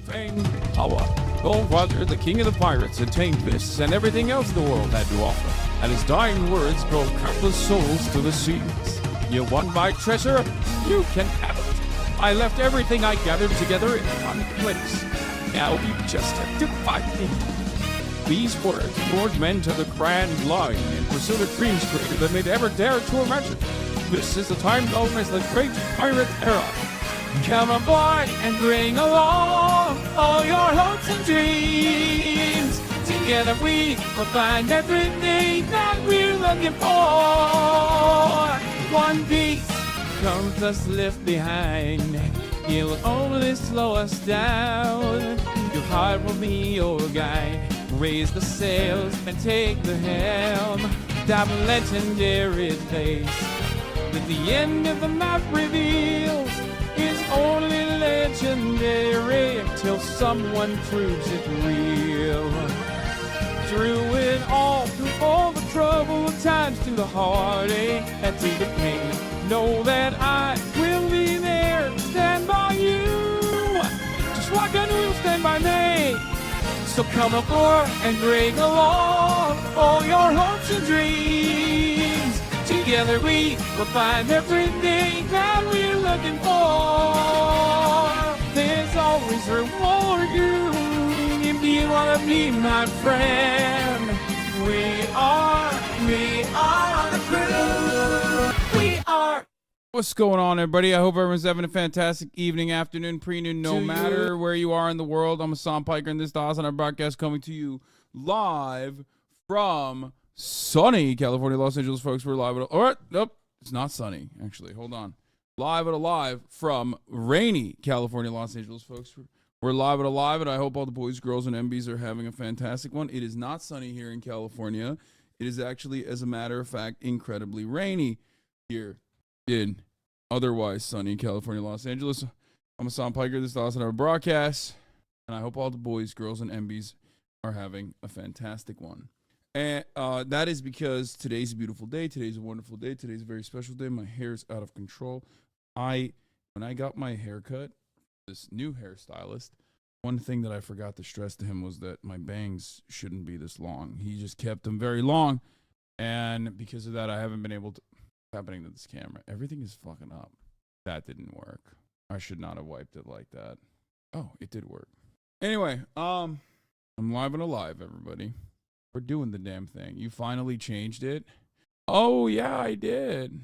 fame, power. Gold Roger, the king of the pirates, attained this and everything else the world had to offer. And his dying words drove countless souls to the seas. You want my treasure? You can have it. I left everything I gathered together in one place. Now you just have to find me. These words lured men to the grand line in pursuit of dreams greater than they'd ever dared to imagine. This is the time known as the Great Pirate Era. Come aboard and bring along all your hopes and dreams. Together we will find everything that we're looking for. One piece comes us left behind. You'll only slow us down. Your heart will be your guide. Raise the sails and take the helm. Down a legendary place that the end of the map reveals is only legendary until someone proves it real. Through all the trouble, the times, to the heartache and to the pain, know that I will be there to stand by you. Just like I will stand by me. So come aboard and bring along all your hopes and dreams. Together we will find everything that we're looking for. There's always room for you if you want to be my friend. We are the crew. We are. What's going on, everybody? I hope everyone's having a fantastic evening, afternoon, pre-noon, no matter where you are in the world. I'm Hassan Piker, and this is the Hassan broadcast coming to you live from sunny California, Los Angeles, folks. We're live nope, it's not sunny, actually. Hold on. Live from rainy California, Los Angeles, folks. We're live, and I hope all the boys, girls, and MBs are having a fantastic one. It is not sunny here in California. It is actually, as a matter of fact, incredibly rainy here in otherwise sunny California, Los Angeles. I'm Hassan Piker. This is the Hassan broadcast, and I hope all the boys, girls, and MBs are having a fantastic one. And that is because today's a beautiful day. Today's a wonderful day. Today's a very special day. My hair's out of control. When I got my haircut, this new hairstylist, one thing that I forgot to stress to him was that my bangs shouldn't be this long. He just kept them very long, and because of that, I haven't been able to. Happening to this camera, everything is fucking up. That didn't work. I should not have wiped it like that. Oh, it did work. Anyway, I'm live and alive, everybody. We're doing the damn thing. You finally changed it? Oh yeah, I did.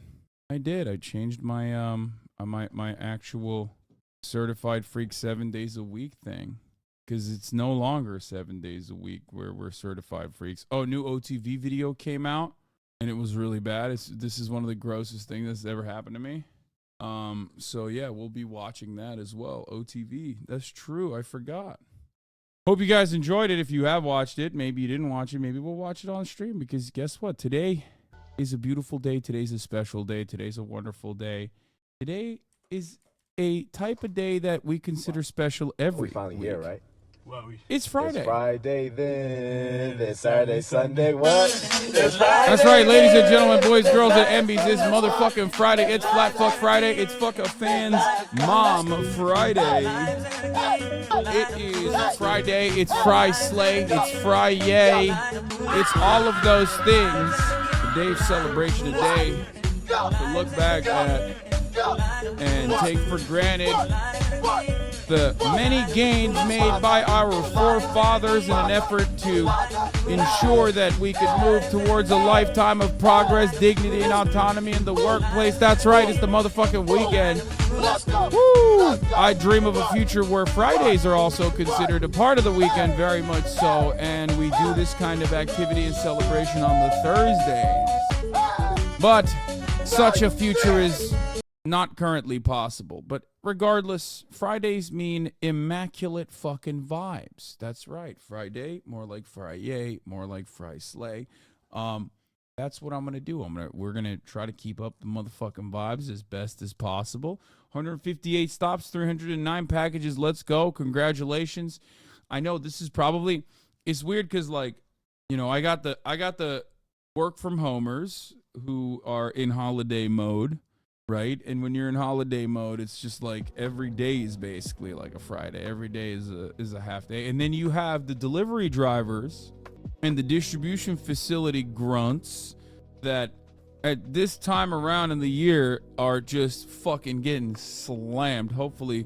I changed my my actual certified freak 7 days a week thing, because it's no longer 7 days a week where we're certified freaks. Oh, new OTV video came out. And it was really bad. This is one of the grossest things that's ever happened to me. So yeah, we'll be watching that as well. OTV. That's true. I forgot. Hope you guys enjoyed it. If you have watched it, maybe you didn't watch it. Maybe we'll watch it on stream, because guess what? Today is a beautiful day. Today's a special day. Today's a wonderful day. Today is a type of day that we consider special every week. We finally here, right? It's Friday. It's Friday then. It's Saturday, Sunday. What? It's Friday. That's right, ladies and gentlemen, boys, girls, and MBs. It's motherfucking Friday. It's Flat Fuck Friday. It's Fuck a Fan's Mom Friday. It is Friday. It's Fry Slay. It's Fry Yay. It's all of those things. The day of celebration, a day to look back at and take for granted the many gains made by our forefathers in an effort to ensure that we could move towards a lifetime of progress, dignity, and autonomy in the workplace. That's right, it's the motherfucking weekend. Woo! I dream of a future where Fridays are also considered a part of the weekend, very much so, and we do this kind of activity and celebration on the Thursdays. But such a future is not currently possible. But regardless, Fridays mean immaculate fucking vibes. That's right. Friday, more like Friday, more like Fry Slay. That's what I'm gonna do. We're gonna try to keep up the motherfucking vibes as best as possible. 158 stops, 309 packages. Let's go. Congratulations. I know this is probably, it's weird because, like, you know, I got the work from homers who are in holiday mode, right? And when you're in holiday mode, it's just like every day is basically like a Friday. Every day is a half day. And then you have the delivery drivers and the distribution facility grunts that at this time around in the year are just fucking getting slammed. Hopefully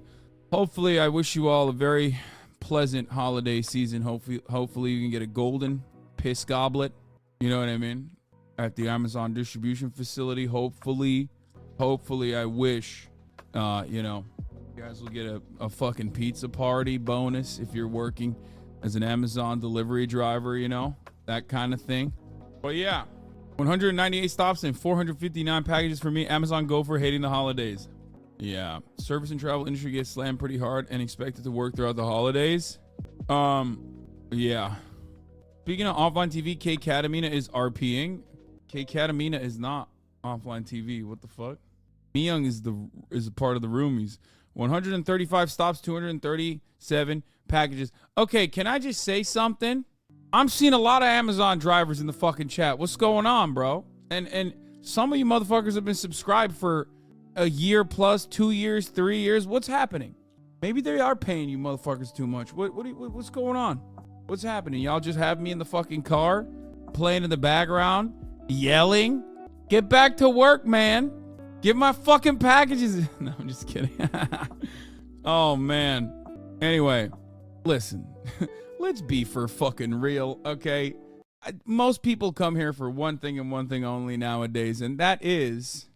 I wish you all a very pleasant holiday season. Hopefully you can get a golden piss goblet, you know what I mean, at the Amazon distribution facility. Hopefully I wish you know, you guys will get a fucking pizza party bonus if you're working as an Amazon delivery driver, you know, that kind of thing. But yeah, 198 stops and 459 packages for me. Amazon Go for hating the holidays. Yeah, service and travel industry gets slammed pretty hard and expected to work throughout the holidays. Yeah. Speaking of offline TV, Kay Katamina is RPing. Kay Katamina is not offline TV. What the fuck? Myung is a part of the roomies. 135 stops, 237 packages. Okay, can I just say something? I'm seeing a lot of Amazon drivers in the fucking chat. What's going on, bro? And some of you motherfuckers have been subscribed for a year plus, 2 years, 3 years. What's happening? Maybe they are paying you motherfuckers too much. What's going on? What's happening? Y'all just have me in the fucking car, playing in the background, yelling? Get back to work, man. Get my fucking packages. No, I'm just kidding. Oh, man. Anyway, listen. Let's be for fucking real, okay? Most people come here for one thing and one thing only nowadays, and that is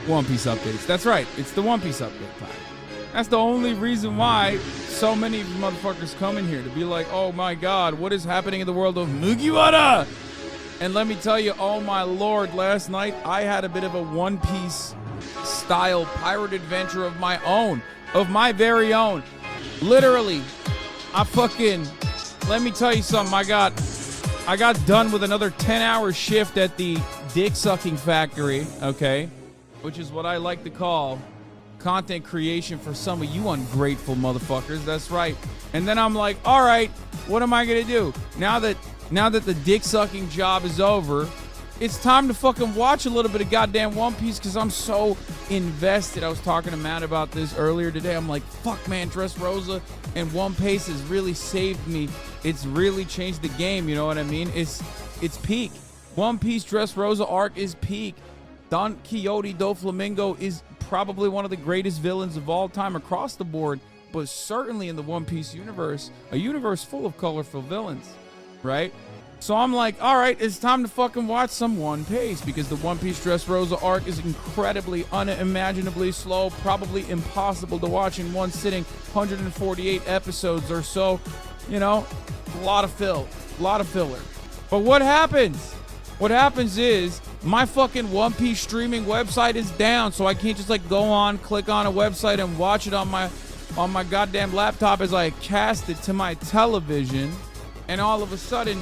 One Piece updates. That's right. It's the One Piece update time. That's the only reason why so many of you motherfuckers come in here, to be like, oh my God, what is happening in the world of Mugiwara? And let me tell you, oh my Lord, last night I had a bit of a One Piece style pirate adventure of my own, of my very own. Literally, let me tell you something. I got done with another 10-hour shift at the dick sucking factory, okay? Which is what I like to call content creation for some of you ungrateful motherfuckers. That's right. And then I'm like, all right, what am I gonna do? Now that the dick sucking job is over, it's time to fucking watch a little bit of goddamn One Piece because I'm so invested. I was talking to Matt about this earlier today. I'm like, fuck, man, Dressrosa and One Piece has really saved me. It's really changed the game, you know what I mean? It's peak. One Piece Dressrosa arc is peak. Don Quixote Doflamingo is probably one of the greatest villains of all time across the board, but certainly in the One Piece universe, a universe full of colorful villains, right? So I'm like, all right, it's time to fucking watch some One Piece because the One Piece Dressrosa arc is incredibly, unimaginably slow, probably impossible to watch in one sitting. 148 episodes or so, you know, a lot of filler. But what happens? What happens is my fucking One Piece streaming website is down, so I can't just like go on, click on a website and watch it on my goddamn laptop as I cast it to my television, and all of a sudden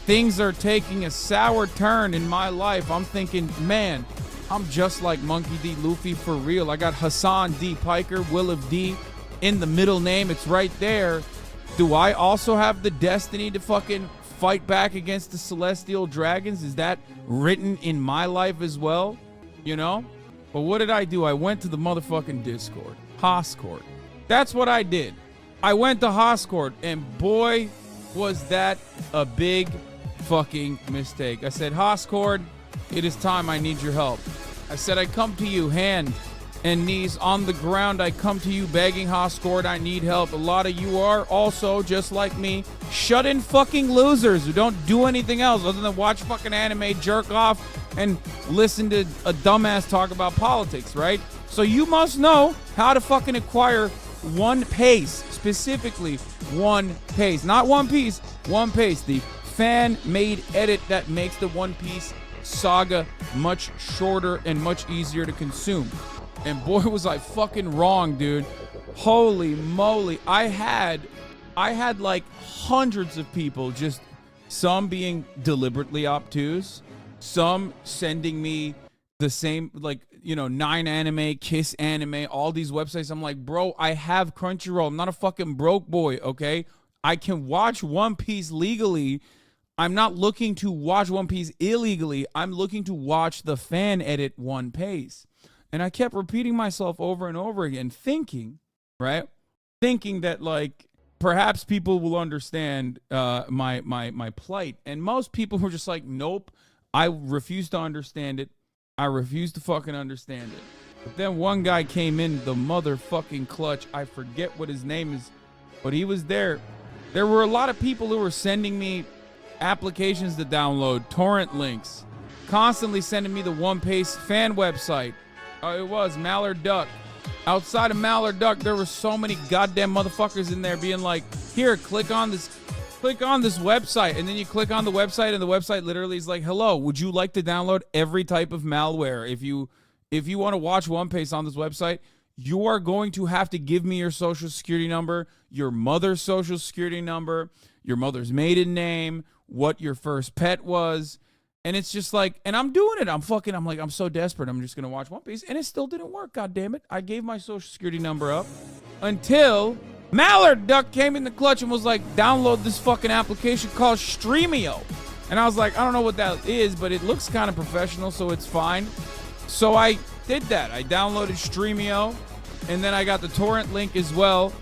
things are taking a sour turn in my life. I'm thinking, man, I'm just like Monkey D. Luffy for real. I got Hassan D. Piker, Will of D in the middle name. It's right there. Do I also have the destiny to fucking fight back against the Celestial Dragons? Is that written in my life as well? You know? But what did I do? I went to the motherfucking Discord. Hoscord. That's what I did. I went to Hoscord, and boy, was that a big fucking mistake. I said, Hoscord, it is time. I need your help. I said, I come to you hand and knees on the ground. I come to you begging, Hoscord, I need help. A lot of you are also, just like me, shut-in fucking losers who don't do anything else other than watch fucking anime, jerk off, and listen to a dumbass talk about politics, right? So you must know how to fucking acquire One Piece, specifically One Piece. Not One Piece, One Piece, the fan-made edit that makes the One Piece saga much shorter and much easier to consume. And boy, was I fucking wrong, dude. Holy moly. I had like hundreds of people, just some being deliberately obtuse, some sending me the same, like, you know, 9anime, Kiss Anime, all these websites. I'm like, bro, I have Crunchyroll. I'm not a fucking broke boy, okay? I can watch One Piece legally I'm not looking to watch One Piece illegally. I'm looking to watch the fan edit One Piece. And I kept repeating myself over and over again, thinking, right? Thinking that, like, perhaps people will understand my plight. And most people were just like, nope, I refuse to understand it. I refuse to fucking understand it. But then one guy came in the motherfucking clutch. I forget what his name is, but he was there. There were a lot of people who were sending me applications to download, torrent links, constantly sending me the One Piece fan website. It was Mallard Duck. Outside of Mallard Duck, there were so many goddamn motherfuckers in there being like, here, click on this website. And then you click on the website, and the website literally is like, hello, would you like to download every type of malware? If you want to watch One Piece on this website, you are going to have to give me your social security number, your mother's social security number, your mother's maiden name, what your first pet was. And it's just like, and I'm doing it. I'm like, I'm so desperate. I'm just going to watch One Piece. And it still didn't work. God damn it. I gave my social security number up until Mallard Duck came in the clutch and was like, download this fucking application called Streamio. And I was like, I don't know what that is, but it looks kind of professional, so it's fine. So I did that. I downloaded Streamio, and then I got the torrent link as well.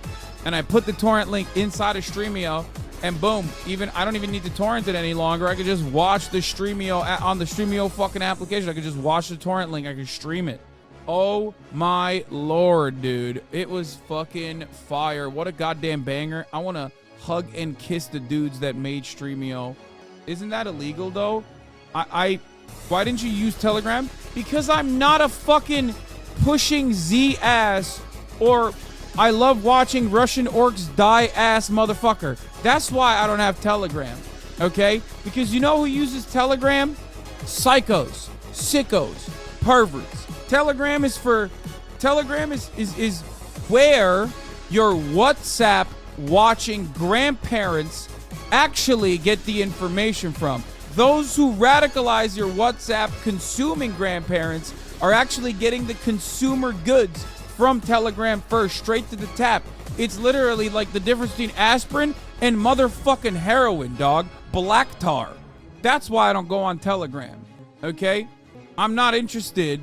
And I put the torrent link inside of Streamio. And boom, I don't even need to torrent it any longer. I could just watch the Streamio on the Streamio fucking application. I could just watch the torrent link. I could stream it. Oh my Lord, dude. It was fucking fire. What a goddamn banger. I want to hug and kiss the dudes that made Streamio. Isn't that illegal though? Why didn't you use Telegram? Because I'm not a fucking pushing Z ass or I love watching Russian orcs die ass motherfucker. That's why I don't have Telegram, okay? Because you know who uses Telegram? Psychos, sickos, perverts. Telegram is where your WhatsApp watching grandparents actually get the information from. Those who radicalize your WhatsApp consuming grandparents are actually getting the consumer goods from Telegram first, straight to the tap. It's literally like the difference between aspirin and motherfucking heroin, dog. Black tar. That's why I don't go on Telegram, okay? I'm not interested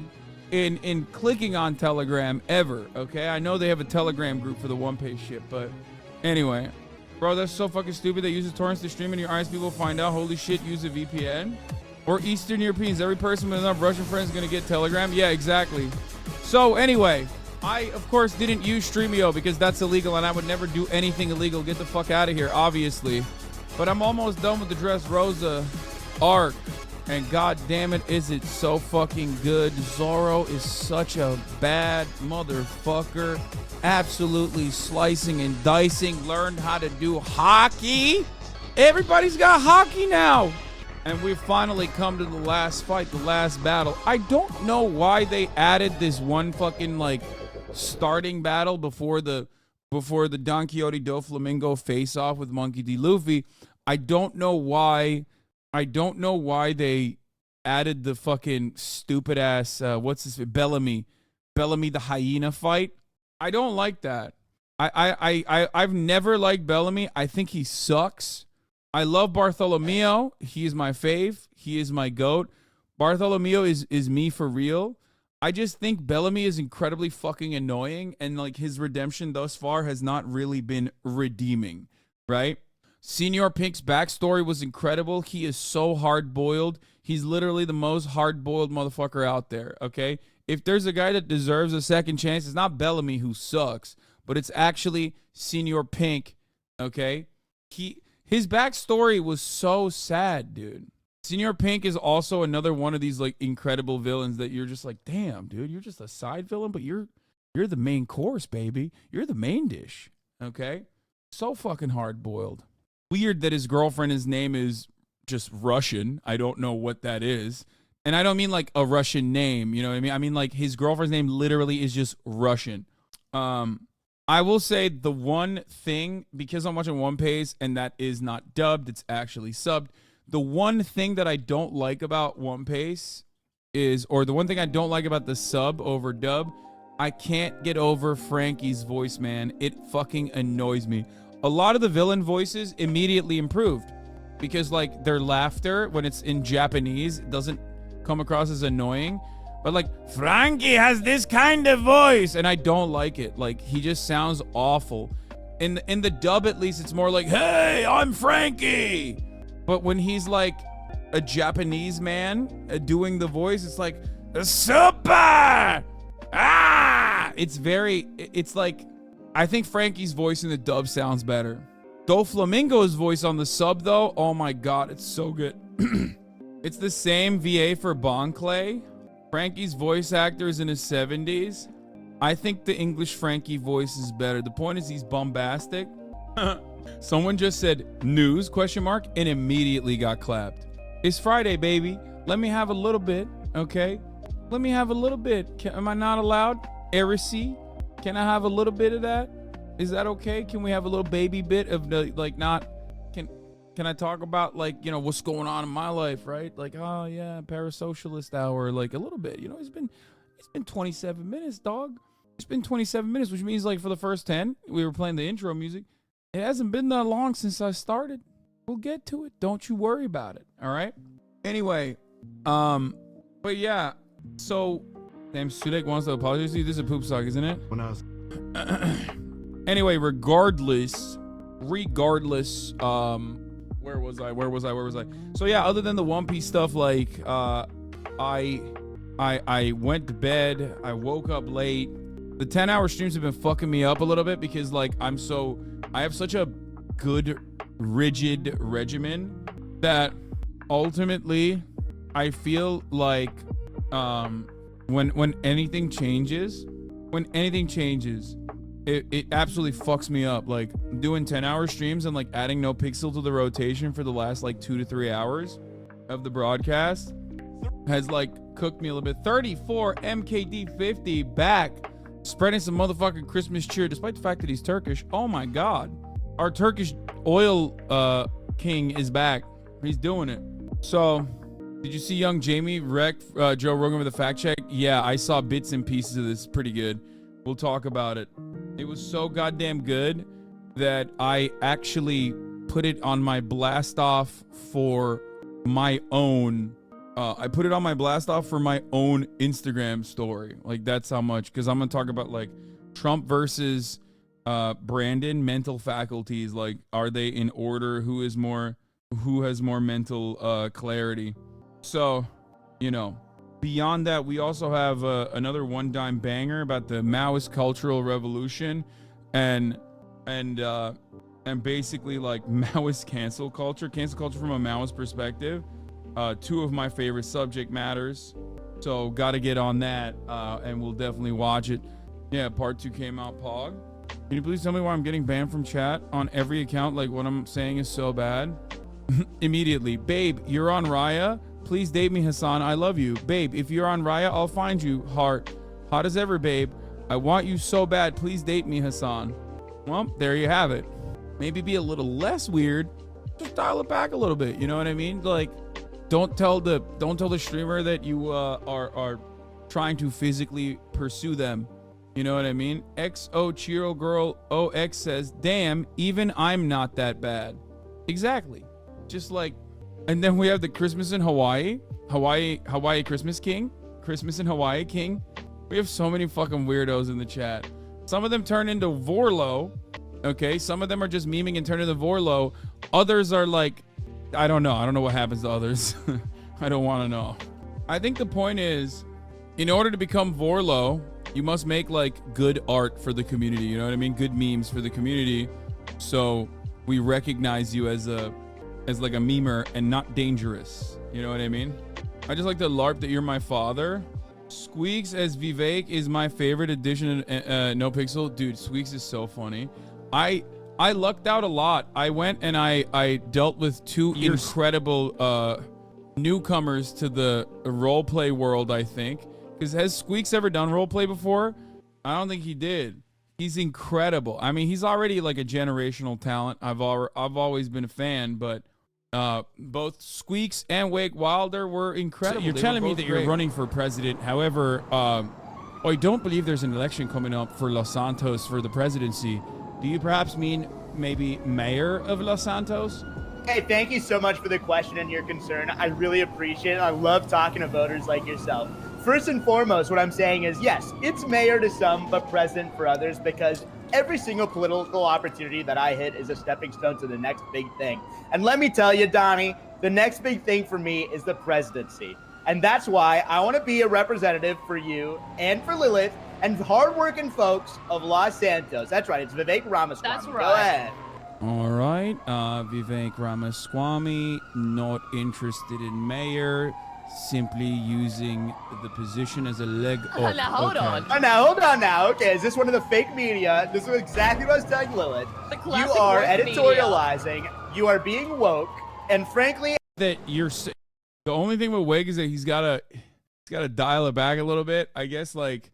in clicking on Telegram ever, okay? I know they have a Telegram group for the One Piece shit, but anyway. Bro, that's so fucking stupid. They use torrents to stream and your ISP will find out. Holy shit, use a VPN? Or Eastern Europeans. Every person with enough Russian friends is going to get Telegram. Yeah, exactly. So anyway, I, of course, didn't use Streamio because that's illegal and I would never do anything illegal. Get the fuck out of here, obviously. But I'm almost done with the Dressrosa arc. And god damn it, is it so fucking good. Zoro is such a bad motherfucker. Absolutely slicing and dicing. Learned how to do hockey. Everybody's got hockey now. And we've finally come to the last fight, the last battle. I don't know why they added this one fucking like starting battle before the Don Quixote do Flamengo face off with Monkey D. Luffy. I don't know why they added the fucking stupid ass Bellamy the hyena fight. I don't like that. I've never liked Bellamy. I think he sucks. I love Bartholomew. He is my fave. He is my GOAT. Bartholomew is me for real. I just think Bellamy is incredibly fucking annoying, and like his redemption thus far has not really been redeeming, right? Senior Pink's backstory was incredible. He is so hard-boiled. He's literally the most hard-boiled motherfucker out there, okay? If there's a guy that deserves a second chance, it's not Bellamy who sucks, but it's actually Senior Pink, okay? His backstory was so sad, dude. Senior Pink is also another one of these like incredible villains that you're just like, damn, dude, you're just a side villain, but you're the main course, baby. You're the main dish, okay? So fucking hard-boiled. Weird that his girlfriend's name is just Russian. I don't know what that is. And I don't mean like a Russian name, you know what I mean? I mean like his girlfriend's name literally is just Russian. I will say the one thing, because I'm watching One Piece and that is not dubbed, it's actually subbed. The one thing that I don't like about One Piece is, or the one thing I don't like about the sub over dub, I can't get over Frankie's voice, man. It fucking annoys me. A lot of the villain voices immediately improved. because like their laughter when it's in Japanese doesn't come across as annoying. But like Frankie has this kind of voice, and I don't like it. Like he just sounds awful. In the dub, at least, it's more like, "Hey, I'm Frankie." But when he's like a Japanese man doing the voice, it's like super. It's like, I think Frankie's voice in the dub sounds better. Doflamingo's voice on the sub, though, oh my god, it's so good. It's the same VA for Bon Clay. Frankie's voice actor is in his 70s. I think the English Frankie voice is better. The point is he's bombastic. Someone just said news ? And immediately got clapped. It's Friday, baby. Let me have a little bit, okay? Let me have a little bit. Am I not allowed? Heresy? Can I have a little bit of that? Is that okay? Can we have a little baby bit of the, like, not... Can I talk about, like, you know, what's going on in my life, right? Like, oh yeah, parasocialist hour, like a little bit. You know, it's been 27 minutes, dog. It's been 27 minutes, which means like for the first 10, we were playing the intro music. It hasn't been that long since I started. We'll get to it. Don't you worry about it. All right. Anyway, but yeah. So, damn, Sudek wants to apologize to you. This is a poop sock, isn't it? When I was Anyway, regardless, where was I? So yeah, other than the One Piece stuff, like, I went to bed, I woke up late. The 10-hour streams have been fucking me up a little bit because, like, I have such a good, rigid regimen that ultimately I feel like, when anything changes, it absolutely fucks me up. Like doing 10-hour streams and like adding no pixel to the rotation for the last like 2 to 3 hours of the broadcast has like cooked me a little bit. 34 MKD50 back, spreading some motherfucking Christmas cheer despite the fact that he's Turkish. Oh my god, our Turkish oil king is back. He's doing it. So did you see young Jamie wreck Joe Rogan with a fact check? Yeah, I saw bits and pieces of this. Pretty good. We'll talk about it. It was so goddamn good that I actually put it on my blast off for my own. I put it on my blast off for my own Instagram story. Like, that's how much, because I'm gonna talk about like Trump versus Brandon mental faculties. Like, are they in order? Who has more mental clarity? So, you know. Beyond that, we also have another one-dime banger about the Maoist cultural revolution and basically like Maoist cancel culture from a Maoist perspective. Two of my favorite subject matters. So got to get on that, and we'll definitely watch it. Yeah, part 2 came out, Pog. Can you please tell me why I'm getting banned from chat on every account? Like, what I'm saying is so bad. Immediately. Babe, you're on Raya? Please date me, Hassan. I love you. Babe, if you're on Raya, I'll find you. Heart. Hot as ever, babe. I want you so bad. Please date me, Hassan. Well, there you have it. Maybe be a little less weird. Just dial it back a little bit. You know what I mean? Like, don't tell the streamer that you are trying to physically pursue them. You know what I mean? XO Chiro Girl OX says, damn, even I'm not that bad. Exactly. Just like, and then we have the Christmas in Hawaii Christmas King. Christmas in Hawaii King. We have so many fucking weirdos in the chat. Some of them turn into Vorlo. Okay, some of them are just memeing and turn into Vorlo. Others are like, I don't know what happens to others. I don't want to know. I think the point is, in order to become Vorlo, you must make like good art for the community. You know what I mean? Good memes for the community. So we recognize you as like a memer and not dangerous. You know what I mean? I just like the LARP that you're my father. Squeaks as Vivek is my favorite addition to No Pixel. Dude, Squeaks is so funny. I lucked out a lot. I went and I dealt with 2 incredible newcomers to the roleplay world, I think. Because has Squeaks ever done roleplay before? I don't think he did. He's incredible. I mean, he's already like a generational talent. I've always been a fan, but both Squeaks and Wake Wilder were incredible. So you're telling me that you're running for president. However, I don't believe there's an election coming up for Los Santos for the presidency. Do you perhaps mean maybe mayor of Los Santos? Hey, thank you so much for the question and your concern. I really appreciate it. I love talking to voters like yourself. First and foremost, what I'm saying is, yes, it's mayor to some, but president for others, because every single political opportunity that I hit is a stepping stone to the next big thing. And let me tell you, Donnie, the next big thing for me is the presidency. And that's why I want to be a representative for you and for Lilith and hardworking folks of Los Santos. That's right. It's Vivek Ramaswamy. That's right. Go ahead. All right, Vivek Ramaswamy, not interested in mayor, simply using the position as a leg up. Now, hold on. Oh, now, hold on now. Okay, is this one of the fake media? This is exactly what I was telling Lilith. The You classic are woke editorializing. You are being woke. And frankly, That you're the only thing with Wig is that he's gotta dial it back a little bit. I guess like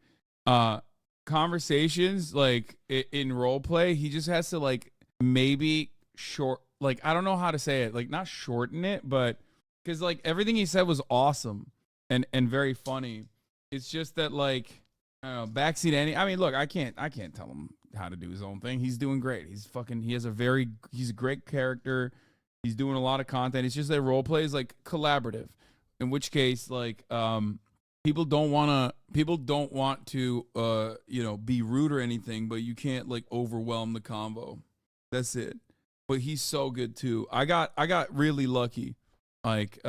conversations like in role play, he just has to like maybe I don't know how to say it, like not shorten it, but because like everything he said was awesome and very funny. It's just that like I don't know, backseat Annie. I mean, look, I can't tell him how to do his own thing. He's doing great. He's a great character. He's doing a lot of content. It's just that role play is like collaborative, in which case like people don't want to be rude or anything, but you can't like overwhelm the convo. That's it. But he's so good too. I got really lucky, like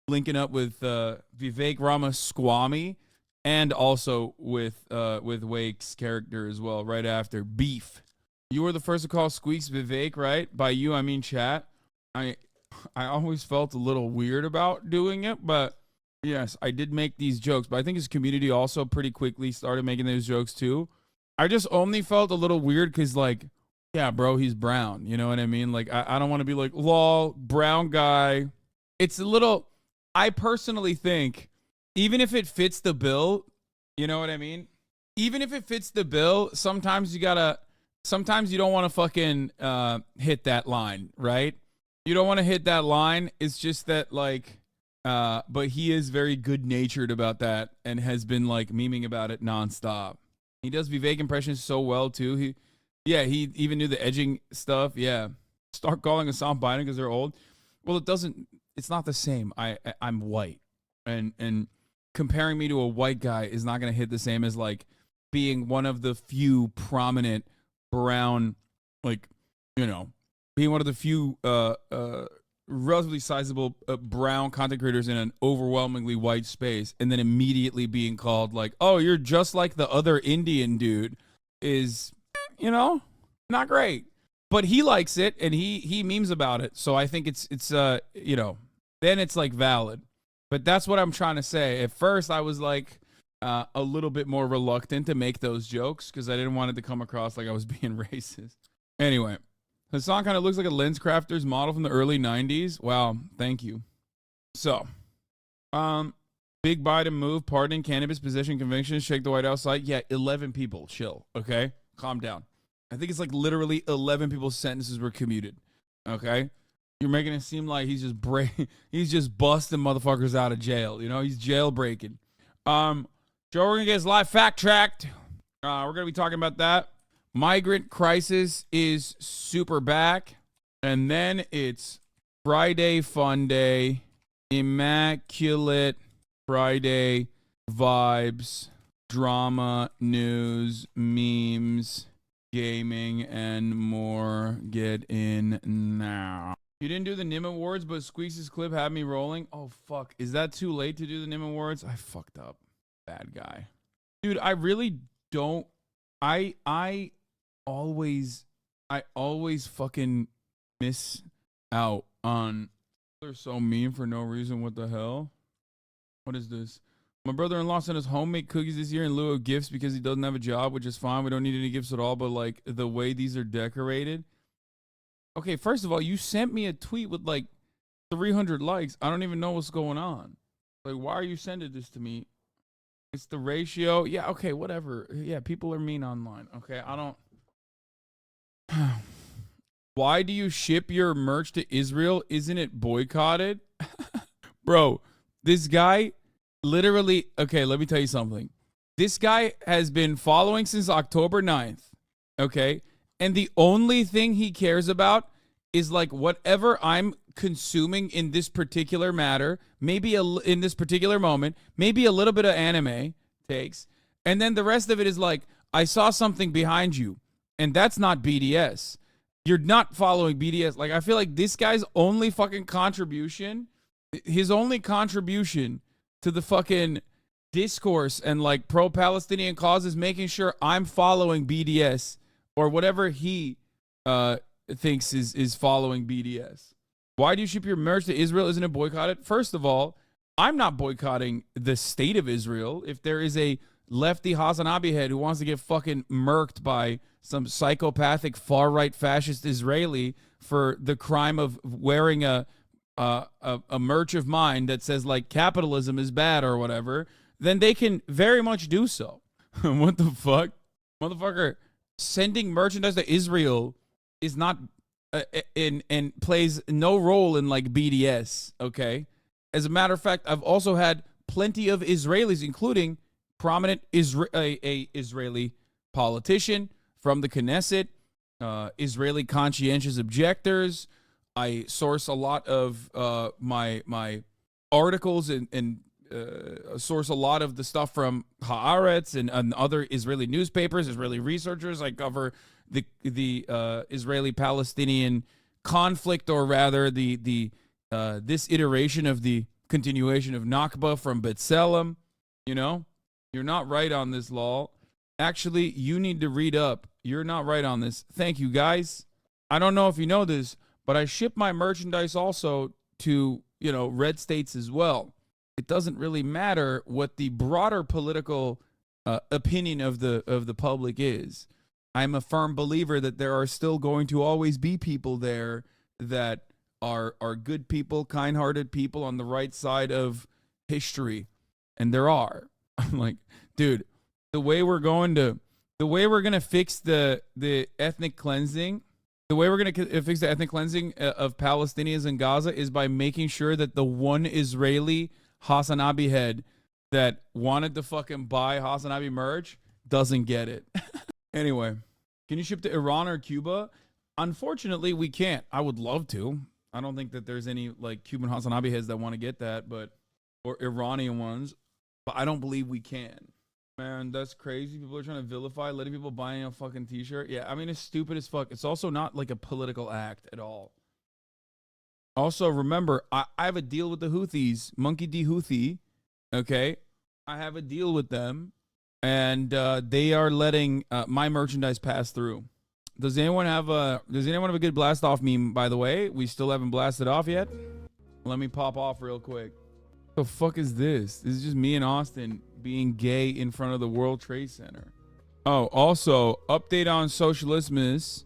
linking up with Vivek Ramaswamy and also with Wake's character as well. Right after Beef, you were the first to call Squeaks Vivek, right? By you, I mean chat. I always felt a little weird about doing it, but yes, I did make these jokes. But I think his community also pretty quickly started making those jokes too. I just only felt a little weird because like. Yeah, bro, he's brown. You know what I mean? Like, I don't want to be like, lol, brown guy. It's a little, I personally think, even if it fits the bill, you know what I mean? Even if it fits the bill, sometimes you don't want to fucking hit that line, right? You don't want to hit that line. It's just that, like, but he is very good-natured about that and has been, like, memeing about it nonstop. He does Vivek impressions so well, too. He even knew the edging stuff. Yeah. Start calling Assam Biden because they're old. Well, it's not the same. I'm white. And comparing me to a white guy is not going to hit the same as like being one of the few prominent brown, like, being one of the few relatively sizable brown content creators in an overwhelmingly white space and then immediately being called like, oh, you're just like the other Indian dude is... not great, but he likes it and he memes about it. So I think it's then it's like valid, but that's what I'm trying to say. At first I was like a little bit more reluctant to make those jokes because I didn't want it to come across like I was being racist. Anyway, Hassan kind of looks like a lens crafter's model from the early 90s. Wow. Thank you. So, big Biden move, pardon, cannabis possession convictions, shake the White House site. Yeah. 11 people. Chill. Okay. Calm down. I think it's like literally 11 people's sentences were commuted. Okay? You're making it seem like he's just busting motherfuckers out of jail. He's jailbreaking. Joe Rogan gets live fact tracked. We're going to be talking about that. Migrant crisis is super back. And then it's Friday Fun Day. Immaculate Friday vibes. Drama, news, memes, gaming, and more. Get in now. You didn't do the NIM Awards, but Squeaks' clip had me rolling. Oh, fuck. Is that too late to do the NIM Awards? I fucked up. Bad guy. Dude, I really don't. I always fucking miss out on. They're so mean for no reason. What the hell? What is this? My brother-in-law sent us homemade cookies this year in lieu of gifts because he doesn't have a job, which is fine. We don't need any gifts at all, but like the way these are decorated. Okay, first of all, you sent me a tweet with like 300 likes. I don't even know what's going on. Like, why are you sending this to me? It's the ratio. Yeah, okay, whatever. Yeah, people are mean online. Okay, I don't. Why do you ship your merch to Israel? Isn't it boycotted? Bro, this guy... Literally, okay, let me tell you something. This guy has been following since October 9th, okay? And the only thing he cares about is like whatever I'm consuming in this particular matter, maybe in this particular moment, maybe a little bit of anime takes, and then the rest of it is like, I saw something behind you, and that's not BDS. You're not following BDS. Like, I feel like this guy's only fucking contribution, his only contribution to the fucking discourse and like pro-Palestinian cause is making sure I'm following BDS or whatever he thinks is following BDS. Why do you ship your merch to Israel? Isn't it boycotted? First of all, I'm not boycotting the state of Israel. If there is a lefty Hasanabi head who wants to get fucking murked by some psychopathic far-right fascist Israeli for the crime of wearing a merch of mine that says like capitalism is bad or whatever, then they can very much do so. What the fuck? Motherfucker, sending merchandise to Israel is not and plays no role in like BDS, okay? As a matter of fact, I've also had plenty of Israelis, including prominent Israeli politician from the Knesset, Israeli conscientious objectors. I source a lot of my articles and source a lot of the stuff from Haaretz and other Israeli newspapers, Israeli researchers. I cover the Israeli-Palestinian conflict, or rather the this iteration of the continuation of Nakba from B'Tselem. You know, you're not right on this, lol. Actually, you need to read up. You're not right on this. Thank you, guys. I don't know if you know this, but I ship my merchandise also to, you know, red states as well. It doesn't really matter what the broader political opinion of the public is. I'm a firm believer that there are still going to always be people there that are good people, kind-hearted people on the right side of history, and there are. I'm like, dude, the way we're gonna fix the ethnic cleansing. The way we're going to fix the ethnic cleansing of Palestinians in Gaza is by making sure that the one Israeli Hasanabi head that wanted to fucking buy Hasanabi merch doesn't get it. Anyway, can you ship to Iran or Cuba? Unfortunately, we can't. I would love to. I don't think that there's any like Cuban Hasanabi heads that want to get that, or Iranian ones, but I don't believe we can. Man, that's crazy. People are trying to vilify letting people buy a fucking t-shirt. Yeah, I mean, it's stupid as fuck. It's also not like a political act at all. Also, remember, I have a deal with the Houthis, Monkey D. Houthi. Okay, I have a deal with them, and they are letting my merchandise pass through. Does anyone have a good blast off meme? By the way, we still haven't blasted off yet. Let me pop off real quick. The fuck is this? This is just me and Austin being gay in front of the World Trade Center. Oh, also, update on Socialismus,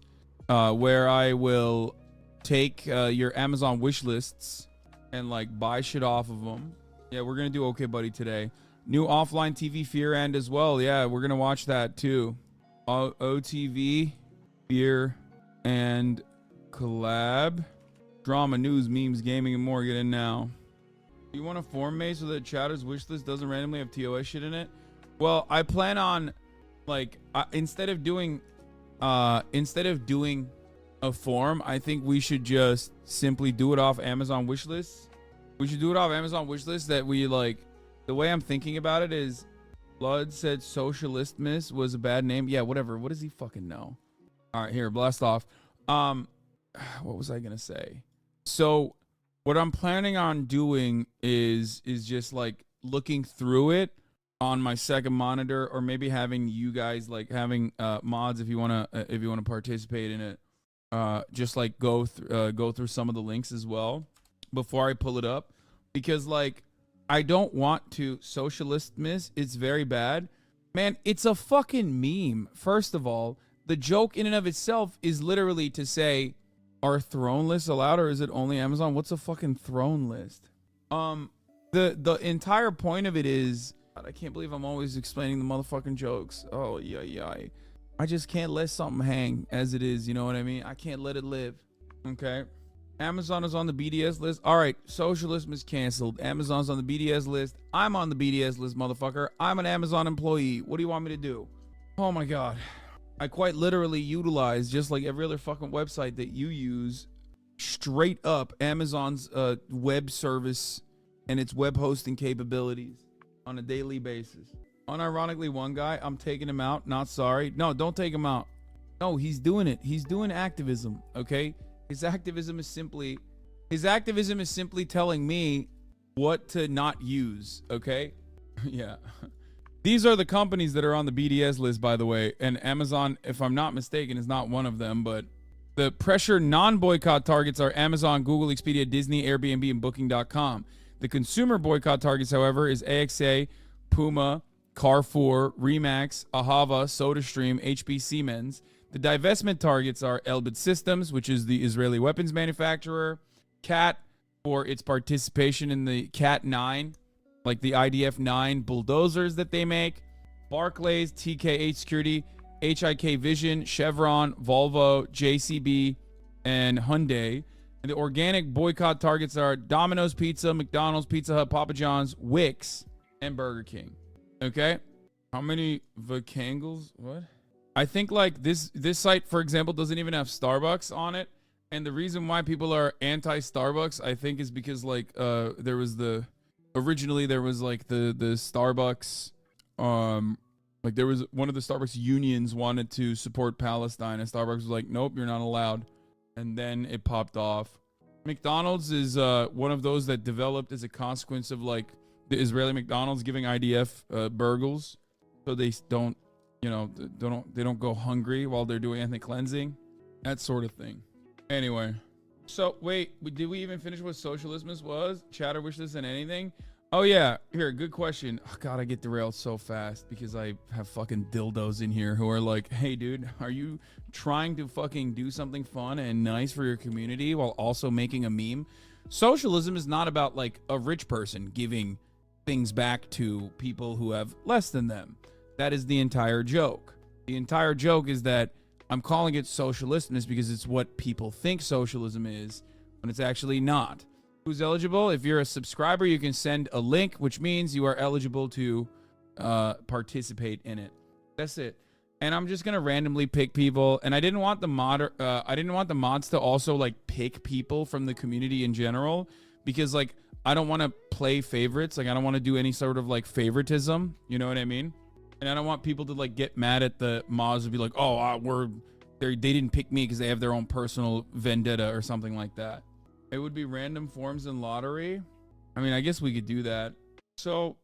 where I will take your Amazon wish lists and like buy shit off of them. Yeah, we're gonna do Okay Buddy today. New offline TV Fear End as well. Yeah, we're gonna watch that too. OTV, Fear and collab, drama, news, memes, gaming, and more. Get in now. You want to form me so that Chowder's wish list doesn't randomly have TOS shit in it? Well, I plan on like instead of doing a form, I think we should just simply do it off Amazon wish lists. We should do it off Amazon wish lists that we like. The way I'm thinking about it is, Blood said Socialistmus was a bad name. Yeah, whatever. What does he fucking know? All right, here, blast off. What was I gonna say? So what I'm planning on doing is just like looking through it on my second monitor, or maybe having you guys like having mods if you wanna participate in it. Just like go through some of the links as well before I pull it up, because like I don't want to socialist miss. It's very bad, man. It's a fucking meme. First of all, the joke in and of itself is literally to say, are throne lists allowed, or is it only Amazon? What's a fucking throne list? The entire point of it is, God, I can't believe I'm always explaining the motherfucking jokes. Oh yeah. I just can't let something hang as it is. You know what I mean? I can't let it live. Okay. Amazon is on the BDS list. All right. Socialism is canceled. Amazon's on the BDS list. I'm on the BDS list, motherfucker. I'm an Amazon employee. What do you want me to do? Oh my God. I quite literally utilize, just like every other fucking website that you use, straight up Amazon's web service and its web hosting capabilities on a daily basis. Unironically, one guy, I'm taking him out. Not sorry. No, don't take him out. No, he's doing it. He's doing activism. Okay. His activism is simply telling me what to not use. Okay. Yeah. These are the companies that are on the BDS list, by the way. And Amazon, if I'm not mistaken, is not one of them. But the pressure non-boycott targets are Amazon, Google, Expedia, Disney, Airbnb, and Booking.com. The consumer boycott targets, however, is AXA, Puma, Carrefour, Remax, Ahava, SodaStream, HB Siemens. The divestment targets are Elbit Systems, which is the Israeli weapons manufacturer, CAT for its participation in the CAT 9, like the IDF 9 bulldozers that they make, Barclays, TKH Security, HIK Vision, Chevron, Volvo, JCB, and Hyundai. And the organic boycott targets are Domino's Pizza, McDonald's, Pizza Hut, Papa John's, Wix, and Burger King. Okay, how many Vicangles? What? I think like this site, for example, doesn't even have Starbucks on it, and the reason why people are anti-Starbucks, I think, is because like originally there was like the Starbucks, like there was one of the Starbucks unions wanted to support Palestine, and Starbucks was like, nope, you're not allowed, and then it popped off. McDonald's is one of those that developed as a consequence of like the Israeli McDonald's giving IDF burgers, so they don't, they don't go hungry while they're doing ethnic cleansing, that sort of thing. Anyway, so wait, did we even finish what socialism was? Chatter wish list and anything? Oh yeah, here, good question. Oh god, I get derailed so fast because I have fucking dildos in here who are like, hey dude, are you trying to fucking do something fun and nice for your community while also making a meme? Socialism is not about like a rich person giving things back to people who have less than them. That is the entire joke. The entire joke is that I'm calling it socialism is because it's what people think socialism is when it's actually not. Who's eligible? If you're a subscriber, you can send a link, which means you are eligible to participate in it. That's it. And I'm just gonna randomly pick people. And I didn't want the mods to also like pick people from the community in general, because like I don't want to play favorites. Like I don't want to do any sort of like favoritism. You know what I mean? And I don't want people to like get mad at the mods and be like, oh, they didn't pick me because they have their own personal vendetta or something like that. It would be random forms and lottery. I mean, I guess we could do that. So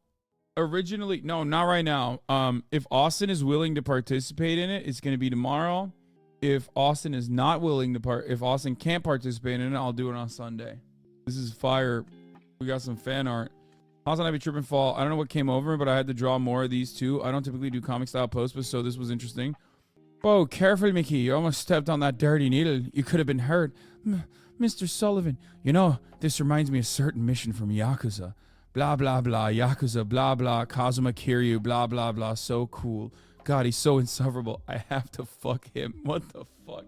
originally, no, not right now. If Austin is willing to participate in it, it's going to be tomorrow. If Austin is not willing to if Austin can't participate in it, I'll do it on Sunday. This is fire. We got some fan art. Austin, I be tripping fall. I don't know what came over me, but I had to draw more of these too. I don't typically do comic style posts, but so this was interesting. Whoa, careful, Mickey. You almost stepped on that dirty needle. You could have been hurt. Mr. Sullivan, this reminds me of a certain mission from Yakuza. Blah, blah, blah. Yakuza, blah, blah. Kazuma Kiryu, blah, blah, blah. So cool. God, he's so insufferable. I have to fuck him. What the fuck?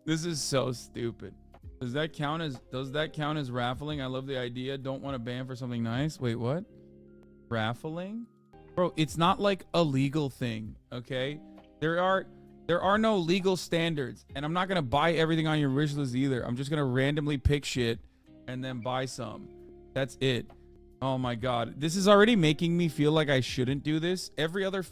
This is so stupid. Does that count as raffling? I love the idea. Don't want to ban for something nice. Wait, what? Raffling? Bro, it's not like a legal thing, okay? There are no legal standards, and I'm not going to buy everything on your wish list either. I'm just going to randomly pick shit and then buy some. That's it. Oh my god. This is already making me feel like I shouldn't do this. Every other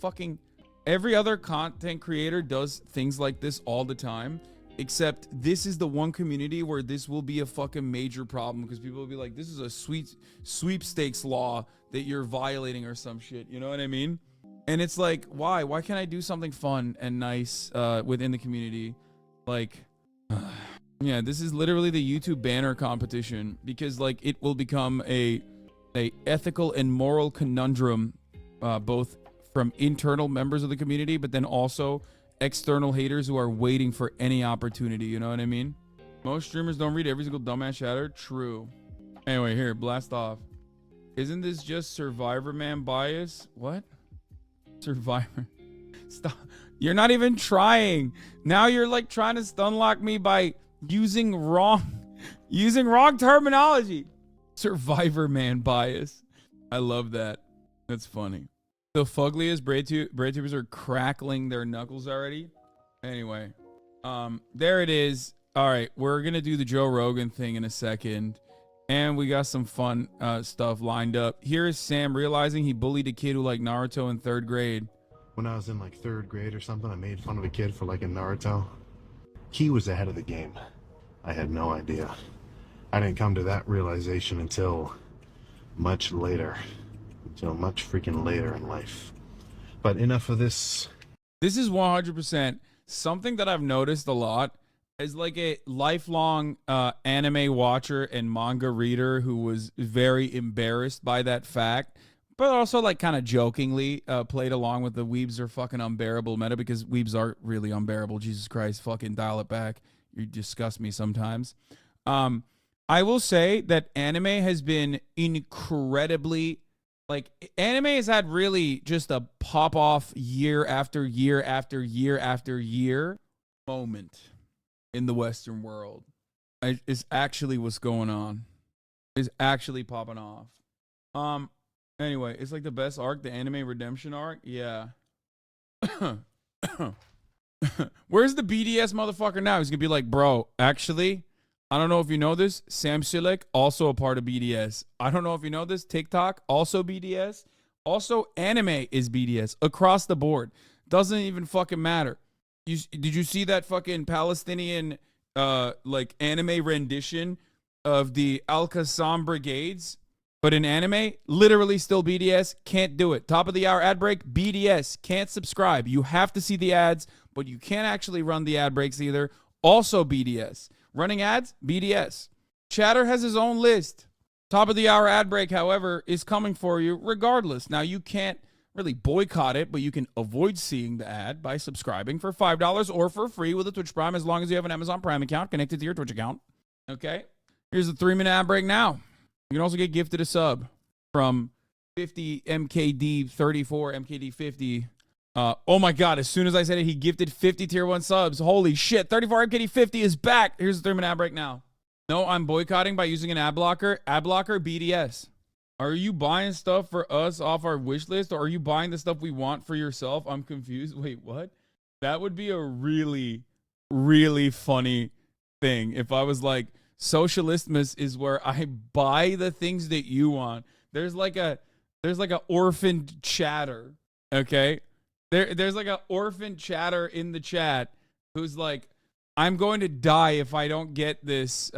content creator does things like this all the time. Except this is the one community where this will be a fucking major problem, because people will be like, this is a sweepstakes law that you're violating or some shit. You know what I mean? And it's like, why? Why can't I do something fun and nice within the community? Like, yeah, this is literally the YouTube banner competition, because like it will become a ethical and moral conundrum, both from internal members of the community, but then also external haters who are waiting for any opportunity. You know what I mean? Most streamers don't read every single dumbass chatter. True. Anyway, here, blast off. Isn't this just Survivor Man bias? What? Survivor. Stop. You're not even trying. Now you're like trying to stunlock me by using wrong terminology. Survivor Man bias. I love that. That's funny. The fuggliest braid tubers are crackling their knuckles already. Anyway, there it is. All right, we're gonna do the Joe Rogan thing in a second, and we got some fun stuff lined up. Here is Sam realizing he bullied a kid who liked Naruto in 3rd grade. When I was in like 3rd grade or something, I made fun of a kid for liking Naruto. He was ahead of the game. I had no idea. I didn't come to that realization until much later. Until much freaking later in life. But enough of this. This is 100% something that I've noticed a lot. As like a lifelong anime watcher and manga reader who was very embarrassed by that fact, but also like kind of jokingly played along with the weebs are fucking unbearable meta, because weebs are really unbearable. Jesus Christ, fucking dial it back. You disgust me sometimes. I will say that anime has been incredibly, like, anime has had really just a pop off year after year after year after year moment in the Western world. Is actually what's going on. Is actually popping off. Anyway, it's like the best arc, the anime redemption arc. Yeah. Where's the BDS motherfucker now? He's gonna be like, bro, actually, I don't know if you know this, Sam Silek, also a part of BDS. I don't know if you know this, TikTok, also BDS. Also, anime is BDS across the board. Doesn't even fucking matter. Did you see that fucking Palestinian like anime rendition of the Al-Qassam Brigades? But in anime, literally still BDS, can't do it. Top of the hour ad break, BDS, can't subscribe. You have to see the ads, but you can't actually run the ad breaks either. Also BDS. Running ads, BDS. Chatter has his own list. Top of the hour ad break, however, is coming for you regardless. Now, you can't really boycott it, but you can avoid seeing the ad by subscribing for $5 or for free with a Twitch Prime, as long as you have an Amazon Prime account connected to your Twitch account. Okay? Here's a 3-minute ad break now. You can also get gifted a sub from 50 MKD 34 MKD 50. Oh my god, as soon as I said it, he gifted 50 tier 1 subs. Holy shit, 34 MKD 50 is back. Here's the 3-minute ad break now. No, I'm boycotting by using an ad blocker. Ad blocker, BDS. Are you buying stuff for us off our wish list, or are you buying the stuff we want for yourself? I'm confused. Wait, what? That would be a really, really funny thing if I was like, Socialistmas is where I buy the things that you want. There's like a orphaned chatter, okay? There's like an orphaned chatter in the chat who's like, I'm going to die if I don't get this.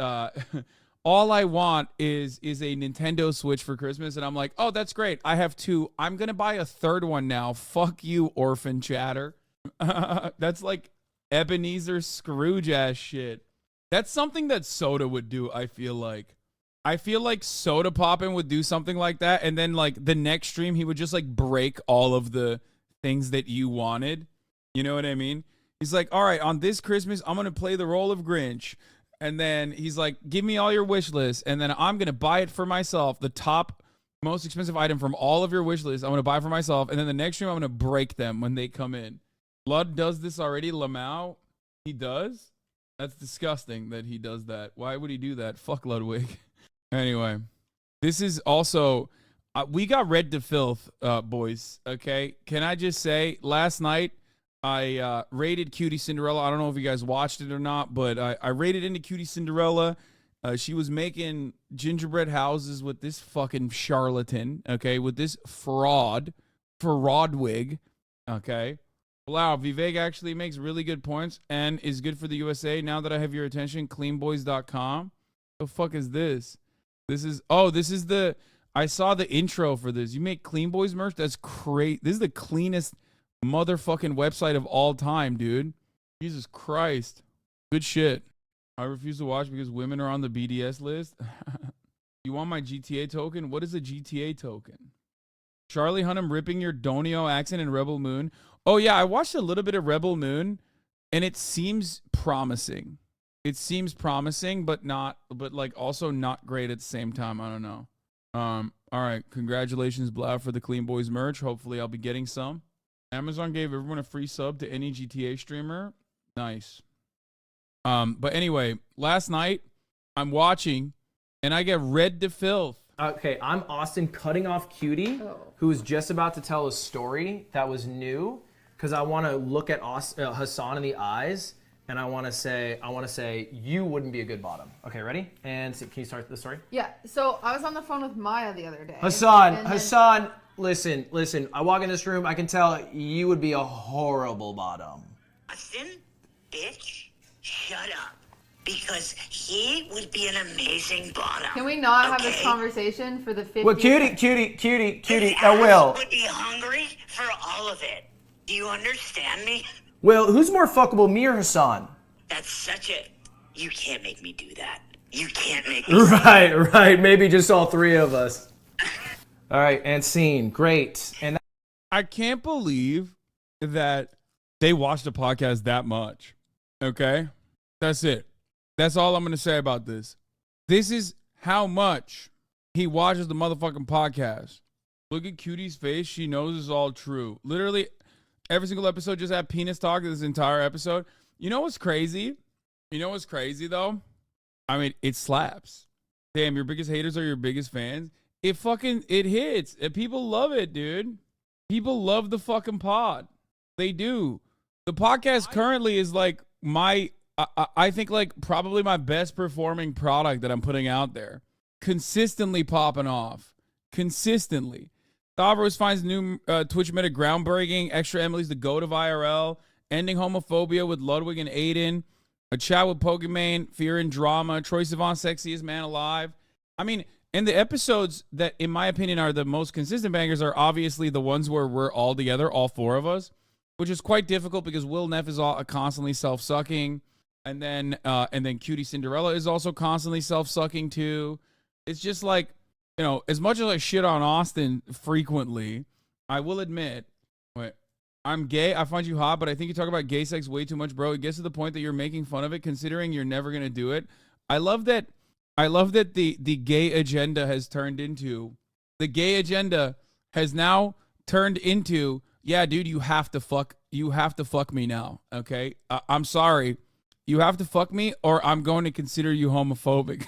All I want is a Nintendo Switch for Christmas. And I'm like, oh, that's great. I have 2. I'm going to buy a 3rd one now. Fuck you, orphan chatter. That's like Ebenezer Scrooge ass shit. That's something that Soda would do, I feel like. I feel like Soda Poppin would do something like that. And then like the next stream, he would just like break all of the things that you wanted. You know what I mean? He's like, all right, on this Christmas, I'm going to play the role of Grinch. And then he's like, give me all your wish lists. And then I'm going to buy it for myself. The top most expensive item from all of your wish lists, I'm going to buy for myself. And then the next stream, I'm going to break them when they come in. Blood does this already. Lamau, he does? That's disgusting that he does that. Why would he do that? Fuck Ludwig. Anyway, this is also... we got read to filth, boys, okay? Can I just say, last night, I raided Cutie Cinderella. I don't know if you guys watched it or not, but I raided into Cutie Cinderella. She was making gingerbread houses with this fucking charlatan, okay? With this fraud wig, okay? Wow, Vivek actually makes really good points and is good for the USA. Now that I have your attention, cleanboys.com. The fuck is this? This is the... I saw the intro for this. You make Clean Boys merch? That's great. This is the cleanest motherfucking website of all time, dude. Jesus Christ. Good shit. I refuse to watch because women are on the BDS list. You want my GTA token? What is a GTA token? Charlie Hunnam ripping your Donio accent in Rebel Moon. Oh, yeah, I watched a little bit of Rebel Moon, and it seems promising. It seems promising, but like also not great at the same time. I don't know. All right. Congratulations, Blau, for the Clean Boys merch. Hopefully I'll be getting some. Amazon gave everyone a free sub to any GTA streamer. Nice. But anyway, last night I'm watching and I get read to filth. Okay, I'm Austin cutting off Cutie, who was just about to tell a story that was new, because I want to look at Hassan in the eyes and I want to say you wouldn't be a good bottom. Okay, ready? And so, can you start the story? Yeah. So I was on the phone with Maya the other day. Hassan, listen. I walk in this room, I can tell you would be a horrible bottom. Austin, bitch, shut up. Because he would be an amazing bottom. Can we not have this conversation for the 50? Well, cutie, I will. Would be hungry for all of it. Do you understand me? Will, who's more fuckable, me or Hassan? That's such a... You can't make me do that. You can't make me... Right. Maybe just all three of us. All right, and scene. Great. And I can't believe that they watched the podcast that much. Okay? That's it. That's all I'm going to say about this. This is how much he watches the motherfucking podcast. Look at Cutie's face. She knows it's all true. Literally, every single episode just had penis talk this entire episode. You know what's crazy? Though? I mean, it slaps. Damn, your biggest haters are your biggest fans. It hits. People love it, dude. People love the fucking pod. They do. The podcast currently is like I think like probably my best performing product that I'm putting out there. Consistently popping off. Consistently. Stavros finds new Twitch meta groundbreaking. Extra Emily's the GOAT of IRL. Ending homophobia with Ludwig and Aiden. A chat with Pokimane. Fear and Drama. Troye Sivan, sexiest man alive. I mean, and the episodes that, in my opinion, are the most consistent bangers are obviously the ones where we're all together, all four of us, which is quite difficult because Will Neff is constantly self-sucking. And then Cutie Cinderella is also constantly self-sucking too. It's just like, you know, as much as I shit on Austin frequently, I will admit, I'm gay. I find you hot, but I think you talk about gay sex way too much, bro. It gets to the point that you're making fun of it, considering you're never gonna do it. I love that the gay agenda has turned into, the gay agenda has now turned into, yeah, dude, you have to fuck me now. Okay, I'm sorry. You have to fuck me or I'm going to consider you homophobic.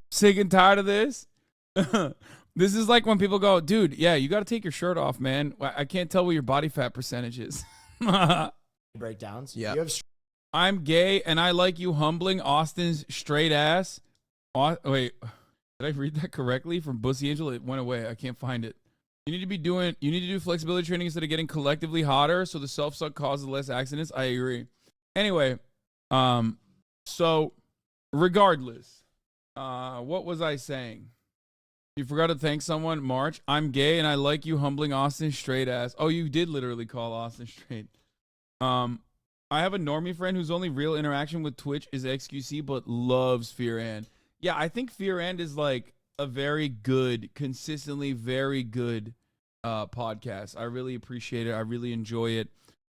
Sick and tired of this. This is like when people go, dude, yeah, you got to take your shirt off, man. I can't tell what your body fat percentage is. Breakdowns. Yeah. I'm gay and I like you humbling Austin's straight ass. Wait, did I read that correctly from Bussy Angel? It went away. I can't find it. You need to do flexibility training instead of getting collectively hotter so the self-suck causes less accidents. I agree. Anyway, so regardless, what was I saying? You forgot to thank someone, March. I'm gay and I like you humbling Austin straight ass. Oh, you did literally call Austin straight. I have a normie friend whose only real interaction with Twitch is XQC, but loves Fear and. Yeah, I think Fear and is like a very good, consistently very good podcast. I really appreciate it. I really enjoy it.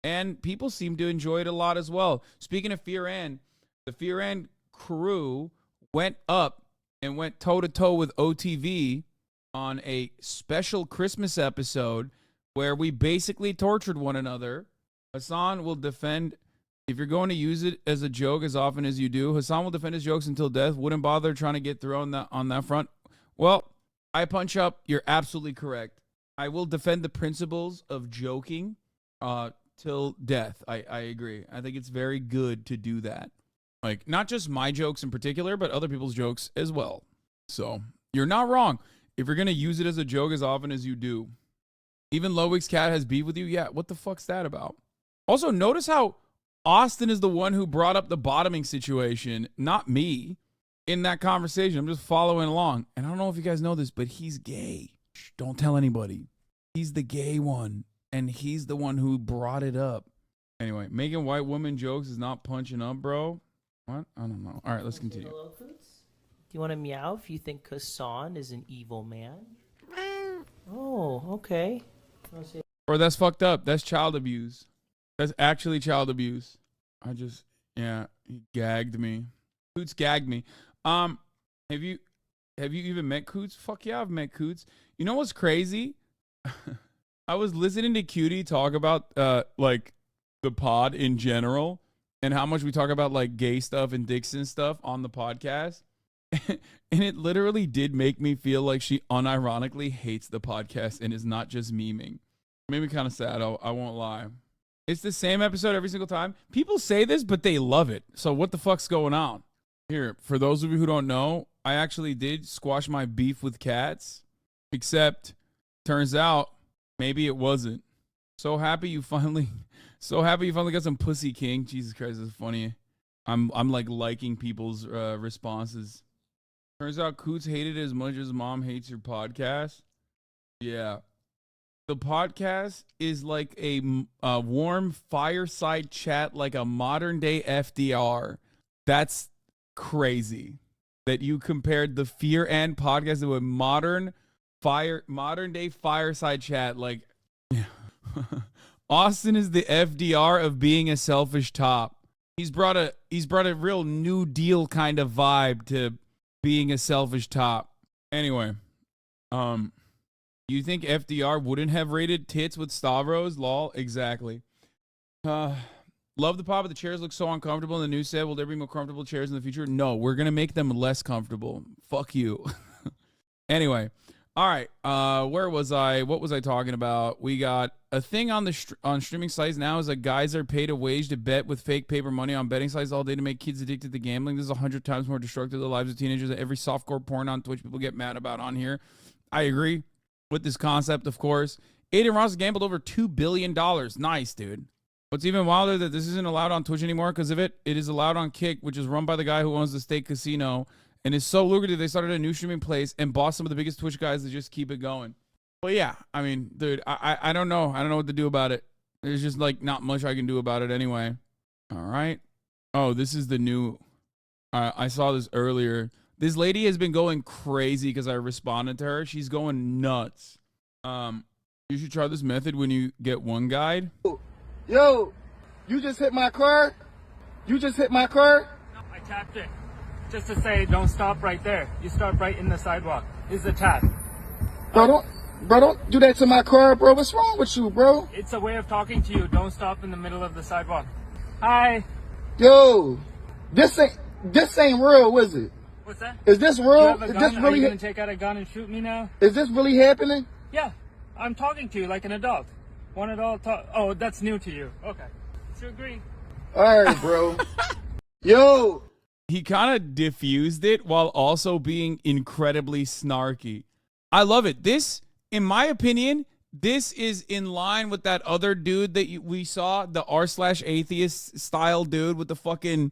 And people seem to enjoy it a lot as well. Speaking of Fear and, the Fear and crew went up and went toe-to-toe with OTV on a special Christmas episode where we basically tortured one another. Hassan will defend, if you're going to use it as a joke as often as you do, Hassan will defend his jokes until death. Wouldn't bother trying to get through on that front. Well, I punch up. You're absolutely correct. I will defend the principles of joking till death. I agree. I think it's very good to do that. Like, not just my jokes in particular, but other people's jokes as well. So, you're not wrong. If you're going to use it as a joke as often as you do. Even Ludwig's cat has beef with you? Yeah, what the fuck's that about? Also, notice how Austin is the one who brought up the bottoming situation, not me, in that conversation. I'm just following along. And I don't know if you guys know this, but he's gay. Shh, don't tell anybody. He's the gay one. And he's the one who brought it up. Anyway, making white woman jokes is not punching up, bro. What? I don't know. All right, let's continue. Do you want to meow if you think Hassan is an evil man? Oh, okay. Or that's fucked up. That's child abuse. That's actually child abuse. He gagged me. Coots gagged me. Have you even met Coots? Fuck yeah, I've met Coots. You know what's crazy? I was listening to Cutie talk about like the pod in general and how much we talk about like gay stuff and Dixon stuff on the podcast. And it literally did make me feel like she unironically hates the podcast and is not just memeing. It made me kind of sad. I won't lie. It's the same episode every single time. People say this, but they love it. So what the fuck's going on? Here, for those of you who don't know, I actually did squash my beef with cats. Except, turns out, maybe it wasn't. So happy you finally got some pussy, King. Jesus Christ, this is funny. I'm like liking people's responses. Turns out Coots hated it as much as Mom hates your podcast. Yeah. The podcast is like a warm fireside chat, like a modern day FDR. That's crazy that you compared the Fear and podcast to a modern day fireside chat. Like, yeah. Austin is the FDR of being a selfish top. He's brought a real New Deal kind of vibe to being a selfish top. Anyway, you think FDR wouldn't have rated tits with Stavros? Lol, exactly. Love the pop, but the chairs look so uncomfortable in the new set. Will there be more comfortable chairs in the future? No, we're gonna make them less comfortable. Fuck you. Anyway, all right. Where was I? What was I talking about? We got a thing on on streaming sites now is that guys are paid a wage to bet with fake paper money on betting sites all day to make kids addicted to gambling. This is 100 times more destructive to the lives of teenagers than every softcore porn on Twitch people get mad about on here. I agree with this concept, of course. Aiden Ross gambled over $2 billion. Nice, dude. What's even wilder that this isn't allowed on Twitch anymore because of it. It is allowed on Kick, which is run by the guy who owns the state casino, and is so lucrative they started a new streaming place and bought some of the biggest Twitch guys to just keep it going. But yeah, I mean, dude, I don't know. I don't know what to do about it. There's just like not much I can do about it anyway. All right. Oh, this is the new. I saw this earlier. This lady has been going crazy because I responded to her. She's going nuts. You should try this method when you get one guide. Yo, you just hit my car? You just hit my car? I tapped it. Just to say, don't stop right there. You stop right in the sidewalk. This is a tap. Bro, don't do that to my car, bro. What's wrong with you, bro? It's a way of talking to you. Don't stop in the middle of the sidewalk. Hi. Yo, this ain't real, is it? What's that? Is this real? You have a Is gun? this Are really you gonna take out a gun and shoot me now? Is this really happening? Yeah, I'm talking to you like an adult. One adult talk. Oh, that's new to you. Okay. So agree. All right, bro. Yo. He kind of diffused it while also being incredibly snarky. I love it. This, in my opinion, this is in line with that other dude that we saw, the r/atheist style dude with the fucking,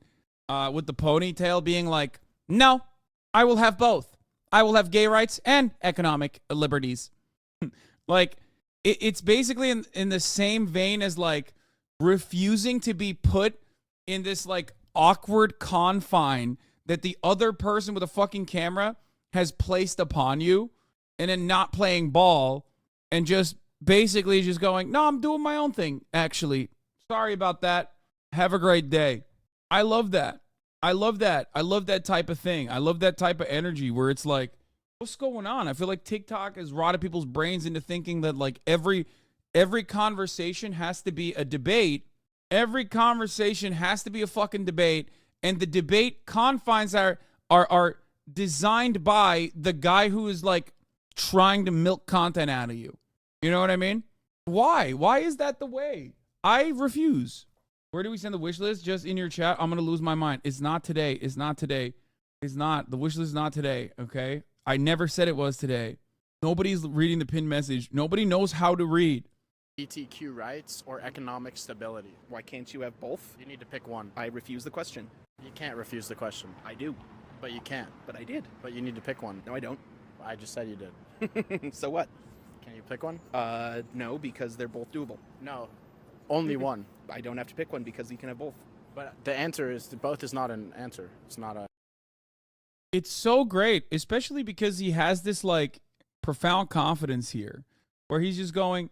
with the ponytail being like, no, I will have both. I will have gay rights and economic liberties. Like, it's basically in the same vein as like refusing to be put in this like awkward confine that the other person with a fucking camera has placed upon you, and then not playing ball and just basically just going, no, I'm doing my own thing, actually. Sorry about that. Have a great day. I love that. I love that. I love that type of thing. I love that type of energy where it's like, what's going on? I feel like TikTok has rotted people's brains into thinking that like every conversation has to be a debate. Every conversation has to be a fucking debate, and the debate confines are designed by the guy who is like trying to milk content out of you. You know what I mean? Why? Why is that the way? I refuse. Where do we send the wish list? Just in your chat. I'm gonna lose my mind. It's not today. It's not today. It's not. The wish list is not today. Okay. I never said it was today. Nobody's reading the pinned message. Nobody knows how to read. LGBTQ rights or economic stability? Why can't you have both? You need to pick one. I refuse the question. You can't refuse the question. I do. But you can't. But I did. But you need to pick one. No, I don't. I just said you did. So what? Can you pick one? No, because they're both doable. No. Only one. I don't have to pick one because you can have both. But the answer is both is not an answer. It's not a... It's so great, especially because he has this like profound confidence here where he's just going,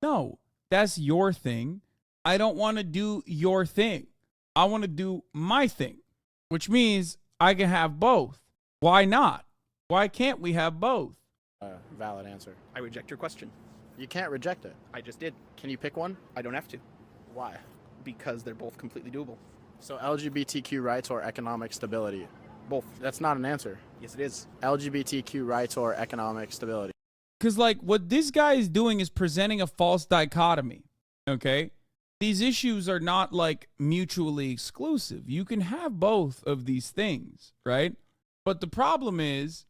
no, that's your thing. I don't want to do your thing. I want to do my thing, which means I can have both. Why not? Why can't we have both? Valid answer. I reject your question. You can't reject it. I just did. Can you pick one? I don't have to. Why? Because they're both completely doable. So LGBTQ rights or economic stability? Both. That's not an answer. Yes, it is. LGBTQ rights or economic stability? Because like what this guy is doing is presenting a false dichotomy. Okay? these issues are not like mutually exclusive. You can have both of these things, right? But the problem is,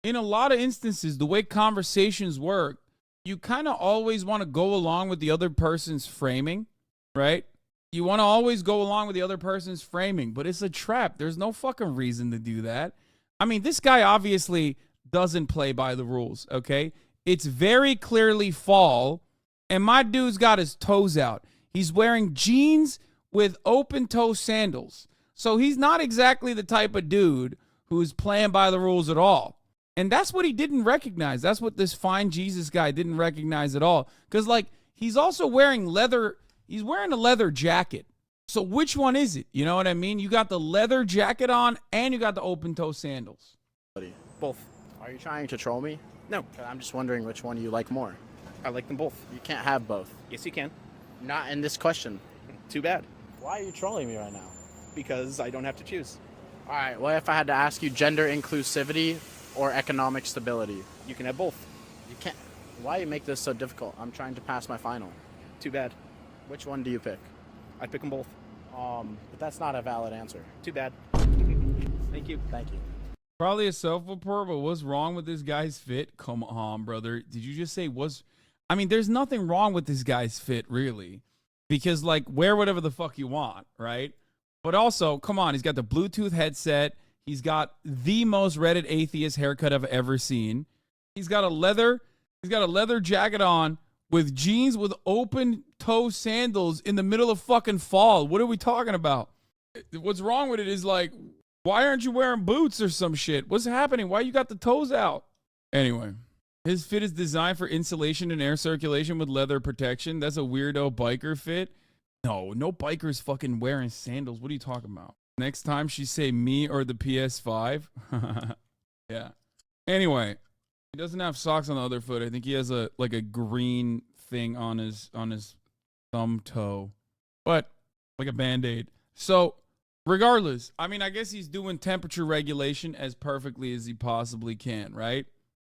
in a lot of instances, the way conversations work, you kind of always want to go along with the other person's framing, right? You want to always go along with the other person's framing, but it's a trap. There's no fucking reason to do that. I mean, this guy obviously doesn't play by the rules, okay? It's very clearly fall, and my dude's got his toes out. He's wearing jeans with open-toe sandals. So he's not exactly the type of dude who's playing by the rules at all. And that's what he didn't recognize. That's what this fine Jesus guy didn't recognize at all. Because, like, he's also wearing leather. He's wearing a leather jacket. So which one is it? You know what I mean? You got the leather jacket on and you got the open-toe sandals. Both. Are you trying to troll me? No. I'm just wondering which one you like more. I like them both. You can't have both. Yes, you can. Not in this question. Too bad. Why are you trolling me right now? Because I don't have to choose. All right, what if I had to ask you gender inclusivity or economic stability? You can have both. You can't. Why you make this so difficult? I'm trying to pass my final. Too bad. Which one do you pick? I'd pick them both. But that's not a valid answer. Too bad. Thank you. Thank you. Probably a self-report, but what's wrong with this guy's fit? Come on, brother. Did you just say was? I mean, there's nothing wrong with this guy's fit, really. Because, like, wear whatever the fuck you want, right? But also, come on, he's got the Bluetooth headset. He's got the most Reddit atheist haircut I've ever seen. He's got a leather jacket on with jeans with open toe sandals in the middle of fucking fall. What are we talking about? What's wrong with it is, like, why aren't you wearing boots or some shit? What's happening? Why you got the toes out? Anyway, his fit is designed for insulation and air circulation with leather protection. That's a weirdo biker fit. No biker's fucking wearing sandals. What are you talking about? Next time she say me or the PS5. Yeah. Anyway, he doesn't have socks on the other foot. I think he has a green thing on his thumb toe. But like a Band-Aid. So regardless, I mean, I guess he's doing temperature regulation as perfectly as he possibly can, right?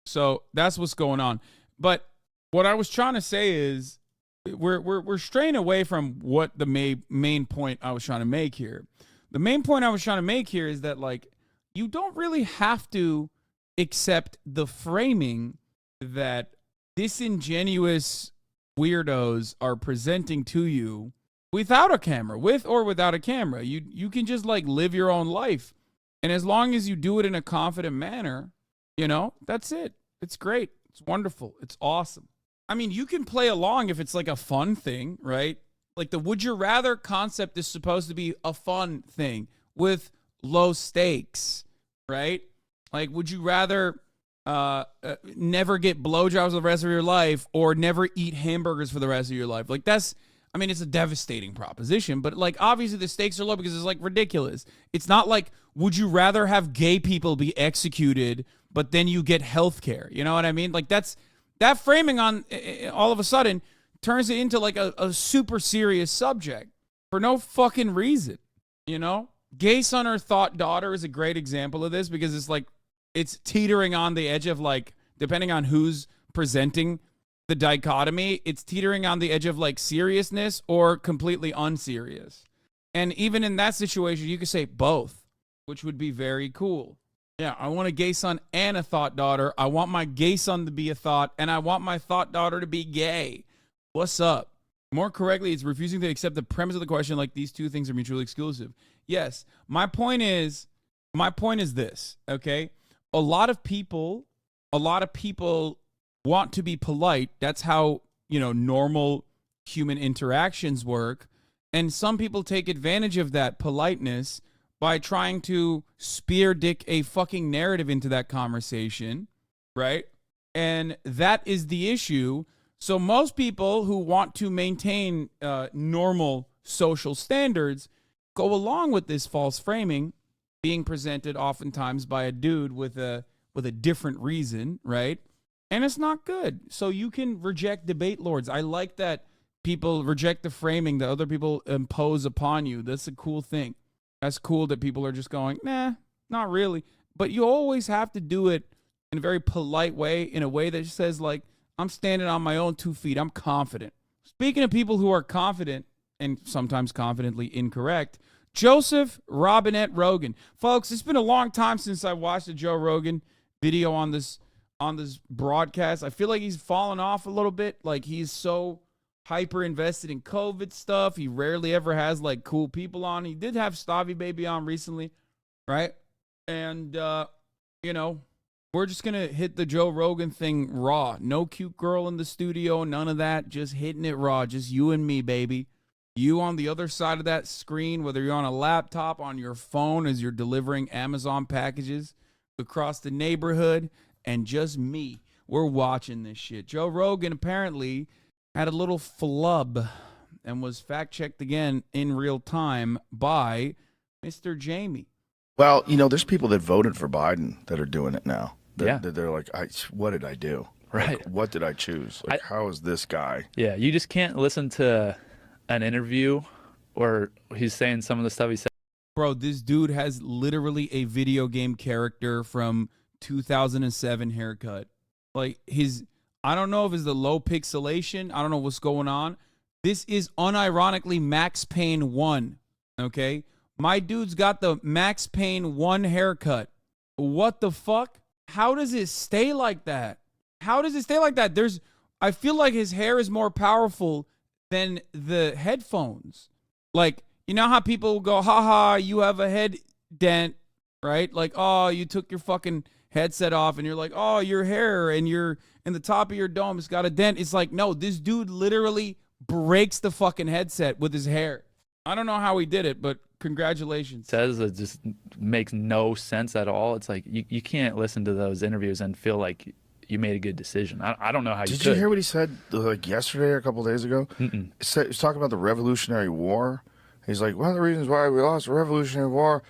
So that's what's going on. But what I was trying to say is we're straying away from what the main point I was trying to make here. The main point I was trying to make here is that, like, you don't really have to accept the framing that disingenuous weirdos are presenting to you without a camera, with or without a camera. You can just, like, live your own life. And as long as you do it in a confident manner, you know, that's it. It's great. It's wonderful. It's awesome. I mean, you can play along if it's like a fun thing, right? Like the would you rather concept is supposed to be a fun thing with low stakes, right? Like, would you rather never get blowjobs the rest of your life or never eat hamburgers for the rest of your life? Like, that's, I mean, it's a devastating proposition, but like, obviously the stakes are low because it's like ridiculous. It's not like, would you rather have gay people be executed, but then you get health care? You know what I mean? Like, that framing on all of a sudden turns it into like a super serious subject for no fucking reason, you know? Gay son or thought daughter is a great example of this because it's like, it's teetering on the edge of, like, depending on who's presenting the dichotomy, it's teetering on the edge of like seriousness or completely unserious. And even in that situation, you could say both, which would be very cool. Yeah, I want a gay son and a thought daughter. I want my gay son to be a thought, and I want my thought daughter to be gay. What's up? More correctly, it's refusing to accept the premise of the question like these two things are mutually exclusive. Yes, my point is this, okay? A lot of people want to be polite. That's how, you know, normal human interactions work. And some people take advantage of that politeness by trying to spear dick a fucking narrative into that conversation, right? And that is the issue. So most people who want to maintain normal social standards go along with this false framing being presented oftentimes by a dude with a different reason, right? And it's not good. So you can reject debate lords. I like that people reject the framing that other people impose upon you. That's a cool thing. That's cool that people are just going, nah, not really. But you always have to do it in a very polite way, in a way that says, like, I'm standing on my own 2 feet. I'm confident. Speaking of people who are confident, and sometimes confidently incorrect, Joseph Robinette Rogan. Folks, it's been a long time since I watched a Joe Rogan video on this broadcast. I feel like he's fallen off a little bit. Like, he's so hyper invested in COVID stuff. He rarely ever has like cool people on. He did have Stavi Baby on recently, right? And you know, we're just gonna hit the Joe Rogan thing raw. No cute girl in the studio, none of that. Just hitting it raw. Just you and me, baby. You on the other side of that screen, whether you're on a laptop, on your phone as you're delivering Amazon packages across the neighborhood, and just me. We're watching this shit. Joe Rogan apparently had a little flub and was fact-checked again in real time by Mr. Jamie. Well, you know, there's people that voted for Biden that are doing it now. They're like, what did I do? Right. Like, what did I choose? Like, how is this guy? Yeah, you just can't listen to an interview or he's saying some of the stuff he said. Bro, this dude has literally a video game character from 2007 haircut. Like, I don't know if it's the low pixelation. I don't know what's going on. This is unironically Max Payne 1, okay? My dude's got the Max Payne 1 haircut. What the fuck? How does it stay like that? How does it stay like that? I feel like his hair is more powerful than the headphones. Like, you know how people go, haha, you have a head dent, right? Like, oh, you took your fucking headset off and you're like, oh, your hair and you're in the top of your dome, it's got a dent. It's like, no, this dude literally breaks the fucking headset with his hair. I don't know how he did it, but congratulations. Says it just makes no sense at all. It's like you can't listen to those interviews and feel like you made a good decision. I don't know how you could. Did you hear what he said like yesterday or a couple of days ago? Mm-mm. He was talking about the Revolutionary War. He's like, one of the reasons why we lost the Revolutionary War,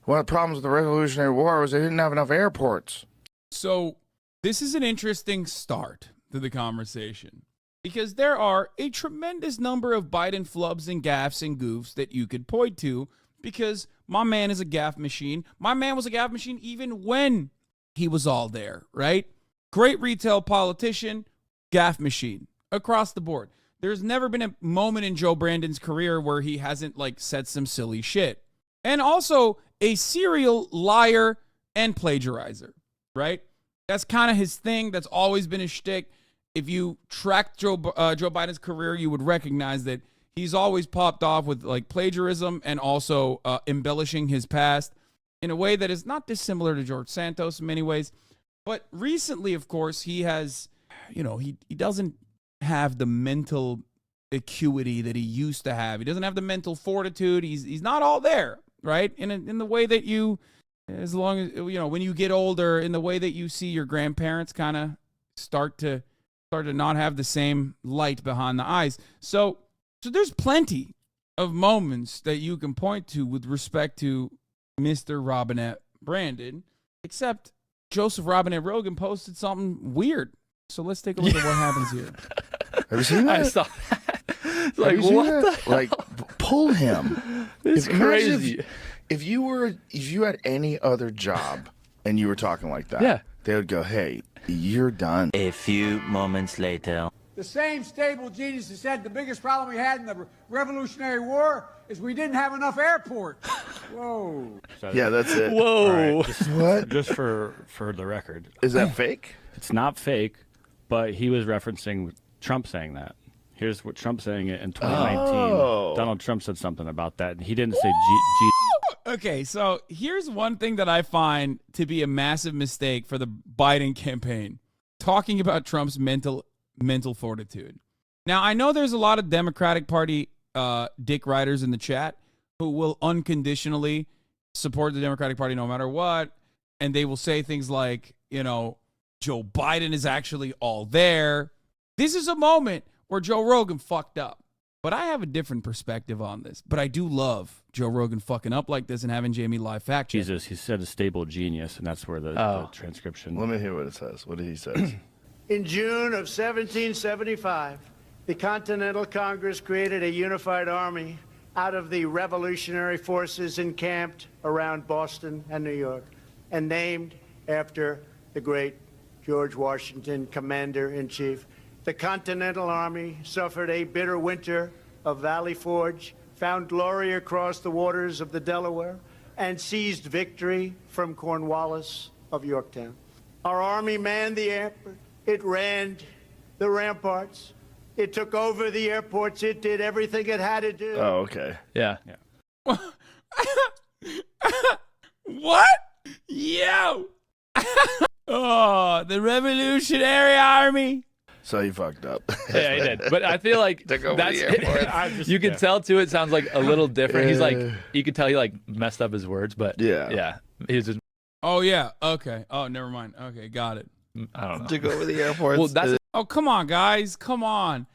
one of the problems with the Revolutionary War was they didn't have enough airports. So this is an interesting start to the conversation because there are a tremendous number of Biden flubs and gaffes and goofs that you could point to because my man is a gaffe machine. My man was a gaffe machine even when he was all there, right? Great retail politician, gaffe machine across the board. There's never been a moment in Joe Brandon's career where he hasn't like said some silly shit. And also a serial liar and plagiarizer, right? That's kind of his thing. That's always been his shtick. If you track Joe Biden's career, you would recognize that he's always popped off with like plagiarism and also embellishing his past in a way that is not dissimilar to George Santos in many ways. But recently, of course, he has, you know, he doesn't have the mental acuity that he used to have. He doesn't have the mental fortitude. He's not all there, right? In the way that you, as long as, you know, when you get older, in the way that you see your grandparents kind of start to not have the same light behind the eyes. So there's plenty of moments that you can point to with respect to Mr. Robinette Brandon, except Joseph Robinette Rogan posted something weird. So let's take a look at what happens here. Have you seen that? I saw that. Like, what the hell? Like, pull him. It's crazy. If you had any other job and you were talking like that, yeah, they would go, hey, you're done. A few moments later. The same stable genius that said the biggest problem we had in the Revolutionary War is we didn't have enough airports. Whoa. Yeah, that's it. Whoa. Right, what? Just for the record. Is that fake? It's not fake, but he was referencing Trump saying that. Here's what Trump saying it in 2019. Oh. Donald Trump said something about that. He didn't say Okay, so here's one thing that I find to be a massive mistake for the Biden campaign. Talking about Trump's mental fortitude. Now, I know there's a lot of Democratic Party dick riders in the chat who will unconditionally support the Democratic Party no matter what, and they will say things like, you know, Joe Biden is actually all there. This is a moment where Joe Rogan fucked up. But I have a different perspective on this. But I do love Joe Rogan fucking up like this and having Jamie live fact check. Jesus, he said a stable genius, and that's where the transcription. Let me hear what it says. What did he say? In June of 1775, the Continental Congress created a unified army out of the revolutionary forces encamped around Boston and New York, and named after the great George Washington, Commander-in-Chief. The Continental Army suffered a bitter winter of Valley Forge, found glory across the waters of the Delaware, and seized victory from Cornwallis of Yorktown. Our army manned the air, it ran the ramparts, it took over the airports, it did everything it had to do. Oh, okay. Yeah. What? Yo! Oh, the Revolutionary Army. So he fucked up. Yeah, he did. But I feel like Took over that's the airport. you can tell too. It sounds like a little different. He's like, you could tell he like messed up his words, but yeah, he's just. Oh yeah. Okay. Oh, never mind. Okay, got it. I don't know. Took over the airports. Well, that's Oh, come on, guys. Come on.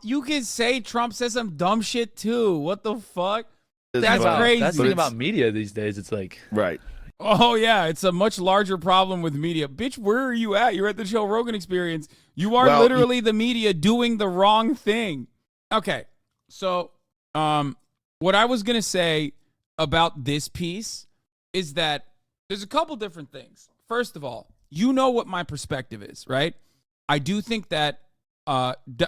You can say Trump says some dumb shit too. What the fuck? That's crazy. That's the thing about media these days. It's like right. Oh yeah, it's a much larger problem with media. Bitch, where are you at? You're at the Joe Rogan Experience. You are literally the media doing the wrong thing. Okay. So, what I was going to say about this piece is that there's a couple different things. First of all, you know what my perspective is, right? I do think that what do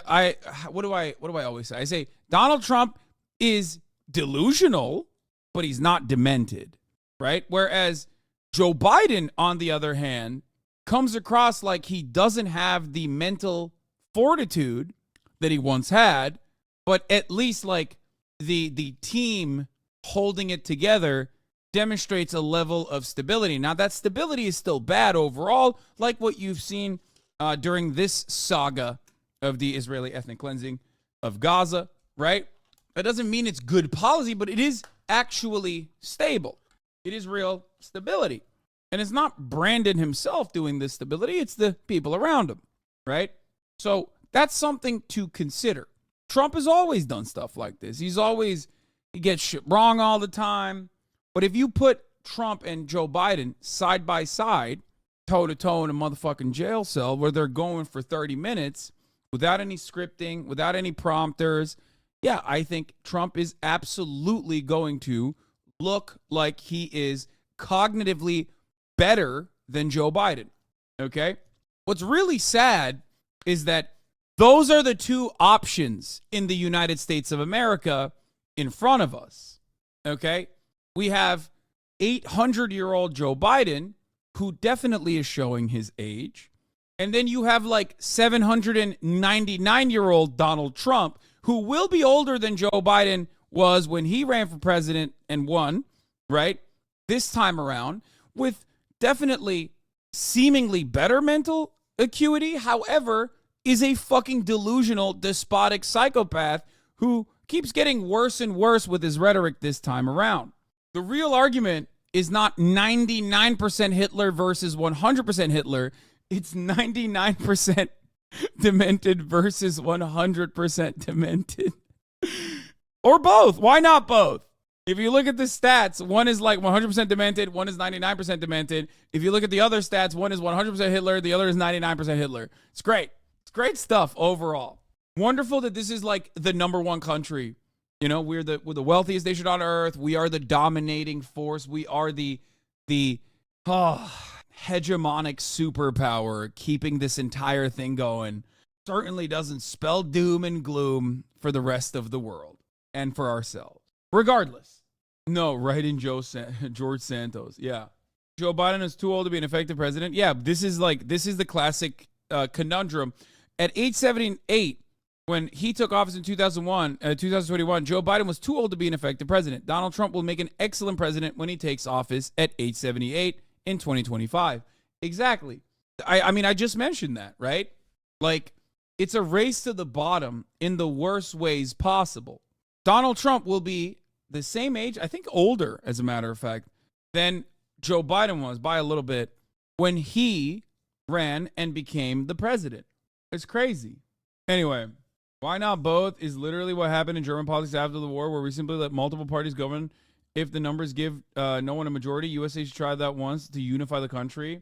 I always say? I say Donald Trump is delusional, but he's not demented, right? Whereas Joe Biden, on the other hand, comes across like he doesn't have the mental fortitude that he once had, but at least like the team holding it together demonstrates a level of stability. Now, that stability is still bad overall, like what you've seen during this saga of the Israeli ethnic cleansing of Gaza, right? That doesn't mean it's good policy, but it is actually stable. It is real stability. And it's not Brandon himself doing this stability, it's the people around him, right? So that's something to consider. Trump has always done stuff like this. He gets shit wrong all the time. But if you put Trump and Joe Biden side by side, toe to toe in a motherfucking jail cell where they're going for 30 minutes without any scripting, without any prompters, yeah, I think Trump is absolutely going to look like he is cognitively better than Joe Biden. Okay? What's really sad is that those are the two options in the United States of America in front of us. Okay? We have 800-year-old Joe Biden, who definitely is showing his age. And then you have like 799-year-old Donald Trump, who will be older than Joe Biden was when he ran for president and won, right? This time around, with definitely seemingly better mental acuity, however, is a fucking delusional, despotic psychopath who keeps getting worse and worse with his rhetoric this time around. The real argument is not 99% Hitler versus 100% Hitler. It's 99% demented versus 100% demented. Or both. Why not both? If you look at the stats, one is like 100% demented, one is 99% demented. If you look at the other stats, one is 100% Hitler, the other is 99% Hitler. It's great. It's great stuff overall. Wonderful that this is like the number one country. You know, we're the wealthiest nation on earth. We are the dominating force. We are the hegemonic superpower keeping this entire thing going. Certainly doesn't spell doom and gloom for the rest of the world and for ourselves. Regardless. No, right in George Santos. Yeah. Joe Biden is too old to be an effective president. Yeah, this is the classic conundrum. At age 78, when he took office in 2021, Joe Biden was too old to be an effective president. Donald Trump will make an excellent president when he takes office at age 78 in 2025. Exactly. I mean, I just mentioned that, right? Like, it's a race to the bottom in the worst ways possible. Donald Trump will be the same age, I think older, as a matter of fact, than Joe Biden was by a little bit when he ran and became the president. It's crazy. Anyway, why not both is literally what happened in German politics after the war, where we simply let multiple parties govern. If the numbers give no one a majority, USA should try that once to unify the country.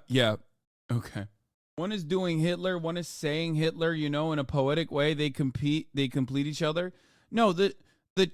Yeah. Okay. One is doing Hitler, one is saying Hitler, you know, in a poetic way. They complete each other. No, the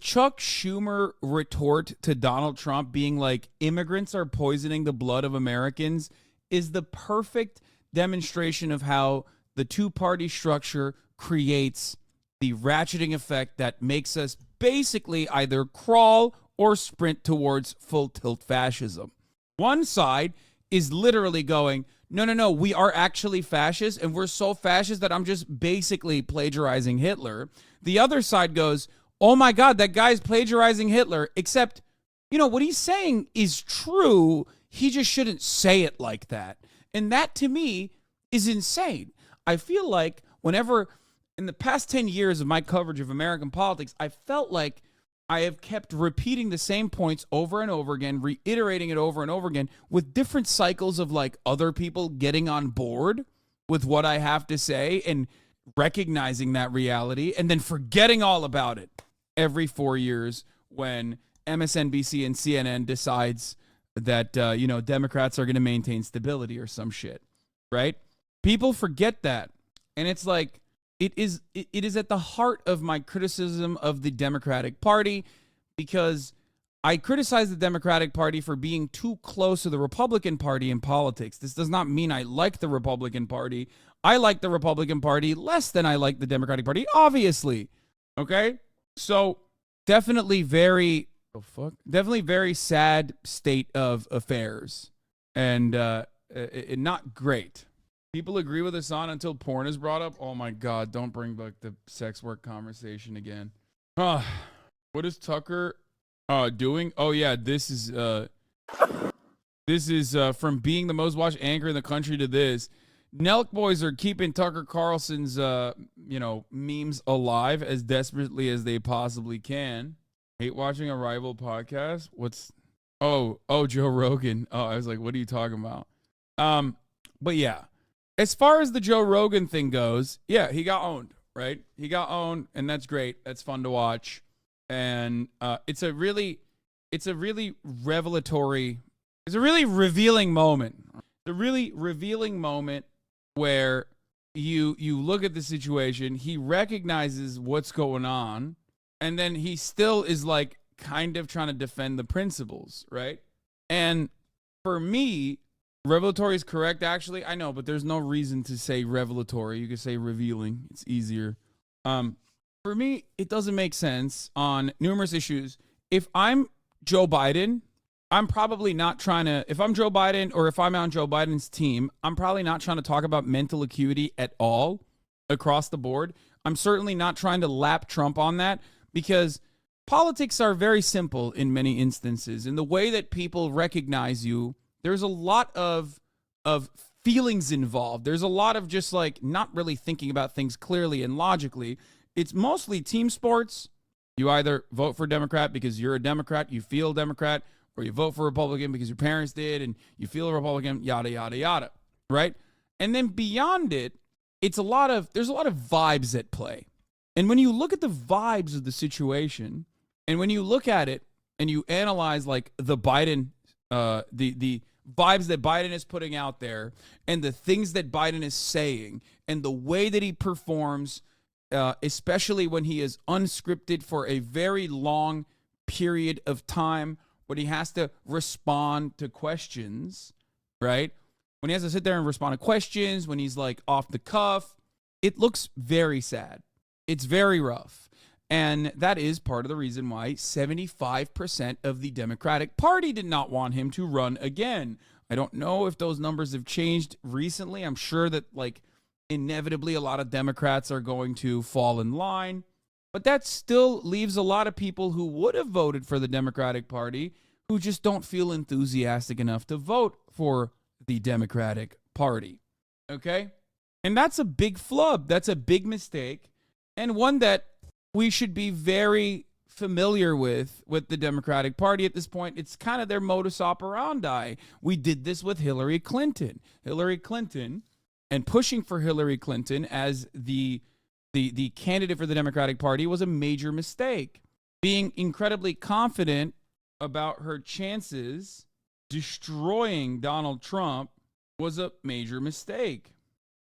Chuck Schumer retort to Donald Trump being like, immigrants are poisoning the blood of Americans is the perfect demonstration of how the two-party structure creates the ratcheting effect that makes us basically either crawl or sprint towards full tilt fascism. One side is literally going, no, we are actually fascists, and we're so fascist that I'm just basically plagiarizing Hitler. The other side goes, oh my God, that guy's plagiarizing Hitler, except, what he's saying is true. He just shouldn't say it like that. And that, to me, is insane. I feel like whenever, in the past 10 years of my coverage of American politics, I felt like I have kept repeating the same points over and over again, reiterating it over and over again, with different cycles of like other people getting on board with what I have to say and recognizing that reality and then forgetting all about it every 4 years when MSNBC and CNN decides that, Democrats are going to maintain stability or some shit, right? People forget that. And it's like, it is at the heart of my criticism of the Democratic Party, because I criticize the Democratic Party for being too close to the Republican Party in politics. This does not mean I like the Republican Party. I like the Republican Party less than I like the Democratic Party, obviously. Okay? So definitely very sad state of affairs, and not great. People agree with Hassan until porn is brought up. Oh my God, don't bring back the sex work conversation again. What is Tucker doing? Oh yeah, this is from being the most watched anchor in the country to this. Nelk boys are keeping Tucker Carlson's memes alive as desperately as they possibly can. Hate watching a rival podcast. Joe Rogan. Oh, I was like, what are you talking about? But yeah. As far as the Joe Rogan thing goes, yeah, he got owned, right? He got owned, and that's great. That's fun to watch. And it's a really revealing moment. It's a really revealing moment where you look at the situation, he recognizes what's going on, and then he still is like kind of trying to defend the principles, right? And for me, revelatory is correct, actually. I know, but there's no reason to say revelatory. You could say revealing. It's easier. For me, it doesn't make sense on numerous issues. If I'm Joe Biden, I'm probably not trying to, if I'm Joe Biden or if I'm on Joe Biden's team, I'm probably not trying to talk about mental acuity at all across the board. I'm certainly not trying to lap Trump on that, because politics are very simple in many instances. In the way that people recognize you, there's a lot of feelings involved. There's a lot of just like not really thinking about things clearly and logically. It's mostly team sports. You either vote for Democrat because you're a Democrat, you feel Democrat, or you vote for Republican because your parents did and you feel a Republican, yada, yada, yada, right? And then beyond it, there's a lot of vibes at play. And when you look at the vibes of the situation, and when you look at it and you analyze like the Biden, the vibes that Biden is putting out there and the things that Biden is saying and the way that he performs, especially when he is unscripted for a very long period of time, when he has to respond to questions, right? When he has to sit there and respond to questions, when he's like off the cuff, it looks very sad. It's very rough. And that is part of the reason why 75% of the Democratic Party did not want him to run again. I don't know if those numbers have changed recently. I'm sure that like inevitably a lot of Democrats are going to fall in line. But that still leaves a lot of people who would have voted for the Democratic Party who just don't feel enthusiastic enough to vote for the Democratic Party. Okay? And that's a big flub. That's a big mistake. And one that we should be very familiar with the Democratic Party at this point. It's kind of their modus operandi. We did this with Hillary Clinton. Hillary Clinton, and pushing for Hillary Clinton as the candidate for the Democratic Party was a major mistake. Being incredibly confident about her chances destroying Donald Trump was a major mistake,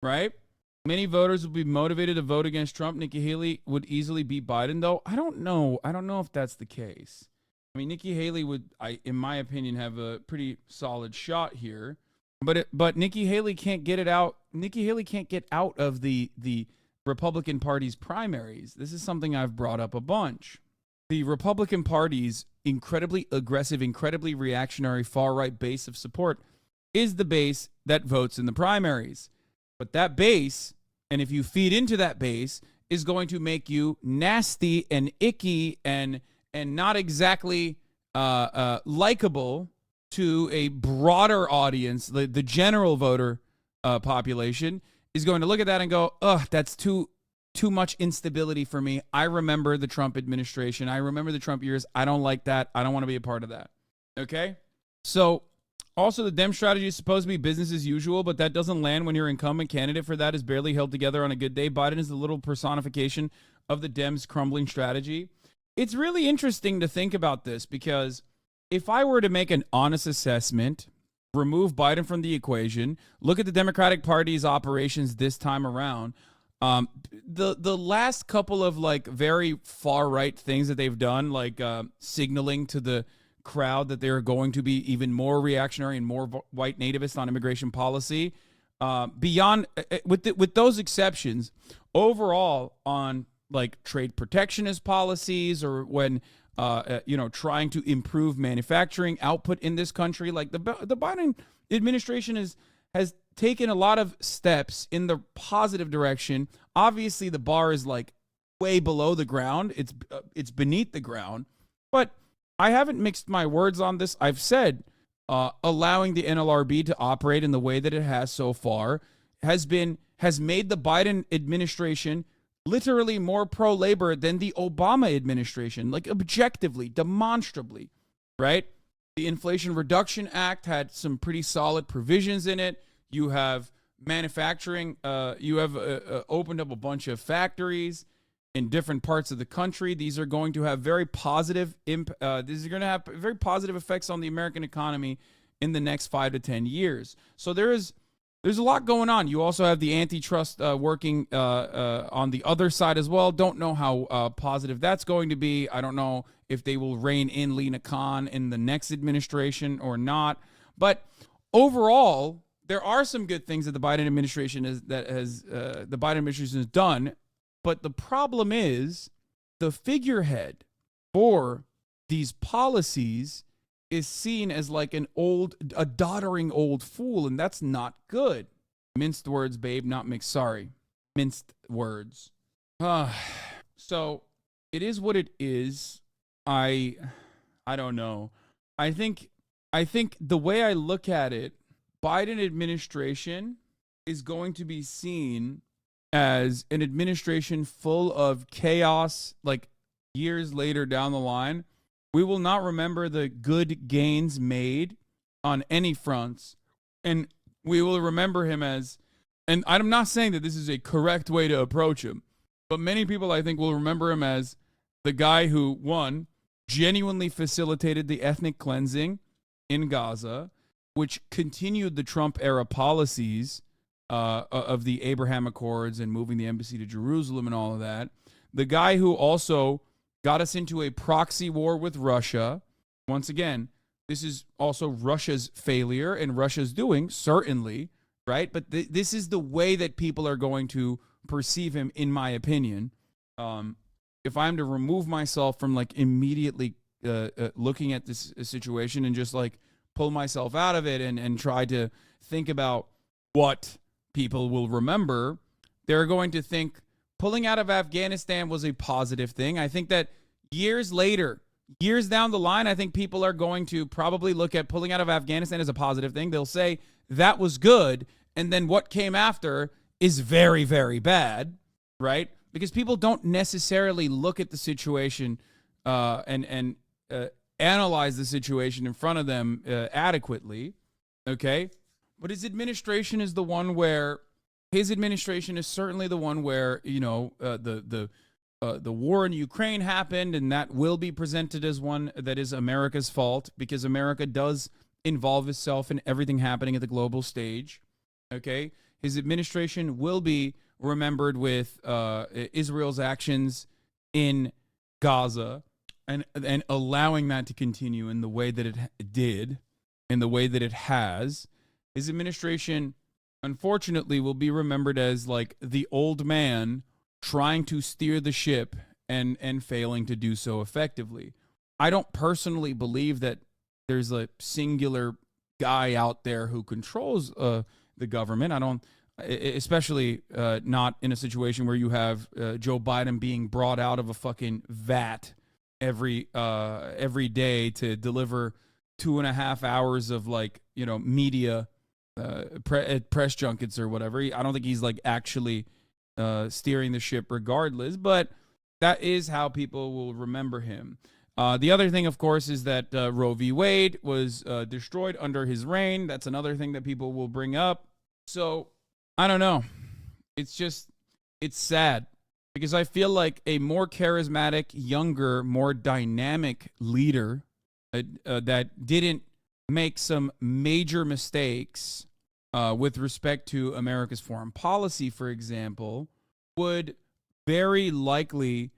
right? Many voters would be motivated to vote against Trump. Nikki Haley would easily beat Biden, though. I don't know if that's the case. I mean, Nikki Haley would, in my opinion, have a pretty solid shot here. But Nikki Haley can't get it out. Nikki Haley can't get out of the Republican Party's primaries, this is something I've brought up a bunch. The Republican Party's incredibly aggressive, incredibly reactionary far-right base of support is the base that votes in the primaries. But that base, and if you feed into that base, is going to make you nasty and icky and not exactly likable to a broader audience. The general voter population is going to look at that and go, ugh, that's too much instability for me. I remember the Trump administration. I remember the Trump years. I don't like that. I don't want to be a part of that. Okay? So also the Dem strategy is supposed to be business as usual, but that doesn't land when your incumbent candidate for that is barely held together on a good day. Biden is the little personification of the Dems' crumbling strategy. It's really interesting to think about this because if I were to make an honest assessment, remove Biden from the equation, look at the Democratic Party's operations this time around, the last couple of like very far right things that they've done, like signaling to the crowd that they're going to be even more reactionary and more white nativist on immigration policy, beyond with those exceptions, overall on like trade protectionist policies or when trying to improve manufacturing output in this country, like the Biden administration has taken a lot of steps in the positive direction. Obviously, the bar is like way below the ground. It's beneath the ground. But I haven't mixed my words on this. I've said allowing the NLRB to operate in the way that it has so far has made the Biden administration literally more pro-labor than the Obama administration, like objectively, demonstrably, right? The Inflation Reduction Act had some pretty solid provisions in it. You have manufacturing. You have opened up a bunch of factories in different parts of the country. These are going to have very positive these are going to have very positive effects on the American economy in the next 5 to 10 years. So there's a lot going on. You also have the antitrust working on the other side as well. Don't know how positive that's going to be. I don't know if they will rein in Lina Khan in the next administration or not. But overall, there are some good things that the Biden administration has done. But the problem is the figurehead for these policies is seen as like a doddering old fool, and that's not good. Minced words, babe, not mixed. Sorry. Minced words. So it is what it is. I don't know. I think the way I look at it, Biden administration is going to be seen as an administration full of chaos, like years later down the line. We will not remember the good gains made on any fronts. And we will remember him as, and I'm not saying that this is a correct way to approach him, but many people I think will remember him as the guy who, one, genuinely facilitated the ethnic cleansing in Gaza, which continued the Trump era policies of the Abraham Accords and moving the embassy to Jerusalem and all of that. The guy who also got us into a proxy war with Russia. Once again, this is also Russia's failure and Russia's doing, certainly, right? But this is the way that people are going to perceive him, in my opinion. If I'm to remove myself from like immediately looking at this situation and just like pull myself out of it and try to think about what people will remember, they're going to think pulling out of Afghanistan was a positive thing. I think that years later, years down the line, I think people are going to probably look at pulling out of Afghanistan as a positive thing. They'll say that was good, and then what came after is very, very bad, right? Because people don't necessarily look at the situation and analyze the situation in front of them adequately, okay? But his administration is the one where certainly the one where, the war in Ukraine happened, and that will be presented as one that is America's fault because America does involve itself in everything happening at the global stage. Okay, his administration will be remembered with Israel's actions in Gaza and allowing that to continue in the way that it did, in the way that it has. His administration, unfortunately, will be remembered as like the old man trying to steer the ship and failing to do so effectively. I don't personally believe that there's a singular guy out there who controls the government. I don't, especially not in a situation where you have Joe Biden being brought out of a fucking vat every day to deliver 2.5 hours of media press junkets or whatever. I don't think he's actually steering the ship regardless, but that is how people will remember him. The other thing, of course, is that Roe v. Wade was destroyed under his reign. That's another thing that people will bring up. So, I don't know. It's sad because I feel like a more charismatic, younger, more dynamic leader that didn't make some major mistakes with respect to America's foreign policy, for example, would very likely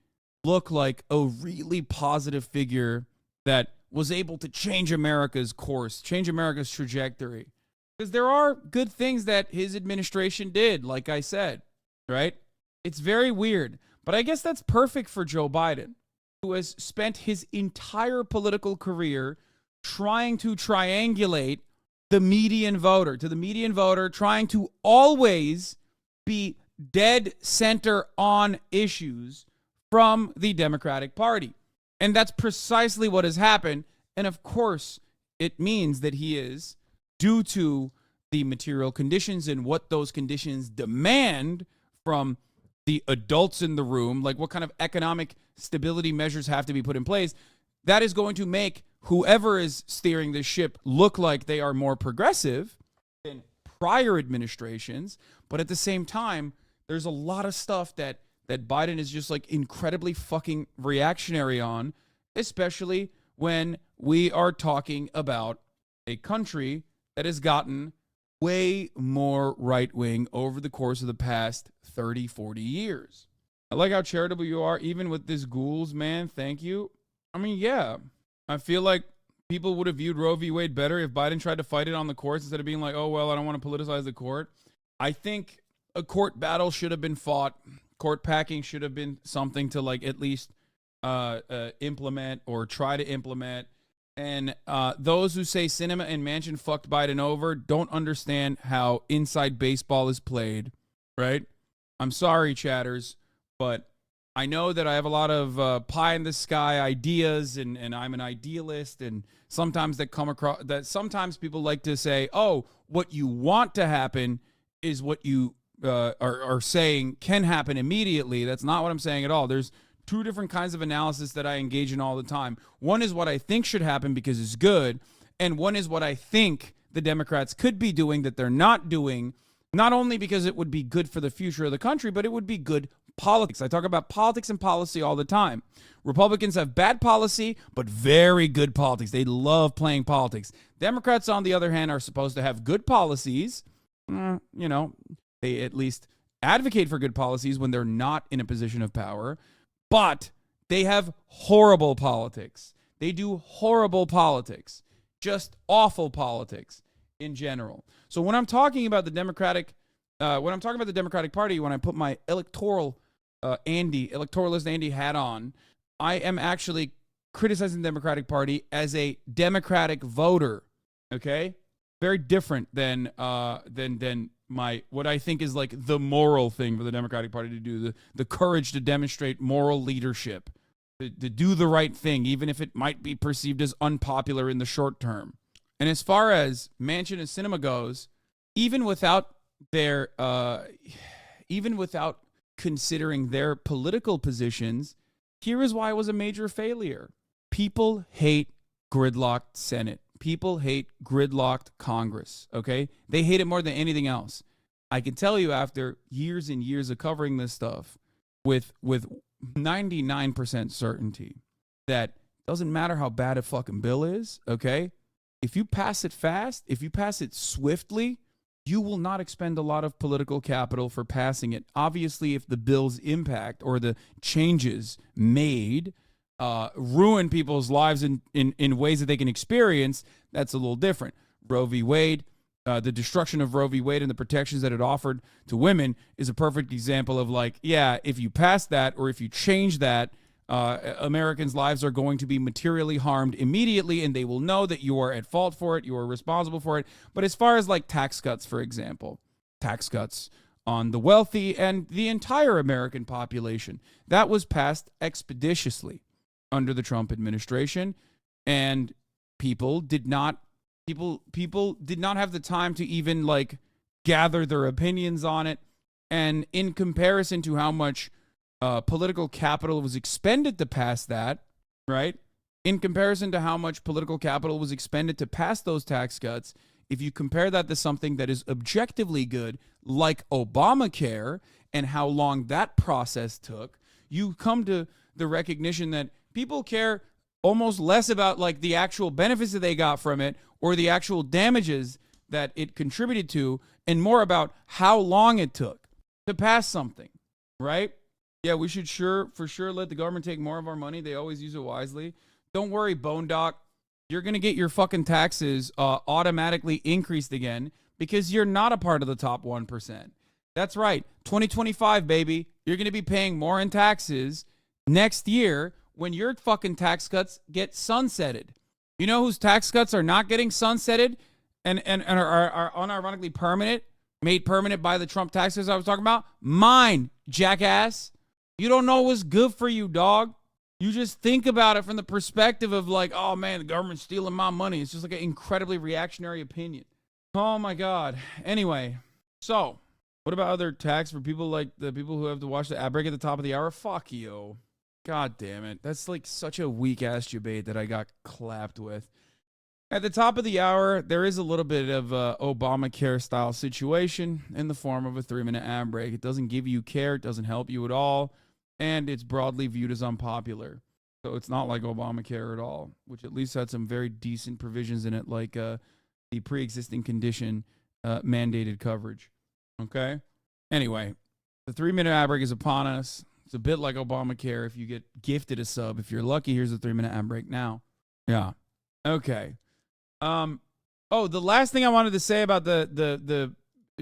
look like a really positive figure that was able to change America's course, change America's trajectory. Because there are good things that his administration did, like I said, right? It's very weird. But I guess that's perfect for Joe Biden, who has spent his entire political career trying to triangulate the median voter, trying to always be dead center on issues from the Democratic Party. And that's precisely what has happened. And of course, it means that he is, due to the material conditions and what those conditions demand from the adults in the room, like what kind of economic stability measures have to be put in place, that is going to make whoever is steering the ship look like they are more progressive than prior administrations. But at the same time, there's a lot of stuff that Biden is just incredibly fucking reactionary on, especially when we are talking about a country that has gotten way more right-wing over the course of the past 30, 40 years. I like how charitable you are, even with this ghouls, man. Thank you. I mean, yeah. I feel like people would have viewed Roe v. Wade better if Biden tried to fight it on the courts instead of being like, oh, well, I don't want to politicize the court. I think a court battle should have been fought. Court packing should have been something to at least implement or try to implement. And those who say Sinema and Manchin fucked Biden over don't understand how inside baseball is played, right? I'm sorry, chatters, but I know that I have a lot of pie in the sky ideas, and I'm an idealist, and sometimes sometimes people like to say, oh, what you want to happen is what you are saying can happen immediately. That's not what I'm saying at all. There's two different kinds of analysis that I engage in all the time. One is what I think should happen because it's good, and one is what I think the Democrats could be doing that they're not doing, not only because it would be good for the future of the country, but it would be good politics. I talk about politics and policy all the time. Republicans have bad policy, but very good politics. They love playing politics. Democrats, on the other hand, are supposed to have good policies. They at least advocate for good policies when they're not in a position of power. But they have horrible politics. They do horrible politics, just awful politics in general. So when I'm talking about the Democratic Party, when I put my electoralist Andy hat on, I am actually criticizing the Democratic Party as a Democratic voter. Okay, very different than what I think is the moral thing for the Democratic Party to do, the courage to demonstrate moral leadership, to do the right thing, even if it might be perceived as unpopular in the short term. And as far as Manchin and Sinema goes, even without considering their political positions, here is why it was a major failure. People hate gridlocked Senate. People hate gridlocked Congress, okay? They hate it more than anything else. I can tell you after years and years of covering this stuff with 99% certainty that doesn't matter how bad a fucking bill is, okay? If you pass it fast, if you pass it swiftly, you will not expend a lot of political capital for passing it. Obviously, if the bill's impact or the changes made ruin people's lives in ways that they can experience, that's a little different. Roe v. Wade, the destruction of Roe v. Wade and the protections that it offered to women is a perfect example of like, yeah, if you pass that or if you change that, Americans' lives are going to be materially harmed immediately, and they will know that you are at fault for it, you are responsible for it. But as far as like tax cuts, for example, tax cuts on the wealthy and the entire American population, that was passed expeditiously under the Trump administration, and people did not have the time to even like gather their opinions on it. And in comparison to how much political capital was expended to pass that, right? In comparison to how much political capital was expended to pass those tax cuts, if you compare that to something that is objectively good, like Obamacare, and how long that process took, you come to the recognition that people care almost less about like the actual benefits that they got from it or the actual damages that it contributed to, and more about how long it took to pass something, right? Yeah, we should for sure let the government take more of our money. They always use it wisely. Don't worry, Bone Doc. You're going to get your fucking taxes automatically increased again because you're not a part of the top 1%. That's right. 2025, baby. You're going to be paying more in taxes next year when your fucking tax cuts get sunsetted. You know whose tax cuts are not getting sunsetted and are unironically permanent, made permanent by the Trump taxes I was talking about? Mine, jackass. You don't know what's good for you, dog. You just think about it from the perspective of like, oh man, the government's stealing my money. It's just like an incredibly reactionary opinion. Oh my God. Anyway, so what about other tax for people like the people who have to watch the ad break at the top of the hour? Fuck you. God damn it. That's like such a weak ass debate that I got clapped with. At the top of the hour, there is a little bit of a Obamacare style situation in the form of a 3-minute ad break. It doesn't give you care. It doesn't help you at all. And it's broadly viewed as unpopular. So it's not like Obamacare at all, which at least had some very decent provisions in it, like the pre-existing condition mandated coverage. Okay? Anyway, the 3-minute ad break is upon us. It's a bit like Obamacare if you get gifted a sub. If you're lucky, here's a 3-minute ad break now. Yeah. Okay. Oh, the last thing I wanted to say about the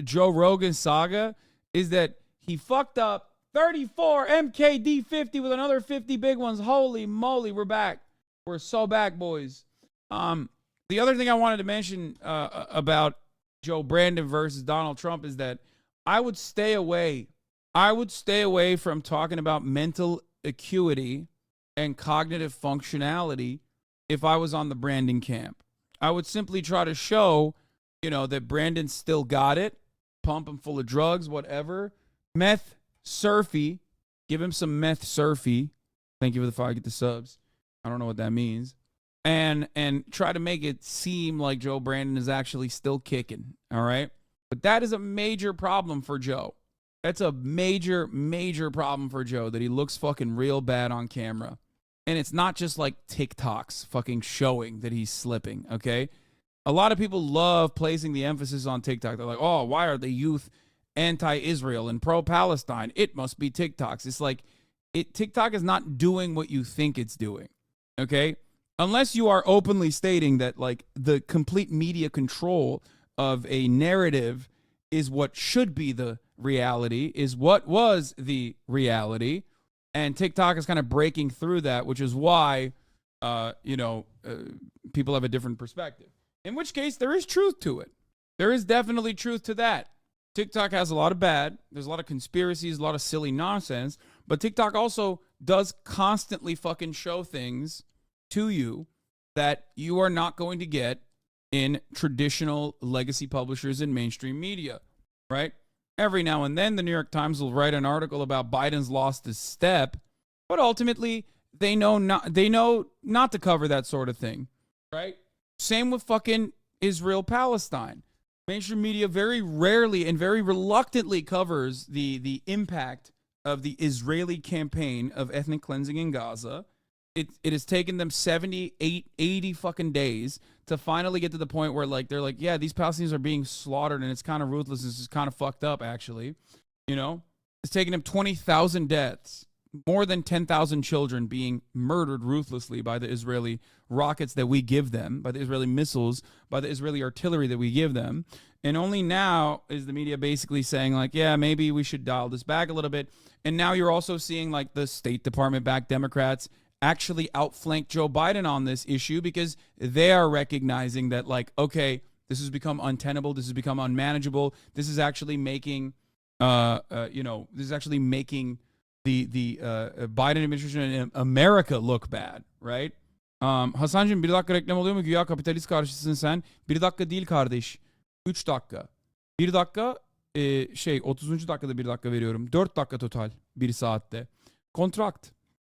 Joe Rogan saga is that he fucked up 34 MKD50 with another 50 big ones. Holy moly, we're back. We're so back, boys. The other thing I wanted to mention about Joe Brandon versus Donald Trump is that I would stay away from talking about mental acuity and cognitive functionality if I was on the Brandon camp. I would simply try to show, that Brandon still got it, pump him full of drugs, whatever. Meth surfy, give him some meth surfy. Thank you for the 5 get the subs. I don't know what that means. And try to make it seem like Joe Brandon is actually still kicking, all right? But that is a major problem for Joe. That's a major, major problem for Joe, that he looks fucking real bad on camera. And it's not just like TikToks fucking showing that he's slipping, okay? A lot of people love placing the emphasis on TikTok. They're like, oh, why are the youth anti-Israel and pro-Palestine? It must be TikToks. It's like, TikTok is not doing what you think it's doing, okay? Unless you are openly stating that, like, the complete media control of a narrative is what should be the reality, is what was the reality. And TikTok is kind of breaking through that, which is why, people have a different perspective. In which case, there is truth to it. There is definitely truth to that. TikTok has a lot of bad. There's a lot of conspiracies, a lot of silly nonsense. But TikTok also does constantly fucking show things to you that you are not going to get in traditional legacy publishers and mainstream media, right? Every now and then, the New York Times will write an article about Biden's lost his step, but ultimately, they know not to cover that sort of thing, right? Same with fucking Israel-Palestine. Mainstream media very rarely and very reluctantly covers the impact of the Israeli campaign of ethnic cleansing in Gaza. It has taken them 70, 80 fucking days to finally get to the point where they're like, yeah, these Palestinians are being slaughtered and it's kind of ruthless. It's kind of fucked up, actually. It's taken them 20,000 deaths more than 10,000 children being murdered ruthlessly by the Israeli rockets that we give them, by the Israeli missiles, by the Israeli artillery that we give them. And only now is the media basically saying, like, yeah, maybe we should dial this back a little bit. And now you're also seeing, like, the State Department-backed Democrats actually outflank Joe Biden on this issue because they are recognizing that, like, okay, this has become untenable. This has become unmanageable. This is actually making, this is actually making the Biden administration in America look bad, right? Hasancığım 1 dakika reklam oluyor mu? Güya kapitalist karşısın sen. 1 dakika değil kardeş. 3 dakika. 1 dakika 30. dakikada 1 dakika veriyorum. 4 dakika total 1 saatte. Kontrakt.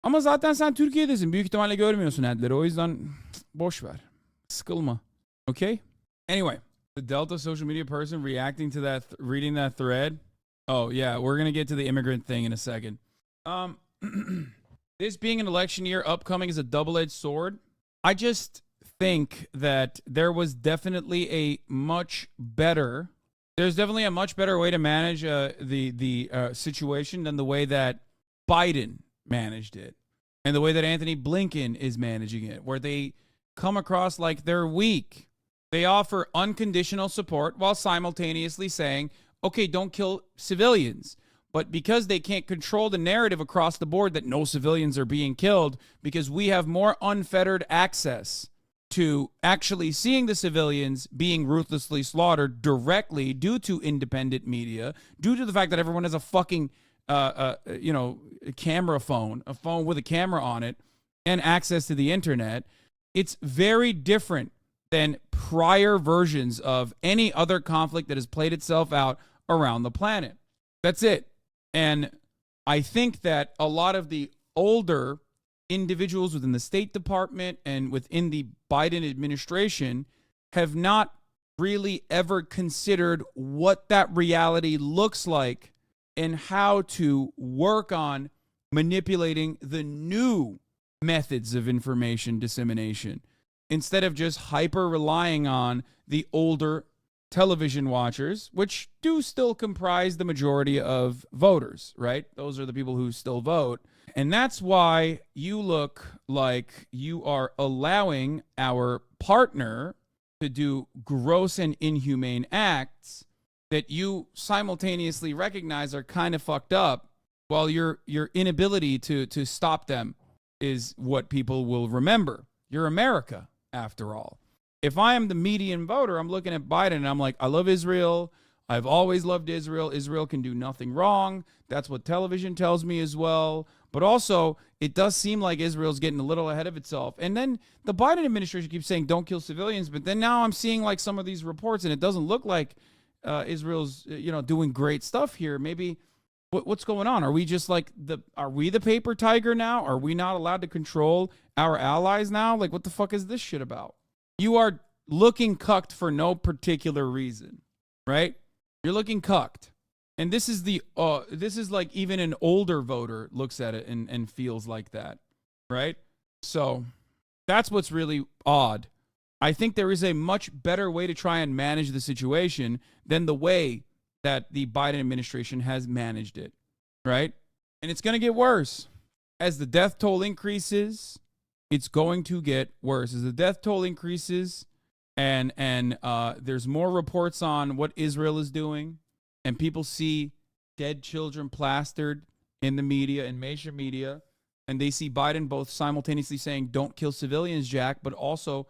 Ama zaten sen Türkiye'desin. Büyük ihtimalle görmüyorsun adleri. O yüzden boş ver. Sıkılma. Okay? Anyway, the Delta social media person reacting to that, reading that thread. Oh, yeah, we're going to get to the immigrant thing in a second. This being an election year upcoming is a double-edged sword. I just think that there's definitely a much better way to manage the situation than the way that Biden managed it and the way that Anthony Blinken is managing it, where they come across like they're weak. They offer unconditional support while simultaneously saying, okay, don't kill civilians. But because they can't control the narrative across the board that no civilians are being killed, because we have more unfettered access to actually seeing the civilians being ruthlessly slaughtered directly due to independent media, due to the fact that everyone has a fucking, camera phone, a phone with a camera on it, and access to the internet, it's very different than prior versions of any other conflict that has played itself out around the planet. That's it. And I think that a lot of the older individuals within the State Department and within the Biden administration have not really ever considered what that reality looks like and how to work on manipulating the new methods of information dissemination instead of just hyper relying on the older television watchers, which do still comprise the majority of voters, right? Those are the people who still vote. And that's why you look like you are allowing our partner to do gross and inhumane acts that you simultaneously recognize are kind of fucked up, while your inability to stop them is what people will remember. You're America, after all. If I am the median voter, I'm looking at Biden and I'm like, I love Israel. I've always loved Israel. Israel can do nothing wrong. That's what television tells me as well. But also, it does seem like Israel's getting a little ahead of itself. And then the Biden administration keeps saying, don't kill civilians. But then now I'm seeing like some of these reports and it doesn't look like Israel's, doing great stuff here. Maybe what's going on? Are we just like are we the paper tiger now? Are we not allowed to control our allies now? Like, what the fuck is this shit about? You are looking cucked for no particular reason, right? You're looking cucked. And this is like even an older voter looks at it and feels like that, right? So that's what's really odd. I think there is a much better way to try and manage the situation than the way that the Biden administration has managed it, right? And it's going to get worse. As the death toll increases, it's going to get worse. As the death toll increases and there's more reports on what Israel is doing, and people see dead children plastered in the media and major media, and they see Biden both simultaneously saying, don't kill civilians, Jack, but also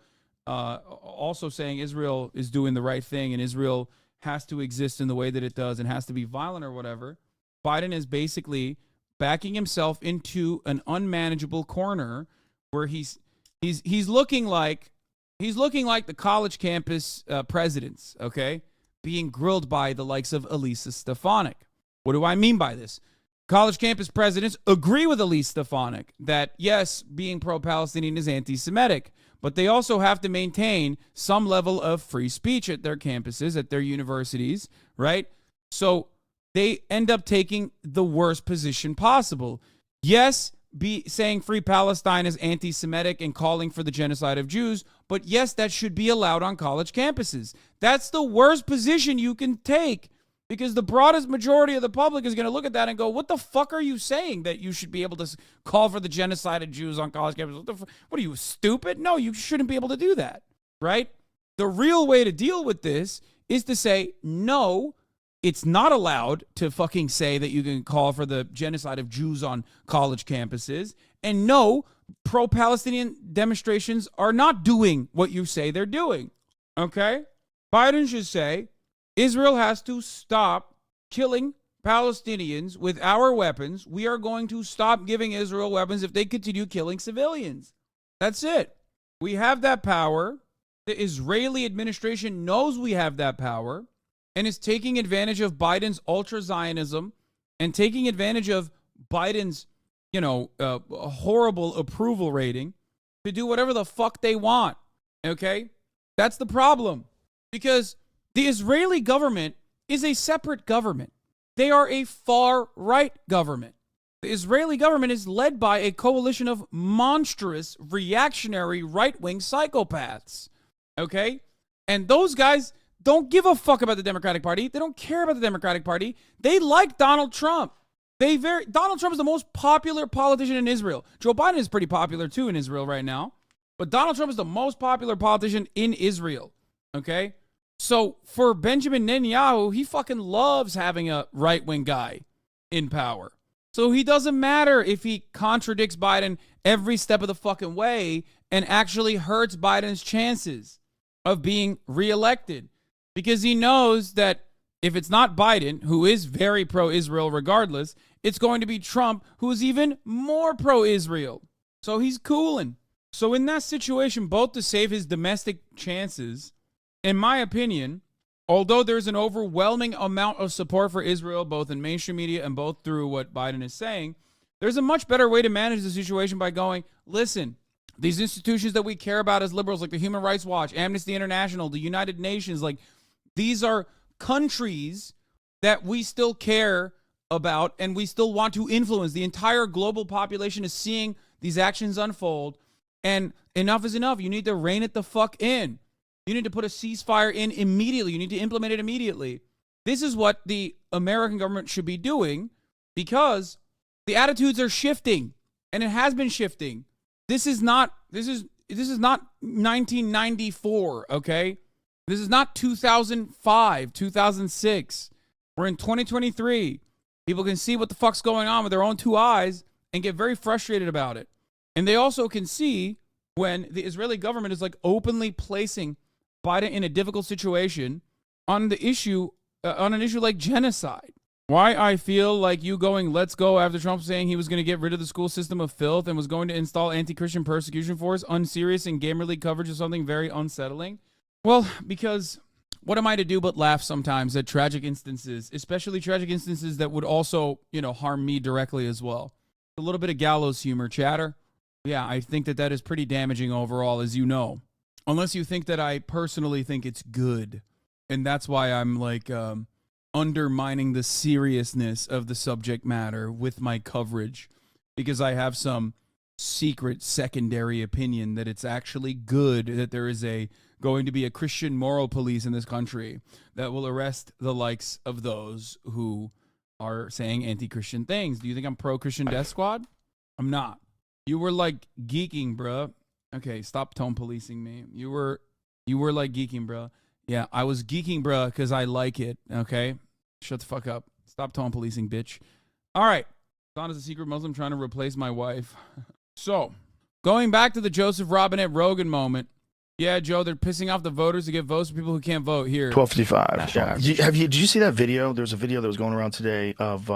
saying Israel is doing the right thing and Israel has to exist in the way that it does and has to be violent or whatever. Biden is basically backing himself into an unmanageable corner where he's looking like the college campus presidents, okay? Being grilled by the likes of Elisa Stefanik. What do I mean by this? College campus presidents agree with Elisa Stefanik that, yes, being pro-Palestinian is anti-Semitic, but they also have to maintain some level of free speech at their campuses, at their universities, right? So they end up taking the worst position possible. Yes, saying Free Palestine is anti-Semitic and calling for the genocide of Jews, but yes, that should be allowed on college campuses. That's the worst position you can take Because the broadest majority of the public is going to look at that and go, what the fuck are you saying that you should be able to call for the genocide of Jews on college campuses? What are you, stupid? No, you shouldn't be able to do that, right? The real way to deal with this is to say, no, it's not allowed to fucking say that you can call for the genocide of Jews on college campuses. And no, pro-Palestinian demonstrations are not doing what you say they're doing, okay? Biden should say, Israel has to stop killing Palestinians with our weapons. We are going to stop giving Israel weapons if they continue killing civilians. That's it. We have that power. The Israeli administration knows we have that power and is taking advantage of Biden's ultra-Zionism and taking advantage of Biden's, horrible approval rating to do whatever the fuck they want, okay? That's the problem. Because the Israeli government is a separate government. They are a far-right government. The Israeli government is led by a coalition of monstrous, reactionary, right-wing psychopaths. Okay? And those guys don't give a fuck about the Democratic Party. They don't care about the Democratic Party. They like Donald Trump. Donald Trump is the most popular politician in Israel. Joe Biden is pretty popular too in Israel right now. But Donald Trump is the most popular politician in Israel. Okay? So for Benjamin Netanyahu, he fucking loves having a right-wing guy in power. So he doesn't matter if he contradicts Biden every step of the fucking way and actually hurts Biden's chances of being reelected. Because he knows that if it's not Biden, who is very pro-Israel regardless, it's going to be Trump, who is even more pro-Israel. So he's cooling. So in that situation, both to save his domestic chances, in my opinion, although there's an overwhelming amount of support for Israel, both in mainstream media and both through what Biden is saying, there's a much better way to manage the situation by going, listen, these institutions that we care about as liberals, like the Human Rights Watch, Amnesty International, the United Nations, like these are countries that we still care about and we still want to influence. The entire global population is seeing these actions unfold, and enough is enough. You need to rein it the fuck in. You need to put a ceasefire in immediately. You need to implement it immediately. This is what the American government should be doing because the attitudes are shifting, and it has been shifting. This is not 1994, okay? This is not 2005, 2006. We're in 2023. People can see what the fuck's going on with their own two eyes and get very frustrated about it. And they also can see when the Israeli government is like openly placing Biden in a difficult situation on an issue like genocide. Why I feel like you going, let's go, after Trump saying he was going to get rid of the school system of filth and was going to install anti-Christian persecution force, unserious and Gamer League coverage is something very unsettling. Well, because what am I to do but laugh sometimes at tragic instances, especially tragic instances that would also, harm me directly as well. A little bit of gallows humor, chatter. Yeah, I think that is pretty damaging overall, as you know. Unless you think that I personally think it's good. And that's why I'm like undermining the seriousness of the subject matter with my coverage. Because I have some secret secondary opinion that it's actually good that there is going to be a Christian moral police in this country that will arrest the likes of those who are saying anti-Christian things. Do you think I'm pro-Christian Death Squad? I'm not. You were like geeking, bruh. Okay, stop tone policing me. You were like geeking, bruh. Yeah, I was geeking, bruh, because I like it, okay? Shut the fuck up. Stop tone policing, bitch. All right. Don is a secret Muslim trying to replace my wife. So, going back to the Joseph Robinette Rogan moment. Yeah, Joe, they're pissing off the voters to get votes for people who can't vote here. 12:55. Yeah. Did you see that video? There was a video that was going around today of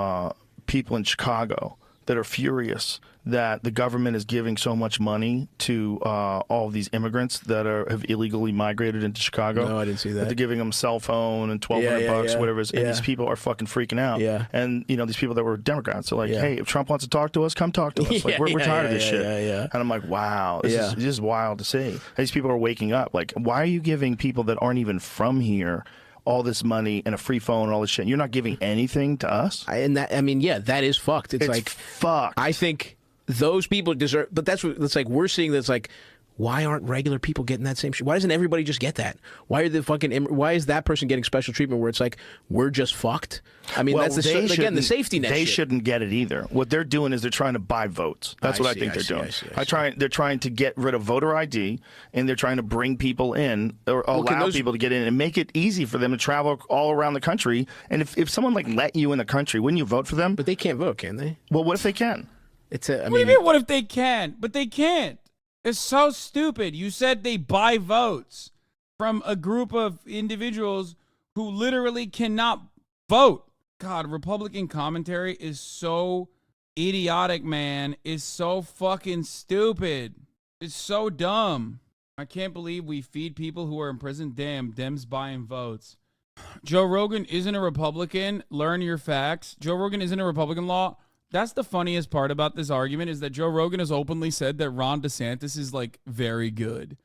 people in Chicago that are furious that the government is giving so much money to all of these immigrants that have illegally migrated into Chicago. No, I didn't see that. They're giving them cell phone and $1,200, whatever it is. And these people are fucking freaking out. Yeah. And, these people that were Democrats are like, hey, if Trump wants to talk to us, come talk to us. Like, we're tired of this shit. And I'm like, wow, this is wild to see. These people are waking up. Like, why are you giving people that aren't even from here all this money and a free phone and all this shit? You're not giving anything to us? That is fucked. It's like fucked. I think those people deserve, but it's like we're seeing that's like Why aren't regular people getting that same shit? Why doesn't everybody just get that? Why is that person getting special treatment where it's like, we're just fucked? I mean, that's the safety net. They shit. shouldn't get it either. What they're doing is they're trying to buy votes. That's what I think they're doing. They're trying to get rid of voter ID, and they're trying to bring people in, or allow people to get in, and make it easy for them to travel all around the country. And if someone like let you in the country, wouldn't you vote for them? But they can't vote, can they? Well, what if they can? What do you mean, what if they can? But they can't. It's so stupid. You said they buy votes from a group of individuals who literally cannot vote. God, Republican commentary is so idiotic, man. It's so fucking stupid. It's so dumb. I can't believe we feed people who are in prison. Damn, Dems buying votes. Joe Rogan isn't a Republican. Learn your facts. Joe Rogan isn't a Republican law. That's the funniest part about this argument, is that Joe Rogan has openly said that Ron DeSantis is like very good,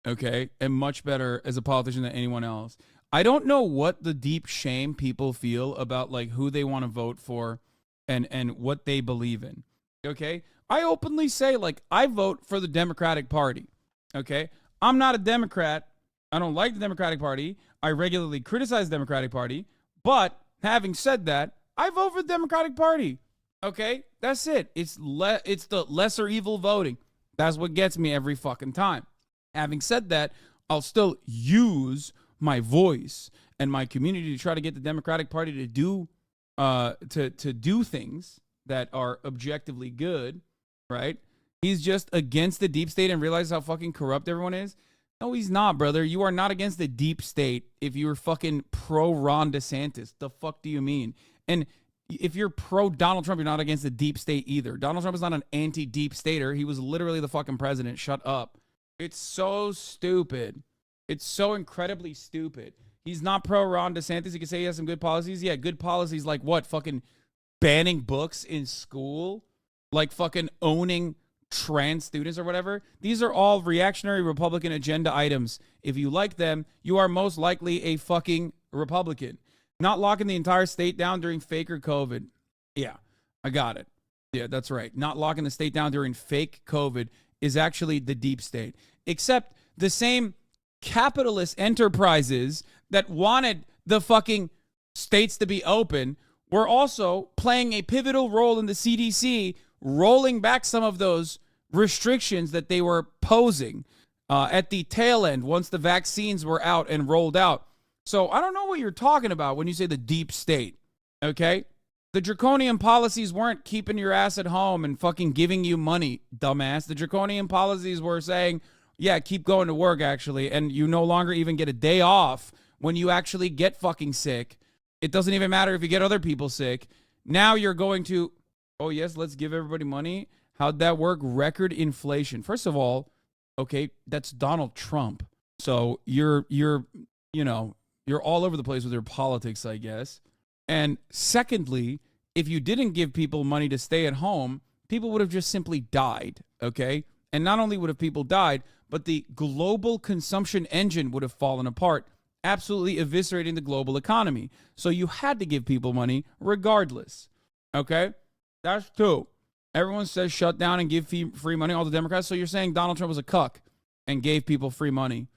okay, and much better as a politician than anyone else. I don't know what the deep shame people feel about like who they want to vote for and what they believe in, okay? I openly say, like, I vote for the Democratic Party, okay? I'm not a Democrat. I don't like the Democratic Party. I regularly criticize the Democratic Party, but having said that, I vote for the Democratic Party. Okay, that's it. It's the lesser evil voting. That's what gets me every fucking time. Having said that, I'll still use my voice and my community to try to get the Democratic Party to do to do things that are objectively good, right? He's just against the deep state and realizes how fucking corrupt everyone is. No, he's not, brother. You are not against the deep state if you're fucking pro Ron DeSantis. The fuck do you mean? And if you're pro Donald Trump, you're not against the deep state either. Donald Trump is not an anti-deep stater. He was literally the fucking president. Shut up. It's so stupid. It's so incredibly stupid. He's not pro Ron DeSantis. He can say he has some good policies. Yeah, good policies like what? Fucking banning books in school? Like fucking owning trans students or whatever? These are all reactionary Republican agenda items. If you like them, you are most likely a fucking Republican. Not locking the entire state down during fake or COVID. Yeah, I got it. Yeah, that's right. Not locking the state down during fake COVID is actually the deep state. Except the same capitalist enterprises that wanted the fucking states to be open were also playing a pivotal role in the CDC, rolling back some of those restrictions that they were posing at the tail end once the vaccines were out and rolled out. So I don't know what you're talking about when you say the deep state, okay? The draconian policies weren't keeping your ass at home and fucking giving you money, dumbass. The draconian policies were saying, yeah, keep going to work, actually, and you no longer even get a day off when you actually get fucking sick. It doesn't even matter if you get other people sick. Now you're going to, oh, yes, let's give everybody money. How'd that work? Record inflation. First of all, okay, that's Donald Trump. So you're all over the place with your politics, I guess. And secondly, if you didn't give people money to stay at home, people would have just simply died, okay? And not only would have people died, but the global consumption engine would have fallen apart, absolutely eviscerating the global economy. So you had to give people money regardless, okay? That's two. Everyone says shut down and give free money, all the Democrats. So you're saying Donald Trump was a cuck and gave people free money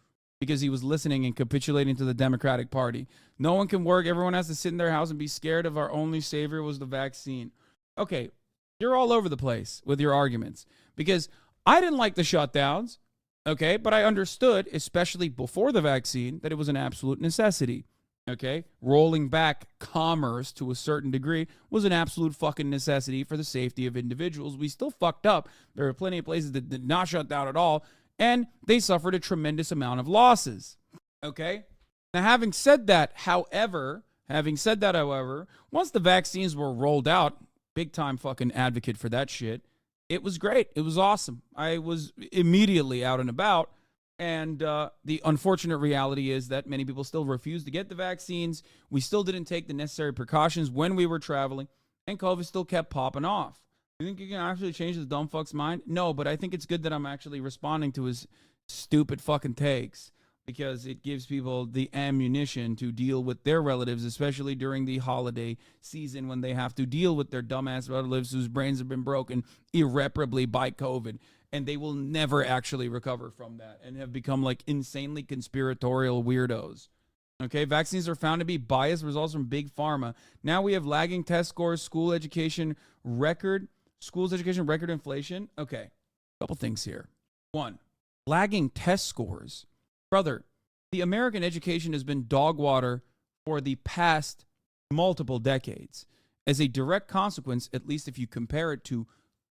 because he was listening and capitulating to the Democratic Party. No one can work. Everyone has to sit in their house and be scared of our only savior was the vaccine. Okay, you're all over the place with your arguments because I didn't like the shutdowns, okay? But I understood, especially before the vaccine, that it was an absolute necessity, okay? Rolling back commerce to a certain degree was an absolute fucking necessity for the safety of individuals. We still fucked up. There are plenty of places that did not shut down at all, and they suffered a tremendous amount of losses, okay? Now, having said that, however, once the vaccines were rolled out, big time fucking advocate for that shit, it was great. It was awesome. I was immediately out and about, and the unfortunate reality is that many people still refuse to get the vaccines. We still didn't take the necessary precautions when we were traveling, and COVID still kept popping off. You think you can actually change this dumb fuck's mind? No, but I think it's good that I'm actually responding to his stupid fucking takes because it gives people the ammunition to deal with their relatives, especially during the holiday season when they have to deal with their dumbass relatives whose brains have been broken irreparably by COVID. and they will never actually recover from that and have become like insanely conspiratorial weirdos. Okay, vaccines are found to be biased results from big pharma. Now we have lagging test scores, schools education record inflation. Okay, couple things here. One, lagging test scores. Brother, the American education has been dog water for the past multiple decades. As a direct consequence, at least if you compare it to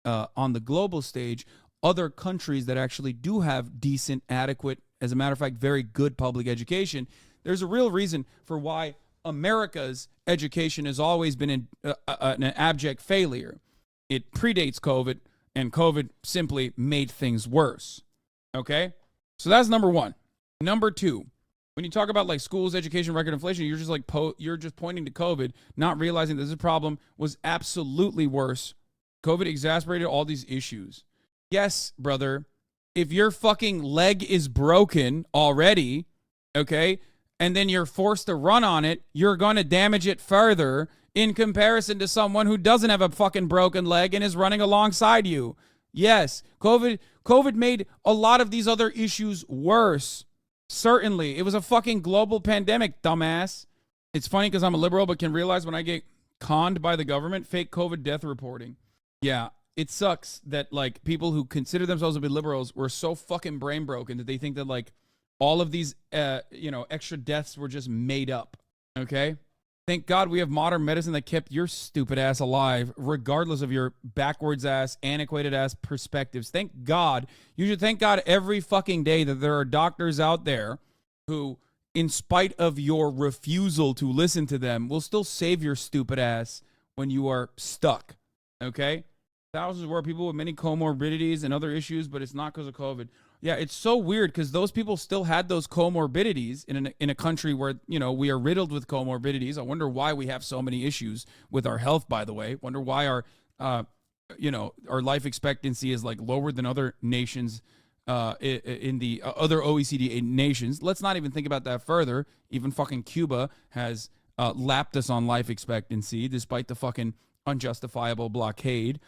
on the global stage, other countries that actually do have decent, adequate, as a matter of fact, very good public education, there's a real reason for why America's education has always been an abject failure. It predates COVID, and COVID simply made things worse. Okay? So that's number one. Number two, when you talk about like schools, education, record inflation, you're just like you're just pointing to COVID, not realizing that this problem was absolutely worse. COVID exacerbated all these issues. Yes, brother, if your fucking leg is broken already, okay, and then you're forced to run on it, you're going to damage it further in comparison to someone who doesn't have a fucking broken leg and is running alongside you. Yes, COVID made a lot of these other issues worse. Certainly. It was a fucking global pandemic, dumbass. It's funny because I'm a liberal, but can realize when I get conned by the government, fake COVID death reporting. Yeah, it sucks that like people who consider themselves to be liberals were so fucking brain broken that they think that like all of these, extra deaths were just made up. Okay? Thank God we have modern medicine that kept your stupid ass alive, regardless of your backwards ass, antiquated ass perspectives. Thank God. You should thank God every fucking day that there are doctors out there who, in spite of your refusal to listen to them, will still save your stupid ass when you are stuck. Okay? Thousands were people with many comorbidities and other issues, but it's not because of COVID. Yeah, it's so weird because those people still had those comorbidities in a country where, we are riddled with comorbidities. I wonder why we have so many issues with our health, by the way. Wonder why our life expectancy is like lower than other nations in the other OECD nations. Let's not even think about that further. Even fucking Cuba has lapped us on life expectancy despite the fucking unjustifiable blockade.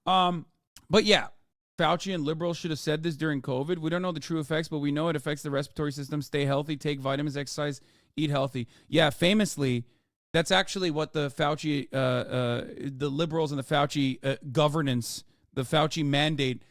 But yeah. Fauci and liberals should have said this during COVID. We don't know the true effects, but we know it affects the respiratory system. Stay healthy, take vitamins, exercise, eat healthy. Yeah, famously, that's actually what the Fauci, the liberals and the Fauci governance, the Fauci mandate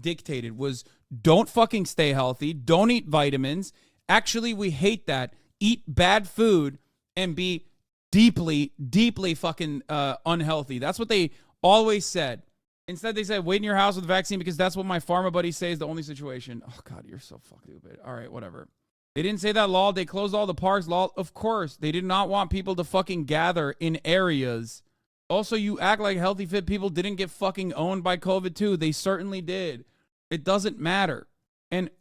dictated was don't fucking stay healthy, don't eat vitamins. Actually, we hate that. Eat bad food and be deeply, deeply fucking unhealthy. That's what they always said. Instead, they said, wait in your house with the vaccine because that's what my pharma buddy says the only situation. Oh, God, you're so fucking stupid. All right, whatever. They didn't say that, lol. They closed all the parks, lol. Of course. They did not want people to fucking gather in areas. Also, you act like healthy, fit people didn't get fucking owned by COVID too. They certainly did. It doesn't matter. And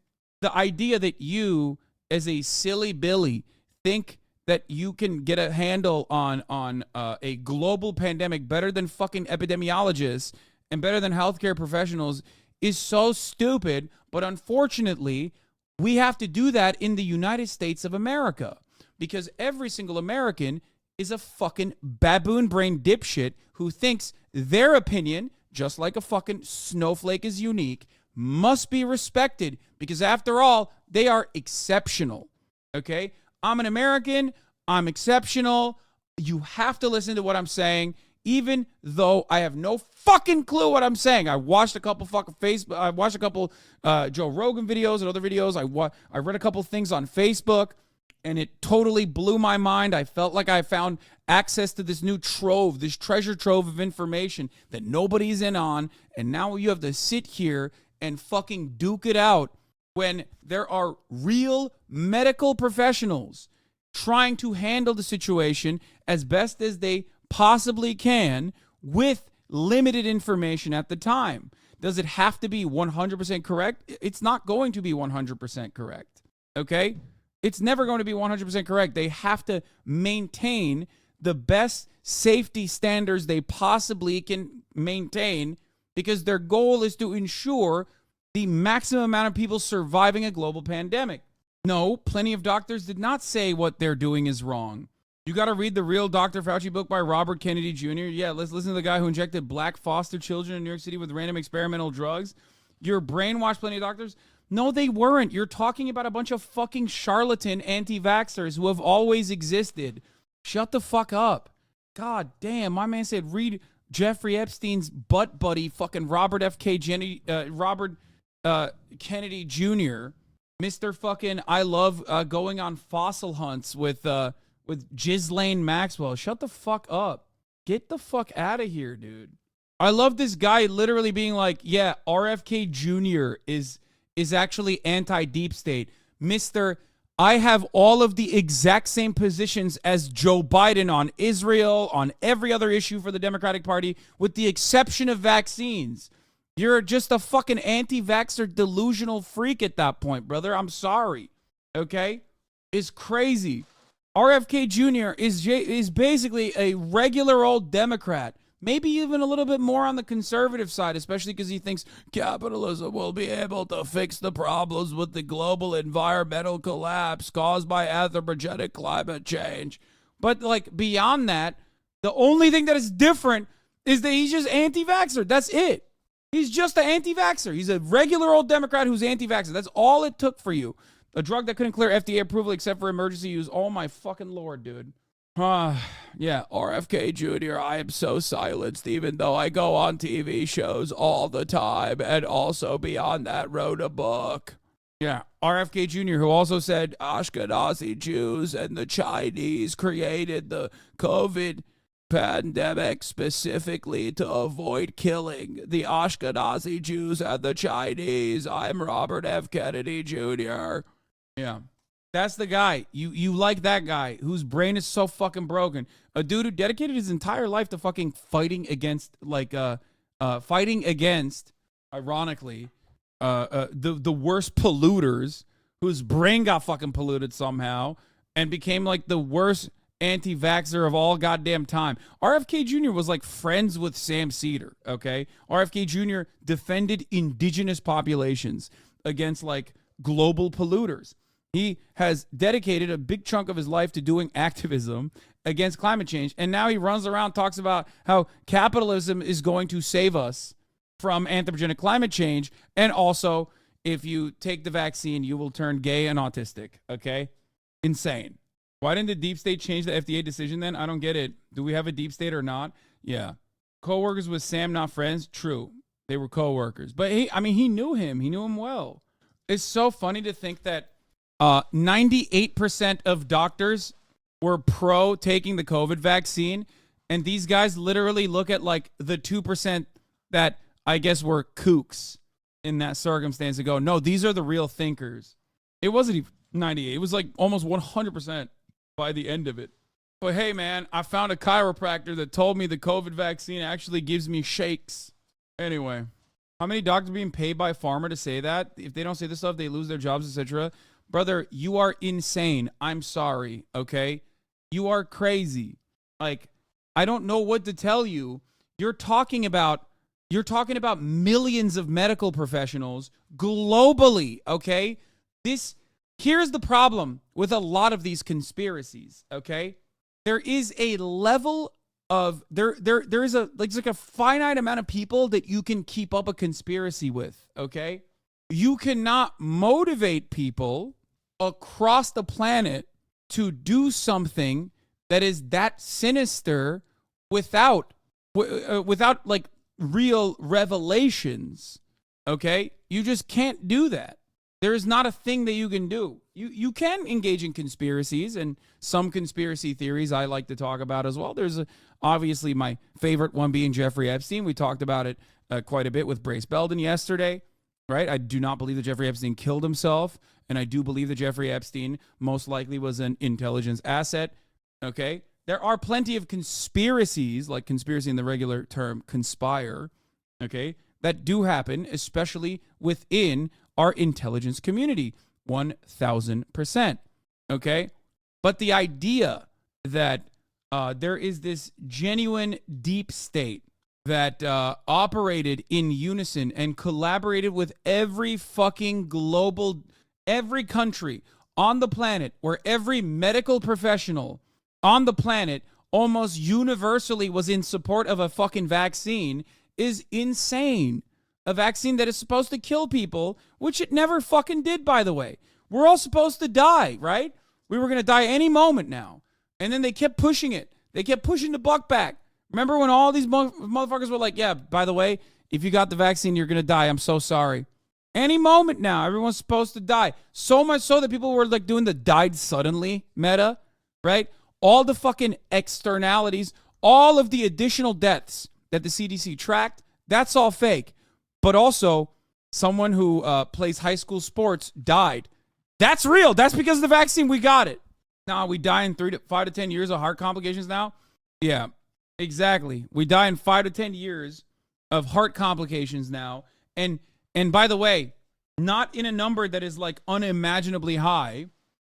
the idea that you, as a silly Billy, think that you can get a handle on a global pandemic better than fucking epidemiologists and better than healthcare professionals is so stupid. But unfortunately, we have to do that in the United States of America because every single American is a fucking baboon brain dipshit who thinks their opinion, just like a fucking snowflake is unique, must be respected because after all, they are exceptional. Okay? I'm an American. I'm exceptional. You have to listen to what I'm saying. Even though I have no fucking clue what I'm saying. I watched a couple fucking I watched a couple Joe Rogan videos and other videos. I read a couple things on Facebook, and it totally blew my mind. I felt like I found access to this new trove, this treasure trove of information that nobody's in on, and now you have to sit here and fucking duke it out when there are real medical professionals trying to handle the situation as best as they possibly can with limited information at the time. Does it have to be 100% correct? It's not going to be 100% correct. Okay? It's never going to be 100% correct. They have to maintain the best safety standards they possibly can maintain because their goal is to ensure the maximum amount of people surviving a global pandemic. No, plenty of doctors did not say what they're doing is wrong. You got to read the real Dr. Fauci book by Robert Kennedy Jr. Yeah, let's listen to the guy who injected black foster children in New York City with random experimental drugs. you're brainwashed plenty of doctors. No, they weren't. You're talking about a bunch of fucking charlatan anti-vaxxers who have always existed. Shut the fuck up. God damn, my man said read Jeffrey Epstein's butt buddy, fucking Robert Kennedy Jr., Mr. fucking I love going on fossil hunts with Ghislaine Maxwell. Shut the fuck up. Get the fuck out of here, dude. I love this guy literally being like, yeah, RFK Jr. is actually anti-deep state. Mr. I have all of the exact same positions as Joe Biden on Israel, on every other issue for the Democratic Party, with the exception of vaccines. You're just a fucking anti-vaxxer delusional freak at that point, brother. I'm sorry. Okay? It's crazy. RFK Jr. is basically a regular old Democrat. Maybe even a little bit more on the conservative side, especially because he thinks capitalism will be able to fix the problems with the global environmental collapse caused by anthropogenic climate change. But like beyond that, the only thing that is different is that he's just anti-vaxxer. That's it. He's just an anti-vaxxer. He's a regular old Democrat who's anti-vaxxer. That's all it took for you. A drug that couldn't clear FDA approval except for emergency use. Oh my fucking Lord, dude. Yeah, RFK Jr., I am so silenced, even though I go on TV shows all the time and also beyond that wrote a book. Yeah, RFK Jr., who also said Ashkenazi Jews and the Chinese created the COVID pandemic specifically to avoid killing the Ashkenazi Jews and the Chinese. I'm Robert F. Kennedy Jr. Yeah. That's the guy. You like that guy whose brain is so fucking broken. A dude who dedicated his entire life to fucking fighting against, ironically, the worst polluters, whose brain got fucking polluted somehow and became like the worst anti-vaxxer of all goddamn time. RFK Jr. was like friends with Sam Cedar, okay? RFK Jr. defended indigenous populations against like global polluters. He has dedicated a big chunk of his life to doing activism against climate change. And now he runs around, talks about how capitalism is going to save us from anthropogenic climate change. And also, if you take the vaccine, you will turn gay and autistic. Okay? Insane. Why didn't the deep state change the FDA decision then? I don't get it. Do we have a deep state or not? Yeah. Co-workers with Sam, not friends? True. They were co-workers. But he knew him. He knew him well. It's so funny to think that 98% of doctors were pro taking the COVID vaccine, and these guys literally look at like the 2% that I guess were kooks in that circumstance and go, no, these are the real thinkers. It wasn't even 98. It was like almost 100% by the end of it. But hey, man, I found a chiropractor that told me the COVID vaccine actually gives me shakes. Anyway, how many doctors are being paid by pharma to say that? If they don't say this stuff, they lose their jobs, etc. Brother, you are insane. I'm sorry, okay? You are crazy. Like, I don't know what to tell you. You're talking about millions of medical professionals globally, okay? Here's the problem with a lot of these conspiracies, okay? There is a level of there is like a finite amount of people that you can keep up a conspiracy with, okay? You cannot motivate people across the planet to do something that is that sinister without like real revelations, okay? You just can't do that. There is not a thing that you can do. You can engage in conspiracies, and some conspiracy theories I like to talk about as well. There's obviously my favorite one being Jeffrey Epstein. We talked about it quite a bit with Brace Belden yesterday, right? I do not believe that Jeffrey Epstein killed himself, and I do believe that Jeffrey Epstein most likely was an intelligence asset, okay? There are plenty of conspiracies, like conspiracy in the regular term, conspire, okay, that do happen, especially within our intelligence community, 1,000%, okay? But the idea that there is this genuine deep state that operated in unison and collaborated with every fucking every country on the planet, where every medical professional on the planet almost universally was in support of a fucking vaccine, is insane. a vaccine that is supposed to kill people, which it never fucking did, by the way. We're all supposed to die, right? We were going to die any moment now. And then they kept pushing it. They kept pushing the buck back. Remember when all these motherfuckers were like, yeah, by the way, if you got the vaccine, you're going to die. I'm so sorry. Any moment now, everyone's supposed to die. So much so that people were like doing the died suddenly meta, right? All the fucking externalities, all of the additional deaths that the CDC tracked, that's all fake. But also, someone who plays high school sports died. That's real. That's because of the vaccine. We got it. Now, we die in 5 to 10 years of heart complications now? Yeah, exactly. We die in 5 to 10 years of heart complications now. And by the way, not in a number that is like unimaginably high.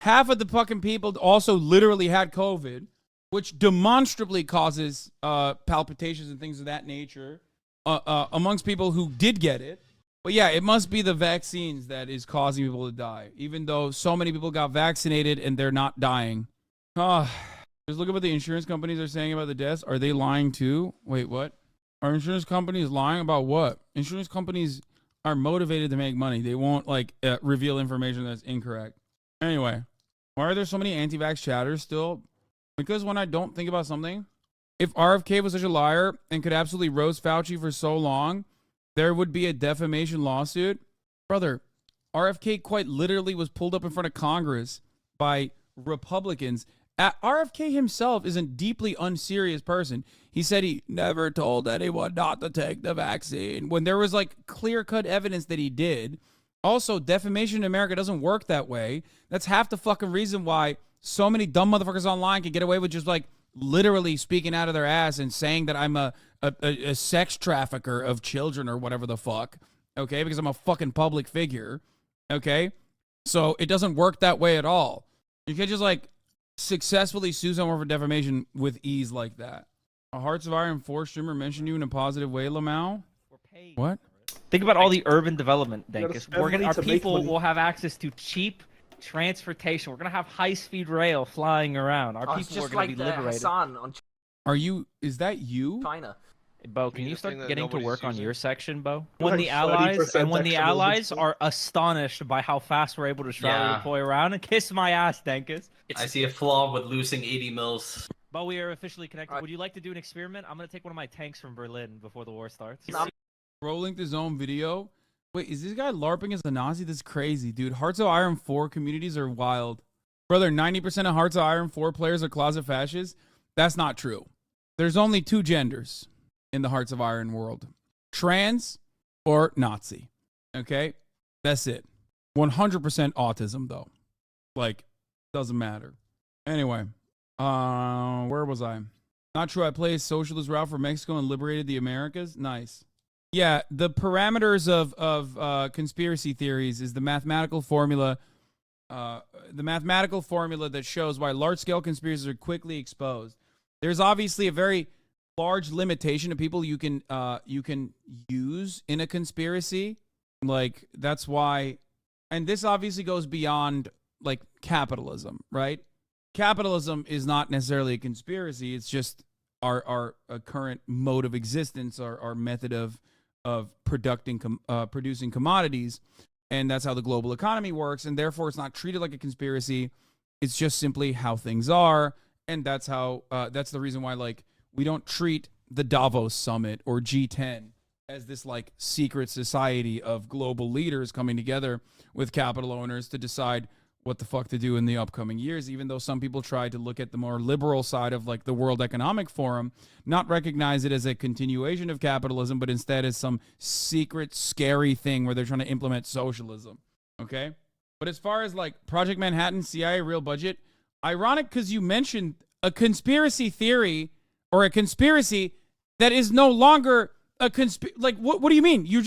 Half of the fucking people also literally had COVID, which demonstrably causes palpitations and things of that nature amongst people who did get it. But yeah, it must be the vaccines that is causing people to die, even though so many people got vaccinated and they're not dying. Just look at what the insurance companies are saying about the deaths. Are they lying too? Wait, what? Are insurance companies lying about what? Insurance companies are motivated to make money. They won't like reveal information that's incorrect. Anyway, why are there so many anti-vax chatters still? Because when I don't think about something, if RFK was such a liar and could absolutely roast Fauci for so long, there would be a defamation lawsuit. Brother, RFK quite literally was pulled up in front of Congress by Republicans. RFK himself is a deeply unserious person. He said he never told anyone not to take the vaccine when there was like clear-cut evidence that he did. Also, defamation in America doesn't work that way. That's half the fucking reason why so many dumb motherfuckers online can get away with just like literally speaking out of their ass and saying that I'm a sex trafficker of children or whatever the fuck, okay? Because I'm a fucking public figure, okay? So it doesn't work that way at all. You can't just like successfully sue someone for defamation with ease like that. A Hearts of Iron 4 streamer mentioned you in a positive way, Lamau? What? Think about all the urban development, Dankus. Our people will have access to cheap transportation. We're gonna have high-speed rail flying around. Our people are gonna be liberated. Is that you? China. Bo, can you start getting to work on your section, Bo? When the allies are astonished by how fast we're able to travel deploy around, and kiss my ass, Dankus. I see a flaw with losing 80 mils. Bo, we are officially connected. Would you like to do an experiment? I'm gonna take one of my tanks from Berlin before the war starts. Rolling his own video. Wait, is this guy LARPing as a Nazi? This is crazy, dude. Hearts of Iron 4 communities are wild. Brother, 90% of Hearts of Iron 4 players are closet fascists. That's not true. There's only 2 genders in the Hearts of Iron world. Trans or Nazi. Okay? That's it. 100% autism, though. Like, doesn't matter. Anyway, where was I? Not true. I played a socialist route for Mexico and liberated the Americas. Nice. Yeah, the parameters of conspiracy theories is the mathematical formula that shows why large-scale conspiracies are quickly exposed. There's obviously a very large limitation of people you can use in a conspiracy. Like, that's why, and this obviously goes beyond like capitalism, right? Capitalism is not necessarily a conspiracy. It's just our current mode of existence, our method of producing commodities, and that's how the global economy works, and therefore it's not treated like a conspiracy. It's just simply how things are, and that's how that's the reason why like we don't treat the Davos summit or G10 as this like secret society of global leaders coming together with capital owners to decide what the fuck to do in the upcoming years, even though some people try to look at the more liberal side of like the World Economic Forum, not recognize it as a continuation of capitalism, but instead as some secret, scary thing where they're trying to implement socialism. Okay? But as far as like Project Manhattan, CIA, real budget, ironic because you mentioned a conspiracy theory or a conspiracy that is no longer a like, what do you mean? You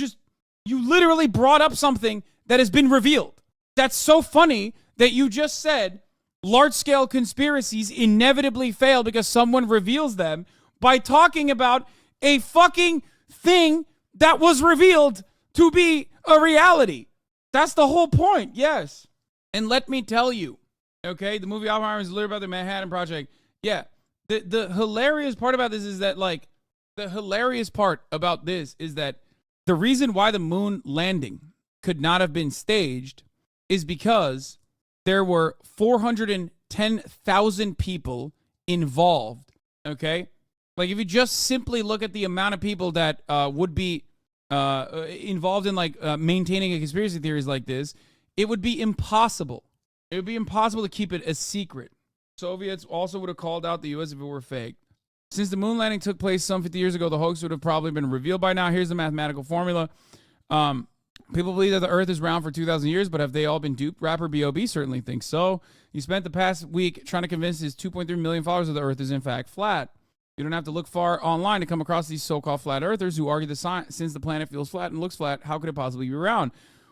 literally brought up something that has been revealed. That's so funny that you just said large-scale conspiracies inevitably fail because someone reveals them by talking about a fucking thing that was revealed to be a reality. That's the whole point, yes. And let me tell you, okay, the movie Oppenheimer is literally about the Manhattan Project. Yeah, the hilarious part about this is that, like, the hilarious part about this is that The reason why the moon landing could not have been staged is because there were 410,000 people involved, okay? Like, if you just simply look at the amount of people that would be involved in, like, maintaining a conspiracy theories like this, it would be impossible. It would be impossible to keep it a secret. Soviets also would have called out the U.S. if it were fake. Since the moon landing took place some 50 years ago, the hoax would have probably been revealed by now. Here's the mathematical formula. People believe that the Earth is round for 2,000 years, but have they all been duped? Rapper B.O.B. certainly thinks so. He spent the past week trying to convince his 2.3 million followers that the Earth is in fact flat. You don't have to look far online to come across these so-called flat earthers who argue that since the planet feels flat and looks flat, how could it possibly be round?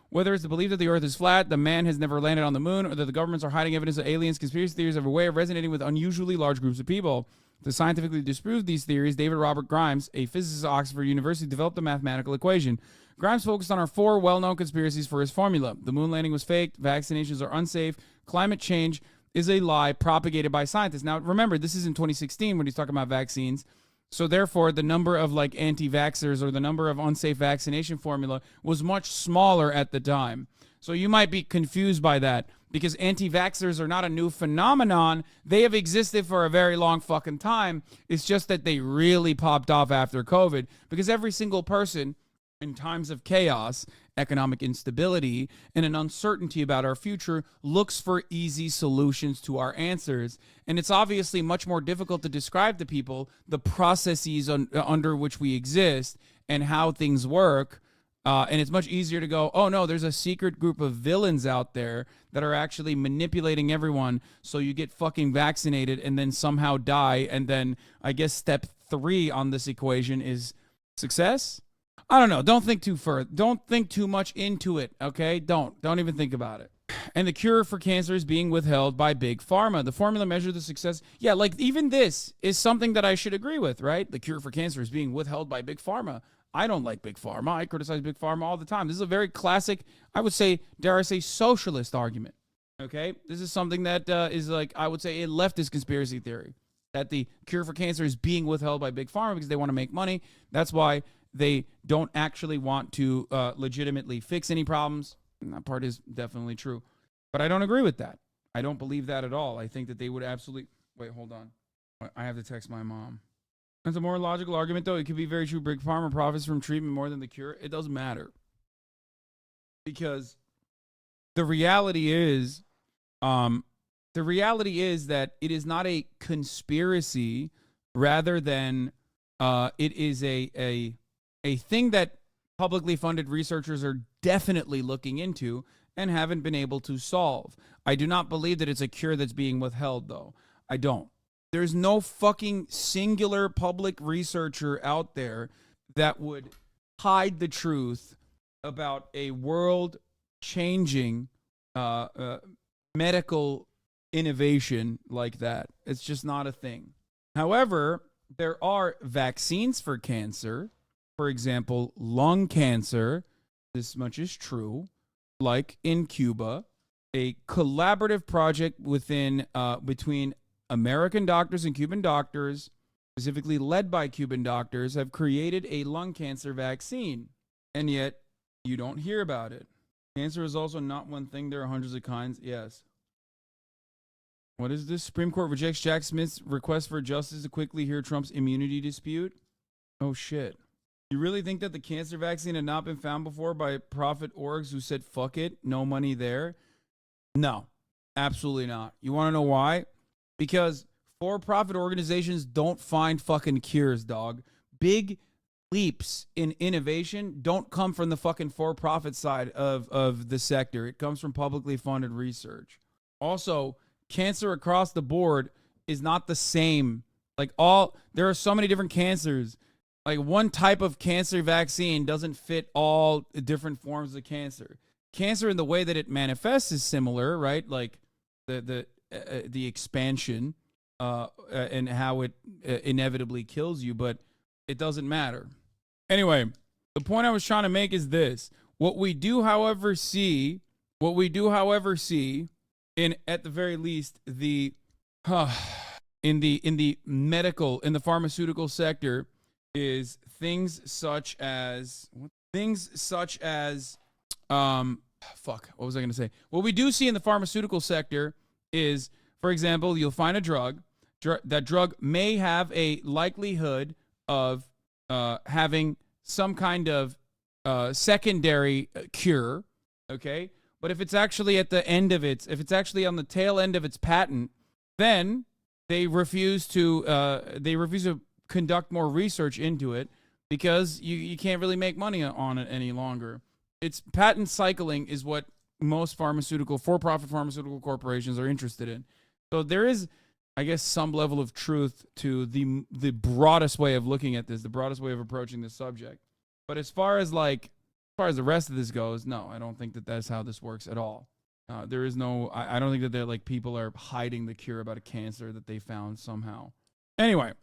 Whether it's the belief that the Earth is flat, the man has never landed on the moon, or that the governments are hiding evidence of aliens, conspiracy theories have a way of resonating with unusually large groups of people. To scientifically disprove these theories, David Robert Grimes, a physicist at Oxford University, developed a mathematical equation. Grimes focused on our 4 well-known conspiracies for his formula. The moon landing was faked, vaccinations are unsafe, climate change is a lie propagated by scientists. Now, remember, this is in 2016 when he's talking about vaccines. So therefore, the number of like anti-vaxxers or the number of unsafe vaccination formula was much smaller at the time. So you might be confused by that because anti-vaxxers are not a new phenomenon. They have existed for a very long fucking time. It's just that they really popped off after COVID because every single person in times of chaos, economic instability, and an uncertainty about our future looks for easy solutions to our answers. And it's obviously much more difficult to describe to people the processes under which we exist and how things work. And it's much easier to go, oh no, there's a secret group of villains out there that are actually manipulating everyone so you get fucking vaccinated and then somehow die. And then I guess step 3 on this equation is success. I don't know. Don't think too further. Don't think too much into it, okay? Don't even think about it. And the cure for cancer is being withheld by Big Pharma. The formula measures the success. Yeah, like even this is something that I should agree with, right? The cure for cancer is being withheld by Big Pharma. I don't like Big Pharma. I criticize Big Pharma all the time. This is a very classic, I would say, dare I say, socialist argument, okay? This is something that is like, I would say, a leftist conspiracy theory, that the cure for cancer is being withheld by Big Pharma because they want to make money. That's why they don't actually want to legitimately fix any problems. And that part is definitely true. But I don't agree with that. I don't believe that at all. I think that they would absolutely... Wait, hold on. I have to text my mom. That's a more logical argument, though. It could be very true. Big Pharma profits from treatment more than the cure. It doesn't matter. Because the reality is... the reality is that it is not a conspiracy rather than it is a thing that publicly funded researchers are definitely looking into and haven't been able to solve. I do not believe that it's a cure that's being withheld, though. I don't. There's no fucking singular public researcher out there that would hide the truth about a world-changing medical innovation like that. It's just not a thing. However, there are vaccines for cancer. For example, lung cancer, this much is true, like in Cuba, a collaborative project between American doctors and Cuban doctors, specifically led by Cuban doctors, have created a lung cancer vaccine. And yet, you don't hear about it. Cancer is also not one thing. There are hundreds of kinds. Yes. What is this? Supreme Court rejects Jack Smith's request for justice to quickly hear Trump's immunity dispute? Oh, shit. You really think that the cancer vaccine had not been found before by profit orgs who said, fuck it, no money there? No, absolutely not. You want to know why? Because for-profit organizations don't find fucking cures, dog. Big leaps in innovation don't come from the fucking for-profit side of the sector. It comes from publicly funded research. Also, cancer across the board is not the same. There are so many different cancers. Like one type of cancer vaccine doesn't fit all different forms of cancer. Cancer in the way that it manifests is similar, right? Like the expansion and how it inevitably kills you, but it doesn't matter. Anyway, the point I was trying to make is this. What we do, however, see in, at the very least, in the pharmaceutical sector is things such as, what things such as, what was I going to say? What we do see in the pharmaceutical sector is, for example, you'll find a drug. That drug may have a likelihood of having some kind of secondary cure, okay? But if it's actually at the end of if it's actually on the tail end of its patent, then they refuse to conduct more research into it because you can't really make money on it any longer. It's patent cycling is what most for-profit pharmaceutical corporations are interested in. So there is, I guess, some level of truth to the broadest way of looking at this, the broadest way of approaching this subject. But as far as the rest of this goes, no, I don't think that that's how this works at all. There is no, I don't think that they're like people are hiding the cure about a cancer that they found somehow. Anyway,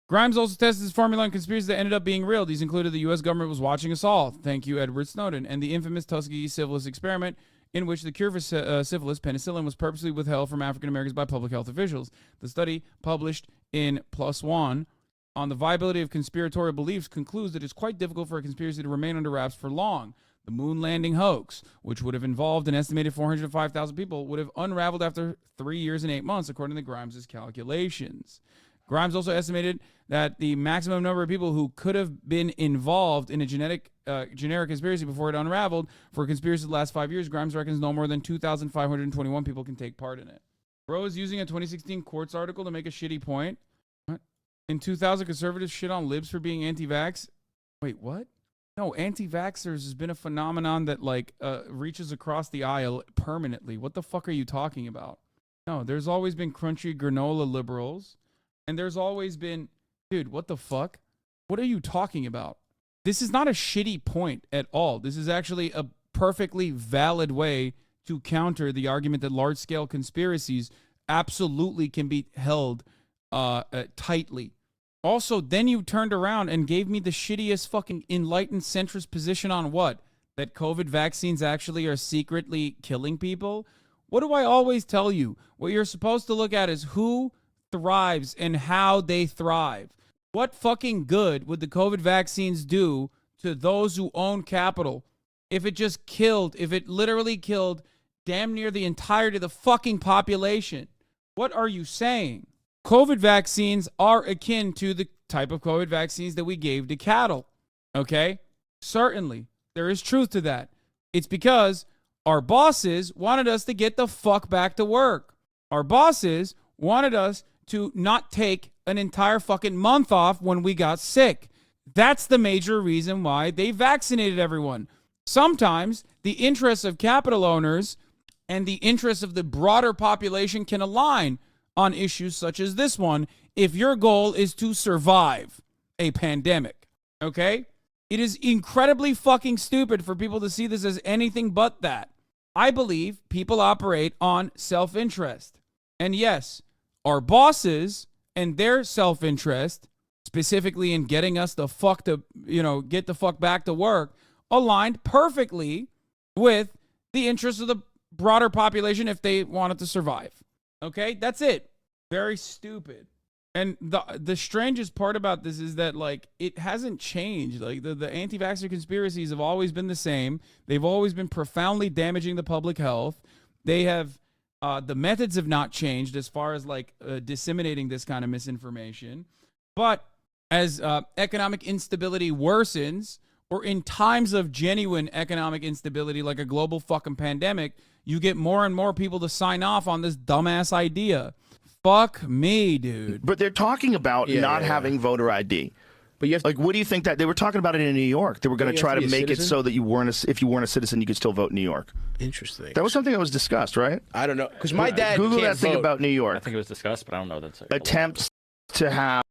Grimes also tested his formula on conspiracies that ended up being real. These included the U.S. government was watching us all. Thank you, Edward Snowden. And the infamous Tuskegee syphilis experiment, in which the cure for syphilis, penicillin, was purposely withheld from African Americans by public health officials. The study, published in PLOS ONE on the viability of conspiratorial beliefs, concludes that it's quite difficult for a conspiracy to remain under wraps for long. The moon landing hoax, which would have involved an estimated 405,000 people, would have unraveled after 3 years and 8 months, according to Grimes' calculations. Grimes also estimated that the maximum number of people who could have been involved in a generic conspiracy before it unraveled for a conspiracy the last 5 years, Grimes reckons no more than 2,521 people can take part in it. Bro is using a 2016 Quartz article to make a shitty point. What? In 2000, conservatives shit on libs for being anti-vax. Wait, what? No, anti-vaxxers has been a phenomenon that reaches across the aisle permanently. What the fuck are you talking about? No, there's always been crunchy granola liberals. And there's always been, dude, what the fuck? What are you talking about? This is not a shitty point at all. This is actually a perfectly valid way to counter the argument that large-scale conspiracies absolutely can be held tightly. Also, then you turned around and gave me the shittiest fucking enlightened centrist position on what? That COVID vaccines actually are secretly killing people? What do I always tell you? What you're supposed to look at is who thrives and how they thrive. What fucking good would the COVID vaccines do to those who own capital if it literally killed damn near the entirety of the fucking population? What are you saying? COVID vaccines are akin to the type of COVID vaccines that we gave to cattle. Okay? Certainly. There is truth to that. It's because our bosses wanted us to get the fuck back to work. Our bosses wanted us to not take an entire fucking month off when we got sick. That's the major reason why they vaccinated everyone. Sometimes the interests of capital owners and the interests of the broader population can align on issues such as this one if your goal is to survive a pandemic. Okay? It is incredibly fucking stupid for people to see this as anything but that. I believe people operate on self-interest. And yes, our bosses and their self-interest, specifically in getting us the fuck to, get the fuck back to work, aligned perfectly with the interests of the broader population if they wanted to survive. Okay? That's it. Very stupid. And the strangest part about this is that, it hasn't changed. The anti-vaxxer conspiracies have always been the same. They've always been profoundly damaging the public health. They have... the methods have not changed as far as disseminating this kind of misinformation. But as economic instability worsens, or in times of genuine economic instability like a global fucking pandemic, you get more and more people to sign off on this dumbass idea. Fuck me, dude. But they're talking about not having voter ID. But you have what do you think that they were talking about it in New York? They were going to try to make it so that if you weren't a citizen, you could still vote in New York. Interesting. That was something that was discussed, right? I don't know, because my dad Google can't that thing vote. about New York. I think it was discussed, but I don't know that's attempts to have.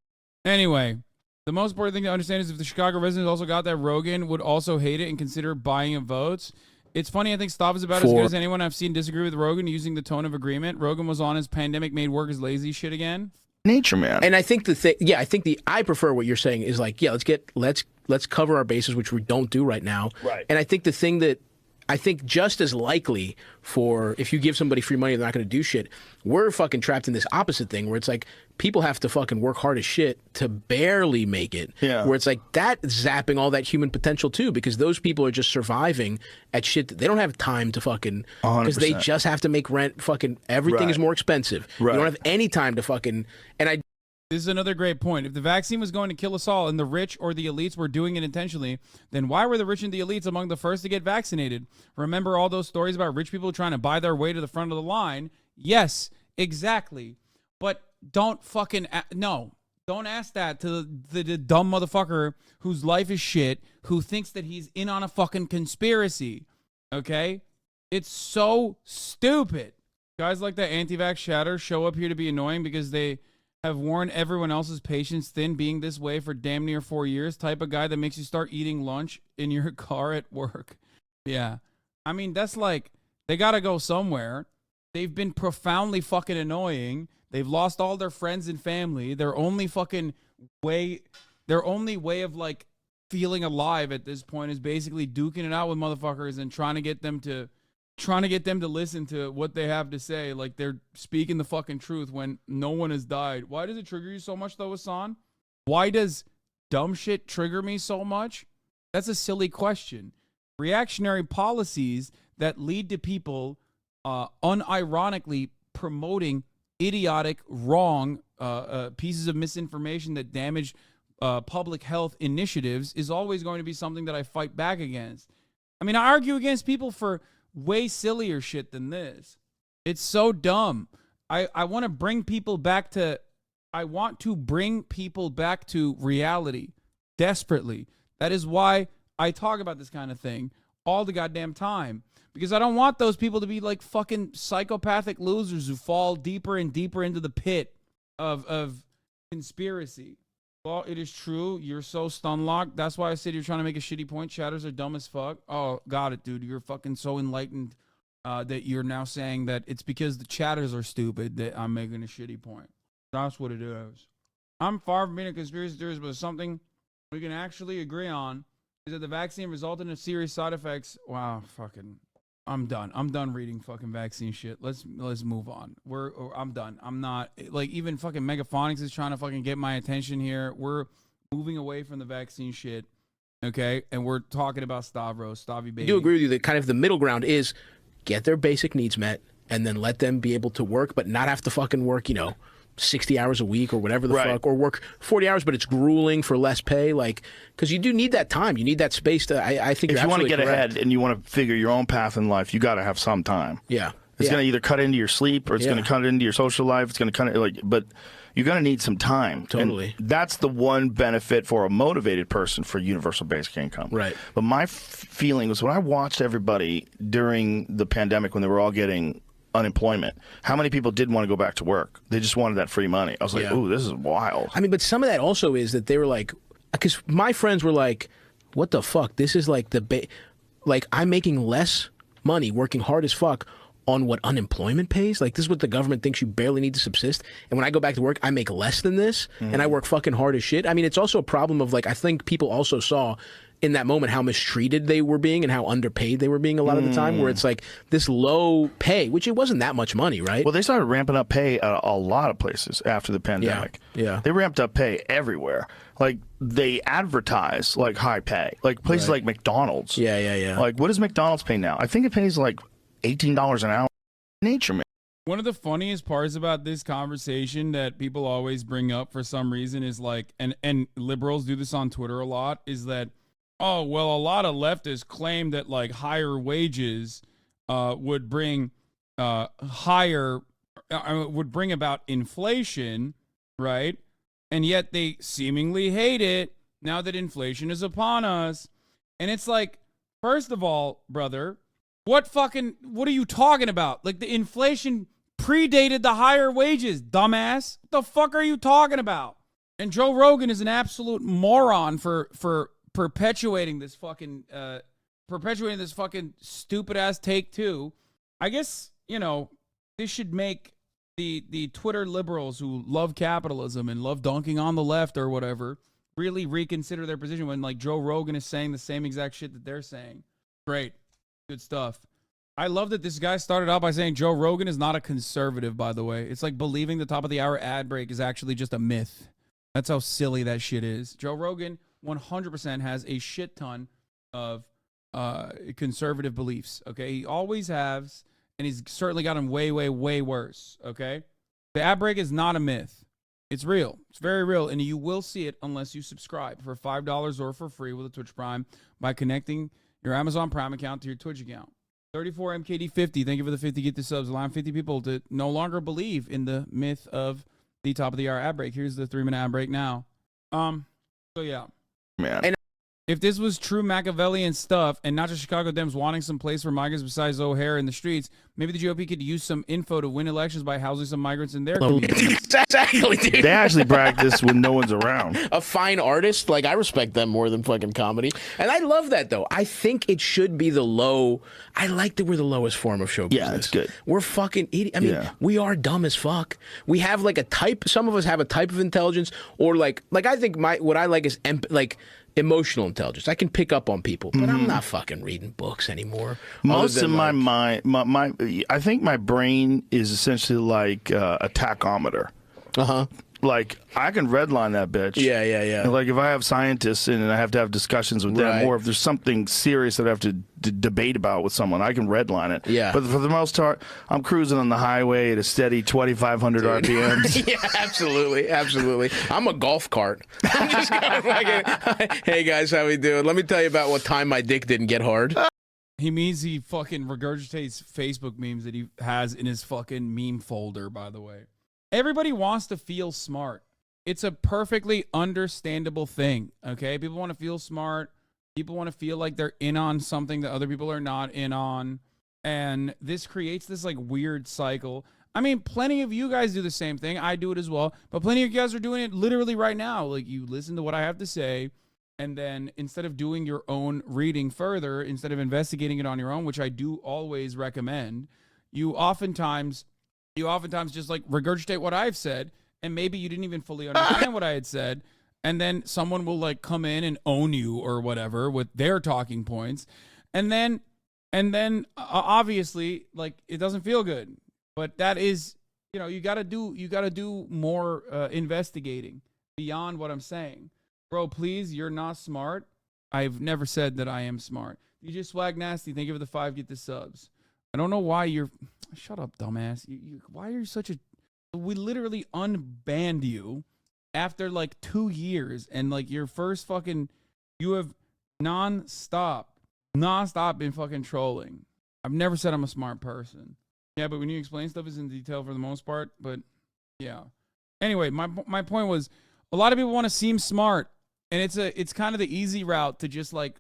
Anyway, the most important thing to understand is if the Chicago residents also got that Rogan would also hate it and consider buying of votes. It's funny, I think Stav is about as good as anyone I've seen disagree with Rogan using the tone of agreement. Rogan was on his pandemic made workers lazy shit again. Nature, man. And I think I prefer what you're saying is let's cover our bases, which we don't do right now. Right. And I think the thing that I think just as likely for if you give somebody free money, they're not going to do shit. We're fucking trapped in this opposite thing where it's like people have to fucking work hard as shit to barely make it. Yeah. Where it's like that zapping all that human potential too, because those people are just surviving at shit that they don't have time to fucking, because they 100%. just have to make rent. Fucking everything is Right. more expensive. Right. You don't have any time to fucking, and I. This is another great point. If the vaccine was going to kill us all and the rich or the elites were doing it intentionally, then why were the rich and the elites among the first to get vaccinated? Remember all those stories about rich people trying to buy their way to the front of the line? Yes, exactly. But don't fucking, no. Don't ask that to the dumb motherfucker whose life is shit, who thinks that he's in on a fucking conspiracy. Okay? It's so stupid. Guys like that anti-vax shatter show up here to be annoying because they have worn everyone else's patience thin being this way for damn near 4 years. Type of guy that makes you start eating lunch in your car at work. Yeah. I mean, that's like, they got to go somewhere. They've been profoundly fucking annoying. They've lost all their friends and family. Their only way of like feeling alive at this point is basically duking it out with motherfuckers and trying to get them to listen to what they have to say, like they're speaking the fucking truth when no one has died. Why does it trigger you so much, though, Hassan? Why does dumb shit trigger me so much? That's a silly question. Reactionary policies that lead to people unironically promoting idiotic, wrong pieces of misinformation that damage public health initiatives is always going to be something that I fight back against. I mean, I argue against people for way sillier shit than this. It's so dumb. I want to bring people back to reality desperately. That is why I talk about this kind of thing all the goddamn time, because I don't want those people to be like fucking psychopathic losers who fall deeper and deeper into the pit of conspiracy. Well, it is true. You're so stun-locked. That's why I said you're trying to make a shitty point. Chatters are dumb as fuck. Oh, got it, dude. You're fucking so enlightened that you're now saying that it's because the chatters are stupid that I'm making a shitty point. That's what it is. I'm far from being a conspiracy theorist, but something we can actually agree on is that the vaccine resulted in serious side effects. Wow, fucking... I'm done. I'm done reading fucking vaccine shit. Let's move on. I'm done. I'm not, like, even fucking Megaphonics is trying to fucking get my attention here. We're moving away from the vaccine shit, okay? And we're talking about Stavros, Stavy baby. I do agree with you that kind of the middle ground is get their basic needs met and then let them be able to work, but not have to fucking work, 60 hours a week or whatever the fuck, or work 40 hours, but it's grueling for less pay. Like, because you do need that time. You need that space to, I think if you're you want to get correct. ahead and you want to figure your own path in life, you got to have some time. Yeah. It's going to either cut into your sleep or it's going to cut into your social life. It's going to cut it, but you're going to need some time. Totally. And that's the one benefit for a motivated person for universal basic income. Right. But my feeling was when I watched everybody during the pandemic when they were all getting unemployment, how many people didn't want to go back to work? They just wanted that free money. I was like, ooh, this is wild. I mean, but some of that also is that they were like, because my friends were like, what the fuck? This is like like I'm making less money working hard as fuck on what unemployment pays. Like, this is what the government thinks you barely need to subsist. And when I go back to work, I make less than this and I work fucking hard as shit. I mean, it's also a problem of like, I think people also saw in that moment how mistreated they were being and how underpaid they were being a lot of the time, where it's like this low pay, which it wasn't that much money, right? Well, they started ramping up pay at a lot of places after the pandemic. Yeah. They ramped up pay everywhere. Like, they advertise like high pay. Like places like McDonald's. Yeah. Like, what does McDonald's pay now? I think it pays like $18 an hour. Nature, man. One of the funniest parts about this conversation that people always bring up for some reason is like, and liberals do this on Twitter a lot, is that, oh, well, a lot of leftists claim that like higher wages would bring would bring about inflation, right? And yet they seemingly hate it now that inflation is upon us. And it's like, first of all, brother, what are you talking about? Like, the inflation predated the higher wages, dumbass. What the fuck are you talking about? And Joe Rogan is an absolute moron for perpetuating this fucking stupid ass take too. I guess, this should make the Twitter liberals who love capitalism and love dunking on the left or whatever really reconsider their position when like Joe Rogan is saying the same exact shit that they're saying. Great. Good stuff. I love that this guy started out by saying Joe Rogan is not a conservative, by the way. It's like believing the top of the hour ad break is actually just a myth. That's how silly that shit is. Joe Rogan 100% has a shit ton of conservative beliefs, okay? He always has, and he's certainly got them way, way, way worse, okay? The ad break is not a myth. It's real. It's very real, and you will see it unless you subscribe for $5 or for free with a Twitch Prime by connecting your Amazon Prime account to your Twitch account. 34MKD50, thank you for the 50 Get the subs. Allowing 50 people to no longer believe in the myth of the top of the hour ad break. Here's the 3-minute ad break now. So yeah. Man. And if this was true Machiavellian stuff and not just Chicago Dems wanting some place for migrants besides O'Hare in the streets, maybe the GOP could use some info to win elections by housing some migrants in their communities. Exactly, dude. They actually practice when no one's around. A fine artist, like I respect them more than fucking comedy, and I love that though. I think it should be the low. I like that we're the lowest form of show business. Yeah, it's good. We're fucking idiot. I mean, we are dumb as fuck. We have like a type. Some of us have a type of intelligence, or like I think what I like is emotional intelligence. I can pick up on people, but I'm not fucking reading books anymore. Most of my mind, I think my brain is essentially like a tachometer. Like I can redline that bitch. Yeah. Like if I have scientists and I have to have discussions with them, or if there's something serious that I have to debate about with someone, I can redline it. Yeah. But for the most part, I'm cruising on the highway at a steady 2,500 RPMs. Yeah, absolutely. I'm a golf cart. I'm just going like, hey guys, how we doing? Let me tell you about what time my dick didn't get hard. He means he fucking regurgitates Facebook memes that he has in his fucking meme folder, by the way. Everybody wants to feel smart. It's a perfectly understandable thing, okay? People want to feel smart. People want to feel like they're in on something that other people are not in on. And this creates this like weird cycle. I mean, plenty of you guys do the same thing. I do it as well. But plenty of you guys are doing it literally right now. Like you listen to what I have to say. And then instead of doing your own reading further, instead of investigating it on your own, which I do always recommend, you oftentimes just like regurgitate what I've said, and maybe you didn't even fully understand what I had said, and then someone will like come in and own you or whatever with their talking points, and then obviously like it doesn't feel good. But that is, you got to do more investigating beyond what I'm saying. Bro, please, you're not smart. I've never said that I am smart. DJ Swag Nasty, thank you for the 5 Get the subs. I don't know why you're... Shut up, dumbass. Why are you such a... We literally unbanned you after like 2 years, and like your first fucking... You have non-stop been fucking trolling. I've never said I'm a smart person. Yeah, but when you explain stuff, it's in detail for the most part, but yeah. Anyway, my point was, a lot of people want to seem smart, and it's kind of the easy route to just like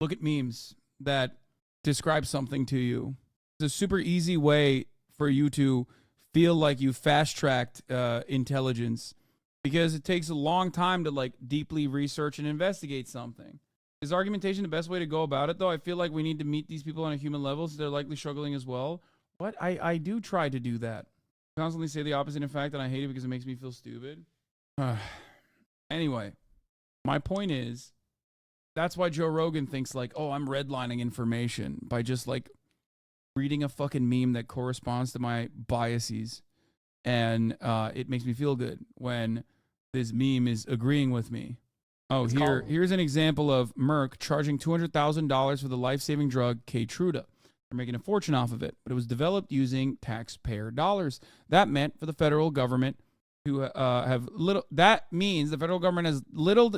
look at memes that describe something to you. It's a super easy way for you to feel like you fast-tracked intelligence, because it takes a long time to like deeply research and investigate something. Is argumentation the best way to go about it, though? I feel like we need to meet these people on a human level, so they're likely struggling as well. What? I do try to do that. I constantly say the opposite, in fact, and I hate it because it makes me feel stupid. Anyway, my point is, that's why Joe Rogan thinks like, oh, I'm redlining information by just like reading a fucking meme that corresponds to my biases, and it makes me feel good when this meme is agreeing with me. Oh, here's an example of Merck charging $200,000 for the life-saving drug Keytruda. They're making a fortune off of it, but it was developed using taxpayer dollars. That meant for the federal government to have little. That means the federal government has the little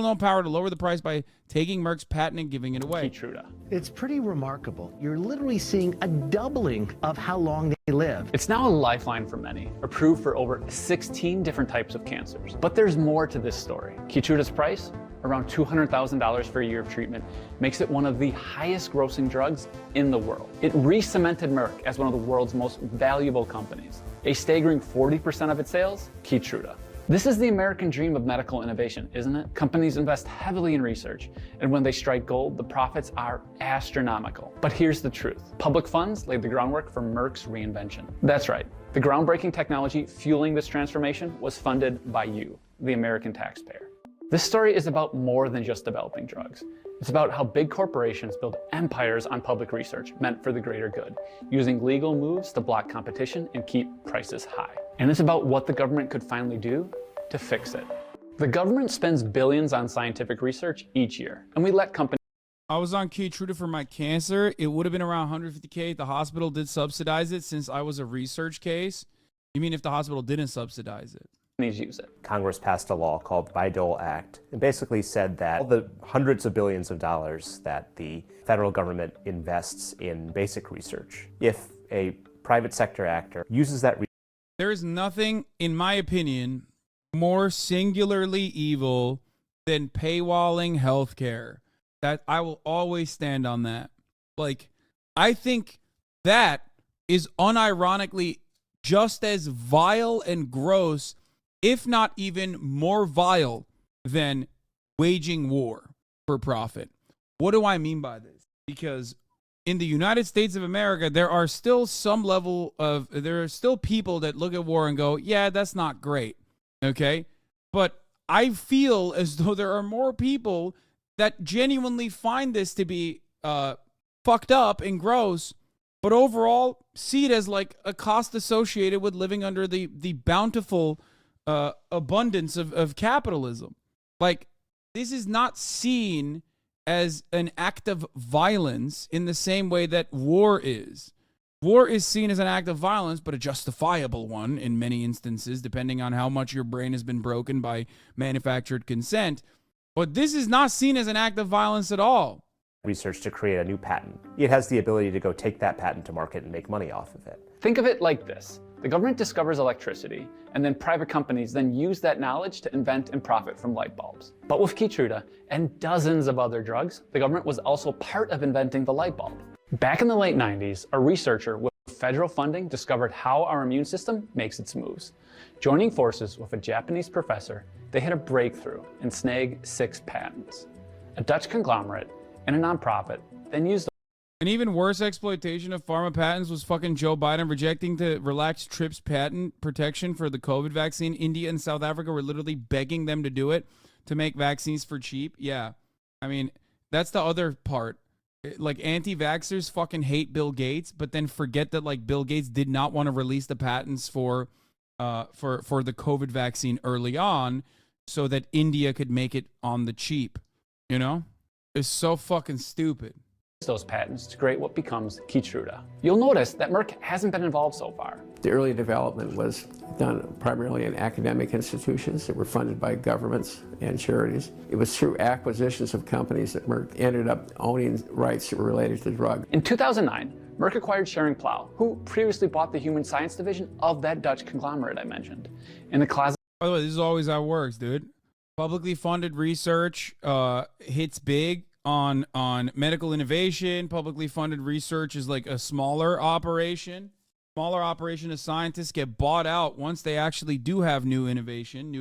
known power to lower the price by taking Merck's patent and giving it away. Keytruda. It's pretty remarkable. You're literally seeing a doubling of how long they live. It's now a lifeline for many, approved for over 16 different types of cancers. But there's more to this story. Keytruda's price, around $200,000 for a year of treatment, makes it one of the highest grossing drugs in the world. It re-cemented Merck as one of the world's most valuable companies. A staggering 40% of its sales, Keytruda. This is the American dream of medical innovation, isn't it? Companies invest heavily in research, and when they strike gold, the profits are astronomical. But here's the truth. Public funds laid the groundwork for Merck's reinvention. That's right. The groundbreaking technology fueling this transformation was funded by you, the American taxpayer. This story is about more than just developing drugs. It's about how big corporations build empires on public research meant for the greater good, using legal moves to block competition and keep prices high. And it's about what the government could finally do to fix it. The government spends billions on scientific research each year, and we let companies. I was on Keytruda for my cancer. It would have been around $150K. The hospital did subsidize it since I was a research case. You mean if the hospital didn't subsidize it? Use it. Congress passed a law called the Bayh-Dole Act and basically said that all the hundreds of billions of dollars that the federal government invests in basic research, if a private sector actor uses that there is nothing, in my opinion, more singularly evil than paywalling healthcare. That I will always stand on that. Like, I think that is unironically just as vile and gross, if not even more vile, than waging war for profit. What do I mean by this? Because in the United States of America, there are still there are still people that look at war and go, yeah, that's not great. Okay? But I feel as though there are more people that genuinely find this to be fucked up and gross, but overall see it as like a cost associated with living under the bountiful abundance of capitalism. Like, this is not seen as an act of violence in the same way that war is. War is seen as an act of violence, but a justifiable one in many instances, depending on how much your brain has been broken by manufactured consent. But this is not seen as an act of violence at all. research to create a new patent. It has the ability to go take that patent to market and make money off of it. Think of it like this. The government discovers electricity, and then private companies then use that knowledge to invent and profit from light bulbs. But with Keytruda and dozens of other drugs, the government was also part of inventing the light bulb. Back in the late 90s, a researcher with federal funding discovered how our immune system makes its moves. Joining forces with a Japanese professor, they had a breakthrough and snagged 6 patents. A Dutch conglomerate and a nonprofit then used An even worse exploitation of pharma patents was fucking Joe Biden rejecting to relax TRIPS patent protection for the COVID vaccine. India and South Africa were literally begging them to do it to make vaccines for cheap. Yeah. I mean, that's the other part. Like, anti-vaxxers fucking hate Bill Gates, but then forget that, like, Bill Gates did not want to release the patents for the COVID vaccine early on so that India could make it on the cheap. You know? It's so fucking stupid. Those patents to create what becomes Keytruda. You'll notice that Merck hasn't been involved so far. The early development was done primarily in academic institutions that were funded by governments and charities. It was through acquisitions of companies that Merck ended up owning rights that were related to the drug. In 2009, Merck acquired Schering-Plough, who previously bought the human science division of that Dutch conglomerate I mentioned. In the closet. By the way, this is always how it works, dude. Publicly funded research hits big on medical innovation. Publicly funded research is like a smaller operation. Smaller operation of scientists get bought out once they actually do have new innovation,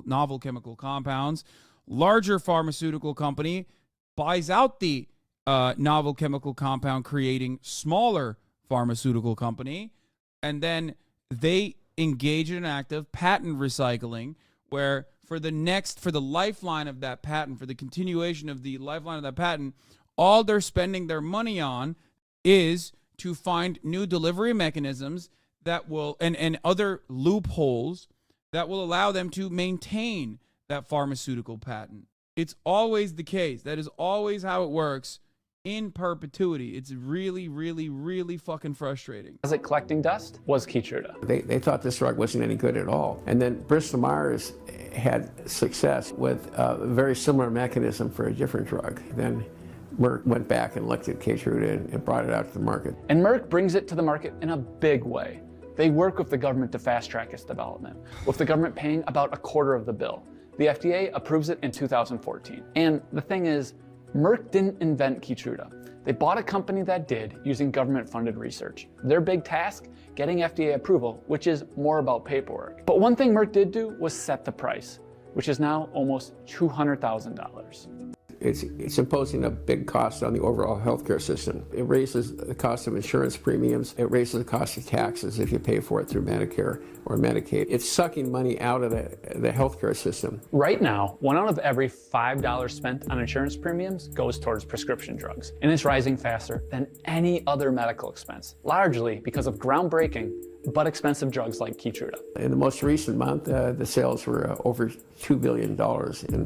novel chemical compounds. Larger pharmaceutical company buys out the novel chemical compound creating smaller pharmaceutical company, and then they engage in an act of patent recycling where for the lifeline of that patent, for the continuation of the lifeline of that patent, all they're spending their money on is to find new delivery mechanisms that will, and other loopholes that will allow them to maintain that pharmaceutical patent. It's always the case. That is always how it works in perpetuity. It's really, really, really fucking frustrating. As it collecting dust was Keytruda. They thought this drug wasn't any good at all. And then Bristol Myers had success with a very similar mechanism for a different drug. Then Merck went back and looked at Keytruda and brought it out to the market. And Merck brings it to the market in a big way. They work with the government to fast track its development, with the government paying about a quarter of the bill. The FDA approves it in 2014. And the thing is, Merck didn't invent Keytruda. They bought a company that did using government-funded research. Their big task, getting FDA approval, which is more about paperwork. But one thing Merck did do was set the price, which is now almost $200,000. It's imposing a big cost on the overall healthcare system. It raises the cost of insurance premiums. It raises the cost of taxes if you pay for it through Medicare or Medicaid. It's sucking money out of the healthcare system. Right now, 1 out of every $5 spent on insurance premiums goes towards prescription drugs, and it's rising faster than any other medical expense, largely because of groundbreaking but expensive drugs like Keytruda. In the most recent month, the sales were over $2 billion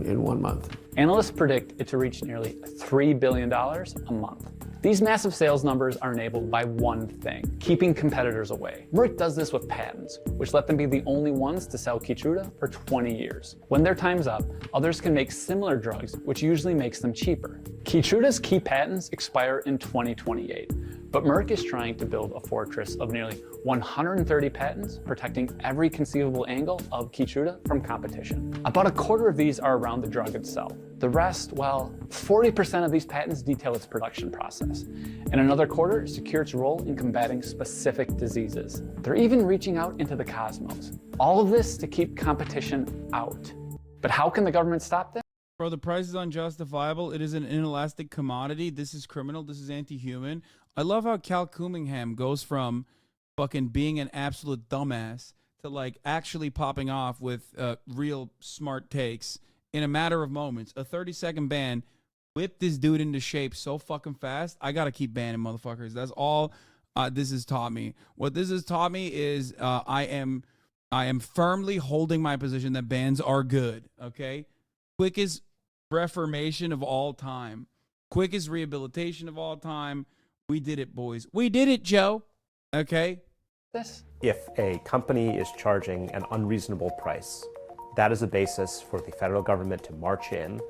in 1 month. Analysts predict it to reach nearly $3 billion a month. These massive sales numbers are enabled by one thing: keeping competitors away. Merck does this with patents, which let them be the only ones to sell Keytruda for 20 years. When their time's up, others can make similar drugs, which usually makes them cheaper. Keytruda's key patents expire in 2028, but Merck is trying to build a fortress of nearly 130 patents protecting every conceivable angle of Keytruda from competition. About a quarter of these are around the drug itself. The rest, well, 40% of these patents detail its production process, and another quarter secure its role in combating specific diseases. They're even reaching out into the cosmos. All of this to keep competition out. But how can the government stop this? Bro, the price is unjustifiable. It is an inelastic commodity. This is criminal. This is anti-human. I love how Cal Cunningham goes from fucking being an absolute dumbass to like actually popping off with real smart takes in a matter of moments. A 30-second ban whipped this dude into shape so fucking fast. I gotta keep banning motherfuckers. That's all this has taught me. What this has taught me is I am firmly holding my position that bans are good. Okay, quickest reformation of all time, quickest rehabilitation of all time. We did it, boys. We did it, Joe. Okay. If a company is charging an unreasonable price, that is a basis for the federal government to march in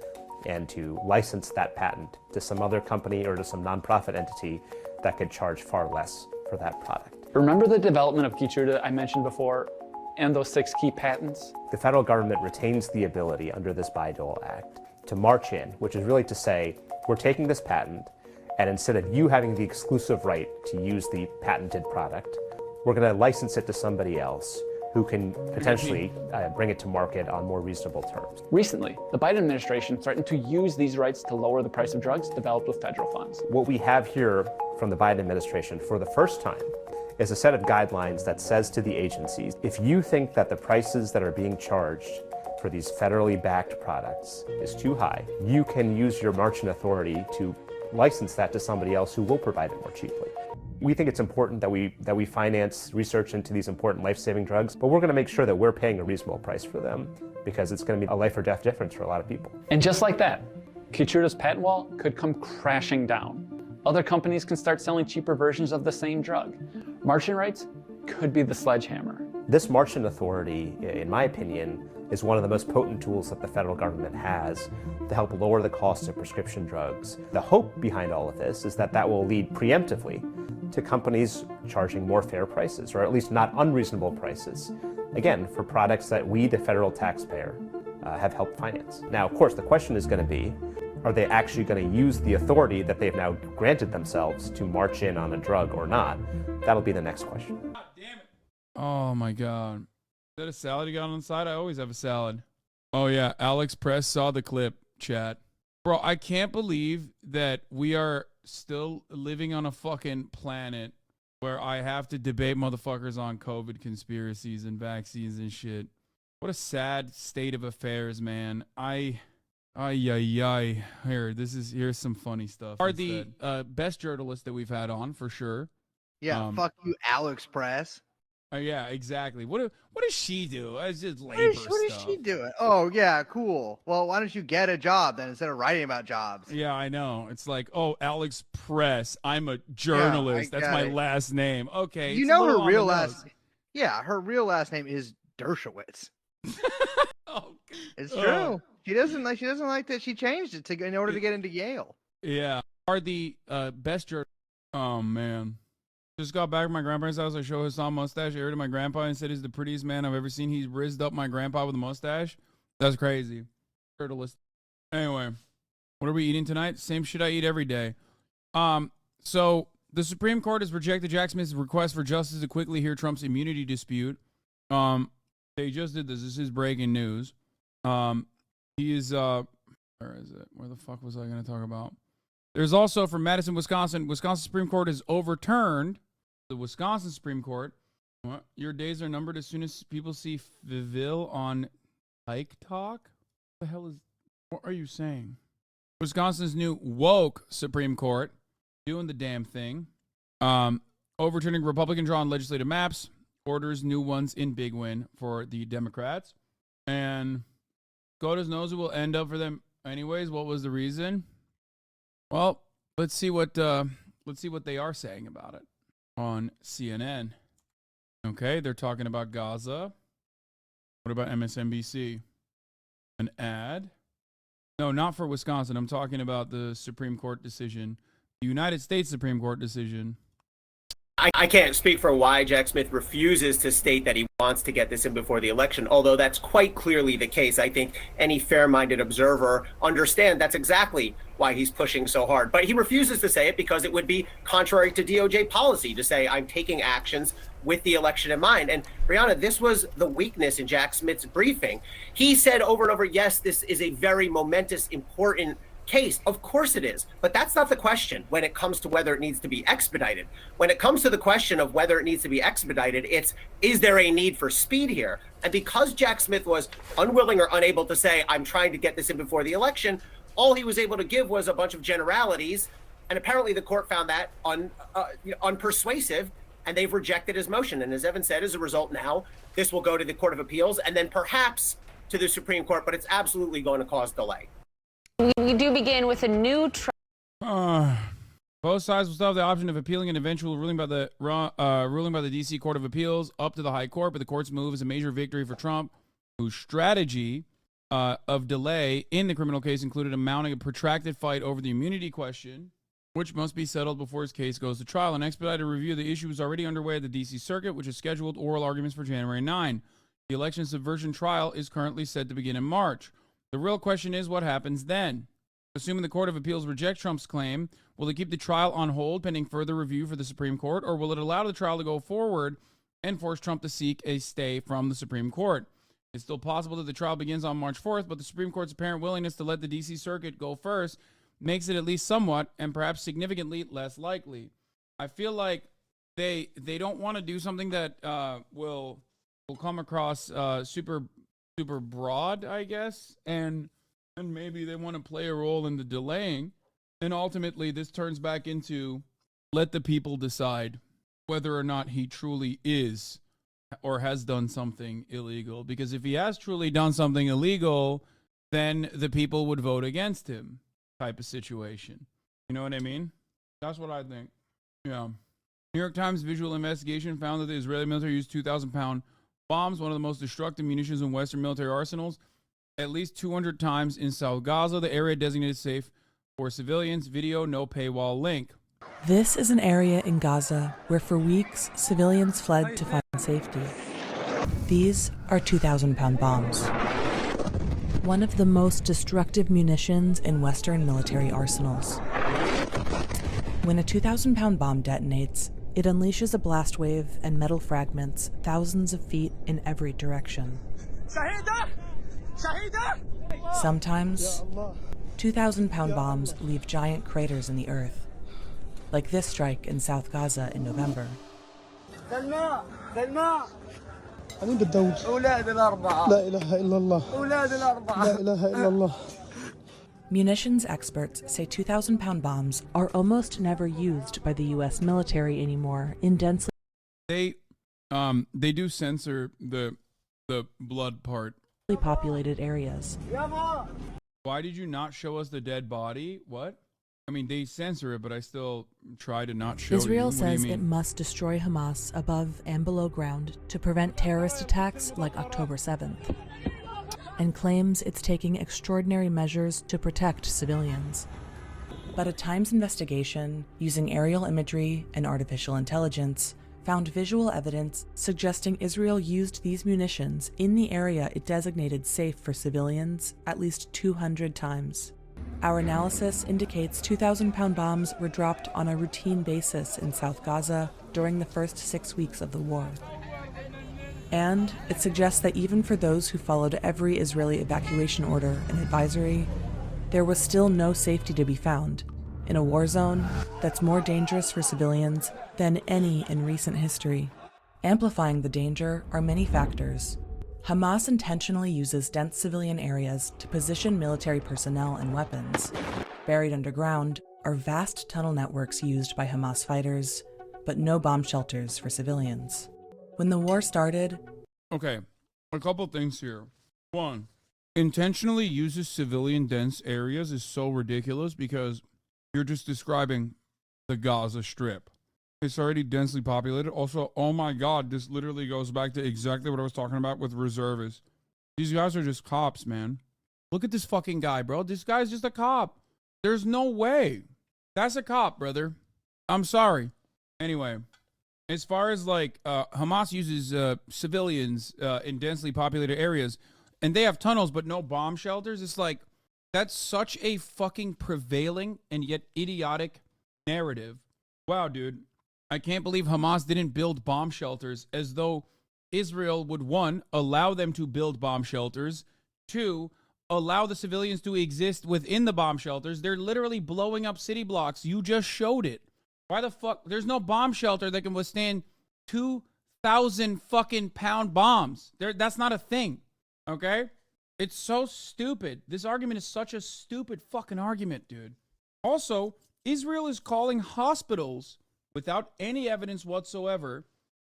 and to license that patent to some other company or to some nonprofit entity that could charge far less for that product. Remember the development of Keytruda I mentioned before, and those 6 key patents? The federal government retains the ability under this Bayh-Dole Act to march in, which is really to say, we're taking this patent, and instead of you having the exclusive right to use the patented product, we're going to license it to somebody else who can potentially bring it to market on more reasonable terms. Recently, the Biden administration threatened to use these rights to lower the price of drugs developed with federal funds. What we have here from the Biden administration for the first time is a set of guidelines that says to the agencies, if you think that the prices that are being charged for these federally backed products is too high, you can use your marching authority to license that to somebody else who will provide it more cheaply. We think it's important that we finance research into these important life-saving drugs, but we're going to make sure that we're paying a reasonable price for them because it's going to be a life or death difference for a lot of people. And just like that, Keytruda's patent wall could come crashing down. Other companies can start selling cheaper versions of the same drug. Marching rights could be the sledgehammer. This marching authority, in my opinion, is one of the most potent tools that the federal government has to help lower the cost of prescription drugs. The hope behind all of this is that that will lead preemptively to companies charging more fair prices, or at least not unreasonable prices, again, for products that we, the federal taxpayer, have helped finance. Now, of course, the question is going to be, are they actually going to use the authority that they've now granted themselves to march in on a drug or not? That'll be the next question. God damn it. Oh my God. Is that a salad you got on the side? I always have a salad. Oh yeah, Alex Press saw the clip, chat. Bro, I can't believe that we are still living on a fucking planet where I have to debate motherfuckers on COVID conspiracies and vaccines and shit. What a sad state of affairs, man. Here, here's some funny stuff. Are the best journalists that we've had on for sure. Yeah, fuck you, Alex Press. Yeah, exactly. What does she do? It's just labor stuff. What is she doing? Oh, yeah, cool. Well, why don't you get a job then instead of writing about jobs? Yeah, I know. It's like, oh, Alex Press. I'm a journalist. That's my last name. Okay. You know her real last. Yeah, her real last name is Dershowitz. Oh, it's true. She doesn't like that she changed it in order to get into Yale. Yeah. Are the best journalists? Oh man. Just got back from my grandparents' house. I showed Hassan mustache area to my grandpa and said he's the prettiest man I've ever seen. He rizzed up my grandpa with a mustache. That's crazy. Journalist. Anyway, what are we eating tonight? Same shit I eat every day. So the Supreme Court has rejected Jack Smith's request for justice to quickly hear Trump's immunity dispute. They just did this. This is breaking news. He is Where is it? Where the fuck was I going to talk about? There's also from Madison, Wisconsin. Wisconsin Supreme Court has overturned the Wisconsin Supreme Court. What? Your days are numbered as soon as people see Vivil on Pike Talk? What the hell is... What are you saying? Wisconsin's new woke Supreme Court doing the damn thing. Overturning Republican-drawn legislative maps. Orders new ones in big win for the Democrats. And SCOTUS knows it will end up for them anyways. What was the reason? Well, let's see what they are saying about it on CNN. Okay, they're talking about Gaza. What about MSNBC? An ad? No, not for Wisconsin. I'm talking about the Supreme Court decision, the United States Supreme Court decision. I can't speak for why Jack Smith refuses to state that he wants to get this in before the election, although that's quite clearly the case. I think any fair-minded observer understands that's exactly why he's pushing so hard. But he refuses to say it because it would be contrary to DOJ policy to say, I'm taking actions with the election in mind. And Brianna, this was the weakness in Jack Smith's briefing. He said over and over, yes, this is a very momentous, important case. Of course it is. But that's not the question when it comes to whether it needs to be expedited. When it comes to the question of whether it needs to be expedited, it's, is there a need for speed here? And because Jack Smith was unwilling or unable to say, I'm trying to get this in before the election, all he was able to give was a bunch of generalities. And apparently the court found that unpersuasive, and they've rejected his motion. And as Evan said, as a result now, this will go to the Court of Appeals and then perhaps to the Supreme Court, but it's absolutely going to cause delay. We do begin with a new both sides will still have the option of appealing an eventual ruling by the D.C. Court of Appeals up to the High Court, but the court's move is a major victory for Trump, whose strategy of delay in the criminal case included mounting a protracted fight over the immunity question, which must be settled before his case goes to trial. An expedited review of the issue is already underway at the D.C. Circuit, which has scheduled oral arguments for January 9. The election subversion trial is currently set to begin in March. The real question is what happens then. Assuming the Court of Appeals rejects Trump's claim, will it keep the trial on hold pending further review for the Supreme Court, or will it allow the trial to go forward and force Trump to seek a stay from the Supreme Court? It's still possible that the trial begins on March 4th, but the Supreme Court's apparent willingness to let the D.C. Circuit go first makes it at least somewhat and perhaps significantly less likely. I feel like they don't want to do something that will come across super broad, I guess, and maybe they want to play a role in the delaying, and ultimately this turns back into let the people decide whether or not he truly is or has done something illegal. Because if he has truly done something illegal, then the people would vote against him, type of situation. You know what I mean? That's what I think. Yeah. New York Times visual investigation found that the Israeli military used 2,000-pound bombs, one of the most destructive munitions in Western military arsenals, at least 200 times in South Gaza, the area designated safe for civilians. Video, no paywall link. This is an area in Gaza where for weeks civilians fled to find safety. These are 2,000-pound bombs. One of the most destructive munitions in Western military arsenals. When a 2,000-pound bomb detonates, it unleashes a blast wave and metal fragments thousands of feet in every direction. Sometimes, 2,000-pound bombs leave giant craters in the earth, like this strike in South Gaza in November. Munitions experts say 2,000-pound bombs are almost never used by the U.S. military anymore in densely... They do censor the blood part. ...populated areas. Why did you not show us the dead body? What? I mean, they censor it, but I still try to not show Israel you. says it must destroy Hamas above and below ground to prevent terrorist attacks like October 7th. And claims it's taking extraordinary measures to protect civilians. But a Times investigation using aerial imagery and artificial intelligence found visual evidence suggesting Israel used these munitions in the area it designated safe for civilians at least 200 times. Our analysis indicates 2,000-pound bombs were dropped on a routine basis in South Gaza during the first 6 weeks of the war. And it suggests that even for those who followed every Israeli evacuation order and advisory, there was still no safety to be found in a war zone that's more dangerous for civilians than any in recent history. Amplifying the danger are many factors. Hamas intentionally uses dense civilian areas to position military personnel and weapons. Buried underground are vast tunnel networks used by Hamas fighters, but no bomb shelters for civilians. When the war started... Okay, a couple things here. One, intentionally uses civilian dense areas is so ridiculous because you're just describing the Gaza Strip. It's already densely populated. Also, oh my God, this literally goes back to exactly what I was talking about with reservists. These guys are just cops, man. Look at this fucking guy, bro. This guy's just a cop. There's no way. That's a cop, brother. I'm sorry. Anyway, as far as like Hamas uses civilians in densely populated areas, and they have tunnels but no bomb shelters, it's like, that's such a fucking prevailing and yet idiotic narrative. Wow, dude. I can't believe Hamas didn't build bomb shelters, as though Israel would, one, allow them to build bomb shelters, two, allow the civilians to exist within the bomb shelters. They're literally blowing up city blocks. You just showed it. Why the fuck? There's no bomb shelter that can withstand 2,000 fucking pound bombs. That's not a thing. Okay? It's so stupid. This argument is such a stupid fucking argument, dude. Also, Israel is calling hospitals, without any evidence whatsoever,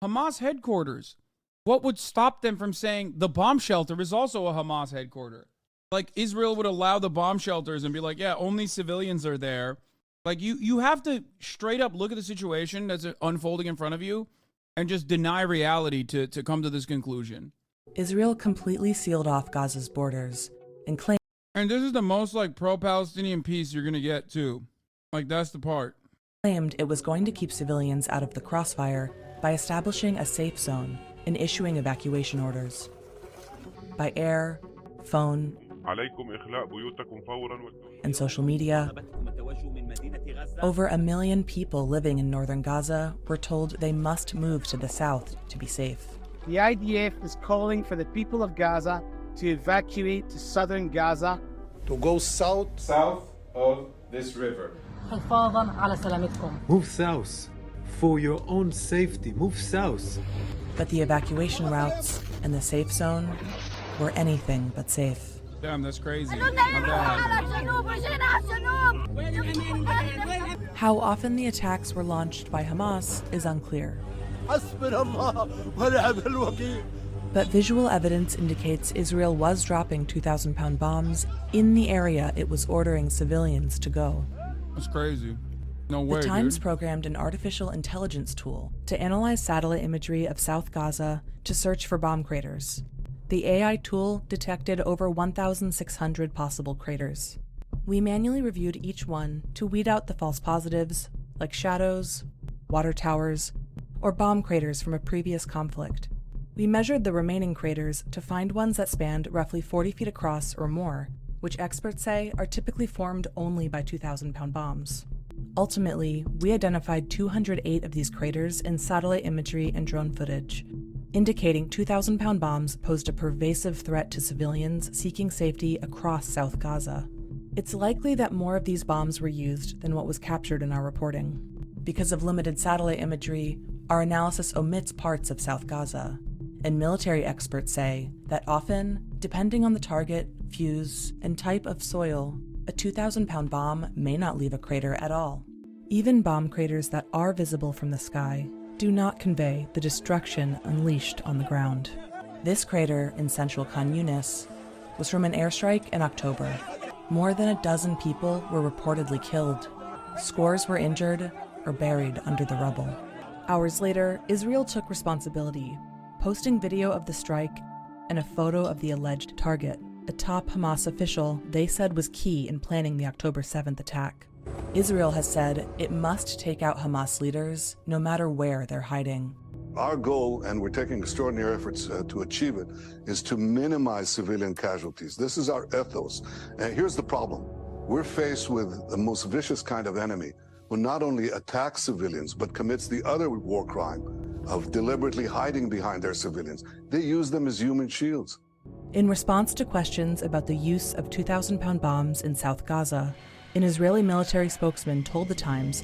Hamas headquarters. What would stop them from saying the bomb shelter is also a Hamas headquarter? Like, Israel would allow the bomb shelters and be like, yeah, only civilians are there. Like, you have to straight up look at the situation that's unfolding in front of you and just deny reality to come to this conclusion. Israel completely sealed off Gaza's borders and claimed... And this is the most, like, pro-Palestinian peace you're going to get, too. Like, that's the part. ...claimed it was going to keep civilians out of the crossfire by establishing a safe zone and issuing evacuation orders. By air, phone, and social media, over 1 million people living in northern Gaza were told they must move to the south to be safe. The IDF is calling for the people of Gaza to evacuate to southern Gaza. To go south of this river. Move south. For your own safety, move south. But the evacuation routes and the safe zone were anything but safe. Damn, that's crazy. How often the attacks were launched by Hamas is unclear. But visual evidence indicates Israel was dropping 2,000-pound bombs in the area it was ordering civilians to go. That's crazy. No way, The Times dude. programmed an artificial intelligence tool to analyze satellite imagery of South Gaza to search for bomb craters. The AI tool detected over 1,600 possible craters. We manually reviewed each one to weed out the false positives, like shadows, water towers, or bomb craters from a previous conflict. We measured the remaining craters to find ones that spanned roughly 40 feet across or more, which experts say are typically formed only by 2,000-pound bombs. Ultimately, we identified 208 of these craters in satellite imagery and drone footage, indicating 2,000-pound bombs posed a pervasive threat to civilians seeking safety across South Gaza. It's likely that more of these bombs were used than what was captured in our reporting. Because of limited satellite imagery, our analysis omits parts of South Gaza, and military experts say that often, depending on the target, fuse, and type of soil, a 2,000-pound bomb may not leave a crater at all. Even bomb craters that are visible from the sky do not convey the destruction unleashed on the ground. This crater in central Khan Yunis was from an airstrike in October. More than a dozen people were reportedly killed. Scores were injured or buried under the rubble. Hours later, Israel took responsibility, posting video of the strike and a photo of the alleged target, a top Hamas official they said was key in planning the October 7th attack. Israel has said it must take out Hamas leaders no matter where they're hiding. Our goal, and we're taking extraordinary efforts to achieve it, is to minimize civilian casualties. This is our ethos. And here's the problem. We're faced with the most vicious kind of enemy who not only attacks civilians, but commits the other war crime of deliberately hiding behind their civilians. They use them as human shields. In response to questions about the use of 2,000-pound bombs in South Gaza, an Israeli military spokesman told The Times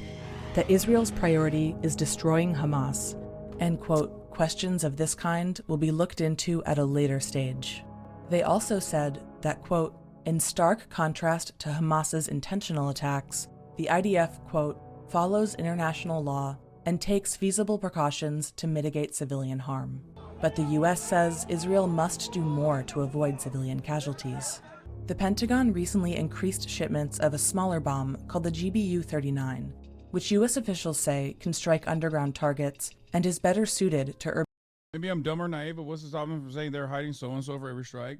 that Israel's priority is destroying Hamas, and, quote, questions of this kind will be looked into at a later stage. They also said that, quote, in stark contrast to Hamas's intentional attacks, the IDF, quote, follows international law and takes feasible precautions to mitigate civilian harm. But the U.S. says Israel must do more to avoid civilian casualties. The Pentagon recently increased shipments of a smaller bomb called the GBU-39, which U.S. officials say can strike underground targets and is better suited to urban... Maybe I'm dumb or naive, but what's to stop them from saying they're hiding so-and-so for every strike?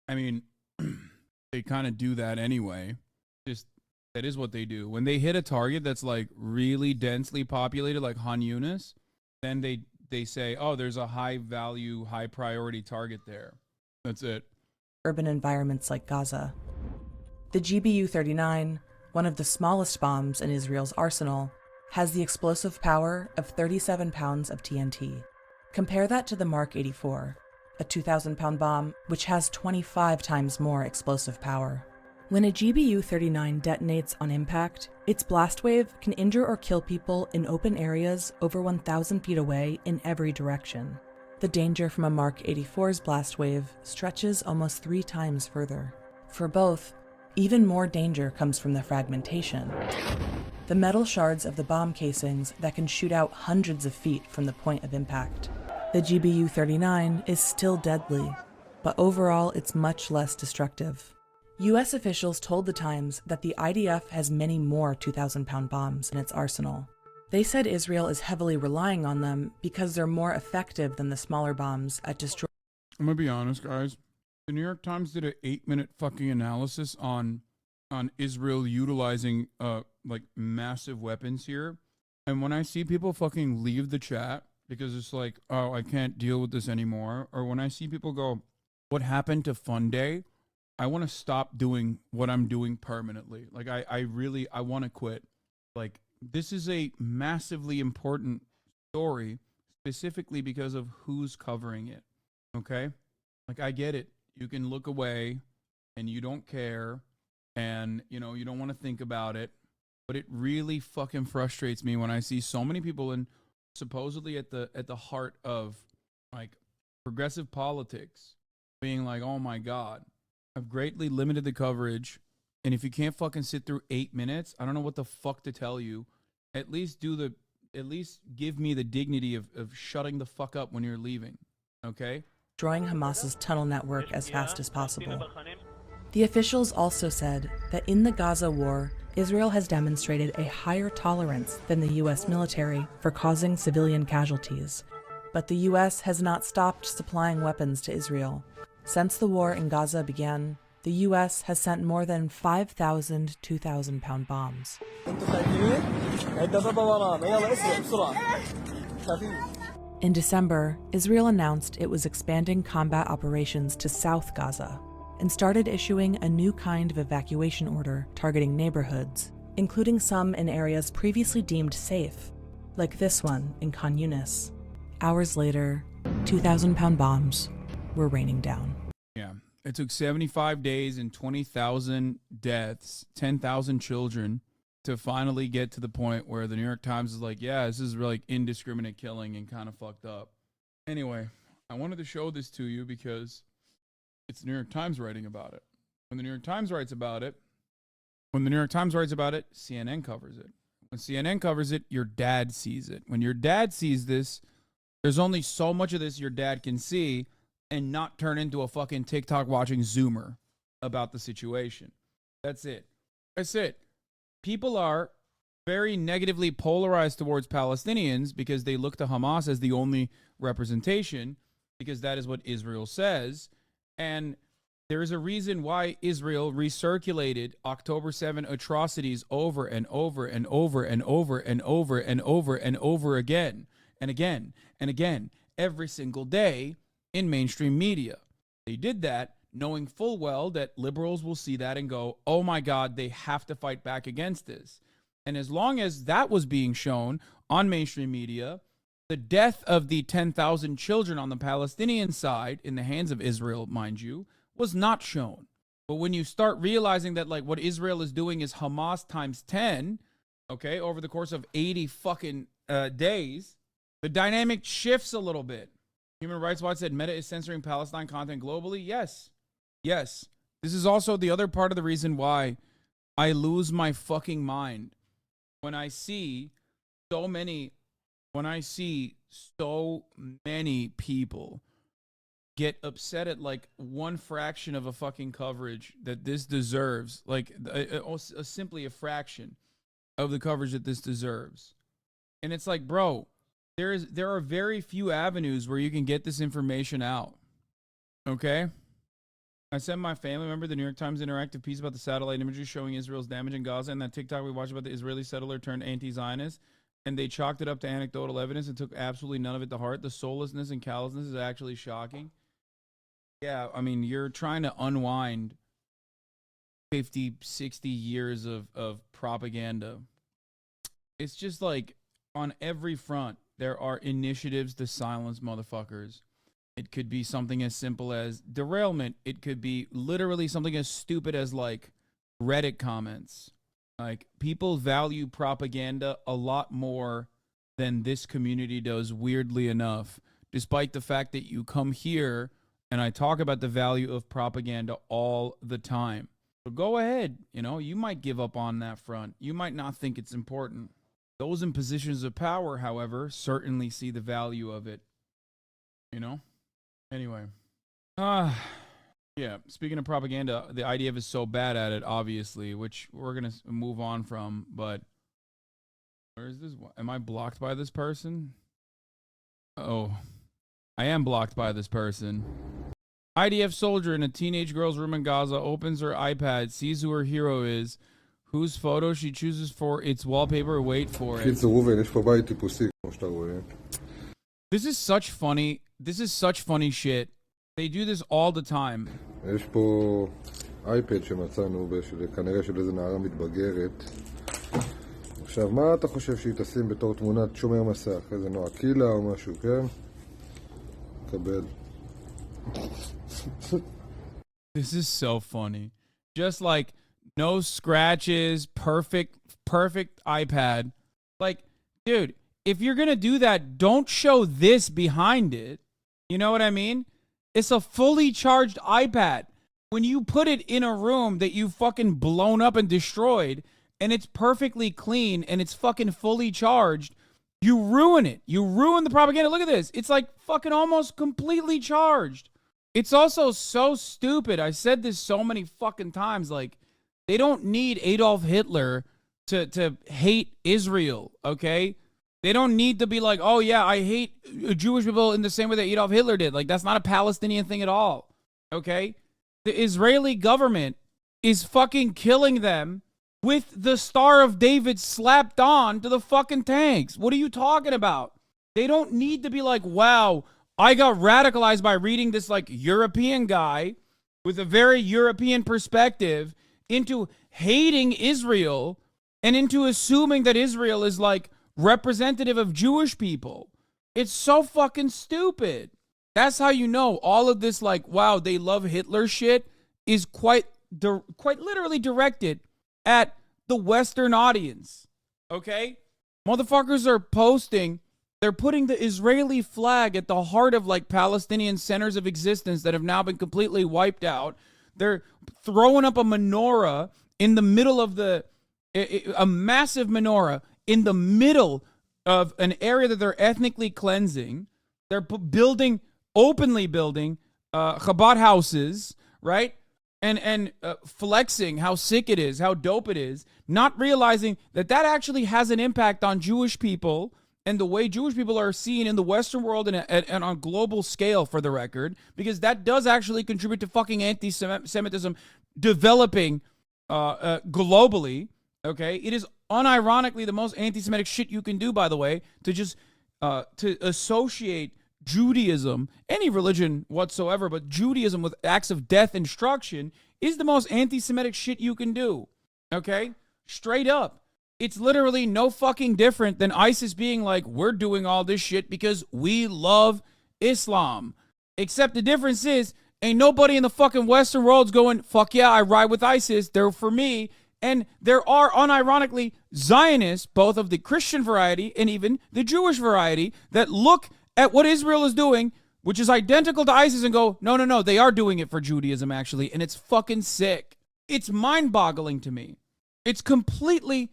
I mean, they kind of do that anyway. Just, that is what they do. When they hit a target that's like really densely populated, like Han Yunis, then they say, oh, there's a high-value, high-priority target there. That's it. Urban environments like Gaza. The GBU-39, one of the smallest bombs in Israel's arsenal, has the explosive power of 37 pounds of TNT. Compare that to the Mark 84, a 2,000-pound bomb which has 25 times more explosive power. When a GBU-39 detonates on impact, its blast wave can injure or kill people in open areas over 1,000 feet away in every direction. The danger from a Mark 84's blast wave stretches almost 3 times further. For both, even more danger comes from the fragmentation. The metal shards of the bomb casings that can shoot out hundreds of feet from the point of impact. The GBU-39 is still deadly, but overall it's much less destructive. U.S. officials told The Times that the IDF has many more 2,000-pound bombs in its arsenal. They said Israel is heavily relying on them because they're more effective than the smaller bombs at destroying... I'm gonna be honest, guys. The New York Times did an 8-minute fucking analysis on Israel utilizing like massive weapons here. And when I see people fucking leave the chat because it's like, oh, I can't deal with this anymore, or when I see people go, what happened to Fun Day? I want to stop doing what I'm doing permanently. Like, I want to quit. Like, this is a massively important story, specifically because of who's covering it. Okay? Like, I get it. You can look away and you don't care and, you know, you don't want to think about it. But it really fucking frustrates me when I see so many people in supposedly at the heart of like progressive politics being like, oh my God, I've greatly limited the coverage. And if you can't fucking sit through 8 minutes, I don't know what the fuck to tell you. At least give me the dignity of shutting the fuck up when you're leaving. Okay? Destroying Hamas's tunnel network as fast as possible. The officials also said that in the Gaza war, Israel has demonstrated a higher tolerance than the U.S. military for causing civilian casualties. But the U.S. has not stopped supplying weapons to Israel. Since the war in Gaza began, the U.S. has sent more than 5,000 2,000-pound bombs. In December, Israel announced it was expanding combat operations to South Gaza and started issuing a new kind of evacuation order targeting neighborhoods, including some in areas previously deemed safe, like this one in Khan Yunis. Hours later, 2,000-pound bombs were raining down. Yeah. It took 75 days and 20,000 deaths, 10,000 children to finally get to the point where the New York Times is like, yeah, this is like indiscriminate killing and kind of fucked up. Anyway, I wanted to show this to you because it's the New York Times writing about it. When the New York Times writes about it, CNN covers it. When CNN covers it, your dad sees it. When your dad sees this, there's only so much of this your dad can see and not turn into a fucking TikTok watching Zoomer about the situation. That's it. That's it. People are very negatively polarized towards Palestinians because they look to Hamas as the only representation, because that is what Israel says. And there is a reason why Israel recirculated October 7 atrocities over and over and over and over and over and over and over again and again and again every single day in mainstream media. They did that knowing full well that liberals will see that and go, oh my God, they have to fight back against this. And as long as that was being shown on mainstream media, The death of the 10,000 children on the Palestinian side, in the hands of Israel, mind you, was not shown. But when you start realizing that, like, what Israel is doing is Hamas times 10, okay, over the course of 80 fucking days, the dynamic shifts a little bit. Human Rights Watch said Meta is censoring Palestine content globally. Yes. Yes. This is also the other part of the reason why I lose my fucking mind when I see so many people get upset at like one fraction of a fucking coverage that this deserves, like simply a fraction of the coverage that this deserves. And it's like, bro, there are very few avenues where you can get this information out. Okay? I sent my family member the New York Times interactive piece about the satellite imagery showing Israel's damage in Gaza, and that TikTok we watched about the Israeli settler turned anti-Zionist, and they chalked it up to anecdotal evidence and took absolutely none of it to heart. The soullessness and callousness is actually shocking. Yeah, I mean, you're trying to unwind 50, 60 years of propaganda. It's just like on every front, there are initiatives to silence motherfuckers. It could be something as simple as derailment. It could be literally something as stupid as like Reddit comments. Like, people value propaganda a lot more than this community does, weirdly enough, despite the fact that you come here and I talk about the value of propaganda all the time. So go ahead. You know, you might give up on that front. You might not think it's important. Those in positions of power, however, certainly see the value of it. You know? Anyway. Yeah, speaking of propaganda, the IDF is so bad at it, obviously, which we're going to move on from, but where is this? Am I blocked by this person? Oh, I am blocked by this person. IDF soldier in a teenage girl's room in Gaza opens her iPad, sees who her hero is, whose photo she chooses for its wallpaper. Wait for it. This is such funny shit. They do this all the time. יש פה אייפד שמצאנו כנראה של איזה נערה מתבגרת. עכשיו, מה אתה חושב שהיא תשים בתור תמונת שומר מסך? איזה נועה קילה או משהו, כן? קבל. This is so funny. Just like no scratches, perfect iPad. Like, dude, if you're going to do that, don't show this behind it. You know what I mean? It's a fully charged iPad. When you put it in a room that you've fucking blown up and destroyed, and it's perfectly clean and it's fucking fully charged, you ruin it. You ruin the propaganda. Look at this. It's like fucking almost completely charged. It's also so stupid. I said this so many fucking times. Like, they don't need Adolf Hitler to hate Israel, okay? They don't need to be like, oh yeah, I hate Jewish people in the same way that Adolf Hitler did. Like, that's not a Palestinian thing at all, okay? The Israeli government is fucking killing them with the Star of David slapped on to the fucking tanks. What are you talking about? They don't need to be like, wow, I got radicalized by reading this like European guy with a very European perspective into hating Israel and into assuming that Israel is like representative of Jewish people. It's so fucking stupid. That's how you know all of this like, wow, they love Hitler shit is quite literally directed at the Western audience. Okay? Motherfuckers are posting, they're putting the Israeli flag at the heart of like Palestinian centers of existence that have now been completely wiped out. They're throwing up a menorah in the middle of a massive menorah in the middle of an area that they're ethnically cleansing. They're openly building Chabad houses, right? And flexing how sick it is, how dope it is, not realizing that that actually has an impact on Jewish people and the way Jewish people are seen in the Western world and on global scale, for the record, because that does actually contribute to fucking anti-Semitism developing globally, okay? It is unironically the most anti-Semitic shit you can do, by the way, to just to associate Judaism, any religion whatsoever, but Judaism with acts of death and destruction is the most anti-Semitic shit you can do, okay? Straight up. It's literally no fucking different than ISIS being like, we're doing all this shit because we love Islam. Except the difference is, ain't nobody in the fucking Western world's going, fuck yeah, I ride with ISIS, they're for me. And there are, unironically, Zionists, both of the Christian variety and even the Jewish variety, that look at what Israel is doing, which is identical to ISIS, and go, no, they are doing it for Judaism, actually, and it's fucking sick. It's mind-boggling to me. It's completely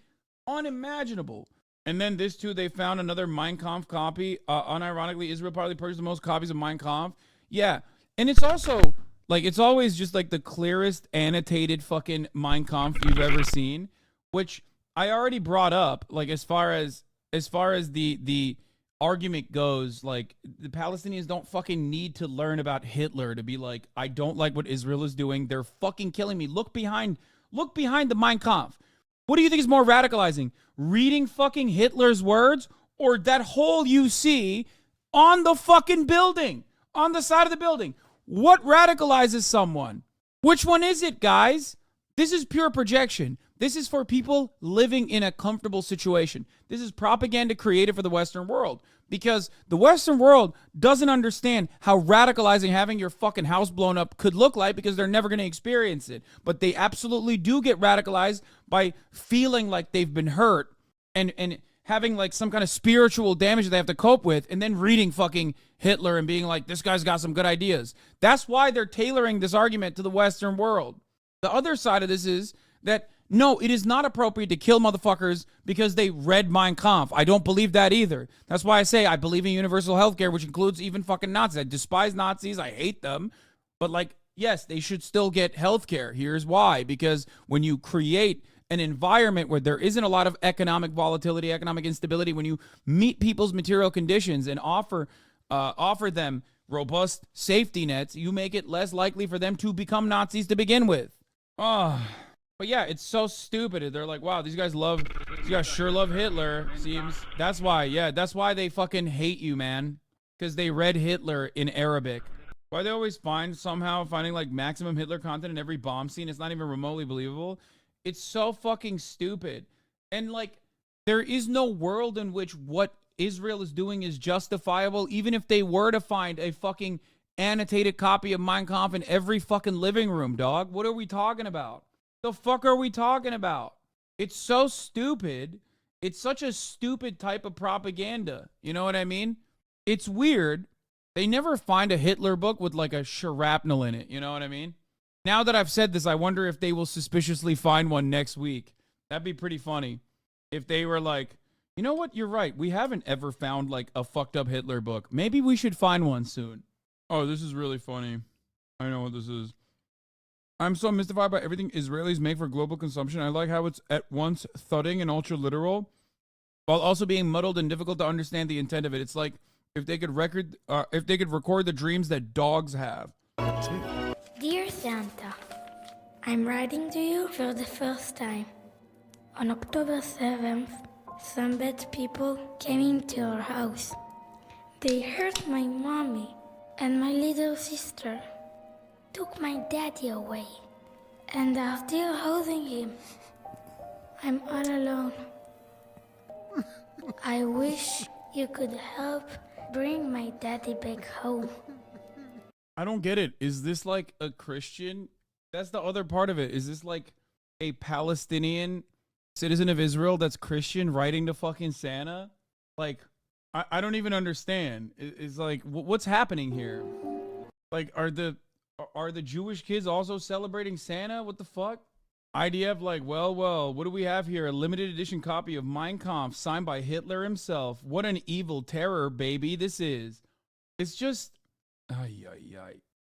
unimaginable. And then this, too, they found another Mein Kampf copy. Unironically, Israel probably purchased the most copies of Mein Kampf. Yeah, and it's also... like, it's always just, like, the clearest annotated fucking Mein Kampf you've ever seen, which I already brought up, like, as far as the argument goes, like, the Palestinians don't fucking need to learn about Hitler to be like, I don't like what Israel is doing. They're fucking killing me. Look behind the Mein Kampf. What do you think is more radicalizing? Reading fucking Hitler's words or that hole you see on the fucking building, on the side of the building? What radicalizes someone? Which one is it, guys? This is pure projection. This is for people living in a comfortable situation. This is propaganda created for the Western world because the Western world doesn't understand how radicalizing having your fucking house blown up could look like because they're never going to experience it. But they absolutely do get radicalized by feeling like they've been hurt and having like some kind of spiritual damage that they have to cope with, and then reading fucking Hitler and being like, this guy's got some good ideas. That's why they're tailoring this argument to the Western world. The other side of this is that, no, it is not appropriate to kill motherfuckers because they read Mein Kampf. I don't believe that either. That's why I say I believe in universal healthcare, which includes even fucking Nazis. I despise Nazis. I hate them. But like, yes, they should still get healthcare. Here's why. Because when you create an environment where there isn't a lot of economic volatility, economic instability, when you meet people's material conditions and offer them robust safety nets, you make it less likely for them to become Nazis to begin with. But yeah, it's so stupid. They're like, wow, these guys sure love Hitler. Seems that's why they fucking hate you, man. Because they read Hitler in Arabic. Why they always finding like maximum Hitler content in every bomb scene? It's not even remotely believable. It's so fucking stupid. And like, there is no world in which what Israel is doing is justifiable, even if they were to find a fucking annotated copy of Mein Kampf in every fucking living room, dog. What are we talking about? The fuck are we talking about? It's so stupid. It's such a stupid type of propaganda. You know what I mean? It's weird. They never find a Hitler book with like a shrapnel in it. You know what I mean? Now that I've said this, I wonder if they will suspiciously find one next week. That'd be pretty funny. If they were like, you know what? You're right. We haven't ever found like a fucked up Hitler book. Maybe we should find one soon. Oh, this is really funny. I know what this is. I'm so mystified by everything Israelis make for global consumption. I like how it's at once thudding and ultra literal, while also being muddled and difficult to understand the intent of it. It's like if they could record the dreams that dogs have. Dear Santa, I'm writing to you for the first time. On October 7th, some bad people came into our house. They hurt my mommy and my little sister, took my daddy away, and are still holding him. I'm all alone. I wish you could help bring my daddy back home. I don't get it. Is this like a Christian? That's the other part of it. Is this like a Palestinian citizen of Israel that's Christian writing to fucking Santa? Like, I don't even understand. It's like, what's happening here? Like, are the Jewish kids also celebrating Santa? What the fuck? IDF like, well, what do we have here? A limited edition copy of Mein Kampf signed by Hitler himself. What an evil terror, baby, this is. It's just...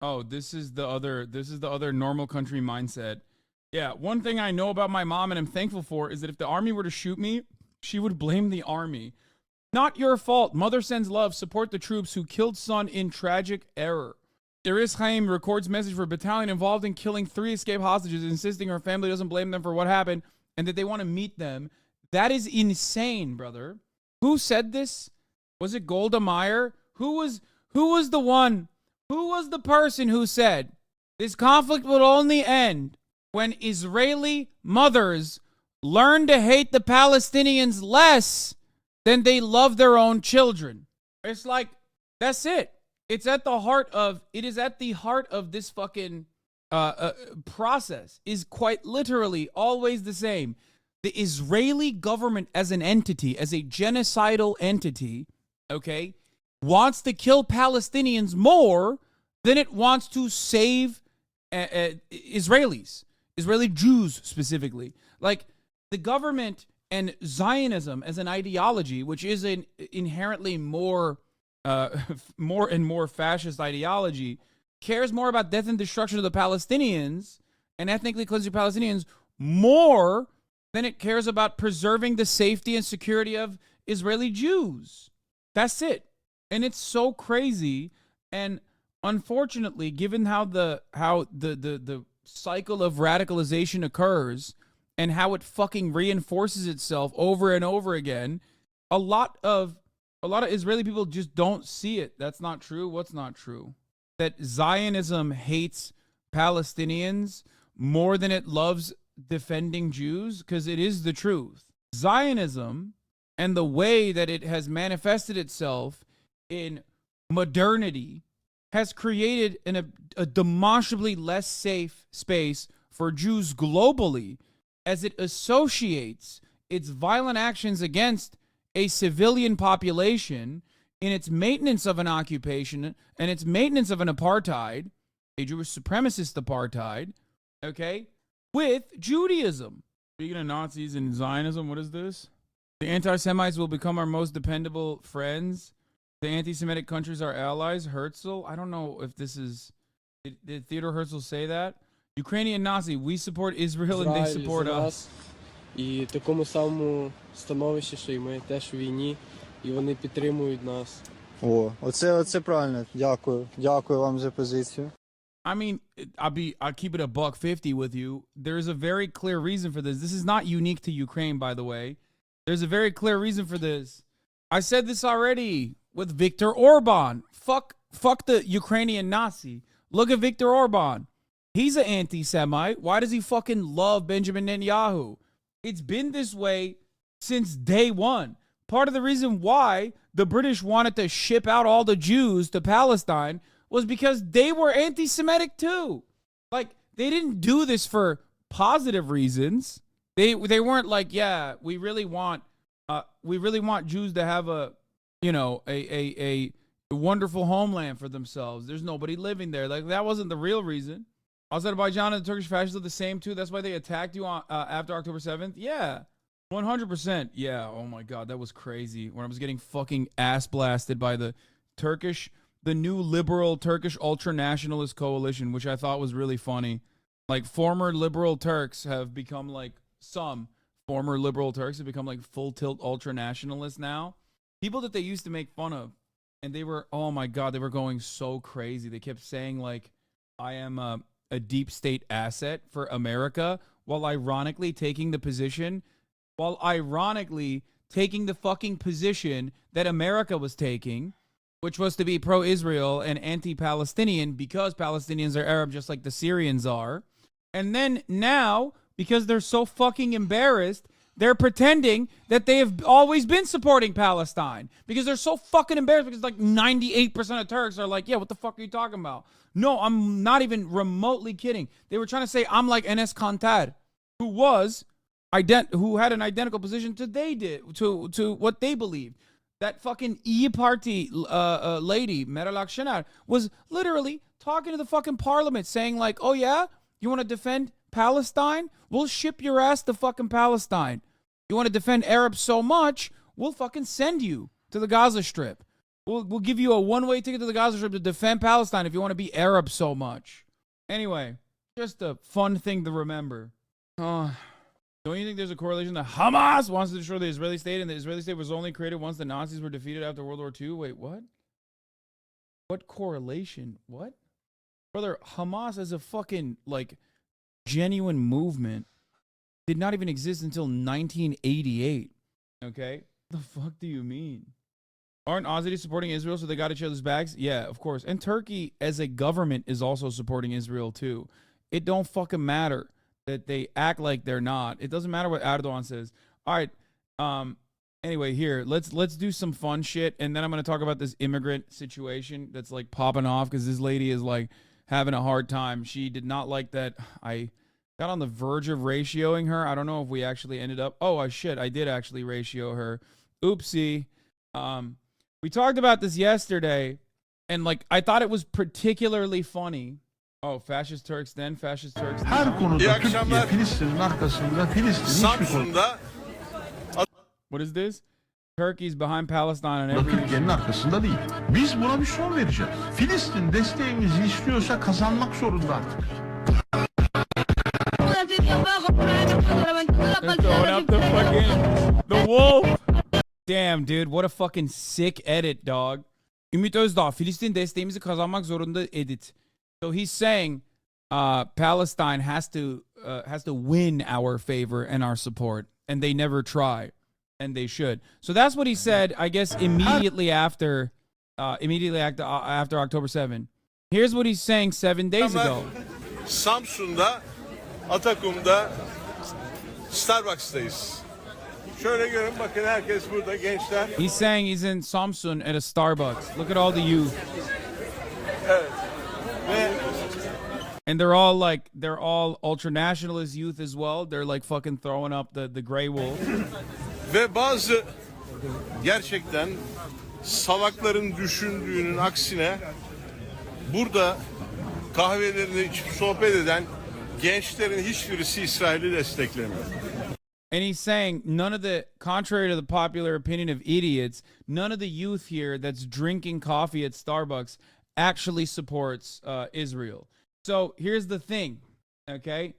Oh, this is the other normal country mindset. Yeah, one thing I know about my mom and I'm thankful for is that if the army were to shoot me, she would blame the army. Not your fault. Mother sends love. Support the troops who killed son in tragic error. Iris Chaim records message for battalion involved in killing 3 escape hostages, insisting her family doesn't blame them for what happened and that they want to meet them. That is insane, brother. Who said this? Was it Golda Meir? Who was the person who said this conflict will only end when Israeli mothers learn to hate the Palestinians less than they love their own children. It's like, that's it. It is at the heart of this fucking process, is quite literally always the same. The Israeli government as an entity, as a genocidal entity, okay, wants to kill Palestinians more than it wants to save Israelis, Israeli Jews specifically. Like, the government and Zionism as an ideology, which is an inherently more and more fascist ideology, cares more about death and destruction of the Palestinians and ethnically cleansing Palestinians more than it cares about preserving the safety and security of Israeli Jews. That's it. And it's so crazy. And unfortunately, given how the cycle of radicalization occurs and how it fucking reinforces itself over and over again, a lot of Israeli people just don't see it. That's not true. What's not true? That Zionism hates Palestinians more than it loves defending Jews, because it is the truth. Zionism and the way that it has manifested itself in modernity has created a demonstrably less safe space for Jews globally, as it associates its violent actions against a civilian population in its maintenance of an occupation and its maintenance of an apartheid, a Jewish supremacist apartheid, okay, with Judaism. Speaking of Nazis and Zionism, what is this? The anti-Semites will become our most dependable friends. The anti-Semitic countries are allies. Herzl, I don't know if this is... Did Theodore Herzl say that? Ukrainian Nazi, we support Israel and they support us. І в такому самому становищі, що і ми теж у війні, і вони підтримують нас. Оце правильно. Дякую вам за позицію. I mean, I'll keep it $150 with you. There's a very clear reason for this. This is not unique to Ukraine, by the way. There's a very clear reason for this. I said this already with Viktor Orban. Fuck the Ukrainian Nazi. Look at Viktor Orban. He's an anti-Semite. Why does he fucking love Benjamin Netanyahu? It's been this way since day one. Part of the reason why the British wanted to ship out all the Jews to Palestine was because they were anti-Semitic too. Like, they didn't do this for positive reasons. They weren't like, yeah, we really want Jews to have a wonderful homeland for themselves. There's nobody living there. Like, that wasn't the real reason. Azerbaijan and the Turkish fascists are the same too. That's why they attacked you on after October 7th. Yeah, 100%. Yeah. Oh my God, that was crazy. When I was getting fucking ass blasted by the new liberal Turkish ultra-nationalist coalition, which I thought was really funny. Like, former liberal Turks have become like, some former liberal Turks have become like full tilt ultra-nationalists now. People that they used to make fun of. And they were, oh my God, they were going so crazy. They kept saying like, I am a deep state asset for America, while ironically taking the fucking position that America was taking, which was to be pro-Israel and anti-Palestinian because Palestinians are Arab just like the Syrians are. And then now, because they're so fucking embarrassed, they're pretending that they have always been supporting Palestine because they're so fucking embarrassed, because like 98% of Turks are like, yeah, what the fuck are you talking about? No, I'm not even remotely kidding. They were trying to say I'm like Enes Kanter, who had an identical position to what they believed. That fucking E-Party lady, Meral Akşener, was literally talking to the fucking parliament saying like, oh yeah, you want to defend Palestine? We'll ship your ass to fucking Palestine. You want to defend Arabs so much, we'll fucking send you to the Gaza Strip. We'll give you a one-way ticket to the Gaza Strip to defend Palestine if you want to be Arab so much. Anyway, just a fun thing to remember. Don't you think there's a correlation that Hamas wants to destroy the Israeli state, and the Israeli state was only created once the Nazis were defeated after World War II? Wait, what? What correlation? What? Brother, Hamas as a fucking, like, genuine movement did not even exist until 1988. Okay? The fuck do you mean? Aren't Aussies supporting Israel so they got each other's backs? Yeah, of course. And Turkey as a government is also supporting Israel too. It don't fucking matter that they act like they're not. It doesn't matter what Erdogan says. All right. Anyway, here, let's do some fun shit, and then I'm going to talk about this immigrant situation that's like popping off because this lady is like having a hard time. She did not like that I got on the verge of ratioing her. I don't know if we actually ended up. Oh, shit, I did actually ratio her. Oopsie. We talked about this yesterday, and like I thought it was particularly funny. Oh, fascist Turks then, fascist Turks then. Her konuda Türkiye Filistin'in arkasında Filistin hiçbir konuda What is this? Turkey's behind Palestine on every Türkiye'nin arkasında değil. Biz buna bir son vereceğiz. Filistin desteğimizi istiyorsa kazanmak zorunda artık. Throwing up the wolf. Damn, dude, what a fucking sick edit, dog. Ümit Özdağ, Filistin desteğimizi kazanmak zorunda edit. So he's saying Palestine has to win our favor and our support, and they never try, and they should. So that's what he said, I guess, immediately after October 7. Here's what he's saying 7 days ago. Samsun'da, Atakum'da, Starbucks'tayız. Şöyle görün, bakın herkes burada, gençler. He's saying he's in Samsun at a Starbucks. Look at all the youth. Evet. And they're all ultra-nationalist youth as well. They're like fucking throwing up the gray wolf. Ve bazı gerçekten salakların düşündüğünün aksine burada kahvelerini içip sohbet eden gençlerin hiçbirisi İsrail'i desteklemiyor. And he's saying contrary to the popular opinion of idiots, none of the youth here that's drinking coffee at Starbucks actually supports Israel. So here's the thing, okay?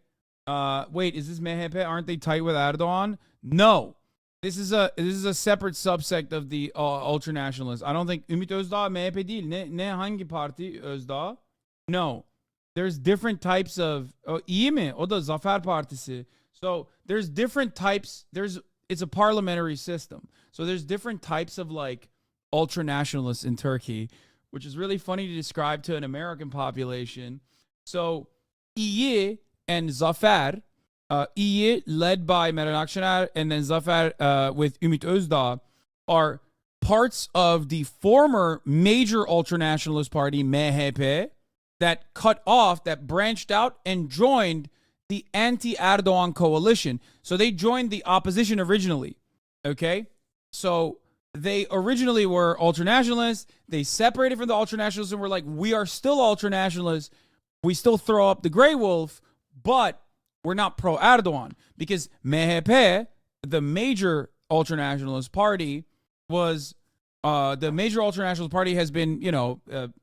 Wait, is this MHP? Aren't they tight with Erdogan? No. This is a separate subsect of the ultranationalists. I don't think Ümit Özdağ MHP değil. Ne hangi parti Özdağ? No. There's different types of iyi mi? O da Zafer Partisi. So there's different types. It's a parliamentary system. So there's different types of like ultranationalists in Turkey, which is really funny to describe to an American population. So İyi and Zafer, İyi led by Meral Akşener and then Zafer with Ümit Özdağ are parts of the former major ultranationalist party MHP that cut off, that branched out and joined the anti-Erdogan coalition. So they joined the opposition originally, okay? So they originally were ultranationalists. They separated from the ultranationalists and were like, we are still ultranationalists. We still throw up the gray wolf, but we're not pro-Erdogan. Because MHP, the major ultranationalist party, was the major ultranationalist party has been,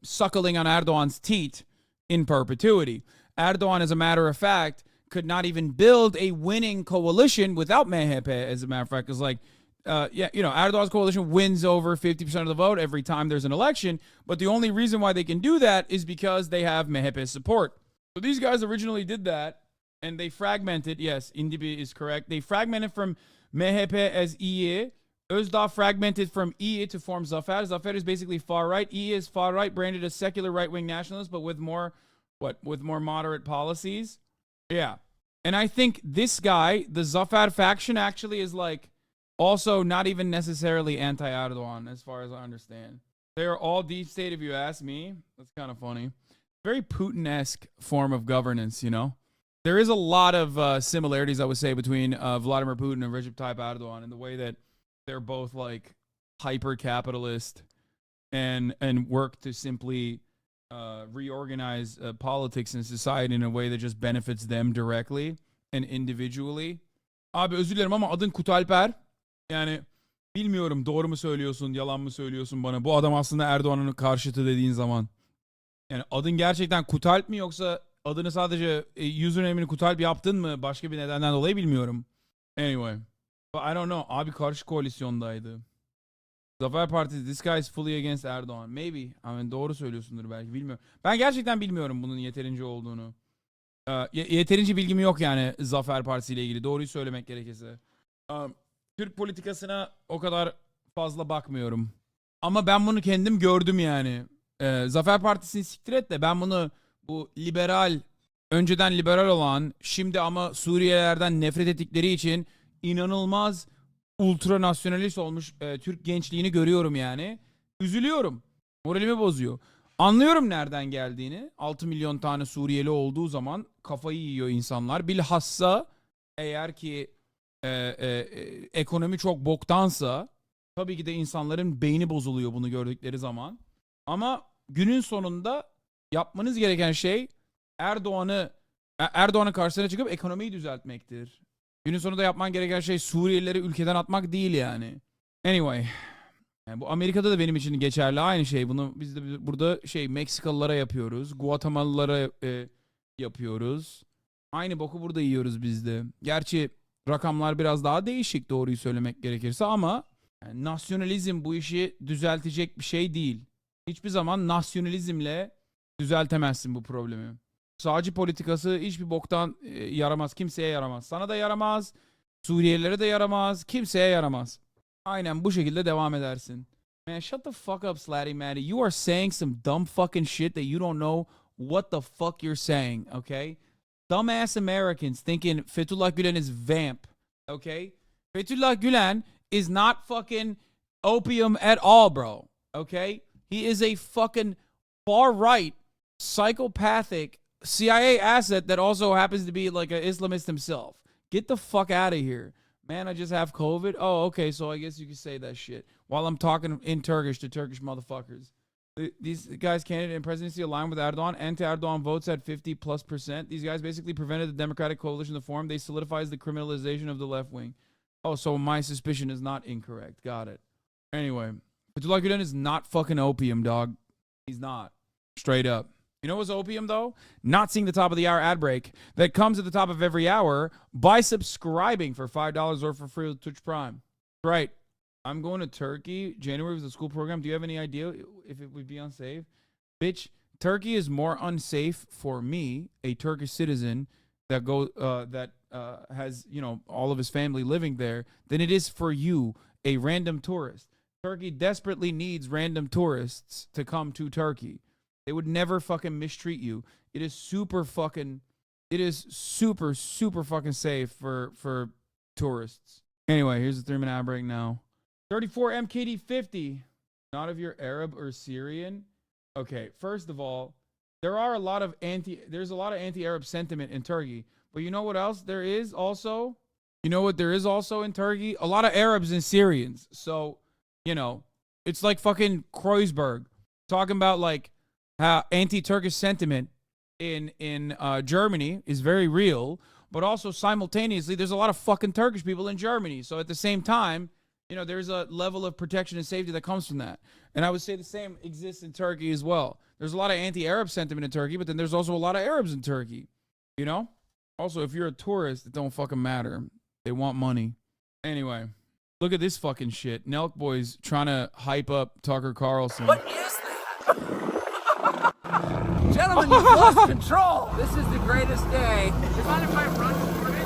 suckling on Erdogan's teat in perpetuity. Erdogan, as a matter of fact, could not even build a winning coalition without MHP, as a matter of fact. Because, Erdogan's coalition wins over 50% of the vote every time there's an election. But the only reason why they can do that is because they have MHP's support. So these guys originally did that, and they fragmented. Yes, Indibi is correct. They fragmented from MHP as İyi. Özdağ fragmented from İyi to form Zafer. Zafer is basically far right. İyi is far right, branded as secular right-wing nationalist, but with more moderate policies. Yeah. And I think this guy, the Zafer faction, actually is like also not even necessarily anti-Erdogan, as far as I understand. They are all deep state, if you ask me. That's kind of funny. Very Putin-esque form of governance, There is a lot of similarities, I would say, between Vladimir Putin and Recep Tayyip Erdogan in the way that they're both like hyper-capitalist and work to simply reorganize politics and society in a way that just benefits them directly and individually. Abi özür dilerim ama adın Kutalper. Yani bilmiyorum doğru mu söylüyorsun, yalan mı söylüyorsun bana. Bu adam aslında Erdoğan'ın karşıtı dediğin zaman. Yani adın gerçekten Kutalp mi yoksa adını sadece username'ini Kutalp yaptın mı başka bir nedenden dolayı bilmiyorum. Anyway. But I don't know. Abi karşı koalisyondaydı. Zafer Partisi, this guy is fully against Erdoğan. Maybe. I doğru söylüyorsundur belki. Bilmiyorum. Ben gerçekten bilmiyorum bunun yeterince olduğunu. Yeterince bilgim yok yani Zafer Partisi ile ilgili. Doğruyu söylemek gerekirse. Türk politikasına o kadar fazla bakmıyorum. Ama ben bunu kendim gördüm yani. Zafer Partisi'ni siktir et de ben bunu bu liberal önceden liberal olan, şimdi ama Suriyelilerden nefret ettikleri için inanılmaz ultranasyonalist olmuş Türk gençliğini görüyorum yani. Üzülüyorum. Moralimi bozuyor. Anlıyorum nereden geldiğini. 6 milyon tane Suriyeli olduğu zaman kafayı yiyor insanlar. Bilhassa eğer ki ekonomi çok boktansa tabii ki de insanların beyni bozuluyor bunu gördükleri zaman. Ama günün sonunda yapmanız gereken şey Erdoğan'ın karşısına çıkıp ekonomiyi düzeltmektir. Günün sonunda yapman gereken şey Suriyelileri ülkeden atmak değil yani. Anyway. Yani bu Amerika'da da benim için geçerli. Aynı şey. Bunu biz de burada Meksikalılara yapıyoruz. Guatemalalılara yapıyoruz. Aynı boku burada yiyoruz biz de. Gerçi rakamlar biraz daha değişik doğruyu söylemek gerekirse ama yani nasyonalizm bu işi düzeltecek bir şey değil. Hiçbir zaman nasyonalizmle düzeltemezsin bu problemi. Sağcı politikası hiçbir boktan yaramaz. Kimseye yaramaz. Sana da yaramaz. Suriyelilere de yaramaz. Kimseye yaramaz. Aynen bu şekilde devam edersin. Man, shut the fuck up, Slatty Matty. You are saying some dumb fucking shit that you don't know what the fuck you're saying, okay? Dumbass Americans thinking Fethullah Gülen is vamp, okay? Fethullah Gülen is not fucking opium at all, bro, okay? He is a fucking far-right, psychopathic CIA asset that also happens to be like an Islamist himself. Get the fuck out of here. Man, I just have COVID. Oh, okay, so I guess you could say that shit while I'm talking in Turkish to Turkish motherfuckers. These guys' candidate in presidency aligned with Erdogan. Anti-Erdogan votes at 50+%. These guys basically prevented the Democratic coalition to form. They solidifies the criminalization of the left wing. Oh, so my suspicion is not incorrect. Got it. Anyway, Fethullah Gülen is not fucking opium, dog. He's not. Straight up. You know what's opium, though? Not seeing the top of the hour ad break that comes at the top of every hour by subscribing for $5 or for free with Twitch Prime. Right. I'm going to Turkey. January was the school program. Do you have any idea if it would be unsafe? Bitch, Turkey is more unsafe for me, a Turkish citizen that has, you know, all of his family living there, than it is for you, a random tourist. Turkey desperately needs random tourists to come to Turkey. They would never fucking mistreat you. It is super fucking safe for tourists. Anyway, here's the 3-minute ad break now. 34 MKD 50. Not if you're Arab or Syrian. Okay, first of all, there's a lot of anti-Arab sentiment in Turkey. But you know what else there is also? You know what there is also in Turkey? A lot of Arabs and Syrians. So, you know, it's like fucking Kreuzberg talking about like how anti-Turkish sentiment in Germany is very real, but also simultaneously there's a lot of fucking Turkish people in Germany. So at the same time, you know, there's a level of protection and safety that comes from that. And I would say the same exists in Turkey as well. There's a lot of anti-Arab sentiment in Turkey, but then there's also a lot of Arabs in Turkey, you know? Also, if you're a tourist, it don't fucking matter. They want money. Anyway, look at this fucking shit. Nelk Boys trying to hype up Tucker Carlson. What is that? Gentlemen, you've lost control. This is the greatest day. If I run for it.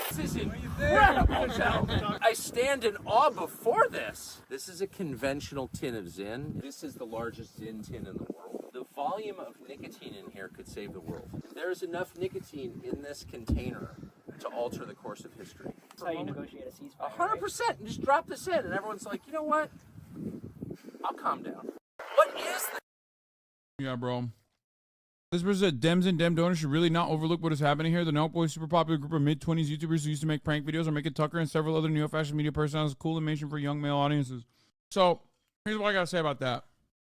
This is incredible, gentlemen. I stand in awe before this. This is a conventional tin of Zyn. This is the largest Zyn tin in the world. The volume of nicotine in here could save the world. There's enough nicotine in this container to alter the course of history. That's how you negotiate a ceasefire. 100%. And just drop this in, and everyone's like, you know what? I'll calm down. What is this? Yeah, bro. This person said Dems and Dem donors should really not overlook what is happening here. The Nelk Boys, super popular group of mid-20s YouTubers who used to make prank videos, are making Tucker and several other neo-fascist media personalities cool information for young male audiences. So, here's what I gotta say about that.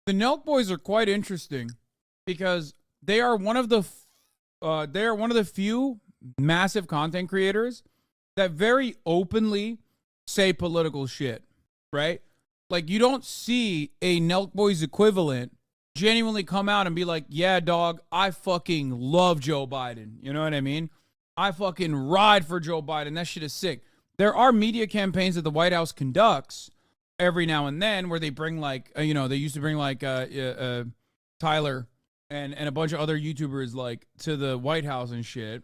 The Nelk Boys are quite interesting because they are one of the few massive content creators that very openly say political shit, right? Like, you don't see a Nelk Boys equivalent genuinely come out and be like, yeah, dog, I fucking love Joe Biden. You know what I mean? I fucking ride for Joe Biden. That shit is sick. There are media campaigns that the White House conducts every now and then where they bring like, they used to bring like Tyler and a bunch of other YouTubers like to the White House and shit.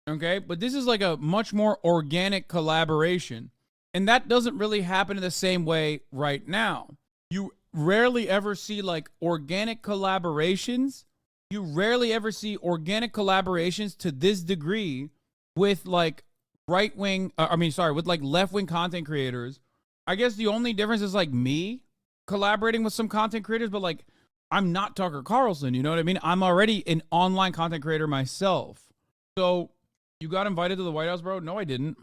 Okay? But this is like a much more organic collaboration. And that doesn't really happen in the same way right now. You rarely ever see like organic collaborations you rarely ever see organic collaborations to this degree with like with like left-wing content creators. I guess the only difference is like me collaborating with some content creators, but like I'm not Tucker Carlson, you know what I mean? I'm already an online content creator myself. So you got invited to the White House, bro? No, I didn't.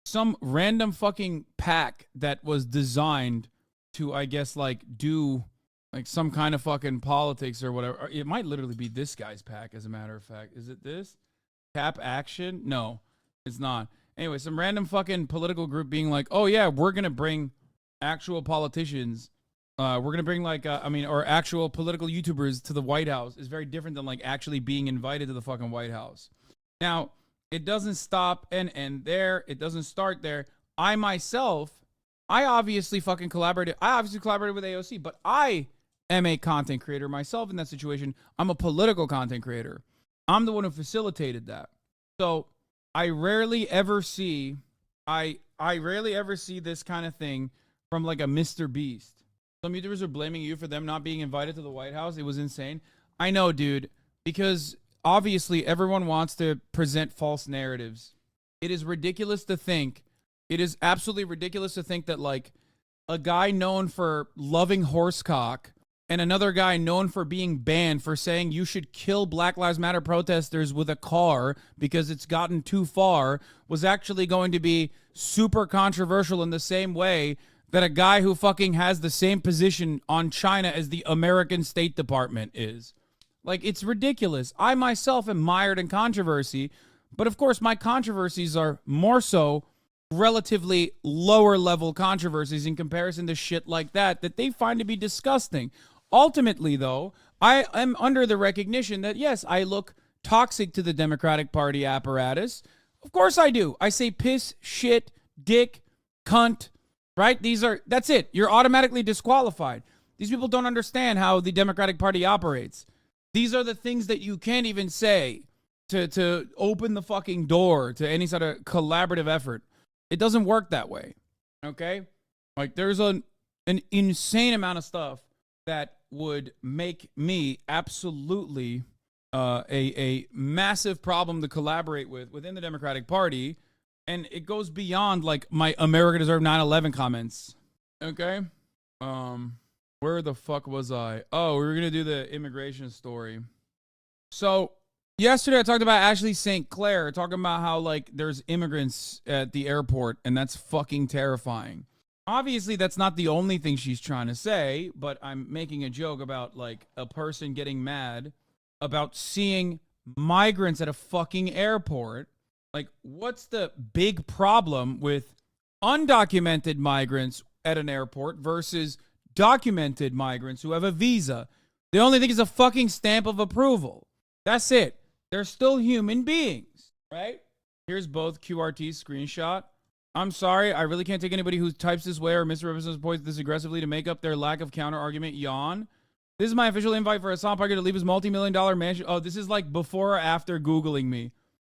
Some random fucking PAC that was designed to, I guess, like do like some kind of fucking politics or whatever. It might literally be this guy's PAC, as a matter of fact. Is it this? Cap Action? No, it's not. Anyway, some random fucking political group being like, oh yeah, we're going to bring actual politicians. We're going to bring like, or actual political YouTubers to the White House is very different than like actually being invited to the fucking White House. Now, it doesn't stop and end there. It doesn't start there. I obviously collaborated with AOC, but I am a content creator myself in that situation. I'm a political content creator. I'm the one who facilitated that. So I rarely ever see this kind of thing from like a Mr. Beast. Some YouTubers are blaming you for them not being invited to the White House. It was insane. I know, dude, because obviously everyone wants to present false narratives. It is ridiculous to think, it is absolutely ridiculous to think that like a guy known for loving horsecock and another guy known for being banned for saying you should kill Black Lives Matter protesters with a car because it's gotten too far was actually going to be super controversial in the same way that a guy who fucking has the same position on China as the American State Department is. Like, it's ridiculous. I myself am mired in controversy, but of course my controversies are more so relatively lower level controversies in comparison to shit like that they find to be disgusting. Ultimately, though, I am under the recognition that, yes, I look toxic to the Democratic Party apparatus. Of course I do. I say piss, shit, dick, cunt, right? That's it. You're automatically disqualified. These people don't understand how the Democratic Party operates. These are the things that you can't even say to open the fucking door to any sort of collaborative effort. It doesn't work that way, okay? Like, there's an insane amount of stuff that would make me absolutely a massive problem to collaborate within the Democratic Party, and it goes beyond, like, my America deserved 9/11 comments, okay? Where the fuck was I? Oh, we were going to do the immigration story. So, yesterday I talked about Ashley St. Clair, talking about how, like, there's immigrants at the airport, and that's fucking terrifying. Obviously, that's not the only thing she's trying to say, but I'm making a joke about, like, a person getting mad about seeing migrants at a fucking airport. Like, what's the big problem with undocumented migrants at an airport versus documented migrants who have a visa? The only thing is a fucking stamp of approval. That's it. They're still human beings, right? Here's both QRT screenshot. I'm sorry, I really can't take anybody who types this way or misrepresents points this aggressively to make up their lack of counter argument. Yawn. This is my official invite for Hassan Piker to leave his multi-million-dollar mansion. Oh, this is like before or after Googling me.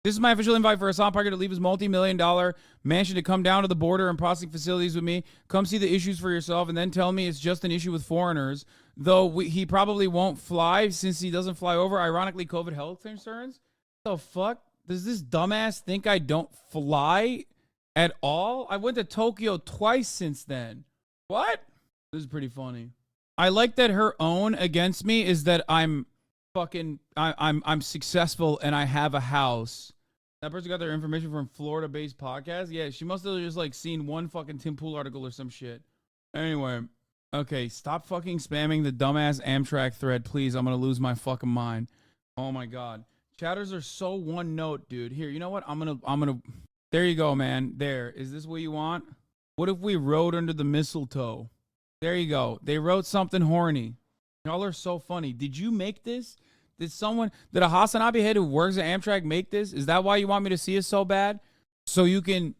This is my official invite for Hassan Piker to leave his multi-million-dollar mansion to come down to the border and processing facilities with me. Come see the issues for yourself and then tell me it's just an issue with foreigners. Though he probably won't fly since he doesn't fly over. Ironically, COVID health concerns. The fuck? Does this dumbass think I don't fly at all? I went to Tokyo twice since then. What? This is pretty funny. I like that her own against me is that I'm successful and I have a house. That person got their information from Florida-based podcast. Yeah, she must have just like seen one fucking Tim Pool article or some shit. Anyway, okay, stop fucking spamming the dumbass Amtrak thread, please. I'm gonna lose my fucking mind. Oh my god, chatters are so one note, dude. Here, you know what? I'm gonna. There you go, man. There. Is this what you want? What if we rode under the mistletoe? There you go. They wrote something horny. Y'all are so funny. Did you make this? Did a Hasanabe head who works at Amtrak make this? Is that why you want me to see it so bad? So you can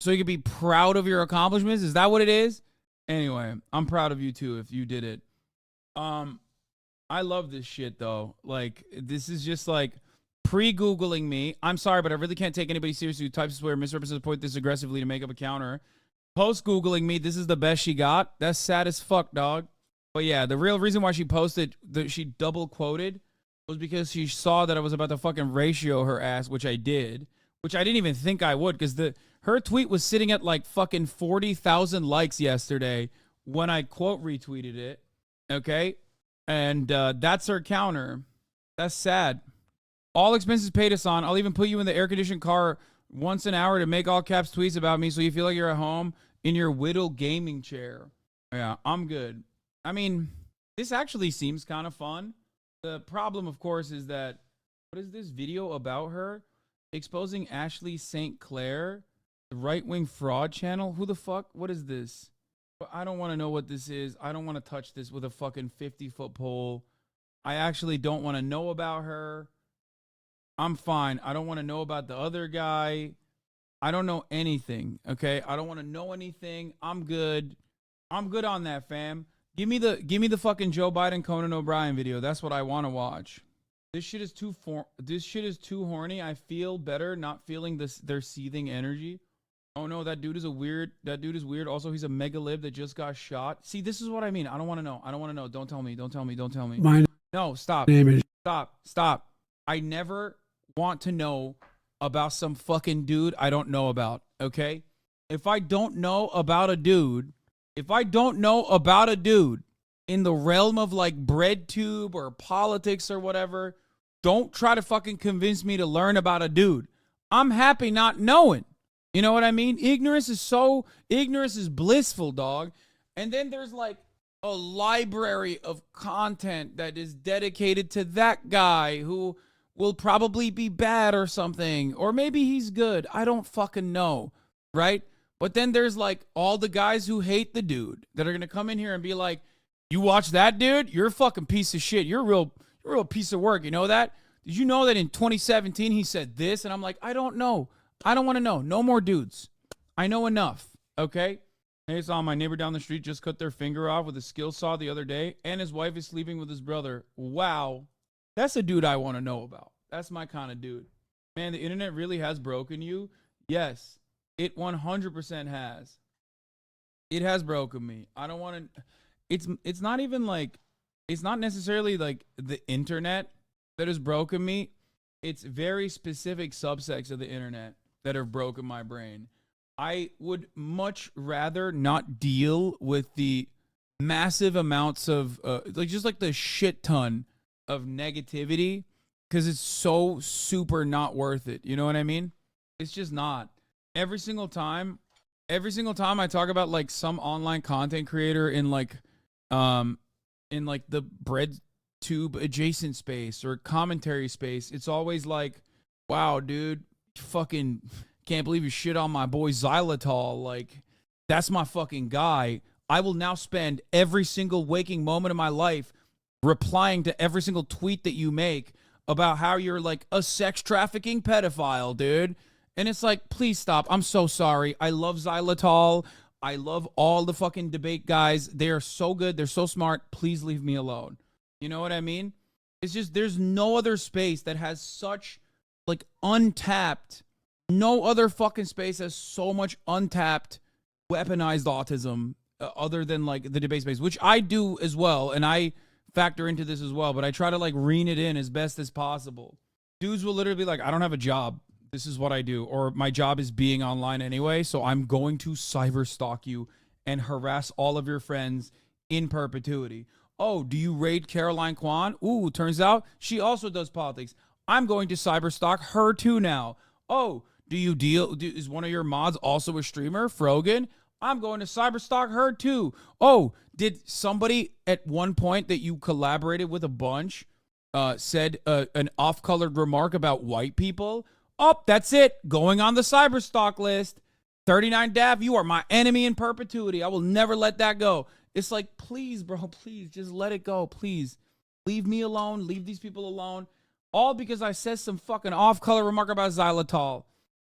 be proud of your accomplishments? Is that what it is? Anyway, I'm proud of you too if you did it. I love this shit though. Like, this is just like pre-Googling me. I'm sorry, but I really can't take anybody seriously who types this way or misrepresents the point this aggressively to make up a counter. Post-Googling me, this is the best she got. That's sad as fuck, dog. But yeah, the real reason why she posted, she double quoted, was because she saw that I was about to fucking ratio her ass, which I did, which I didn't even think I would, because her tweet was sitting at like fucking 40,000 likes yesterday when I quote retweeted it. Okay. And that's her counter. That's sad. All expenses paid, Hassan. I'll even put you in the air-conditioned car once an hour to make all caps tweets about me so you feel like you're at home in your Whittle gaming chair. Yeah, I'm good. I mean, this actually seems kind of fun. The problem, of course, is that, what is this video about her? Exposing Ashley St. Clair, the right-wing fraud channel? Who the fuck? What is this? I don't want to know what this is. I don't want to touch this with a fucking 50-foot pole. I actually don't want to know about her. I'm fine. I don't want to know about the other guy. I don't know anything, okay? I don't want to know anything. I'm good. I'm good on that, fam. Give me the fucking Joe Biden Conan O'Brien video. That's what I want to watch. This shit is too horny. I feel better not feeling their seething energy. Oh no, that dude is weird. Also, he's a megalib that just got shot. See, this is what I mean. I don't want to know. I don't want to know. Don't tell me. No, stop. Stop. I never want to know about some fucking dude I don't know about, okay? If I don't know about a dude in the realm of like BreadTube or politics or whatever, don't try to fucking convince me to learn about a dude. I'm happy not knowing. You know what I mean? Ignorance is blissful, dog. And then there's like a library of content that is dedicated to that guy who will probably be bad or something, or maybe he's good. I don't fucking know, right? But then there's like all the guys who hate the dude that are gonna come in here and be like, "You watch that dude? You're a fucking piece of shit. You're a real piece of work. You know that? Did you know that in 2017 he said this?" And I'm like, I don't know. I don't want to know. No more dudes. I know enough. Okay. Hey, saw my neighbor down the street just cut their finger off with a skill saw the other day, and his wife is sleeping with his brother. Wow. That's a dude I want to know about. That's my kind of dude. Man, the internet really has broken you. Yes, it 100% has. It has broken me. I don't want to. It's not even like, it's not necessarily like the internet that has broken me. It's very specific subsects of the internet that have broken my brain. I would much rather not deal with the massive amounts of just like the shit ton of negativity, because it's so super not worth it. You know what I mean? It's just not. Every single time I talk about like some online content creator in like the BreadTube adjacent space or commentary space, it's always like, wow, dude, fucking can't believe you shit on my boy Xylitol. Like, that's my fucking guy. I will now spend every single waking moment of my life replying to every single tweet that you make about how you're like a sex trafficking pedophile, dude. And it's like, please stop. I'm so sorry. I love Xylitol. I love all the fucking debate guys. They are so good. They're so smart. Please leave me alone. You know what I mean? It's just, there's no other space that has such like untapped, no other fucking space has so much untapped weaponized autism other than like the debate space, which I do as well. And I factor into this as well, but I try to like rein it in as best as possible. Dudes will literally be like, I don't have a job. This is what I do. Or my job is being online anyway, so I'm going to cyber stalk you and harass all of your friends in perpetuity. Oh, do you raid Caroline Kwan? Ooh, turns out she also does politics. I'm going to cyber stalk her too now. Oh, is one of your mods also a streamer, Frogan? I'm going to cyber stalk her too. Oh, did somebody at one point that you collaborated with a bunch said an off-colored remark about white people? Oh, that's it. Going on the cyber stalk list. 39 Dav, you are my enemy in perpetuity. I will never let that go. It's like, please, bro, please, just let it go. Please. Leave me alone. Leave these people alone. All because I said some fucking off-color remark about xylitol.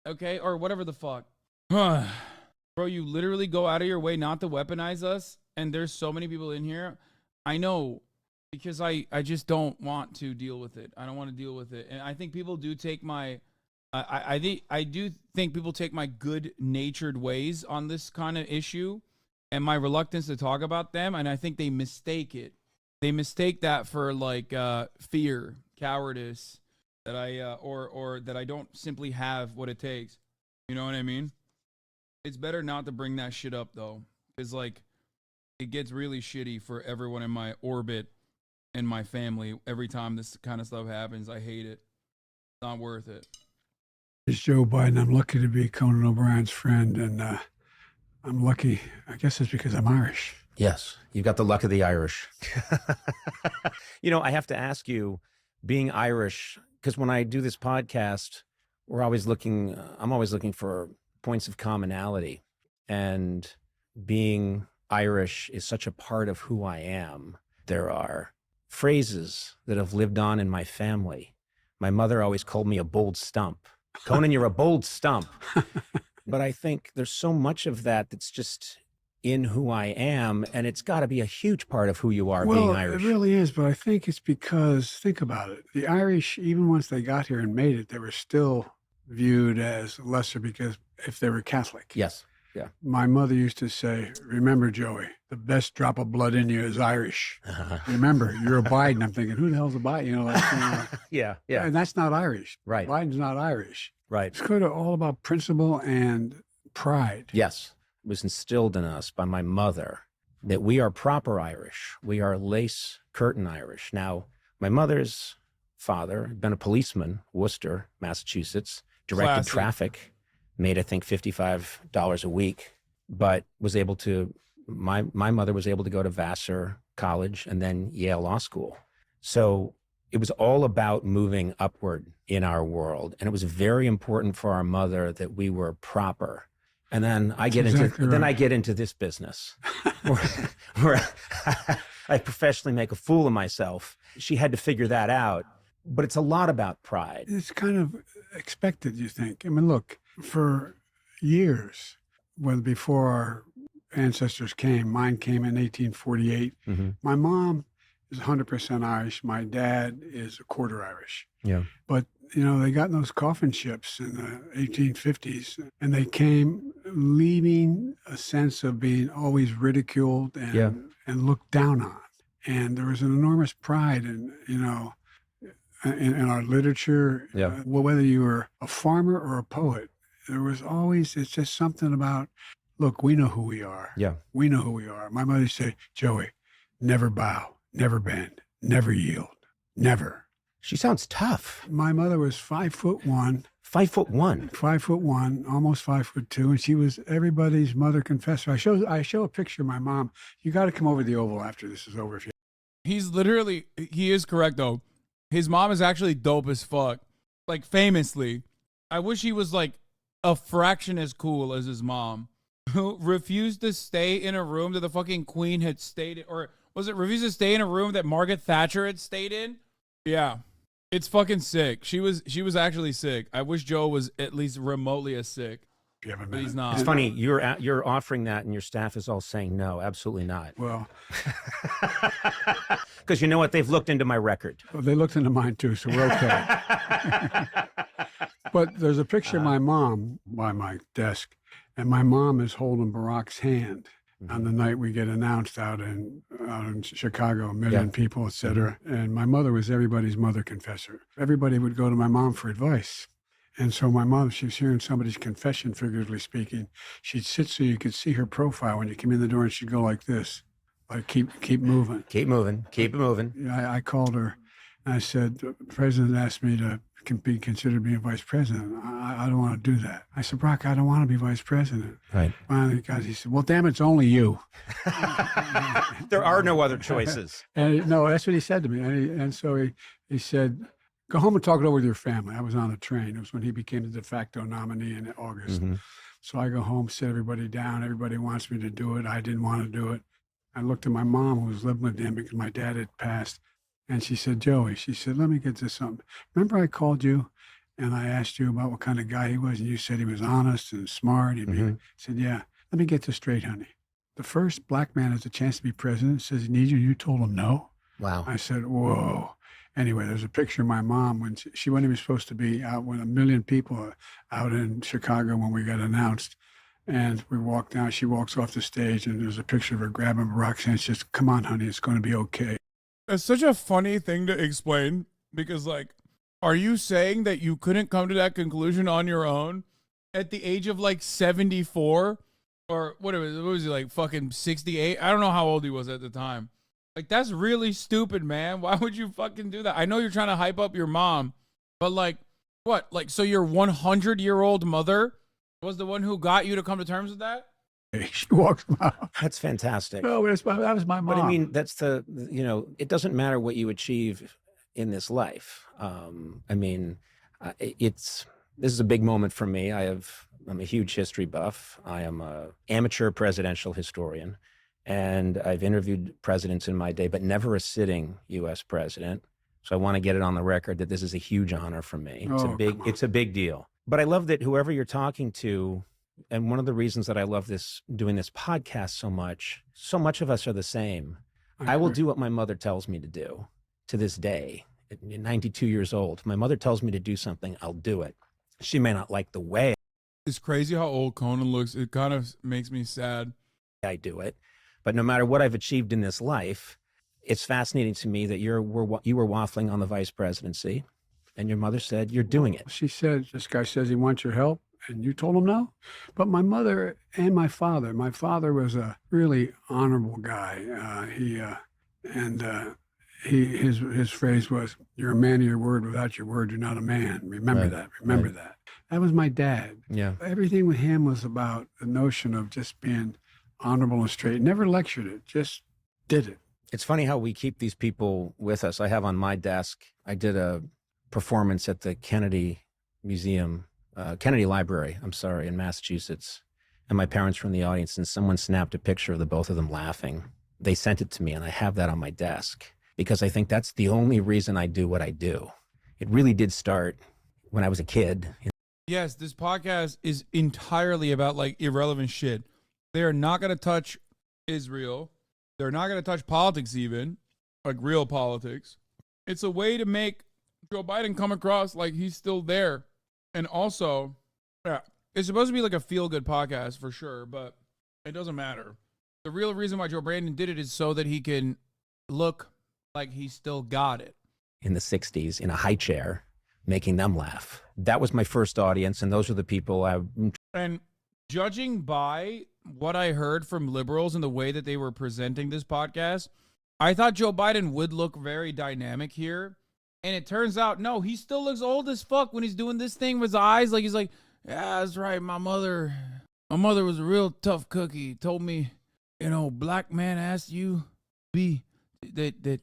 Okay? Or whatever the fuck. Bro, you literally go out of your way not to weaponize us, and there's so many people in here. I know, because I just don't want to deal with it. I don't want to deal with it. And I think people do take my... I do think people take my good-natured ways on this kind of issue and my reluctance to talk about them, and I think they mistake it. They mistake that for, like, fear. cowardice that I or that I don't simply have what it takes. You know what I mean? It's better not to bring that shit up though, because like it gets really shitty for everyone in my orbit and my family every time this kind of stuff happens. I hate it. It's not worth it. It's Joe Biden. I'm lucky to be Conan O'Brien's friend, and I'm lucky. I guess it's because I'm Irish. Yes, you've got the luck of the Irish. You know, I have to ask you, being Irish, because when I do this podcast, I'm always looking for points of commonality. And being Irish is such a part of who I am. There are phrases that have lived on in my family. My mother always called me a bold stump. Conan, you're a bold stump. But I think there's so much of that that's just in who I am, and it's got to be a huge part of who you are, being Irish. It really is, but I think it's because, think about it, the Irish, even once they got here and made it, they were still viewed as lesser because if they were Catholic. Yes, yeah. My mother used to say, remember, Joey, the best drop of blood in you is Irish. Remember, you're a Biden. I'm thinking, who the hell's a Biden? You know, like, yeah, yeah. And that's not Irish. Right. Biden's not Irish. Right. It's kind of all about principle and pride. Yes. It was instilled in us by my mother that we are proper Irish. We are lace curtain Irish. Now, my mother's father had been a policeman, Worcester, Massachusetts, directed Classic. traffic, made, I think, $55 a week, but was able to, my mother was able to go to Vassar College and then Yale Law School. So it was all about moving upward in our world. And it was very important for our mother that we were proper. And then I get into this business where I professionally make a fool of myself. She had to figure that out, but it's a lot about pride. It's kind of expected, you think. I mean, look, for years, well, before our ancestors came, mine came in 1848. Mm-hmm. My mom is 100% Irish. My dad is a quarter Irish. Yeah. But, you know, they got in those coffin ships in the 1850s, and they came leaving a sense of being always ridiculed and looked down on. And there was an enormous pride in, you know, in our literature. Yeah. Whether you were a farmer or a poet, there was always, it's just something about, look, we know who we are. Yeah. We know who we are. My mother used to say, Joey, never bow, never bend, never yield, never. She sounds tough. My mother was 5'1". 5'1". 5'1", almost 5'2", and she was everybody's mother confessor. I show a picture of my mom. You got to come over to the Oval after this is over. If you. He is correct though. His mom is actually dope as fuck. Like famously. I wish he was like a fraction as cool as his mom, who refused to stay in a room that the fucking Queen had stayed in, or was it refused to stay in a room that Margaret Thatcher had stayed in? Yeah. It's fucking sick. She was actually sick. I wish Joe was at least remotely as sick. But he's not. It's funny, you're offering that and your staff is all saying no, absolutely not. Well, because you know what? They've looked into my record. Well, they looked into mine too, so we're okay. But there's a picture of my mom by my desk, and my mom is holding Barack's hand on the night we get announced out in Chicago, a million people, et cetera. And my mother was everybody's mother confessor. Everybody would go to my mom for advice. And so my mom, she was hearing somebody's confession, figuratively speaking. She'd sit so you could see her profile when you came in the door, and she'd go like this, like keep moving. Keep moving. Keep it moving. I called her, and I said, the president asked me to be considered being vice president. I don't want to do that. I said, Barack, I don't want to be vice president. Right. Finally, he said, well, damn, it's only you. There are no other choices. And no, that's what he said to me. And so he said, go home and talk it over with your family. I was on a train. It was when he became the de facto nominee in August. Mm-hmm. So I go home, sit everybody down. Everybody wants me to do it. I didn't want to do it. I looked at my mom, who was living with him because my dad had passed. And she said, Joey, she said, let me get to something. Remember I called you and I asked you about what kind of guy he was, and you said he was honest and smart. I said, yeah, let me get this straight, honey. The first black man has a chance to be president, says he needs you, you told him no? Wow. I said, whoa. Anyway, there's a picture of my mom when she wasn't even supposed to be out with 1 million people out in Chicago when we got announced. And we walked down, she walks off the stage, and there's a picture of her grabbing Barack's hand. She says, come on, honey, it's going to be okay. It's such a funny thing to explain because, like, are you saying that you couldn't come to that conclusion on your own at the age of, like, 74? Or what was he, like, fucking 68? I don't know how old he was at the time. Like, that's really stupid, man. Why would you fucking do that? I know you're trying to hype up your mom, but, like, what? Like, so your 100-year-old mother was the one who got you to come to terms with that? She walks out. That's fantastic. No, that was my mom. But I mean, that's it doesn't matter what you achieve in this life. I mean, this is a big moment for me. I'm a huge history buff. I am an amateur presidential historian, and I've interviewed presidents in my day, but never a sitting U.S. president. So I want to get it on the record that this is a huge honor for me. It's a big deal. But I love that whoever you're talking to, and one of the reasons that I love doing this podcast so much of us are the same. I will do what my mother tells me to do to this day. At 92 years old, my mother tells me to do something, I'll do it. She may not like the way It's crazy how old Conan looks. It kind of makes me sad. I do it. But no matter what I've achieved in this life, it's fascinating to me that you were waffling on the vice presidency, and your mother said you're doing it. She said, this guy says he wants your help, and you told him no? But my mother and my father was a really honorable guy. His phrase was, you're a man of your word. Without your word, you're not a man. Remember that. Remember that. That was my dad. Yeah. Everything with him was about the notion of just being honorable and straight. Never lectured it, just did it. It's funny how we keep these people with us. I have on my desk, I did a performance at the Kennedy Library, in Massachusetts. And my parents were in the audience, and someone snapped a picture of the both of them laughing. They sent it to me, and I have that on my desk because I think that's the only reason I do what I do. It really did start when I was a kid. Yes, this podcast is entirely about, like, irrelevant shit. They are not going to touch Israel. They're not going to touch politics even, like real politics. It's a way to make Joe Biden come across like he's still there. And also, yeah, it's supposed to be like a feel-good podcast for sure, but it doesn't matter. The real reason why Joe Brandon did it is so that he can look like he still got it. In the 60s, in a high chair, making them laugh. That was my first audience, and those are the people And judging by what I heard from liberals and the way that they were presenting this podcast, I thought Joe Biden would look very dynamic here. And it turns out, no, he still looks old as fuck when he's doing this thing with his eyes. Like, he's like, yeah, that's right. My mother was a real tough cookie. Told me, black man asked you that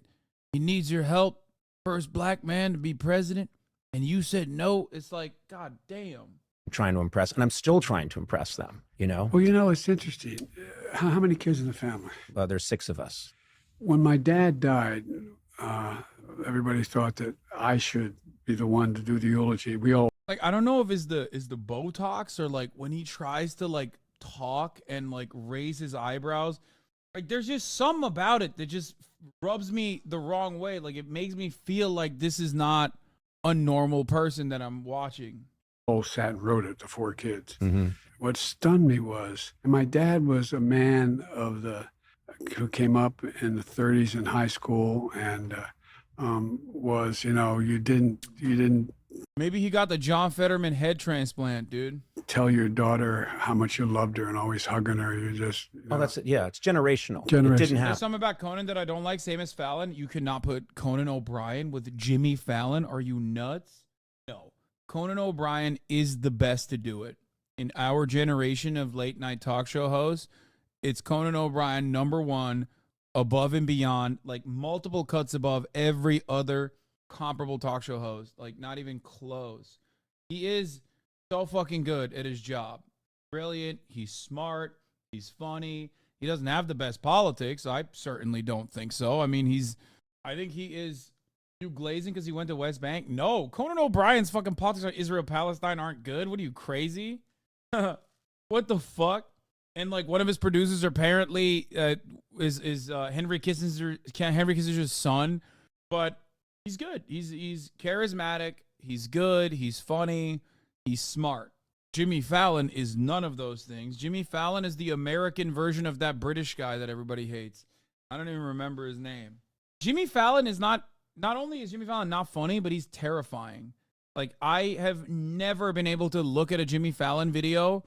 he needs your help. First black man to be president. And you said no. It's like, God damn. Trying to impress, and I'm still trying to impress them, Well, it's interesting. How many kids in the family? There's 6 of us. When my dad died, everybody thought that I should be the one to do the eulogy. We all I don't know if is the Botox or like when he tries to like talk and like raise his eyebrows. Like there's just something about it that just rubs me the wrong way. Like it makes me feel like this is not a normal person that I'm watching. all sat and wrote it, the 4 kids. Mm-hmm. What stunned me was, and my dad was a man who came up in the 30s in high school and was, you didn't Maybe he got the John Fetterman head transplant, dude. tell your daughter how much you loved her and always hugging her. You just, Oh, that's it. Yeah, it's generational. It Generational. didn't There's happen. something about Conan that I don't like. Same as Fallon. You could not put Conan O'Brien with Jimmy Fallon. Are you nuts? No. Conan O'Brien is the best to do it. In our generation of late night talk show hosts, it's Conan O'Brien, #1, above and beyond, like multiple cuts above every other comparable talk show host. Like not even close. He is so fucking good at his job. Brilliant. He's smart. He's funny. He doesn't have the best politics. I certainly don't think so. I mean, I think he is you glazing because he went to West Bank. No, Conan O'Brien's fucking politics on Israel-Palestine aren't good. What are you, crazy? What the fuck? And like one of his producers apparently is Henry Kissinger's son, but he's good. He's charismatic. He's good. He's funny. He's smart. Jimmy Fallon is none of those things. Jimmy Fallon is the American version of that British guy that everybody hates. I don't even remember his name. Jimmy Fallon is not not only is Jimmy Fallon not funny, but he's terrifying. Like, I have never been able to look at a Jimmy Fallon video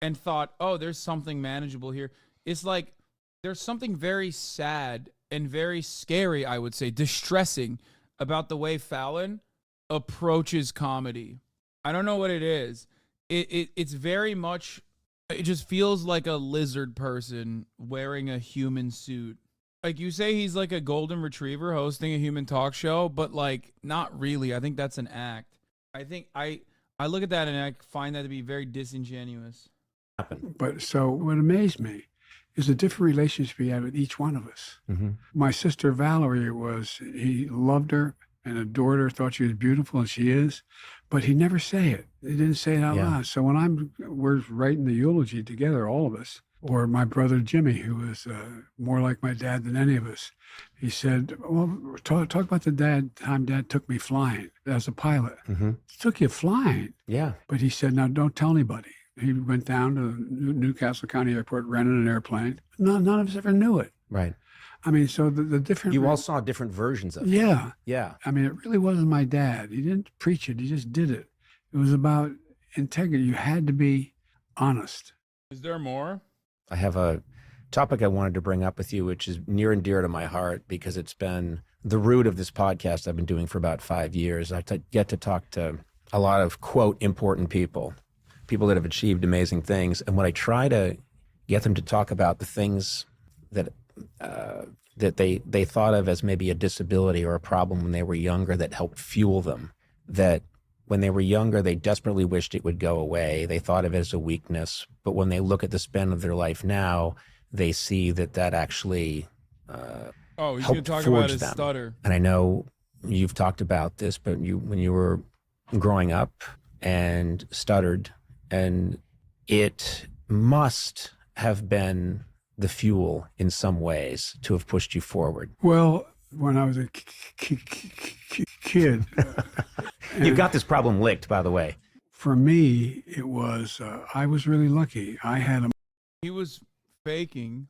and thought, oh, there's something manageable here. It's like there's something very sad and very scary, I would say, distressing about the way Fallon approaches comedy. I don't know what it is. It's very much, it just feels like a lizard person wearing a human suit. Like, you say he's like a golden retriever hosting a human talk show, but like, not really. I think that's an act. I think I look at that and I find that to be very disingenuous. But so what amazed me is the different relationship he had with each one of us. Mm-hmm. My sister Valerie he loved her and adored her, thought she was beautiful, and she is, but he never say it. He didn't say it out loud. So when we're writing the eulogy together, all of us, or my brother Jimmy, who was more like my dad than any of us, he said, well, talk about the time Dad took me flying as a pilot. Mm-hmm. Took you flying. Yeah. But he said, now don't tell anybody. He went down to Newcastle County Airport, rented an airplane. None of us ever knew it. Right. I mean, so the different... You all saw different versions of it. Yeah. Yeah. I mean, it really wasn't my dad. He didn't preach it. He just did it. It was about integrity. You had to be honest. Is there more? I have a topic I wanted to bring up with you, which is near and dear to my heart because it's been the root of this podcast I've been doing for about 5 years. I get to talk to a lot of, quote, important people that have achieved amazing things. And when I try to get them to talk about the things that they thought of as maybe a disability or a problem when they were younger that helped fuel them, that when they were younger, they desperately wished it would go away. They thought of it as a weakness. But when they look at the span of their life now, they see that actually he's going to talk about his stutter. And I know you've talked about this, but when you were growing up and stuttered, and it must have been the fuel in some ways to have pushed you forward. Well, when I was a kid... You've got this problem licked, by the way. For me, it was, I was really lucky. He was faking.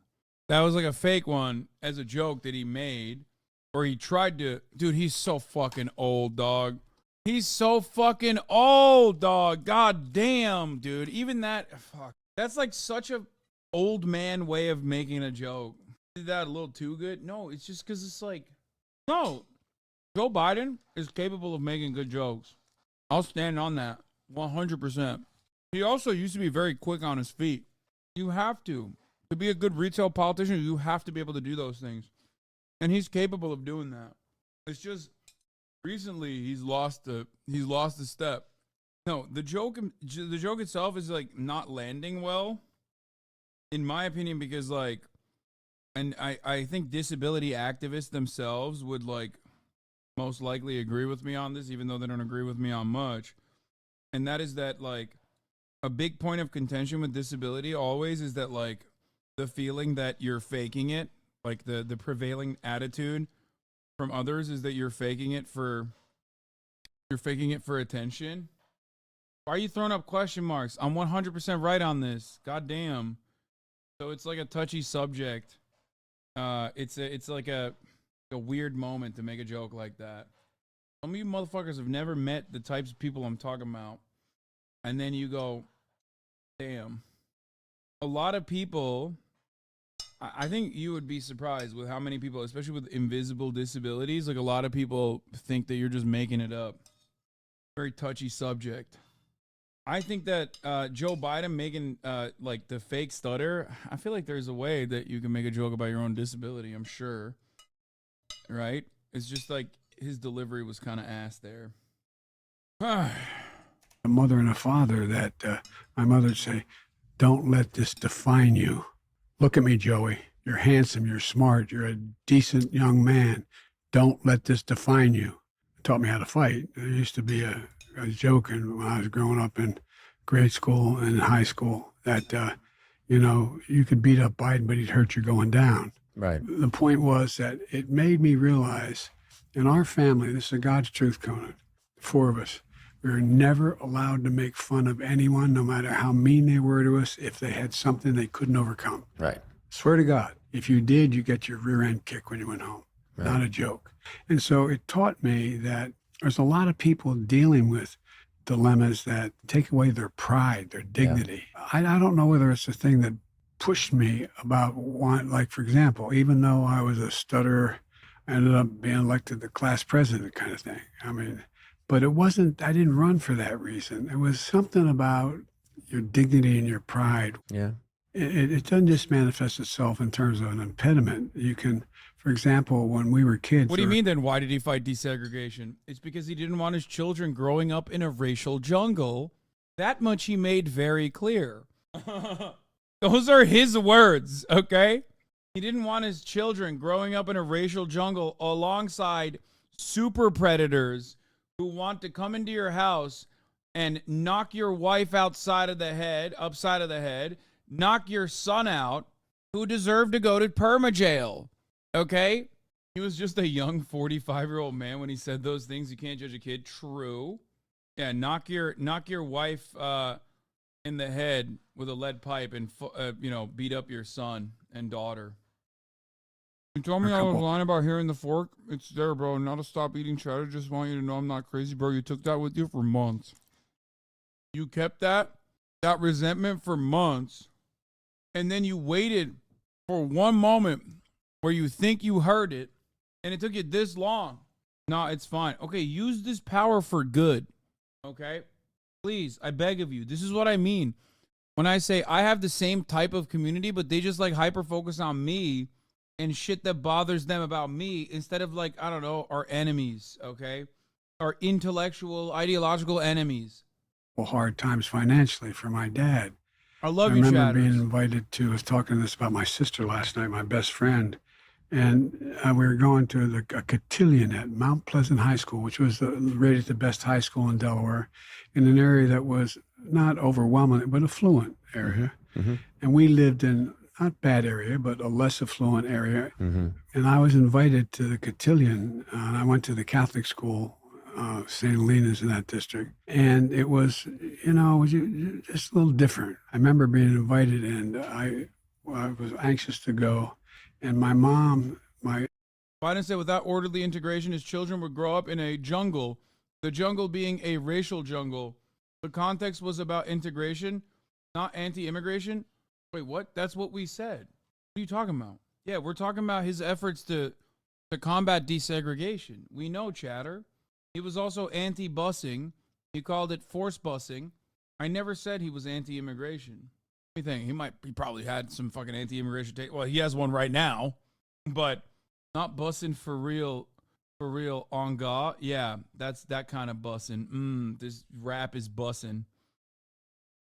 That was like a fake one as a joke that he made, or he tried to. Dude, he's so fucking old, dog. He's so fucking old, dog. God damn, dude. Even that, fuck. That's like such a old man way of making a joke. Did that a little too good? No, it's just because it's like, no. Joe Biden is capable of making good jokes. I'll stand on that 100%. He also used to be very quick on his feet. You have to. To be a good retail politician, you have to be able to do those things. And he's capable of doing that. It's just recently he's lost the step. No, the joke itself is like not landing well, in my opinion, because like, and I think disability activists themselves would like most likely agree with me on this, even though they don't agree with me on much. And that is that like a big point of contention with disability always is that like the feeling that you're faking it, like the prevailing attitude from others is that you're faking it for attention. Why are you throwing up question marks? I'm 100% right on this. God damn. So it's like a touchy subject. It's like a weird moment to make a joke like that. Some of you motherfuckers have never met the types of people I'm talking about. And then you go, damn. A lot of people, I think you would be surprised with how many people, especially with invisible disabilities, like a lot of people think that you're just making it up. Very touchy subject. I think that Joe Biden making like the fake stutter, I feel like there's a way that you can make a joke about your own disability, I'm sure. Right? It's just like his delivery was kind of ass there. A mother and a father that my mother would say, don't let this define you. Look at me, Joey. You're handsome. You're smart. You're a decent young man. Don't let this define you. Taught me how to fight. There used to be a joke when I was growing up in grade school and high school that, you could beat up Biden, but he'd hurt you going down. Right. The point was that it made me realize in our family, this is God's truth, Conan, 4 of us, we were never allowed to make fun of anyone, no matter how mean they were to us, if they had something they couldn't overcome. Right. Swear to God, if you did, you get your rear end kicked when you went home. not a joke. And so it taught me that there's a lot of people dealing with dilemmas that take away their pride, their dignity. I don't know whether it's a thing that pushed me about like, for example, even though I was a stutterer, I ended up being elected the class president kind of thing. I mean, but it wasn't, I didn't run for that reason. It was something about your dignity and your pride. Yeah. It doesn't just manifest itself in terms of an impediment. You can, for example, when we were kids. What do you mean then? Why did he fight desegregation? It's because he didn't want his children growing up in a racial jungle. That much he made very clear. Those are his words, okay? He didn't want his children growing up in a racial jungle alongside super predators who want to come into your house and knock your wife upside of the head, knock your son out, who deserved to go to perma-jail, okay? He was just a young 45-year-old man when he said those things. You can't judge a kid. True. Yeah, knock your wife in the head with a lead pipe and, beat up your son and daughter. You told me I was lying about hearing the fork. It's there, bro. Not to stop eating cheddar. Just want you to know I'm not crazy, bro. You took that with you for months. You kept that resentment for months. And then you waited for one moment where you think you heard it, and it took you this long. No, it's fine. Okay, use this power for good. Okay? Please, I beg of you. This is what I mean. When I say I have the same type of community, but they just like hyper-focus on me and shit that bothers them about me instead of like, I don't know, our enemies, okay? Our intellectual, ideological enemies. Well, hard times financially for my dad. I love I you, remember Chatters. being invited to, I was talking this about my sister last night, my best friend, and we were going to a cotillion at Mount Pleasant High School, which was rated the best high school in Delaware, in an area that was not overwhelming, but affluent area. Mm-hmm. And we lived in, not bad area, but a less affluent area. Mm-hmm. And I was invited to the cotillion, and I went to the Catholic school, St. Helena's in that district. And it was, just a little different. I remember being invited, and I was anxious to go. And my mom, Biden said without orderly integration, his children would grow up in a jungle, the jungle being a racial jungle. The context was about integration, not anti-immigration. Wait, what? That's what we said. What are you talking about? Yeah, we're talking about his efforts to combat desegregation. We know, Chatter. He was also anti-busing. He called it forced busing. I never said he was anti-immigration. What do you think? He probably had some fucking anti-immigration take. Well, he has one right now, but not busing for real on God. Yeah, that's that kind of busing. This rap is busing.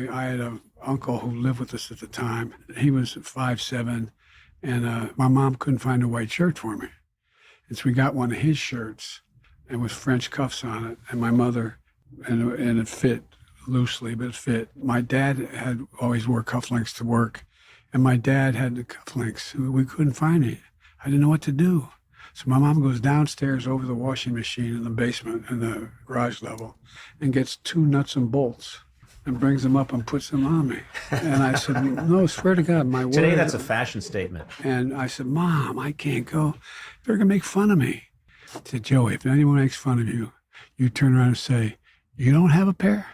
I had an uncle who lived with us at the time. He was 5'7", and my mom couldn't find a white shirt for me. And so we got one of his shirts, and with French cuffs on it, and my mother, and it fit loosely, but it fit. My dad had always wore cufflinks to work, and my dad had the cufflinks. We couldn't find it. I didn't know what to do. So my mom goes downstairs over the washing machine in the basement, in the garage level, and gets 2 nuts and bolts and brings them up and puts them on me. And I said, no, swear to God, my word. Today, that's a fashion statement. And I said, Mom, I can't go. They're going to make fun of me. I said, Joey, if anyone makes fun of you, you turn around and say, you don't have a pair?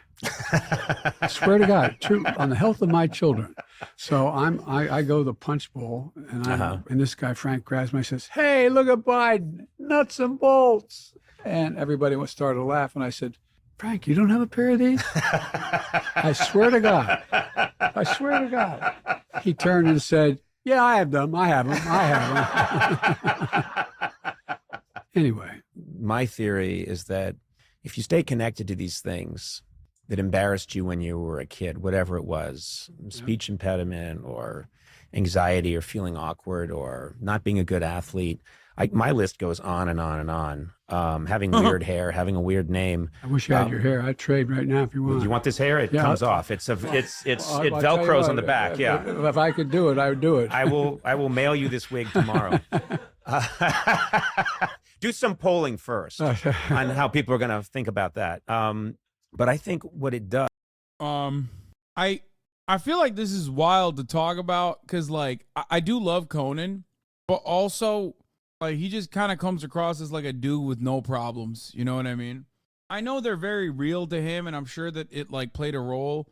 I swear to God, true, on the health of my children. So I go to the punch bowl, and and this guy, Frank, grabs me and says, hey, look at Biden, nuts and bolts. And everybody started to laugh, and I said, Frank, you don't have a pair of these? I swear to God. I swear to God. He turned and said, yeah, I have them. Anyway. My theory is that if you stay connected to these things that embarrassed you when you were a kid, whatever it was, speech impediment or anxiety or feeling awkward or not being a good athlete, my list goes on and on and on. Having weird hair, having a weird name. I wish you had your hair. I'd trade right now if you want. Do you want this hair? It comes off. It velcros on the back. Yeah. If I could do it, I would do it. I will mail you this wig tomorrow. Do some polling first on how people are going to think about that. But I think what it does. I feel like this is wild to talk about because, like, I do love Conan, but also Like, he just kind of comes across as like a dude with no problems. You know what I mean? I know they're very real to him, and I'm sure that it like played a role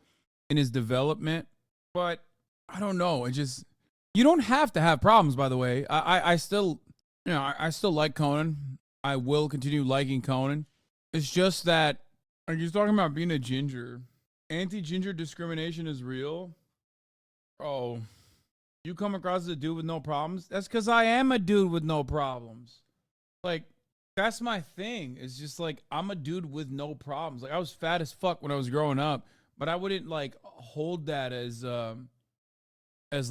in his development, but I don't know. It just, you don't have to have problems, by the way. I still, you know, I still like Conan. I will continue liking Conan. It's just that, are you talking about being a ginger? Anti-ginger discrimination is real? Oh, you come across as a dude with no problems? That's because I am a dude with no problems. Like, that's my thing. It's just like, I'm a dude with no problems. Like, I was fat as fuck when I was growing up, but I wouldn't like hold that as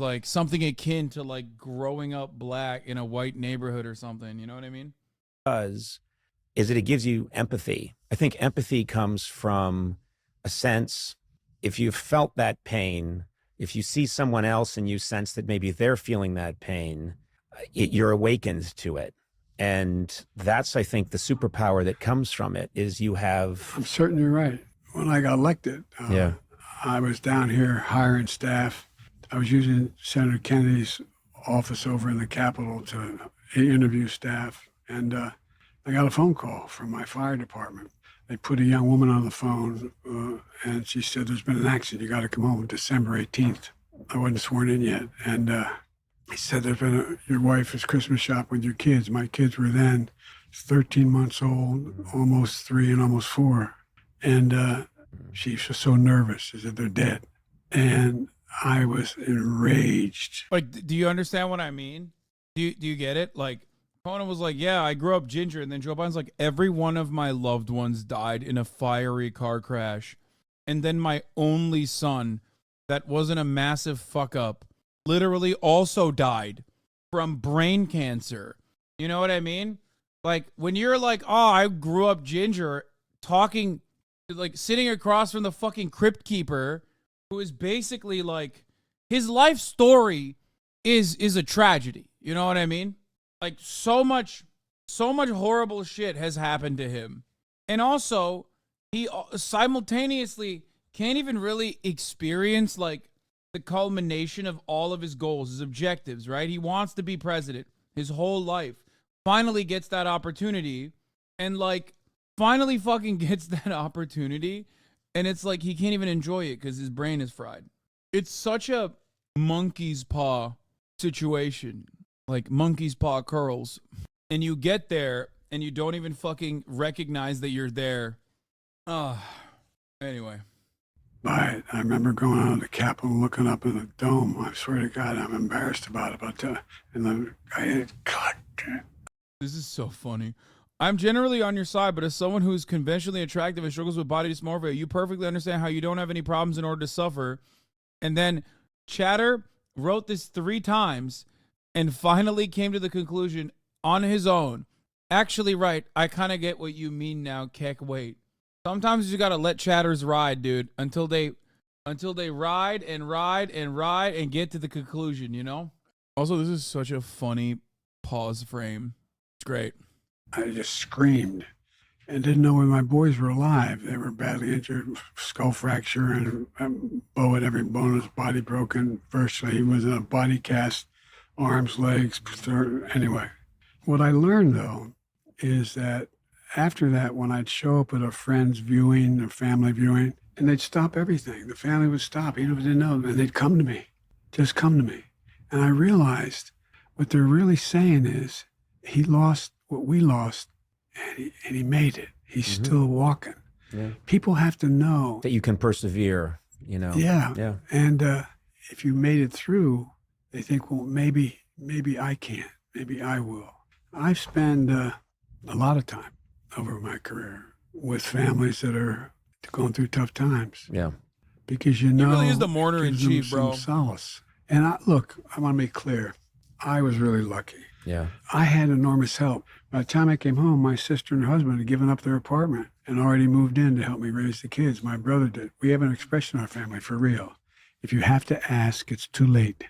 like something akin to like growing up black in a white neighborhood or something. You know what I mean? Is that it gives you empathy. I think empathy comes from a sense, if you've felt that pain, if you see someone else and you sense that maybe they're feeling that pain, you're awakened to it. And that's, I think, the superpower that comes from it is you have... I'm certain you're right. When I got elected, I was down here hiring staff. I was using Senator Kennedy's office over in the Capitol to interview staff. And I got a phone call from my fire department. They put a young woman on the phone, and she said, there's been an accident. You got to come home December 18th. I wasn't sworn in yet. And he said, there's been your wife is Christmas shop with your kids. My kids were then 13 months old, almost 3 and almost 4. And she was so nervous. She said, they're dead. And I was enraged. Like, do you understand what I mean? Do you get it? Like, Conan was like, yeah, I grew up ginger. And then Joe Biden's like, every one of my loved ones died in a fiery car crash. And then my only son, that wasn't a massive fuck up, literally also died from brain cancer. You know what I mean? Like, when you're like, oh, I grew up ginger, talking, like, sitting across from the fucking crypt keeper, who is basically like, his life story is a tragedy. You know what I mean? Like, so much horrible shit has happened to him. And also, he simultaneously can't even really experience, like, the culmination of all of his goals, his objectives, right? He wants to be president his whole life. Finally gets that opportunity, and, like, finally fucking gets that opportunity, and it's like he can't even enjoy it because his brain is fried. It's such a monkey's paw situation. Like monkey's paw curls, and you get there and you don't even fucking recognize that you're there. Anyway. But I remember going out of the Capitol, looking up in the dome. I swear to God, I'm embarrassed about it. But and the guy, God damn. This is so funny. I'm generally on your side, but as someone who is conventionally attractive and struggles with body dysmorphia, you perfectly understand how you don't have any problems in order to suffer. And then Chatter wrote this 3 times. And finally came to the conclusion on his own. Actually, right, I kind of get what you mean now, Keck. Wait. Sometimes you got to let chatters ride, dude, until they ride and ride and ride and get to the conclusion, you know? Also, this is such a funny pause frame. It's great. I just screamed and didn't know when my boys were alive. They were badly injured, skull fracture, and Bo had every bone in his body broken. Virtually, he was in a body cast. Arms, legs, anyway. What I learned, though, is that after that, when I'd show up at a friend's viewing, a family viewing, and they'd stop everything. The family would stop, even if they didn't know, and they'd come to me, just come to me. And I realized what they're really saying is he lost what we lost, and he made it. He's still walking. Yeah. People have to know that you can persevere, you know? Yeah. And if you made it through, they think, well, maybe I can't. Maybe I will. I spend a lot of time over my career with families that are going through tough times. Yeah. Because you know, he really is the mourner in chief, bro. Solace. And I want to make clear, I was really lucky. Yeah. I had enormous help. By the time I came home, my sister and husband had given up their apartment and already moved in to help me raise the kids. My brother did. We have an expression in our family for real. If you have to ask, it's too late.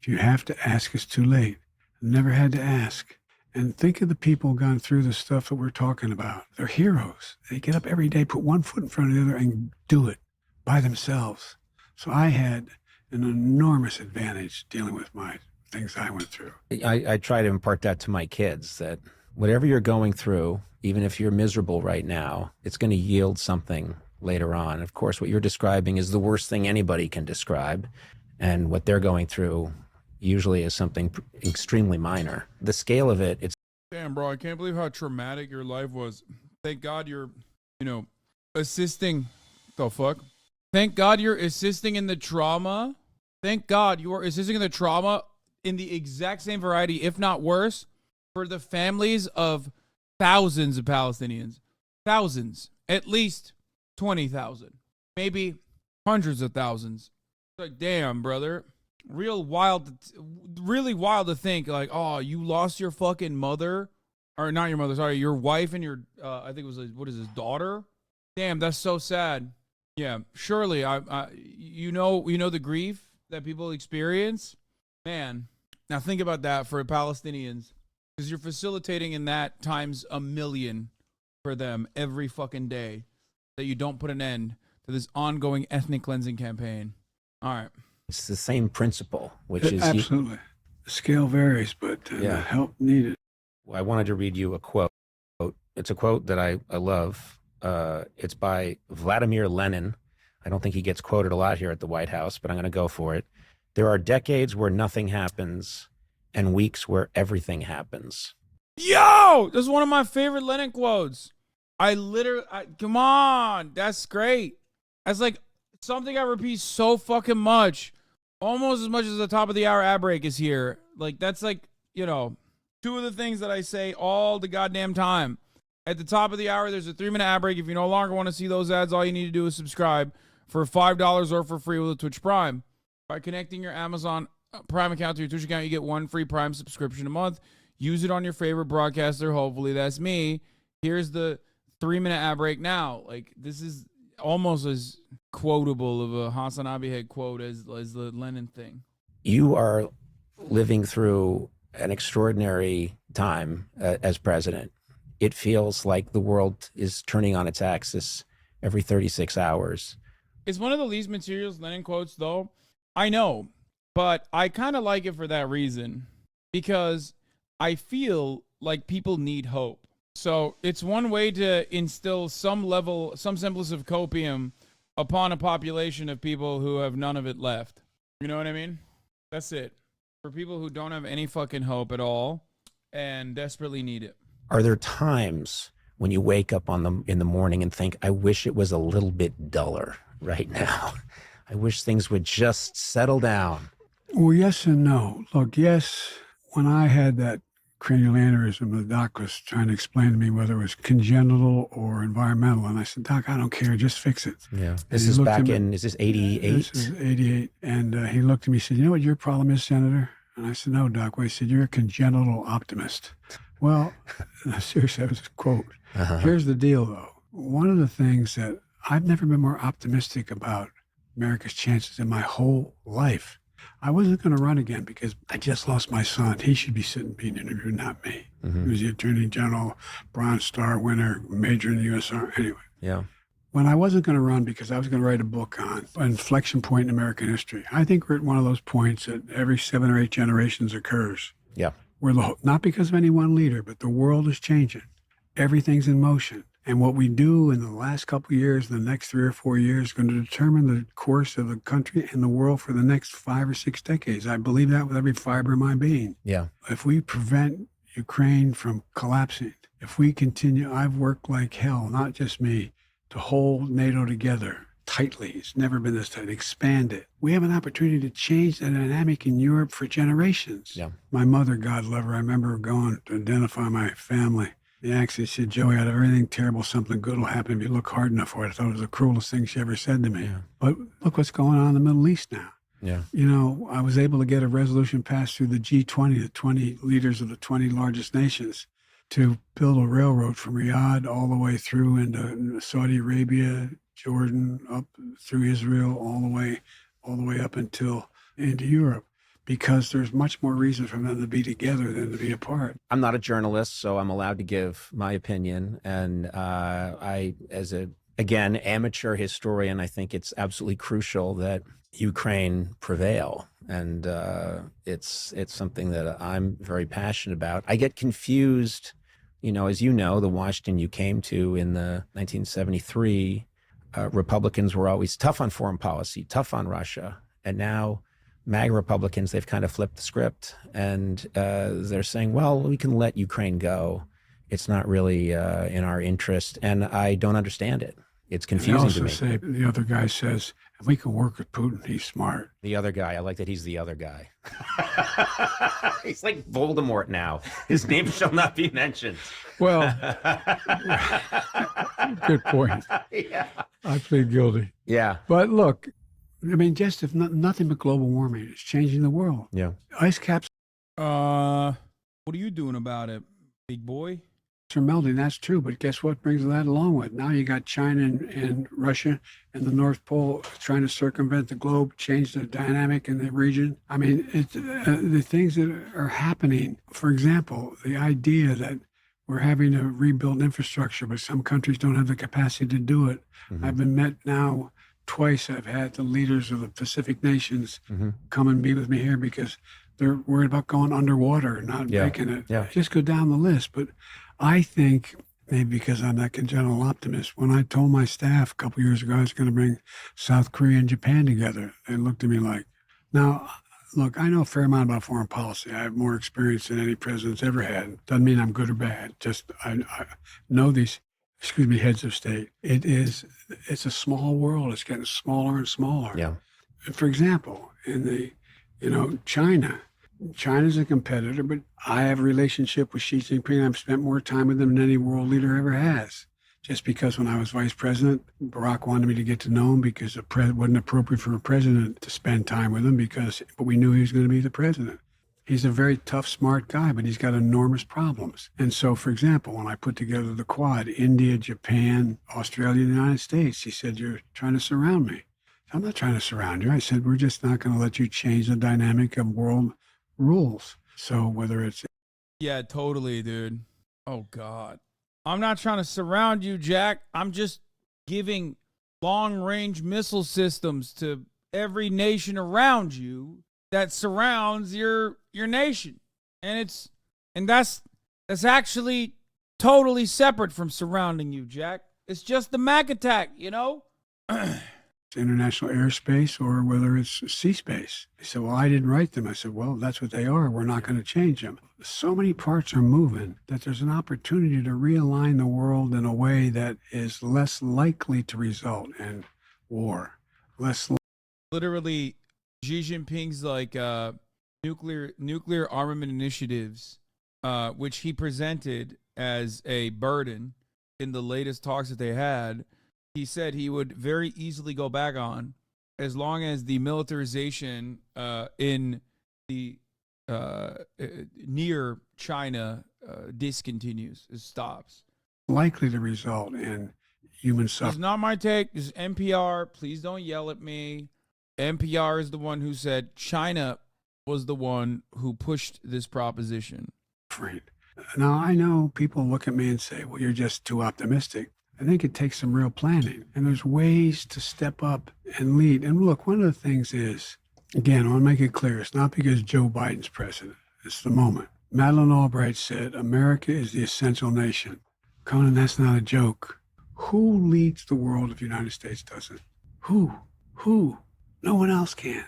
If you have to ask, it's too late. Never had to ask. And think of the people gone through the stuff that we're talking about. They're heroes. They get up every day, put one foot in front of the other, and do it by themselves. So I had an enormous advantage dealing with my things I went through. I try to impart that to my kids, that whatever you're going through, even if you're miserable right now, it's going to yield something later on. Of course, what you're describing is the worst thing anybody can describe. And what they're going through usually is something extremely minor. The scale of it, it's... Damn, bro, I can't believe how traumatic your life was. Thank God you're, assisting. The fuck? Thank God you're assisting in the trauma. Thank God you are assisting in the trauma in the exact same variety, if not worse, for the families of thousands of Palestinians. Thousands. At least 20,000. Maybe hundreds of thousands. It's like, damn, brother. Really wild to think, like, oh, you lost your fucking mother. Or not your mother, sorry, your wife and your, I think it was, his daughter? Damn, that's so sad. Yeah, surely, you know the grief that people experience? Man, now think about that for Palestinians. Because you're facilitating in that times a million for them every fucking day. That you don't put an end to this ongoing ethnic cleansing campaign. All right. It's the same principle, which is... Absolutely. The scale varies, but the help needed. I wanted to read you a quote. It's a quote that I love. It's by Vladimir Lenin. I don't think he gets quoted a lot here at the White House, but I'm going to go for it. There are decades where nothing happens and weeks where everything happens. Yo! That's one of my favorite Lenin quotes. Come on. That's great. That's like something I repeat so fucking much. Almost as much as the top of the hour ad break is here. Like, that's like, two of the things that I say all the goddamn time. At the top of the hour, there's a 3-minute ad break. If you no longer want to see those ads, all you need to do is subscribe for $5 or for free with a Twitch Prime. By connecting your Amazon Prime account to your Twitch account, you get 1 free Prime subscription a month. Use it on your favorite broadcaster. Hopefully that's me. Here's the 3-minute ad break now. Like, this is almost as quotable of a Hassan Abihed quote as the Lenin thing. You are living through an extraordinary time as president. It feels like the world is turning on its axis every 36 hours. It's one of the least materials Lenin quotes, though. I know, but I kind of like it for that reason, because I feel like people need hope. So it's one way to instill some semblance of copium upon a population of people who have none of it left. You know what I mean? That's it. For people who don't have any fucking hope at all and desperately need it. Are there times when you wake up in the morning and think, I wish it was a little bit duller right now? I wish things would just settle down. Well, yes and no. Look, yes, when I had that cranial aneurysm, the doc was trying to explain to me whether it was congenital or environmental. And I said, Doc, I don't care. Just fix it. Yeah. This is back in, is this 88? This is 88. And he looked at me and said, you know what your problem is, Senator? And I said, no, Doc. Well, he said, you're a congenital optimist. Well, seriously, that was a quote. Here's the deal, though. One of the things that I've never been more optimistic about America's chances in my whole life. I wasn't going to run again because I just lost my son. He should be sitting being interviewed, not me. He was the Attorney General, Bronze Star winner, major in the U.S. Army. Anyway. Yeah. When I wasn't going to run because I was going to write a book on an inflection point in American history, I think we're at one of those points that every 7 or 8 generations occurs. Yeah. Where not because of any one leader, but the world is changing. Everything's in motion. And what we do in the last couple of years, the next 3 or 4 years, is going to determine the course of the country and the world for the next 5 or 6 decades. I believe that with every fiber of my being. Yeah. If we prevent Ukraine from collapsing, if we continue, I've worked like hell, not just me, to hold NATO together tightly. It's never been this tight. Expand it. We have an opportunity to change the dynamic in Europe for generations. Yeah. My mother, God love her, I remember going to identify my family. They actually said, Joey, out of everything terrible, something good will happen if you look hard enough for it. I thought it was the cruelest thing she ever said to me. Yeah. But look what's going on in the Middle East now. Yeah. You know, I was able to get a resolution passed through the G20, the 20 leaders of the 20 largest nations, to build a railroad from Riyadh all the way through into Saudi Arabia, Jordan, up through Israel, all the way up until into Europe. Because there's much more reason for them to be together than to be apart. I'm not a journalist, so I'm allowed to give my opinion. And I, as a, again, amateur historian, I think it's absolutely crucial that Ukraine prevail. and it's something that I'm very passionate about. I get confused, as you know, the Washington you came to in the 1973, Republicans were always tough on foreign policy, tough on Russia, and now MAGA Republicans, they've kind of flipped the script, and they're saying, well, we can let Ukraine go. It's not really in our interest, and I don't understand it. It's confusing to me. Say, the other guy says, if we can work with Putin, he's smart. The other guy, I like that he's the other guy. He's like Voldemort now. His name shall not be mentioned. Well, good point. Yeah. I plead guilty. Yeah. But look, I mean, just if nothing but global warming is changing the world. Yeah. Ice caps What are you doing about it, big boy? are melting. That's true. But guess what brings that along with? Now you got China and Russia and the North Pole trying to circumvent the globe, change the dynamic in the region. I mean, the things that are happening, for example, the idea that we're having to rebuild infrastructure, but some countries don't have the capacity to do it. Mm-hmm. I've been met now twice. I've had the leaders of the Pacific nations come and be with me here because they're worried about going underwater and not making it. Yeah. Just go down the list. But I think, maybe because I'm that congenital optimist, when I told my staff a couple years ago I was going to bring South Korea and Japan together, they looked at me like, now, look, I know a fair amount about foreign policy. I have more experience than any president's ever had. Doesn't mean I'm good or bad. Just I know these, heads of state. It's a small world. It's getting smaller and smaller. Yeah. For example, in the, China's a competitor, but I have a relationship with Xi Jinping. I've spent more time with him than any world leader ever has. Just because when I was vice president, Barack wanted me to get to know him because it wasn't appropriate for a president to spend time with him but we knew he was going to be the president. He's a very tough, smart guy, but he's got enormous problems. And so, for example, when I put together the Quad, India, Japan, Australia, and the United States, he said, you're trying to surround me. I'm not trying to surround you. I said, we're just not going to let you change the dynamic of world rules. So whether it's... Yeah, totally, dude. Oh, God. I'm not trying to surround you, Jack. I'm just giving long-range missile systems to every nation around you that surrounds your nation. And that's actually totally separate from surrounding you, Jack. It's just the Mac attack, international airspace or whether it's sea space. He said, well, I didn't write them. I said, well, that's what they are. We're not going to change them. So many parts are moving that there's an opportunity to realign the world in a way that is less likely to result in war. Literally, Xi Jinping's nuclear armament initiatives, which he presented as a burden in the latest talks that they had, he said he would very easily go back on as long as the militarization in the near China discontinues, stops. Likely to result in human suffering. It's not my take. It's NPR. Please don't yell at me. NPR is the one who said China was the one who pushed this proposition. Now, I know people look at me and say, well, you're just too optimistic. I think it takes some real planning, and there's ways to step up and lead. And look, one of the things is, again, I want to make it clear, it's not because Joe Biden's president. It's the moment. Madeleine Albright said, America is the essential nation. Conan, that's not a joke. Who leads the world if the United States doesn't? Who? No one else can.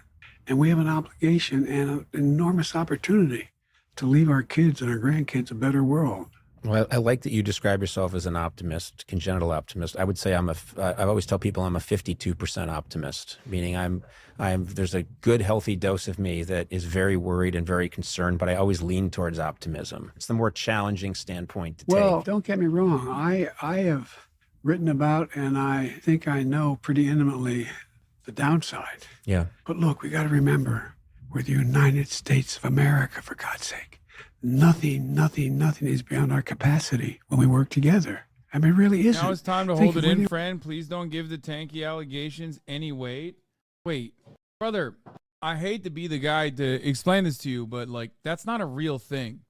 And we have an obligation and an enormous opportunity to leave our kids and our grandkids a better world. Well, I like that you describe yourself as an optimist, congenital optimist. I would say I always tell people I'm a 52% optimist, meaning there's a good, healthy dose of me that is very worried and very concerned, but I always lean towards optimism. It's the more challenging standpoint to take. Well, don't get me wrong. I have written about, and I think I know pretty intimately the downside. Yeah. But look, we got to remember, we're the United States of America, for God's sake. Nothing is beyond our capacity when we work together. I mean, it really isn't. Now it's time to hold it in, friend. Please don't give the tanky allegations any weight. Wait, brother, I hate to be the guy to explain this to you, but that's not a real thing.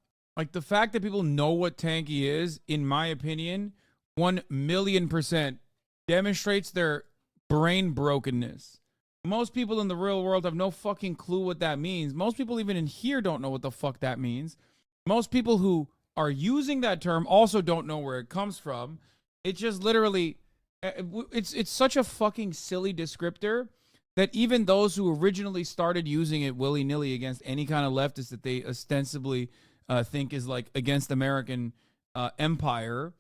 The fact that people know what tanky is, in my opinion, 1,000,000% demonstrates their brain brokenness. Most people in the real world have no fucking clue what that means. Most people even in here don't know what the fuck that means. Most people who are using that term also don't know where it comes from. It just literally, it's such a fucking silly descriptor that even those who originally started using it willy-nilly against any kind of leftist that they ostensibly think is like against American empire,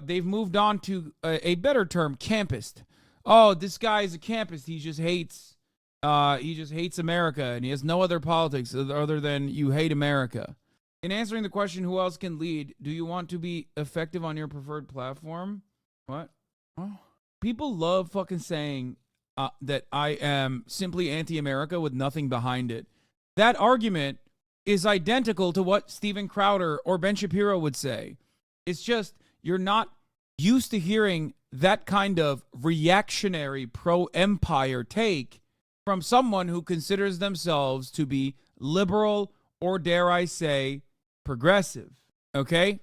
they've moved on to a better term, campist. Oh, this guy is a campist. He just hates America, and he has no other politics other than you hate America. In answering the question, who else can lead? Do you want to be effective on your preferred platform? What? Oh. People love fucking saying that I am simply anti-America with nothing behind it. That argument is identical to what Steven Crowder or Ben Shapiro would say. It's just you're not used to hearing that kind of reactionary pro-empire take from someone who considers themselves to be liberal or, dare I say, progressive. Okay?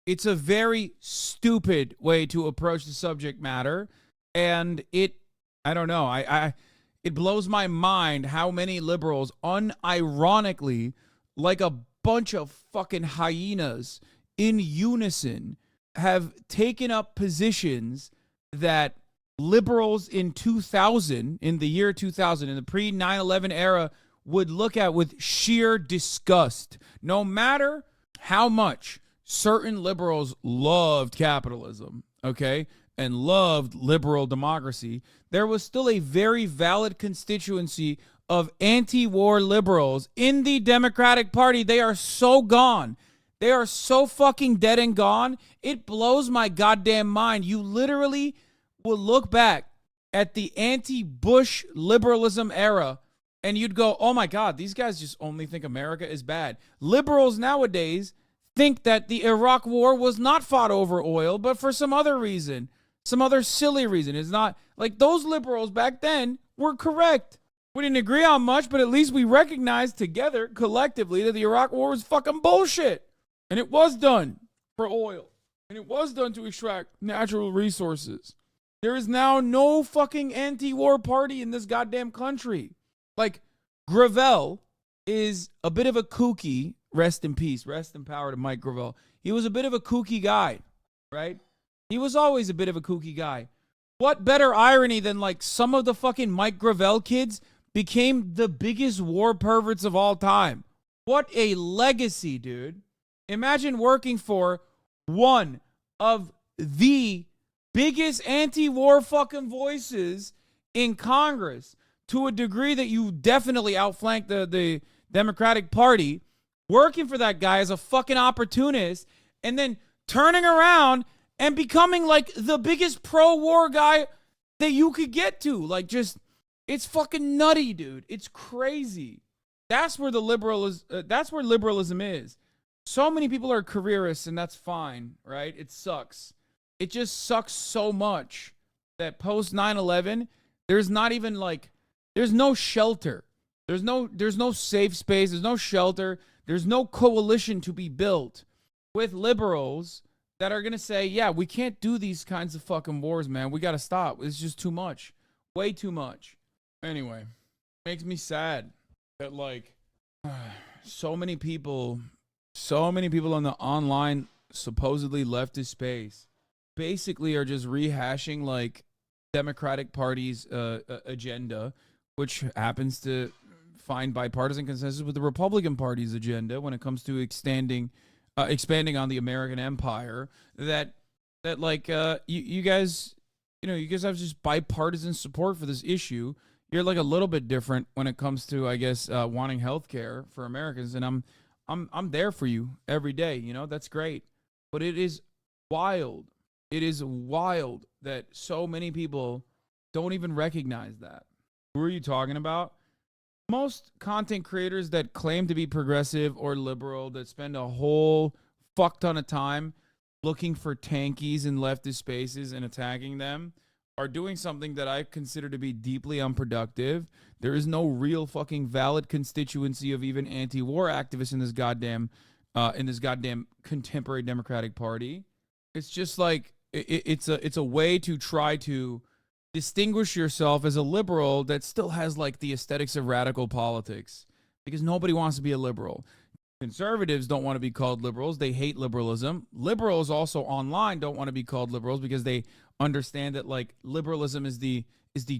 It's a very stupid way to approach the subject matter, and I don't know, it blows my mind how many liberals unironically, like a bunch of fucking hyenas in unison, have taken up positions that liberals in 2000, in the year 2000, in the pre-9/11 era, would look at with sheer disgust. No matter how much certain liberals loved capitalism, okay, and loved liberal democracy, there was still a very valid constituency of anti-war liberals in the Democratic Party. They are so gone. They are so fucking dead and gone. It blows my goddamn mind. You literally will look back at the anti-Bush liberalism era and you'd go, oh my God, these guys just only think America is bad. Liberals nowadays think that the Iraq war was not fought over oil, but for some other reason, some other silly reason. It's not like those liberals back then were correct. We didn't agree on much, but at least we recognized together collectively that the Iraq war was fucking bullshit. And it was done for oil. And it was done to extract natural resources. There is now no fucking anti-war party in this goddamn country. Like, Gravel is a bit of a kooky, rest in peace, rest in power to Mike Gravel. He was a bit of a kooky guy, right? He was always a bit of a kooky guy. What better irony than like some of the fucking Mike Gravel kids became the biggest war perverts of all time. What a legacy, dude. Imagine working for one of the biggest anti-war fucking voices in Congress to a degree that you definitely outflank the Democratic Party, working for that guy as a fucking opportunist, and then turning around and becoming like the biggest pro-war guy that you could get to. Like, just, it's fucking nutty, dude. It's crazy. That's where that's where liberalism is. So many people are careerists, and that's fine, right? It sucks. It just sucks so much that post 9/11, there's not even like, there's no shelter. There's no safe space. There's no shelter. There's no coalition to be built with liberals that are going to say, yeah, we can't do these kinds of fucking wars, man. We got to stop. It's just too much. Way too much. Anyway, makes me sad that like so many people in the online supposedly leftist space basically are just rehashing like Democratic Party's agenda, which happens to find bipartisan consensus with the Republican Party's agenda when it comes to expanding on the American empire. That like you guys have just bipartisan support for this issue. You're like a little bit different when it comes to, I guess, wanting health care for Americans, and I'm there for you every day. You know, that's great. But it is wild. It is wild that so many people don't even recognize that. Who are you talking about? Most content creators that claim to be progressive or liberal, that spend a whole fuck ton of time looking for tankies in leftist spaces and attacking them, are doing something that I consider to be deeply unproductive. There is no real fucking valid constituency of even anti-war activists in this goddamn contemporary Democratic Party. It's just like it's a way to try to distinguish yourself as a liberal that still has like the aesthetics of radical politics, because nobody wants to be a liberal. Conservatives don't want to be called liberals. They hate liberalism. Liberals also online don't want to be called liberals because they understand that like liberalism is the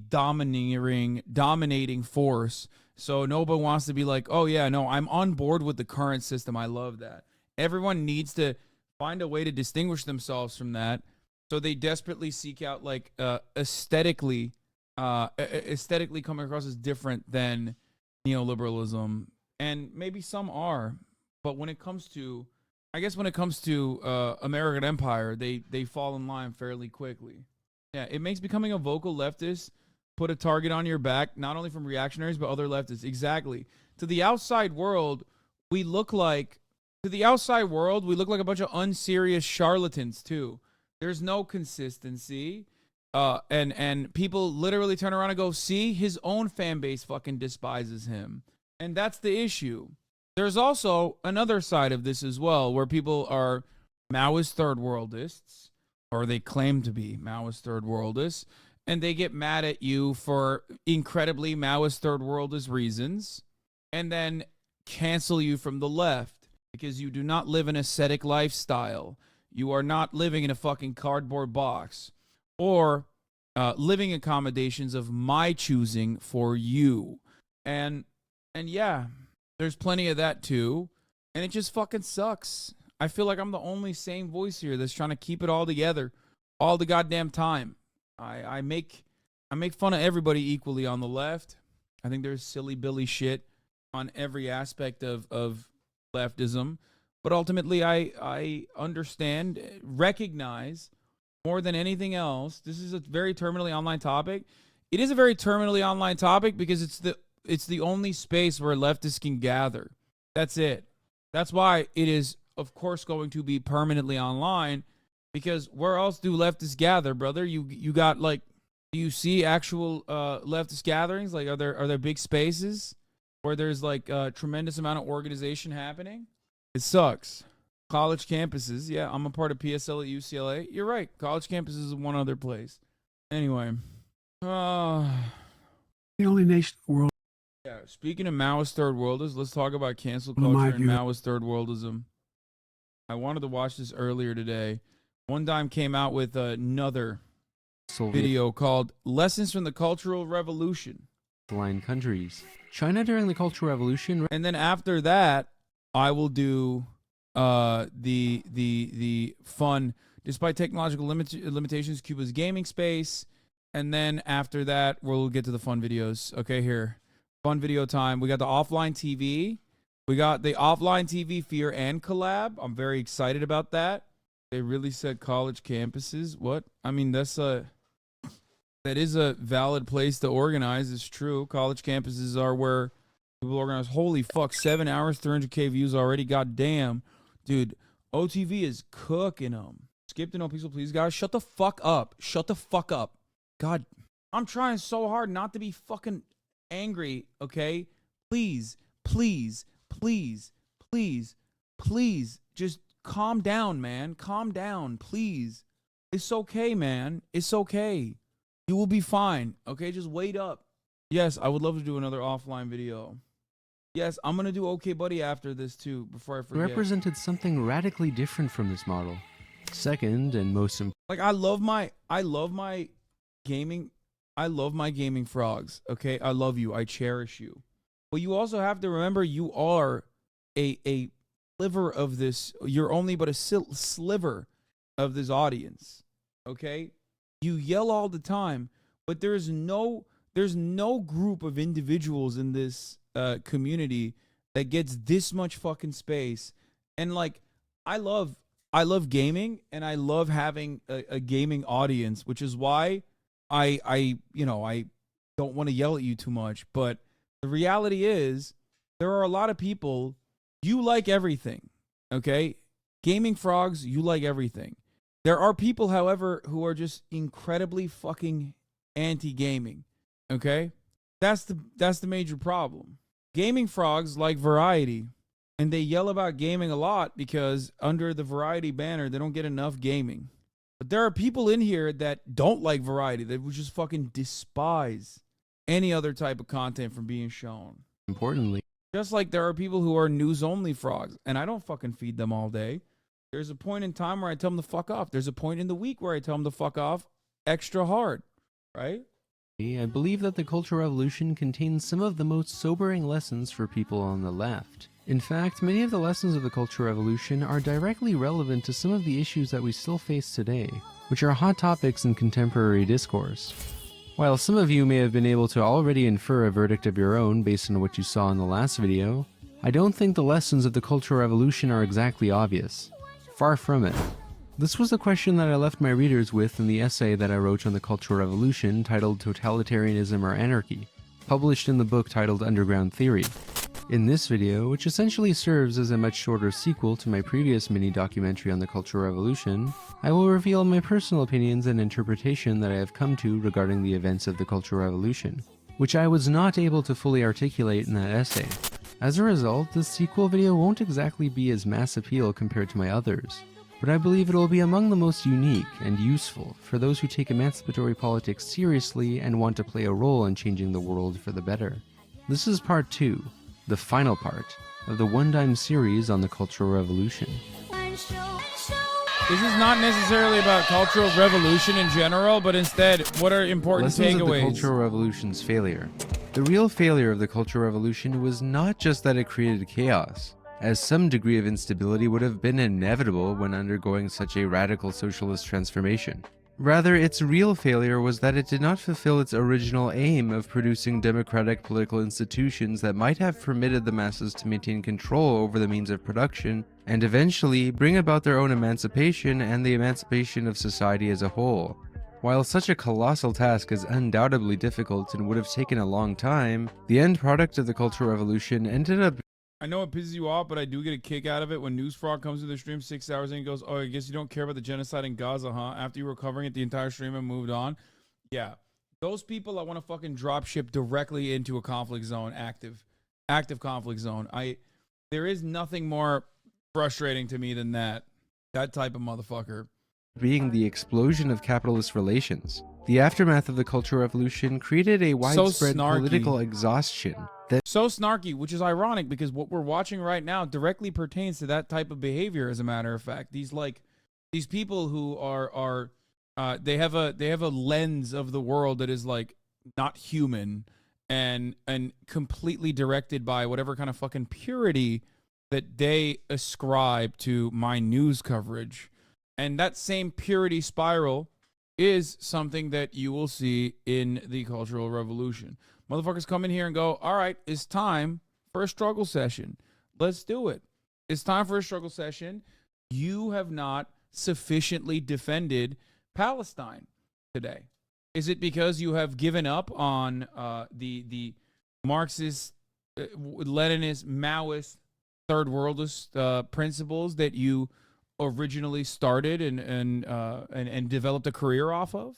dominating force. So nobody wants to be like, oh yeah, no, I'm on board with the current system. I love that. Everyone needs to find a way to distinguish themselves from that. So they desperately seek out like aesthetically coming across as different than neoliberalism. And maybe some are, but when it comes to, American empire, they fall in line fairly quickly. Yeah, it makes becoming a vocal leftist put a target on your back, not only from reactionaries, but other leftists. Exactly. To the outside world, we look like a bunch of unserious charlatans too. There's no consistency. And people literally turn around and go, see, his own fan base fucking despises him. And that's the issue. There's also another side of this as well, where people are Maoist third worldists, or they claim to be Maoist third worldists, and they get mad at you for incredibly Maoist third worldist reasons, and then cancel you from the left because you do not live an ascetic lifestyle. You are not living in a fucking cardboard box, or living accommodations of my choosing for you. And yeah, there's plenty of that too. And it just fucking sucks. I feel like I'm the only sane voice here that's trying to keep it all together all the goddamn time. I make fun of everybody equally on the left. I think there's silly Billy shit on every aspect of leftism. But ultimately, I understand, recognize more than anything else, this is a very terminally online topic. It is a very terminally online topic because it's the only space where leftists can gather. That's it. That's why it is, of course, going to be permanently online, because where else do leftists gather, brother? You got like, do you see actual leftist gatherings? Like, are there big spaces where there's like a tremendous amount of organization happening? It sucks. College campuses. Yeah, I'm a part of PSL at UCLA. You're right. College campuses is one other place. Anyway. The only nation in the world. Yeah, speaking of Maoist third worlders, let's talk about cancel culture and Maoist third worldism. I wanted to watch this earlier today. One Dime came out with another video called Lessons from the Cultural Revolution. Line countries. China during the Cultural Revolution. And then after that, I will do the fun, despite technological limitations, Cuba's gaming space. And then after that, we'll get to the fun videos. Okay, here. Fun video time. We got the offline TV. We got the offline TV Fear and collab. I'm very excited about that. They really said college campuses. What? I mean, that is a valid place to organize. It's true. College campuses are where people organize. Holy fuck, 7 hours, 300K views already. God damn. Dude, OTV is cooking them. Skip to no peaceful, please, guys. Shut the fuck up. Shut the fuck up. God, I'm trying so hard not to be fucking angry, okay? Please, please, please, please, please, just calm down, man. Calm down, please. It's okay, man. It's okay. You will be fine, okay? Just wait up. Yes, I would love to do another offline video. Yes, I'm going to do Okay Buddy after this too, before I forget. Represented something radically different from this model. Second and most important. Like, I love my gaming frogs, okay? I love you. I cherish you. But you also have to remember you are a sliver of this. You're only but a sliver of this audience, okay? You yell all the time, but there's no group of individuals in this community that gets this much fucking space. And like, I love gaming, and I love having a gaming audience, which is why I don't want to yell at you too much. But the reality is, there are a lot of people, you like everything, okay? Gaming frogs, you like everything. There are people, however, who are just incredibly fucking anti-gaming, okay? That's the major problem. Gaming frogs like variety, and they yell about gaming a lot because under the variety banner, they don't get enough gaming. But there are people in here that don't like variety, that would just fucking despise any other type of content from being shown. Importantly, just like there are people who are news-only frogs, and I don't fucking feed them all day. There's a point in time where I tell them to fuck off. There's a point in the week where I tell them to fuck off extra hard, right? I believe that the Cultural Revolution contains some of the most sobering lessons for people on the left. In fact, many of the lessons of the Cultural Revolution are directly relevant to some of the issues that we still face today, which are hot topics in contemporary discourse. While some of you may have been able to already infer a verdict of your own based on what you saw in the last video, I don't think the lessons of the Cultural Revolution are exactly obvious. Far from it. This was a question that I left my readers with in the essay that I wrote on the Cultural Revolution titled Totalitarianism or Anarchy, published in the book titled Underground Theory. In this video, which essentially serves as a much shorter sequel to my previous mini-documentary on the Cultural Revolution, I will reveal my personal opinions and interpretation that I have come to regarding the events of the Cultural Revolution, which I was not able to fully articulate in that essay. As a result, this sequel video won't exactly be as mass appeal compared to my others, but I believe it will be among the most unique and useful for those who take emancipatory politics seriously and want to play a role in changing the world for the better. This is part 2, the final part, of the one-time series on the Cultural Revolution. This is not necessarily about cultural revolution in general, but instead, what are important Lessons of the takeaways? Cultural Revolution's failure. The real failure of the Cultural Revolution was not just that it created chaos, as some degree of instability would have been inevitable when undergoing such a radical socialist transformation. Rather, its real failure was that it did not fulfill its original aim of producing democratic political institutions that might have permitted the masses to maintain control over the means of production and eventually bring about their own emancipation and the emancipation of society as a whole. While such a colossal task is undoubtedly difficult and would have taken a long time, the end product of the Cultural Revolution ended up. I know it pisses you off, but I do get a kick out of it when NewsFrog comes to the stream 6 hours and he goes, "Oh, I guess you don't care about the genocide in Gaza, huh?" After you were covering it the entire stream and moved on. Yeah. Those people I want to fucking drop ship directly into a conflict zone, active conflict zone. There is nothing more frustrating to me than that type of motherfucker. Being the explosion of capitalist relations. The aftermath of the Cultural Revolution created a widespread political exhaustion. So snarky, which is ironic because what we're watching right now directly pertains to that type of behavior. As a matter of fact, these people who are they have a lens of the world that is like not human and completely directed by whatever kind of fucking purity that they ascribe to my news coverage. And that same purity spiral is something that you will see in the Cultural Revolution. Motherfuckers come in here and go, all right, it's time for a struggle session. Let's do it. It's time for a struggle session. You have not sufficiently defended Palestine today. Is it because you have given up on the Marxist, Leninist, Maoist, third worldist principles that you originally started and developed a career off of?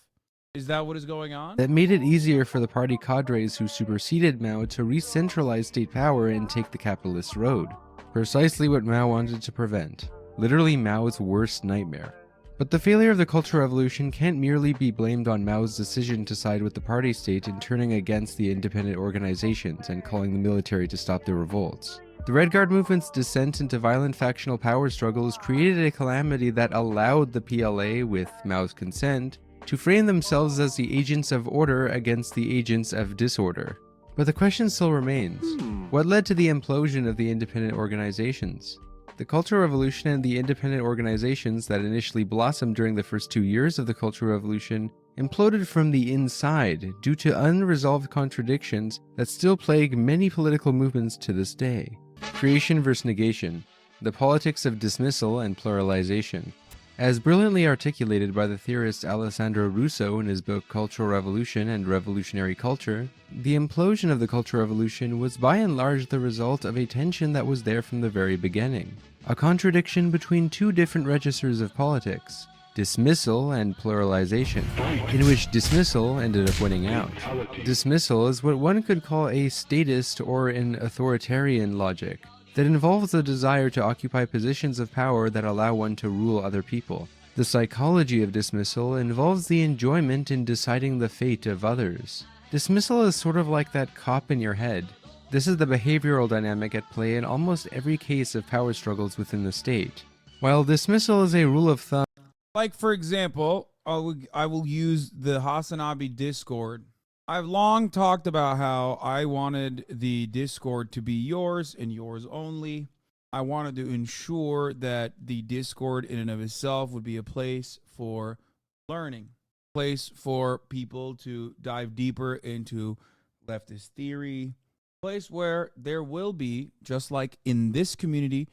Is that what is going on? That made it easier for the party cadres who superseded Mao to re-centralize state power and take the capitalist road. Precisely what Mao wanted to prevent. Literally Mao's worst nightmare. But the failure of the Cultural Revolution can't merely be blamed on Mao's decision to side with the party state in turning against the independent organizations and calling the military to stop their revolts. The Red Guard movement's descent into violent factional power struggles created a calamity that allowed the PLA, with Mao's consent, to frame themselves as the agents of order against the agents of disorder. But the question still remains. What led to the implosion of the independent organizations? The Cultural Revolution and the independent organizations that initially blossomed during the first 2 years of the Cultural Revolution imploded from the inside due to unresolved contradictions that still plague many political movements to this day. Creation versus negation, the politics of dismissal and pluralization. As brilliantly articulated by the theorist Alessandro Russo in his book Cultural Revolution and Revolutionary Culture, the implosion of the Cultural Revolution was by and large the result of a tension that was there from the very beginning. A contradiction between two different registers of politics, dismissal and pluralization, in which dismissal ended up winning out. Dismissal is what one could call a statist or an authoritarian logic that involves the desire to occupy positions of power that allow one to rule other people. The psychology of dismissal involves the enjoyment in deciding the fate of others. Dismissal is sort of like that cop in your head. This is the behavioral dynamic at play in almost every case of power struggles within the state. While dismissal is a rule of thumb, Like, for example, I will use the Hasanabi Discord. I've long talked about how I wanted the Discord to be yours and yours only. I wanted to ensure that the Discord in and of itself would be a place for learning, a place for people to dive deeper into leftist theory, a place where there will be, just like in this community,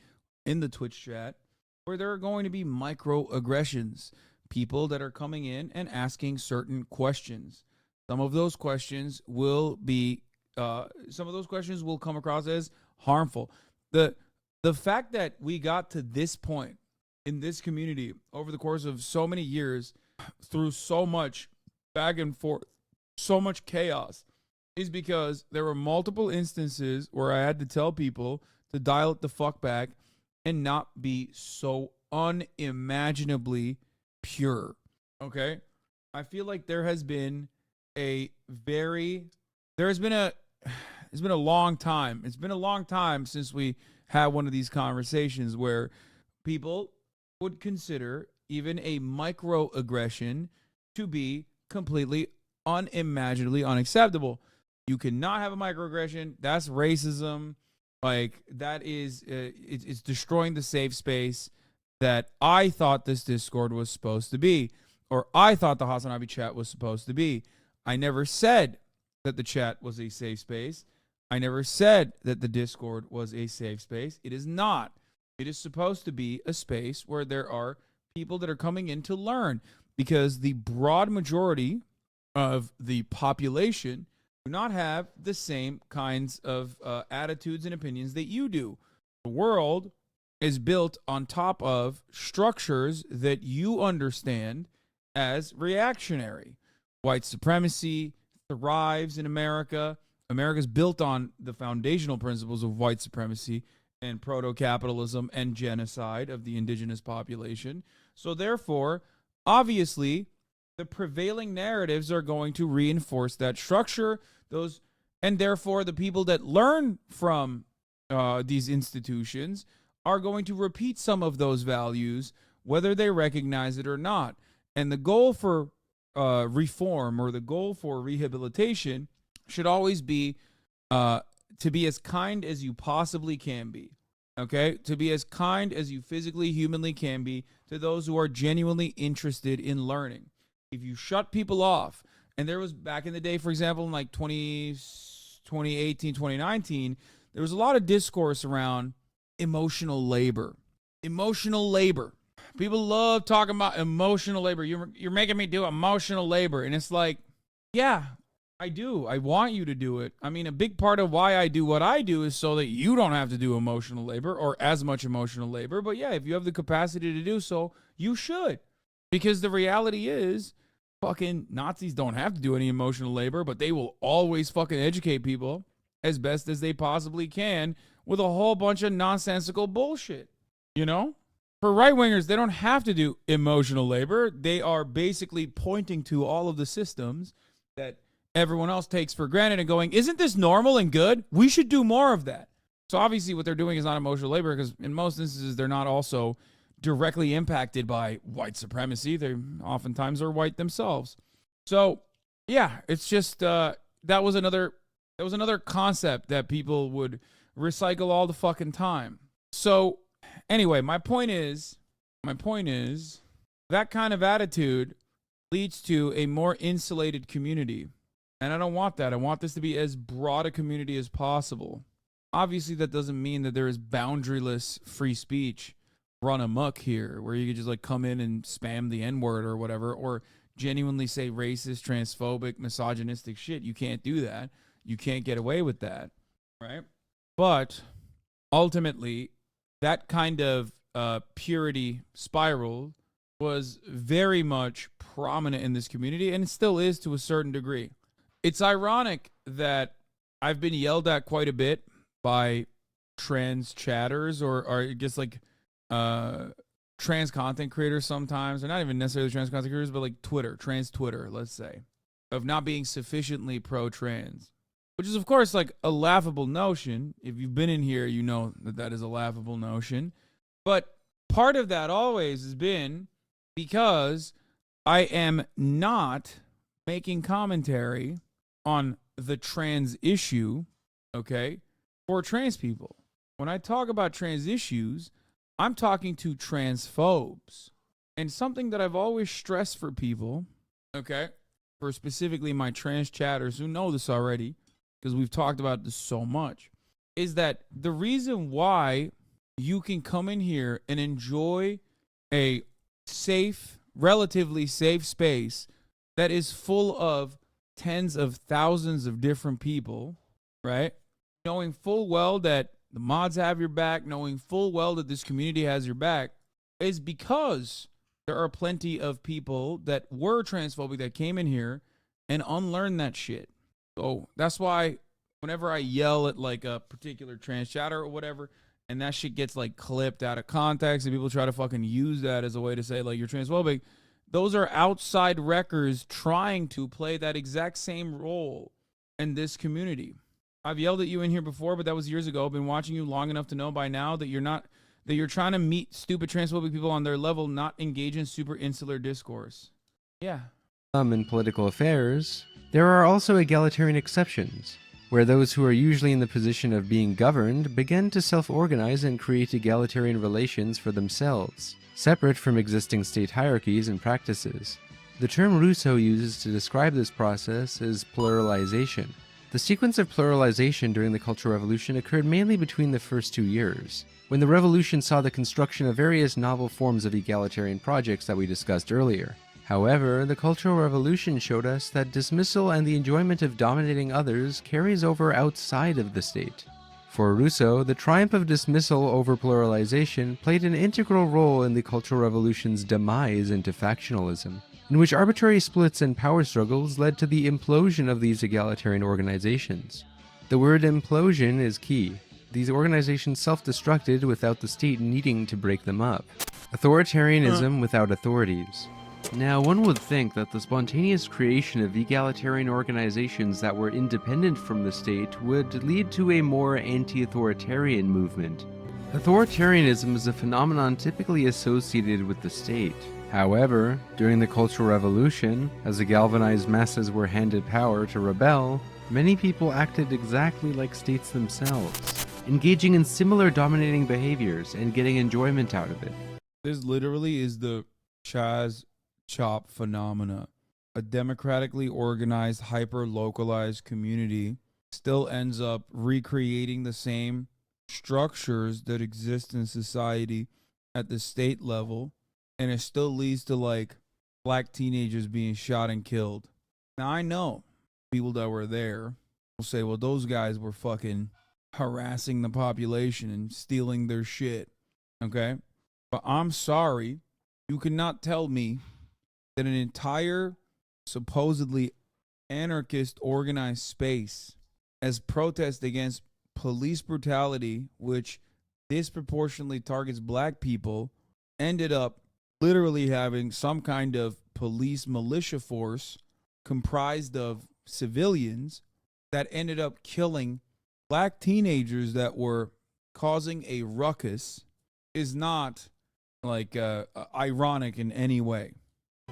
in the Twitch chat, where there are going to be microaggressions, people that are coming in and asking certain questions. Some of those questions will come across as harmful. The fact that we got to this point in this community over the course of so many years, through so much back and forth, so much chaos, is because there were multiple instances where I had to tell people to dial it the fuck back and not be so unimaginably pure. Okay? I feel like it's been a long time. It's been a long time since we had one of these conversations where people would consider even a microaggression to be completely unimaginably unacceptable. You cannot have a microaggression. That's racism. Like, that is, it's destroying the safe space that I thought this Discord was supposed to be, or I thought the Hasanabi chat was supposed to be. I never said that the chat was a safe space. I never said that the Discord was a safe space. It is not. It is supposed to be a space where there are people that are coming in to learn, because the broad majority of the population do not have the same kinds of attitudes and opinions that you do. The world is built on top of structures that you understand as reactionary. White supremacy thrives in America. America's built on the foundational principles of white supremacy and proto-capitalism and genocide of the indigenous population. So therefore, obviously, the prevailing narratives are going to reinforce that structure. And therefore, the people that learn from these institutions are going to repeat some of those values, whether they recognize it or not. And the goal for reform, or the goal for rehabilitation, should always be to be as kind as you possibly can be. Okay? To be as kind as you physically, humanly can be to those who are genuinely interested in learning. If you shut people off, and there was back in the day, for example, in like 2018, 2019, there was a lot of discourse around emotional labor. Emotional labor. People love talking about emotional labor. You're making me do emotional labor. And it's like, yeah, I do. I want you to do it. I mean, a big part of why I do what I do is so that you don't have to do emotional labor, or as much emotional labor. But yeah, if you have the capacity to do so, you should. Because the reality is, fucking Nazis don't have to do any emotional labor, but they will always fucking educate people as best as they possibly can with a whole bunch of nonsensical bullshit. You know? For right-wingers, they don't have to do emotional labor. They are basically pointing to all of the systems that everyone else takes for granted and going, isn't this normal and good? We should do more of that. So obviously what they're doing is not emotional labor, because in most instances, they're not also directly impacted by white supremacy. They oftentimes are white themselves. So yeah, it's just, that was another concept that people would recycle all the fucking time. So anyway, my point is that kind of attitude leads to a more insulated community. And I don't want that. I want this to be as broad a community as possible. Obviously, that doesn't mean that there is boundaryless free speech run amok here, where you could just like come in and spam the N-word or whatever, or genuinely say racist, transphobic, misogynistic shit. You can't do that. You can't get away with that, right? But ultimately, that kind of purity spiral was very much prominent in this community, and it still is to a certain degree. It's ironic that I've been yelled at quite a bit by trans chatters, or I guess like trans content creators sometimes, or not even necessarily trans content creators, but like trans Twitter, let's say, of not being sufficiently pro-trans, which is, of course, like a laughable notion. If you've been in here, you know that that is a laughable notion. But part of that always has been because I am not making commentary on the trans issue, okay, for trans people. When I talk about trans issues, I'm talking to transphobes. And something that I've always stressed for people, okay, for specifically my trans chatters who know this already, because we've talked about this so much, is that the reason why you can come in here and enjoy a safe, relatively safe space that is full of tens of thousands of different people, right? Knowing full well that the mods have your back, knowing full well that this community has your back, is because there are plenty of people that were transphobic that came in here and unlearned that shit. So that's why whenever I yell at like a particular trans chatter or whatever, and that shit gets like clipped out of context and people try to fucking use that as a way to say like you're transphobic, those are outside wreckers trying to play that exact same role in this community. I've yelled at you in here before, but that was years ago. I've been watching you long enough to know by now that you're trying to meet stupid transphobic people on their level, not engage in super insular discourse. Yeah. In political affairs, there are also egalitarian exceptions, where those who are usually in the position of being governed begin to self-organize and create egalitarian relations for themselves, separate from existing state hierarchies and practices. The term Rousseau uses to describe this process is pluralization. The sequence of pluralization during the Cultural Revolution occurred mainly between the first 2 years, when the revolution saw the construction of various novel forms of egalitarian projects that we discussed earlier. However, the Cultural Revolution showed us that dismissal and the enjoyment of dominating others carries over outside of the state. For Rousseau, the triumph of dismissal over pluralization played an integral role in the Cultural Revolution's demise into factionalism, in which arbitrary splits and power struggles led to the implosion of these egalitarian organizations. The word implosion is key. These organizations self-destructed without the state needing to break them up. Authoritarianism without authorities. Now, one would think that the spontaneous creation of egalitarian organizations that were independent from the state would lead to a more anti-authoritarian movement. Authoritarianism is a phenomenon typically associated with the state. However, during the Cultural Revolution, as the galvanized masses were handed power to rebel, many people acted exactly like states themselves, engaging in similar dominating behaviors and getting enjoyment out of it. This literally is the Chaz Chop phenomena. A democratically organized, hyper-localized community still ends up recreating the same structures that exist in society at the state level, and it still leads to like black teenagers being shot and killed. Now I know people that were there will say, well, those guys were fucking harassing the population and stealing their shit. Okay? But I'm sorry, you cannot tell me that an entire supposedly anarchist organized space as protest against police brutality, which disproportionately targets black people, ended up literally having some kind of police militia force comprised of civilians that ended up killing black teenagers that were causing a ruckus is not like ironic in any way.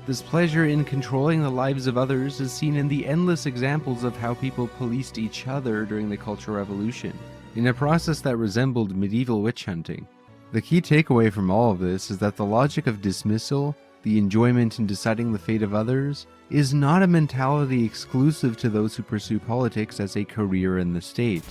This pleasure in controlling the lives of others is seen in the endless examples of how people policed each other during the Cultural Revolution, in a process that resembled medieval witch hunting. The key takeaway from all of this is that the logic of dismissal, the enjoyment in deciding the fate of others, is not a mentality exclusive to those who pursue politics as a career in the state.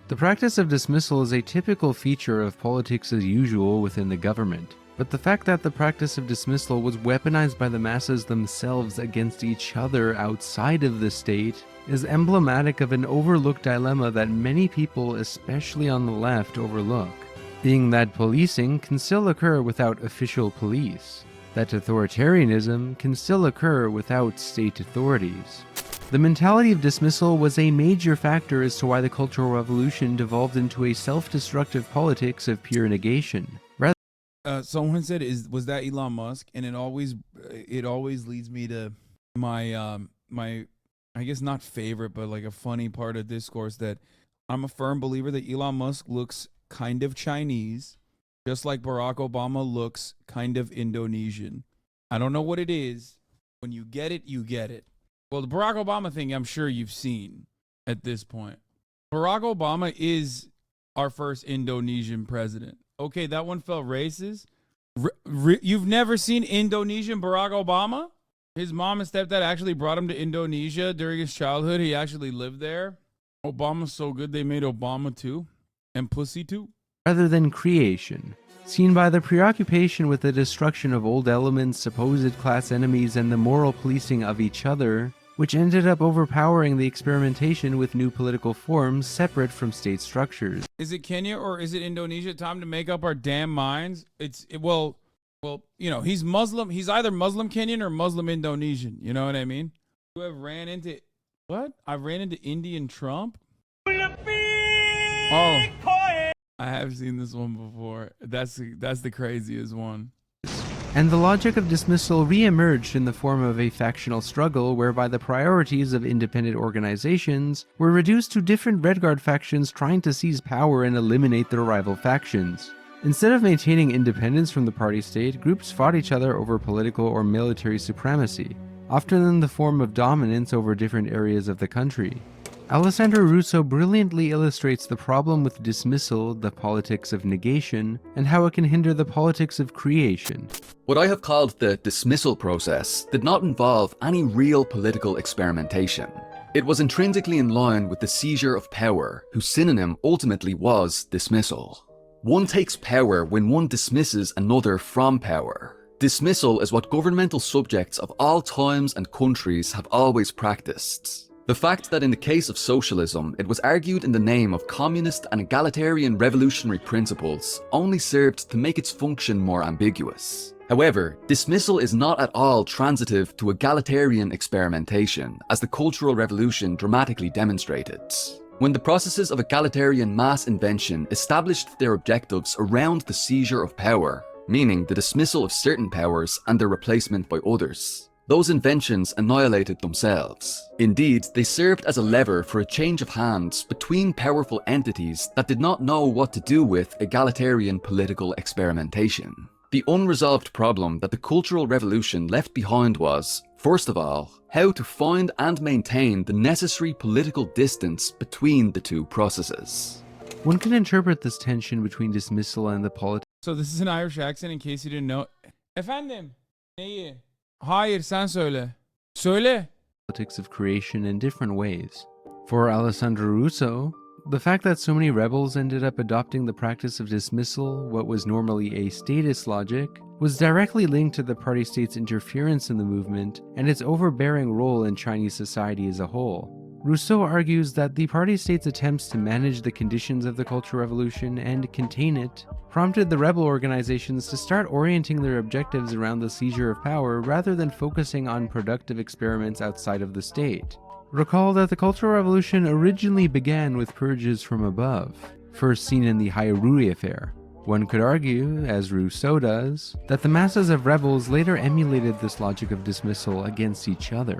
The practice of dismissal is a typical feature of politics as usual within the government, but the fact that the practice of dismissal was weaponized by the masses themselves against each other outside of the state is emblematic of an overlooked dilemma that many people, especially on the left, overlook, being that policing can still occur without official police, that authoritarianism can still occur without state authorities. The mentality of dismissal was a major factor as to why the Cultural Revolution devolved into a self-destructive politics of pure negation. someone said, was that Elon Musk? And it always leads me to my my, I guess not favorite, but like a funny part of discourse, that I'm a firm believer that Elon Musk looks kind of Chinese, just like Barack Obama looks kind of Indonesian. I don't know what it is. When you get it, you get it. Well, the Barack Obama thing, I'm sure you've seen at this point. Barack Obama is our first Indonesian president. Okay, that one felt racist. You've never seen Indonesian Barack Obama? His mom and stepdad actually brought him to Indonesia during his childhood. He actually lived there. Obama's so good they made Obama 2 and Pussy 2. Rather than creation, seen by the preoccupation with the destruction of old elements, supposed class enemies, and the moral policing of each other, which ended up overpowering the experimentation with new political forms separate from state structures. Is it Kenya or is it Indonesia? Time to make up our damn minds. Well, you know, he's Muslim. He's either Muslim Kenyan or Muslim Indonesian. You know what I mean? You have ran into what? I ran into Indian Trump. Oh, I have seen this one before. That's the craziest one. And the logic of dismissal re-emerged in the form of a factional struggle whereby the priorities of independent organizations were reduced to different Red Guard factions trying to seize power and eliminate their rival factions. Instead of maintaining independence from the party state, groups fought each other over political or military supremacy, often in the form of dominance over different areas of the country. Alessandro Russo brilliantly illustrates the problem with dismissal, the politics of negation, and how it can hinder the politics of creation. What I have called the dismissal process did not involve any real political experimentation. It was intrinsically in line with the seizure of power, whose synonym ultimately was dismissal. One takes power when one dismisses another from power. Dismissal is what governmental subjects of all times and countries have always practiced. The fact that in the case of socialism, it was argued in the name of communist and egalitarian revolutionary principles only served to make its function more ambiguous. However, dismissal is not at all transitive to egalitarian experimentation, as the Cultural Revolution dramatically demonstrated. When the processes of egalitarian mass invention established their objectives around the seizure of power, meaning the dismissal of certain powers and their replacement by others, those inventions annihilated themselves. Indeed, they served as a lever for a change of hands between powerful entities that did not know what to do with egalitarian political experimentation. The unresolved problem that the Cultural Revolution left behind was, first of all, how to find and maintain the necessary political distance between the two processes. One can interpret this tension between dismissal and the politics. So this is an Irish accent in case you didn't know. Efendim, neyi? Hayır, sen söyle. Söyle. Politics of creation in different ways. For Alessandro Russo, the fact that so many rebels ended up adopting the practice of dismissal, what was normally a statist logic, was directly linked to the party state's interference in the movement and its overbearing role in Chinese society as a whole. Rousseau argues that the party state's attempts to manage the conditions of the Cultural Revolution and contain it prompted the rebel organizations to start orienting their objectives around the seizure of power rather than focusing on productive experiments outside of the state. Recall that the Cultural Revolution originally began with purges from above, first seen in the Hairuri affair. One could argue, as Rousseau does, that the masses of rebels later emulated this logic of dismissal against each other.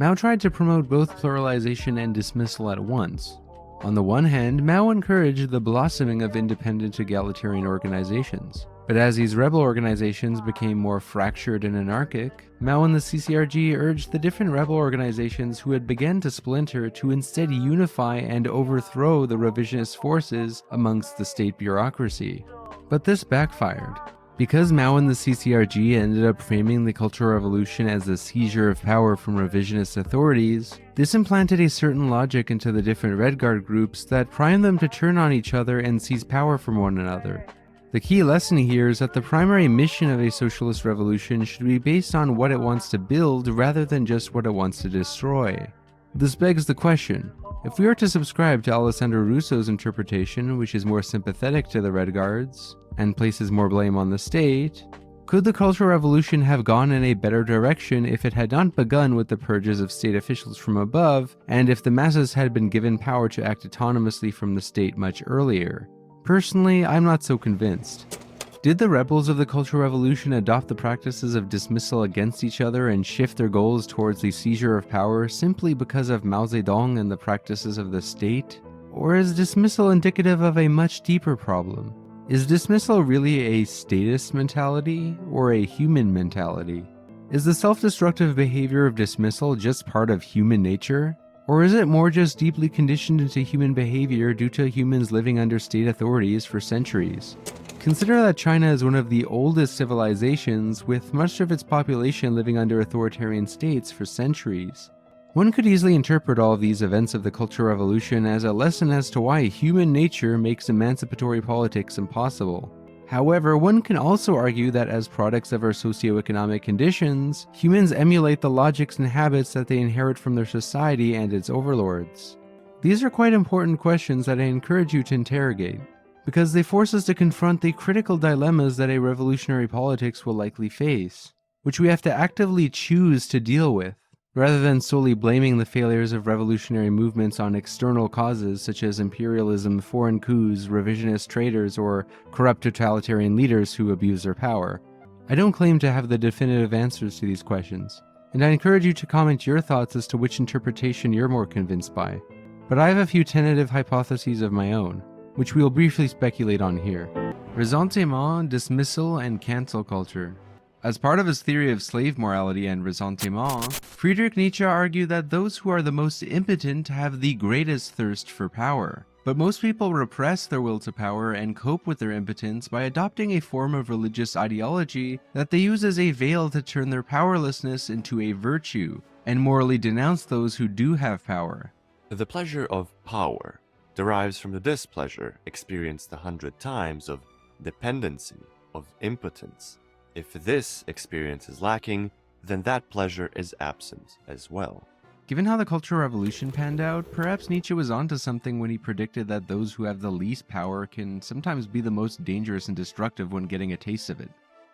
Mao tried to promote both pluralization and dismissal at once. On the one hand, Mao encouraged the blossoming of independent egalitarian organizations. But as these rebel organizations became more fractured and anarchic, Mao and the CCRG urged the different rebel organizations who had begun to splinter to instead unify and overthrow the revisionist forces amongst the state bureaucracy. But this backfired. Because Mao and the CCRG ended up framing the Cultural Revolution as the seizure of power from revisionist authorities, this implanted a certain logic into the different Red Guard groups that primed them to turn on each other and seize power from one another. The key lesson here is that the primary mission of a socialist revolution should be based on what it wants to build rather than just what it wants to destroy. This begs the question, if we are to subscribe to Alessandro Russo's interpretation, which is more sympathetic to the Red Guards, and places more blame on the state, could the Cultural Revolution have gone in a better direction if it had not begun with the purges of state officials from above, and if the masses had been given power to act autonomously from the state much earlier? Personally, I'm not so convinced. Did the rebels of the Cultural Revolution adopt the practices of dismissal against each other and shift their goals towards the seizure of power simply because of Mao Zedong and the practices of the state? Or is dismissal indicative of a much deeper problem? Is dismissal really a statist mentality or a human mentality? Is the self-destructive behavior of dismissal just part of human nature? Or is it more just deeply conditioned into human behavior due to humans living under state authorities for centuries? Consider that China is one of the oldest civilizations, with much of its population living under authoritarian states for centuries. One could easily interpret all of these events of the Cultural Revolution as a lesson as to why human nature makes emancipatory politics impossible. However, one can also argue that as products of our socioeconomic conditions, humans emulate the logics and habits that they inherit from their society and its overlords. These are quite important questions that I encourage you to interrogate, because they force us to confront the critical dilemmas that a revolutionary politics will likely face, which we have to actively choose to deal with, rather than solely blaming the failures of revolutionary movements on external causes such as imperialism, foreign coups, revisionist traitors, or corrupt totalitarian leaders who abuse their power. I don't claim to have the definitive answers to these questions, and I encourage you to comment your thoughts as to which interpretation you're more convinced by. But I have a few tentative hypotheses of my own, which we will briefly speculate on here. Ressentiment, dismissal, and cancel culture. As part of his theory of slave morality and ressentiment, Friedrich Nietzsche argued that those who are the most impotent have the greatest thirst for power. But most people repress their will to power and cope with their impotence by adopting a form of religious ideology that they use as a veil to turn their powerlessness into a virtue, and morally denounce those who do have power. The pleasure of power derives from the displeasure experienced 100 times of dependency, of impotence. If this experience is lacking, then that pleasure is absent as well. Given how the Cultural Revolution panned out, perhaps Nietzsche was onto something when he predicted that those who have the least power can sometimes be the most dangerous and destructive when getting a taste of it.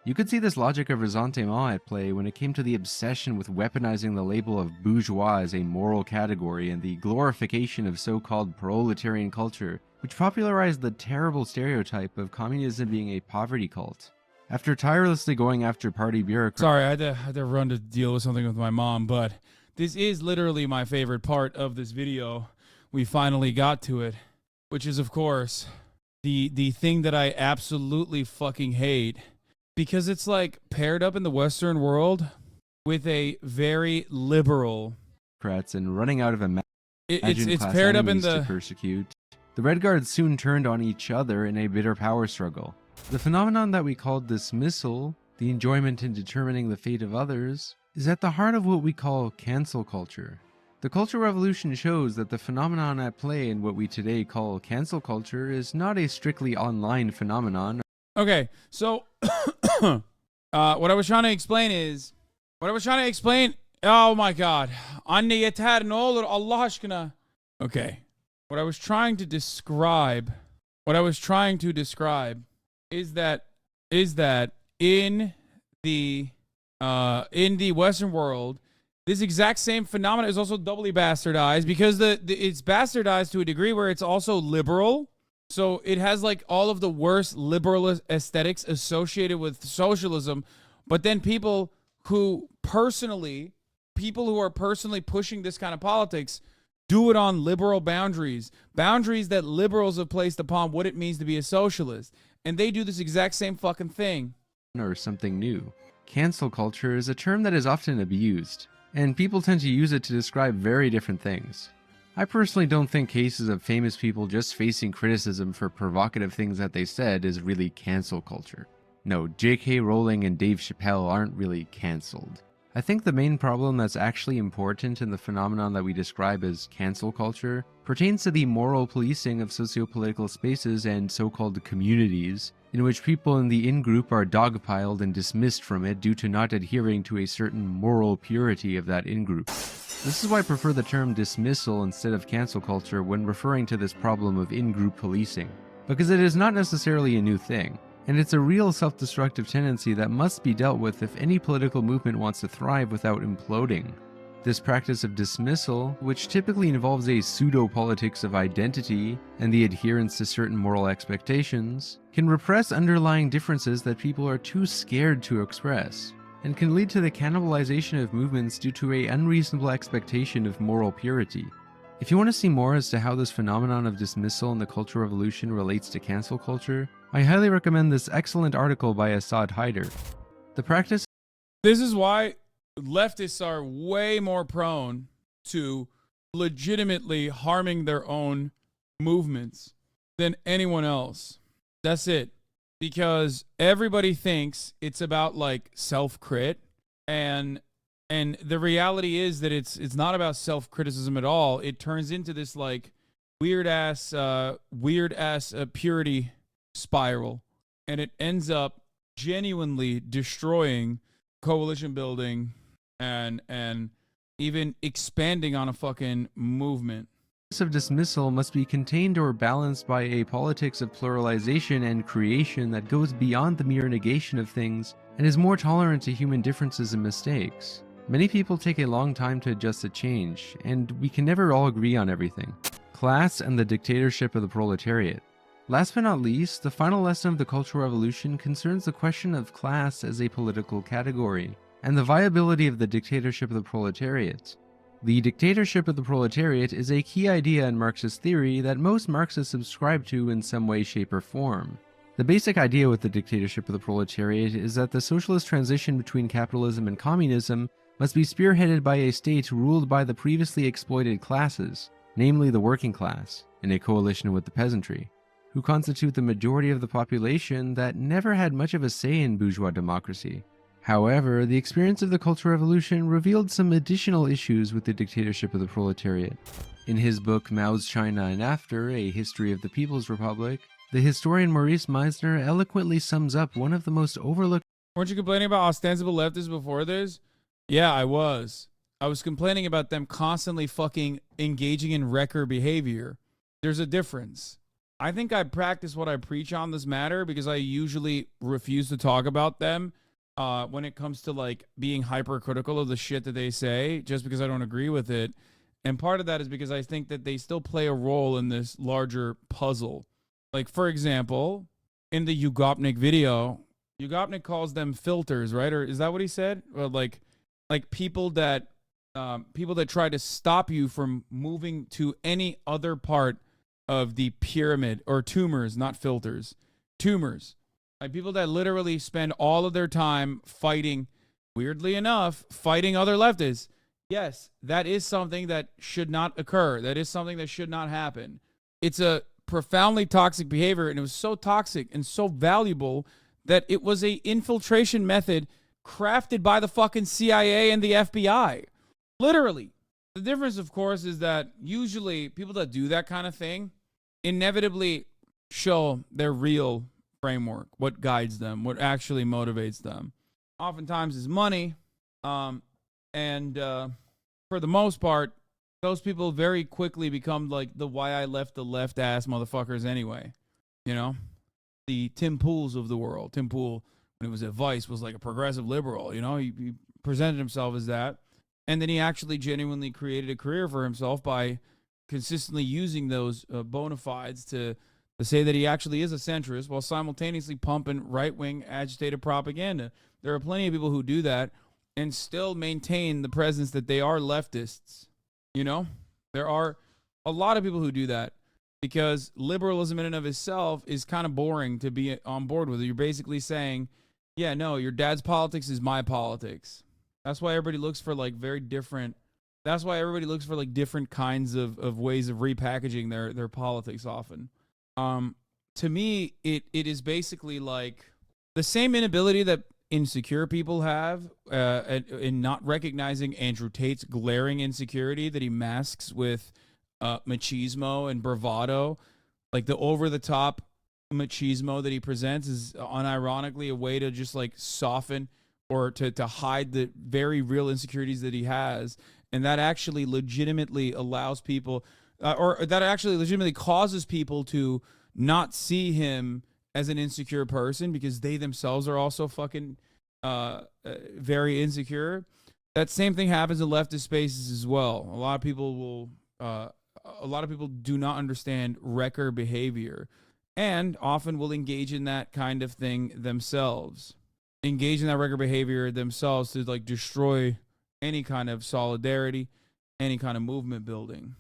You could see this logic of ressentiment at play when it came to the obsession with weaponizing the label of bourgeois as a moral category and the glorification of so-called proletarian culture, which popularized the terrible stereotype of communism being a poverty cult. After tirelessly going after party bureaucrats... Sorry, I had to run to deal with something with my mom, but this is literally my favorite part of this video. We finally got to it, which is, of course, the thing that I absolutely fucking hate. Because it's like paired up in the Western world with a very liberal and running out of it's paired up in the to persecute. The Red Guards soon turned on each other in a bitter power struggle. The phenomenon that we call dismissal, the enjoyment in determining the fate of others, is at the heart of what we call cancel culture. The Cultural Revolution shows that the phenomenon at play in what we today call cancel culture is not a strictly online phenomenon. Okay, so what I was trying to explain oh my god. Anne yeter ne olur Allah aşkına. Okay. What I was trying to describe is that in the Western world, this exact same phenomenon is also doubly bastardized because it's bastardized to a degree where it's also liberal. So it has like all of the worst liberal aesthetics associated with socialism, but then people who are personally pushing this kind of politics do it on liberal boundaries that liberals have placed upon what it means to be a socialist. And they do this exact same fucking thing. Or something new. Cancel culture is a term that is often abused, and people tend to use it to describe very different things. I personally don't think cases of famous people just facing criticism for provocative things that they said is really cancel culture. No, J.K. Rowling and Dave Chappelle aren't really cancelled. I think the main problem that's actually important in the phenomenon that we describe as cancel culture pertains to the moral policing of socio-political spaces and so-called communities, in which people in the in-group are dogpiled and dismissed from it due to not adhering to a certain moral purity of that in-group. This is why I prefer the term dismissal instead of cancel culture when referring to this problem of in-group policing, because it is not necessarily a new thing, and it's a real self-destructive tendency that must be dealt with if any political movement wants to thrive without imploding. This practice of dismissal, which typically involves a pseudo-politics of identity and the adherence to certain moral expectations, can repress underlying differences that people are too scared to express, and can lead to the cannibalization of movements due to an unreasonable expectation of moral purity. If you want to see more as to how this phenomenon of dismissal in the Cultural Revolution relates to cancel culture, I highly recommend this excellent article by Asad Haider. The practice. This is why leftists are way more prone to legitimately harming their own movements than anyone else. That's it. Because everybody thinks it's about like self-crit, and the reality is that it's not about self-criticism at all. It turns into this like weird ass purity spiral, and it ends up genuinely destroying coalition building and even expanding on a fucking movement. Of dismissal must be contained or balanced by a politics of pluralization and creation that goes beyond the mere negation of things and is more tolerant to human differences and mistakes. Many people take a long time to adjust to change, and we can never all agree on everything. Class and the dictatorship of the proletariat. Last but not least, the final lesson of the Cultural Revolution concerns the question of class as a political category, and the viability of the dictatorship of the proletariat. The dictatorship of the proletariat is a key idea in Marxist theory that most Marxists subscribe to in some way, shape, or form. The basic idea with the dictatorship of the proletariat is that the socialist transition between capitalism and communism must be spearheaded by a state ruled by the previously exploited classes, namely the working class, in a coalition with the peasantry, who constitute the majority of the population that never had much of a say in bourgeois democracy. However, the experience of the Cultural Revolution revealed some additional issues with the dictatorship of the proletariat. In his book Mao's China and After, A History of the People's Republic, the historian Maurice Meisner eloquently sums up one of the most overlooked. Weren't you complaining about ostensible leftists before this? Yeah, I was. I was complaining about them constantly fucking engaging in wrecker behavior. There's a difference. I think I practice what I preach on this matter because I usually refuse to talk about them when it comes to like being hypercritical of the shit that they say, just because I don't agree with it. And part of that is because I think that they still play a role in this larger puzzle. Like, for example, in the Ugopnik video, Ugopnik calls them filters, right? Or is that what he said? Well, like people that try to stop you from moving to any other part of the pyramid, or tumors, not filters, tumors. Like people that literally spend all of their time fighting, weirdly enough, fighting other leftists. Yes, that is something that should not occur. That is something that should not happen. It's a profoundly toxic behavior, and it was so toxic and so valuable that it was a infiltration method crafted by the fucking CIA and the FBI. Literally. The difference, of course, is that usually people that do that kind of thing inevitably show their real framework, what guides them, what actually motivates them. Oftentimes is money, and for the most part, those people very quickly become like the why I left the left ass motherfuckers anyway. You know? The Tim Pools of the world. Tim Pool, when it was at Vice, was like a progressive liberal. You know, he presented himself as that. And then he actually genuinely created a career for himself by consistently using those bona fides to say that he actually is a centrist while simultaneously pumping right-wing agitated propaganda. There are plenty of people who do that and still maintain the presence that they are leftists. You know, there are a lot of people who do that because liberalism in and of itself is kind of boring to be on board with. You're basically saying, yeah, no, your dad's politics is my politics. That's why everybody looks for like different kinds of ways of repackaging their politics often. To me, it is basically like the same inability that insecure people have in not recognizing Andrew Tate's glaring insecurity that he masks with machismo and bravado. Like the over-the-top machismo that he presents is unironically a way to just like soften or to hide the very real insecurities that he has. And that actually legitimately allows people, or that actually legitimately causes people to not see him as an insecure person because they themselves are also fucking very insecure. that same thing happens in leftist spaces as well. A lot of people do not understand wrecker behavior, and often will engage in that kind of thing themselves. Engage in that wrecker behavior themselves to like destroy any kind of solidarity, any kind of movement building.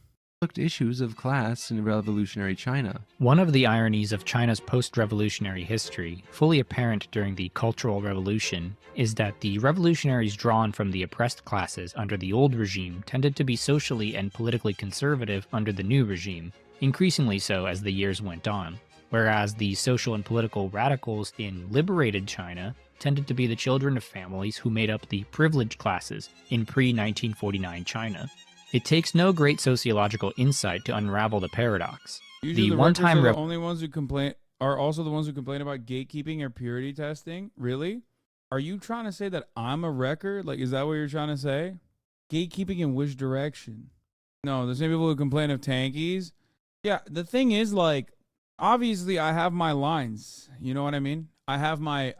Issues of class in revolutionary China. One of the ironies of China's post-revolutionary history, fully apparent during the Cultural Revolution, is that the revolutionaries drawn from the oppressed classes under the old regime tended to be socially and politically conservative under the new regime, increasingly so as the years went on, whereas the social and political radicals in liberated China tended to be the children of families who made up the privileged classes in pre-1949 China. It takes no great sociological insight to unravel the paradox. Usually the one-time only ones who complain are also the ones who complain about gatekeeping or purity testing. Really? Are you trying to say that I'm a wrecker? Like, is that what you're trying to say? Gatekeeping in which direction? No, the same people who complain of tankies. Yeah, the thing is, like, obviously I have my lines. You know what I mean? I have my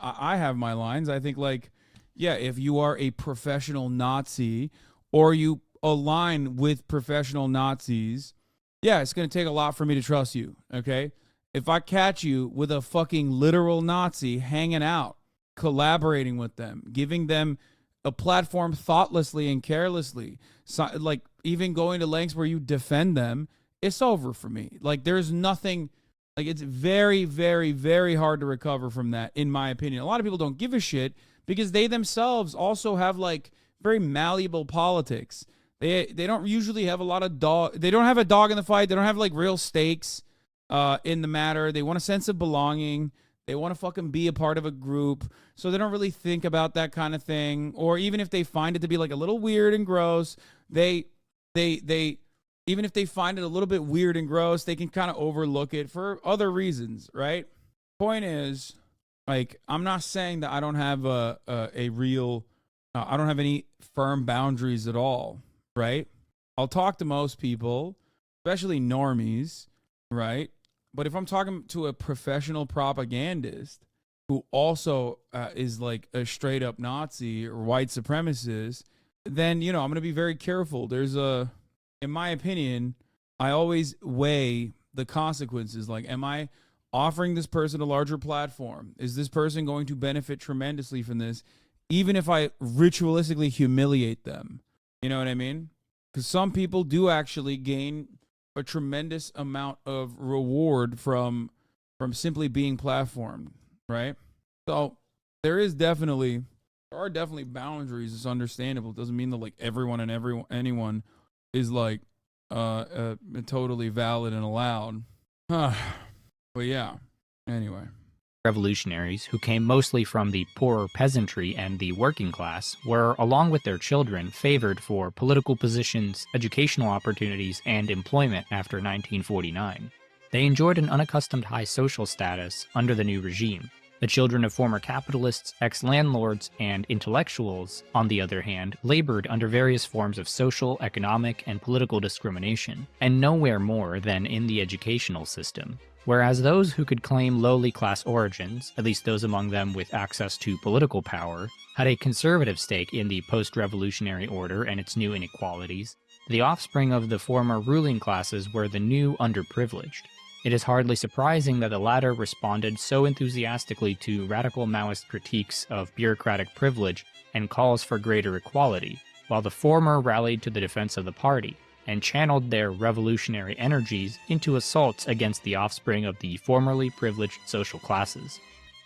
lines. I think, like, yeah, if you are a professional Nazi or you align with professional Nazis, yeah, it's going to take a lot for me to trust you, okay? If I catch you with a fucking literal Nazi hanging out, collaborating with them, giving them a platform thoughtlessly and carelessly, so, like even going to lengths where you defend them, it's over for me. Like there's nothing, like it's very, very, very hard to recover from that, in my opinion. A lot of people don't give a shit because they themselves also have like very malleable politics. They don't usually have a lot of they don't have a dog in the fight. They don't have like real stakes in the matter. They want a sense of belonging. They want to fucking be a part of a group. So they don't really think about that kind of thing. Or even if they find it to be like a little weird and gross, they even if they find it a little bit weird and gross, they can kind of overlook it for other reasons, right? Point is, like, I'm not saying that I don't have a real I don't have any firm boundaries at all. Right? I'll talk to most people, especially normies, right? But if I'm talking to a professional propagandist who also is like a straight up Nazi or white supremacist, then, you know, I'm going to be very careful. In my opinion, I always weigh the consequences. Like, am I offering this person a larger platform? Is this person going to benefit tremendously from this, even if I ritualistically humiliate them? You know what I mean? Because some people do actually gain a tremendous amount of reward from simply being platformed, right? So there are definitely boundaries. It's understandable. It doesn't mean that like anyone is like totally valid and allowed. But yeah. Anyway. Revolutionaries, who came mostly from the poorer peasantry and the working class, were, along with their children, favored for political positions, educational opportunities, and employment after 1949. They enjoyed an unaccustomed high social status under the new regime. The children of former capitalists, ex-landlords, and intellectuals, on the other hand, labored under various forms of social, economic, and political discrimination, and nowhere more than in the educational system. Whereas those who could claim lowly class origins, at least those among them with access to political power, had a conservative stake in the post-revolutionary order and its new inequalities, the offspring of the former ruling classes were the new underprivileged. It is hardly surprising that the latter responded so enthusiastically to radical Maoist critiques of bureaucratic privilege and calls for greater equality, while the former rallied to the defense of the party, and channeled their revolutionary energies into assaults against the offspring of the formerly privileged social classes.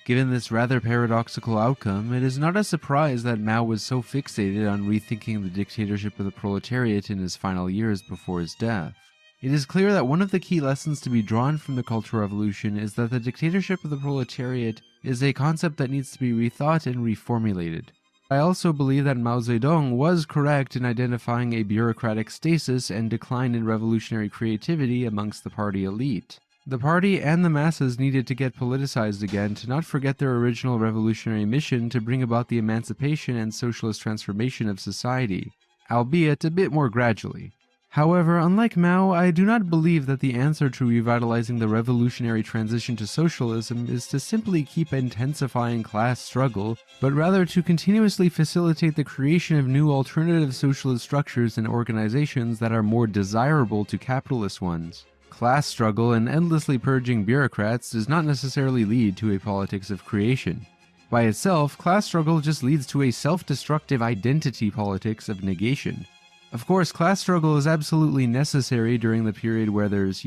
Given this rather paradoxical outcome, it is not a surprise that Mao was so fixated on rethinking the dictatorship of the proletariat in his final years before his death. It is clear that one of the key lessons to be drawn from the Cultural Revolution is that the dictatorship of the proletariat is a concept that needs to be rethought and reformulated. I also believe that Mao Zedong was correct in identifying a bureaucratic stasis and decline in revolutionary creativity amongst the party elite. The party and the masses needed to get politicized again to not forget their original revolutionary mission to bring about the emancipation and socialist transformation of society, albeit a bit more gradually. However, unlike Mao, I do not believe that the answer to revitalizing the revolutionary transition to socialism is to simply keep intensifying class struggle, but rather to continuously facilitate the creation of new alternative socialist structures and organizations that are more desirable to capitalist ones. Class struggle and endlessly purging bureaucrats does not necessarily lead to a politics of creation. By itself, class struggle just leads to a self-destructive identity politics of negation. Of course, class struggle is absolutely necessary during the period where there's,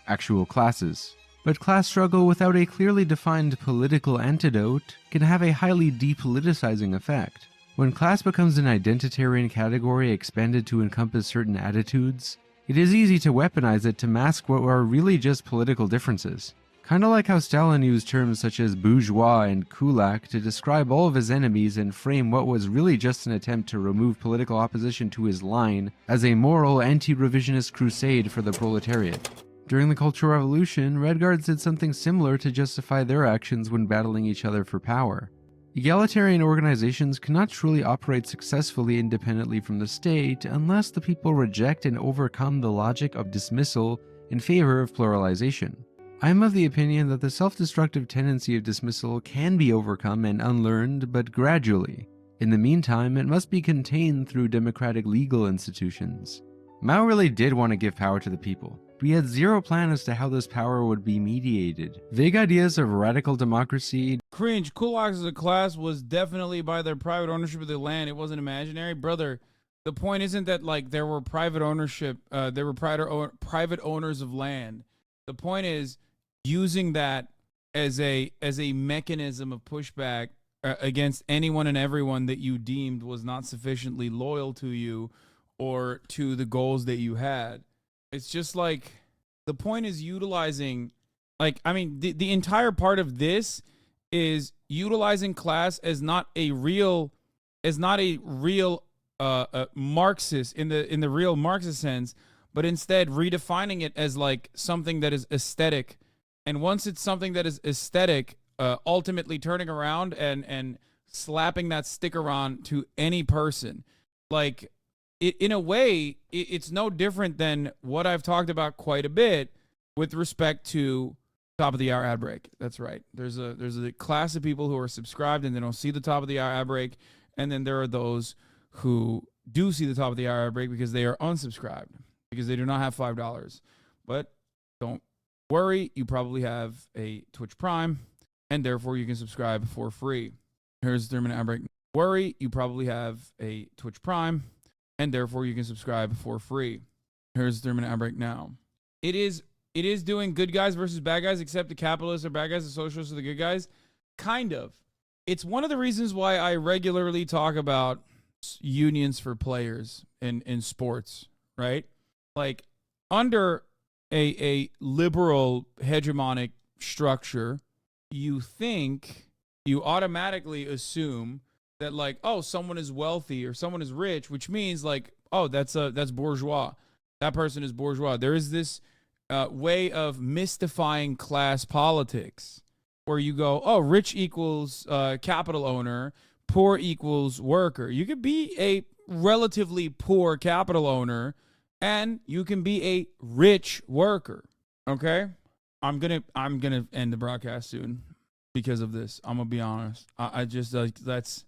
actual classes. But class struggle without a clearly defined political antidote can have a highly depoliticizing effect. When class becomes an identitarian category expanded to encompass certain attitudes, it is easy to weaponize it to mask what are really just political differences. Kinda like how Stalin used terms such as bourgeois and kulak to describe all of his enemies and frame what was really just an attempt to remove political opposition to his line as a moral anti-revisionist crusade for the proletariat. During the Cultural Revolution, Red Guards did something similar to justify their actions when battling each other for power. Egalitarian organizations cannot truly operate successfully independently from the state unless the people reject and overcome the logic of dismissal in favor of pluralization. I am of the opinion that the self-destructive tendency of dismissal can be overcome and unlearned, but gradually. In the meantime, it must be contained through democratic legal institutions. Mao really did want to give power to the people, but he had zero plan as to how this power would be mediated. Vague ideas of radical democracy. Cringe. Kulaks as a class was definitely by their private ownership of the land. It wasn't imaginary. Brother, the point isn't that like there were private ownership, there were private owners of land. The point is using that as a mechanism of pushback against anyone and everyone that you deemed was not sufficiently loyal to you or to the goals that you had. It's just like the point is utilizing, like, I mean, the entire part of this is utilizing class as not a real Marxist in the real Marxist sense, but instead redefining it as like something that is aesthetic. And once it's something that is aesthetic, ultimately turning around and slapping that sticker on to any person. Like, in a way, it's no different than what I've talked about quite a bit with respect to top of the hour ad break. That's right. There's a class of people who are subscribed and they don't see the top of the hour ad break. And then there are those who do see the top of the hour ad break because they are unsubscribed, because they do not have $5. But don't worry, you probably have a Twitch Prime, and therefore you can subscribe for free. Here's the 3-minute ad break. Worry, you probably have a Twitch Prime, and therefore you can subscribe for free. Here's the 3-minute ad break now. It is doing good guys versus bad guys, except the capitalists are bad guys, the socialists are the good guys. Kind of. It's one of the reasons why I regularly talk about unions for players in sports, right? Like, under a liberal hegemonic structure, you automatically assume that, like, oh, someone is wealthy or someone is rich, which means like, oh, that's bourgeois. That person is bourgeois. There is this way of mystifying class politics where you go, oh, rich equals capital owner, poor equals worker. You could be a relatively poor capital owner and you can be a rich worker. Okay? I'm gonna end the broadcast soon because of this. I'm gonna be honest. I just that's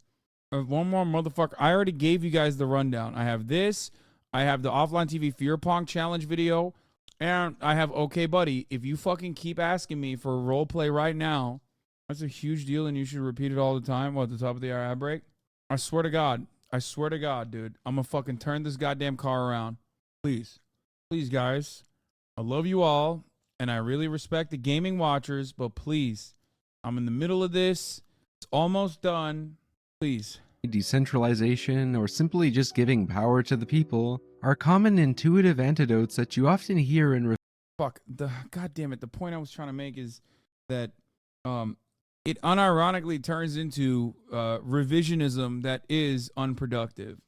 one more motherfucker. I already gave you guys the rundown. I have this. I have the Offline TV Fear Pong challenge video, and I have Okay Buddy. If you fucking keep asking me for a role play right now, that's a huge deal, and you should repeat it all the time. At the top of the hour ad break? I swear to God, dude, I'm gonna fucking turn this goddamn car around. Please, guys. I love you all, and I really respect the gaming watchers, but please, I'm in the middle of this. It's almost done. Please. Decentralization, or simply just giving power to the people, are common intuitive antidotes that you often hear in God damn it. The point I was trying to make is that it unironically turns into revisionism that is unproductive.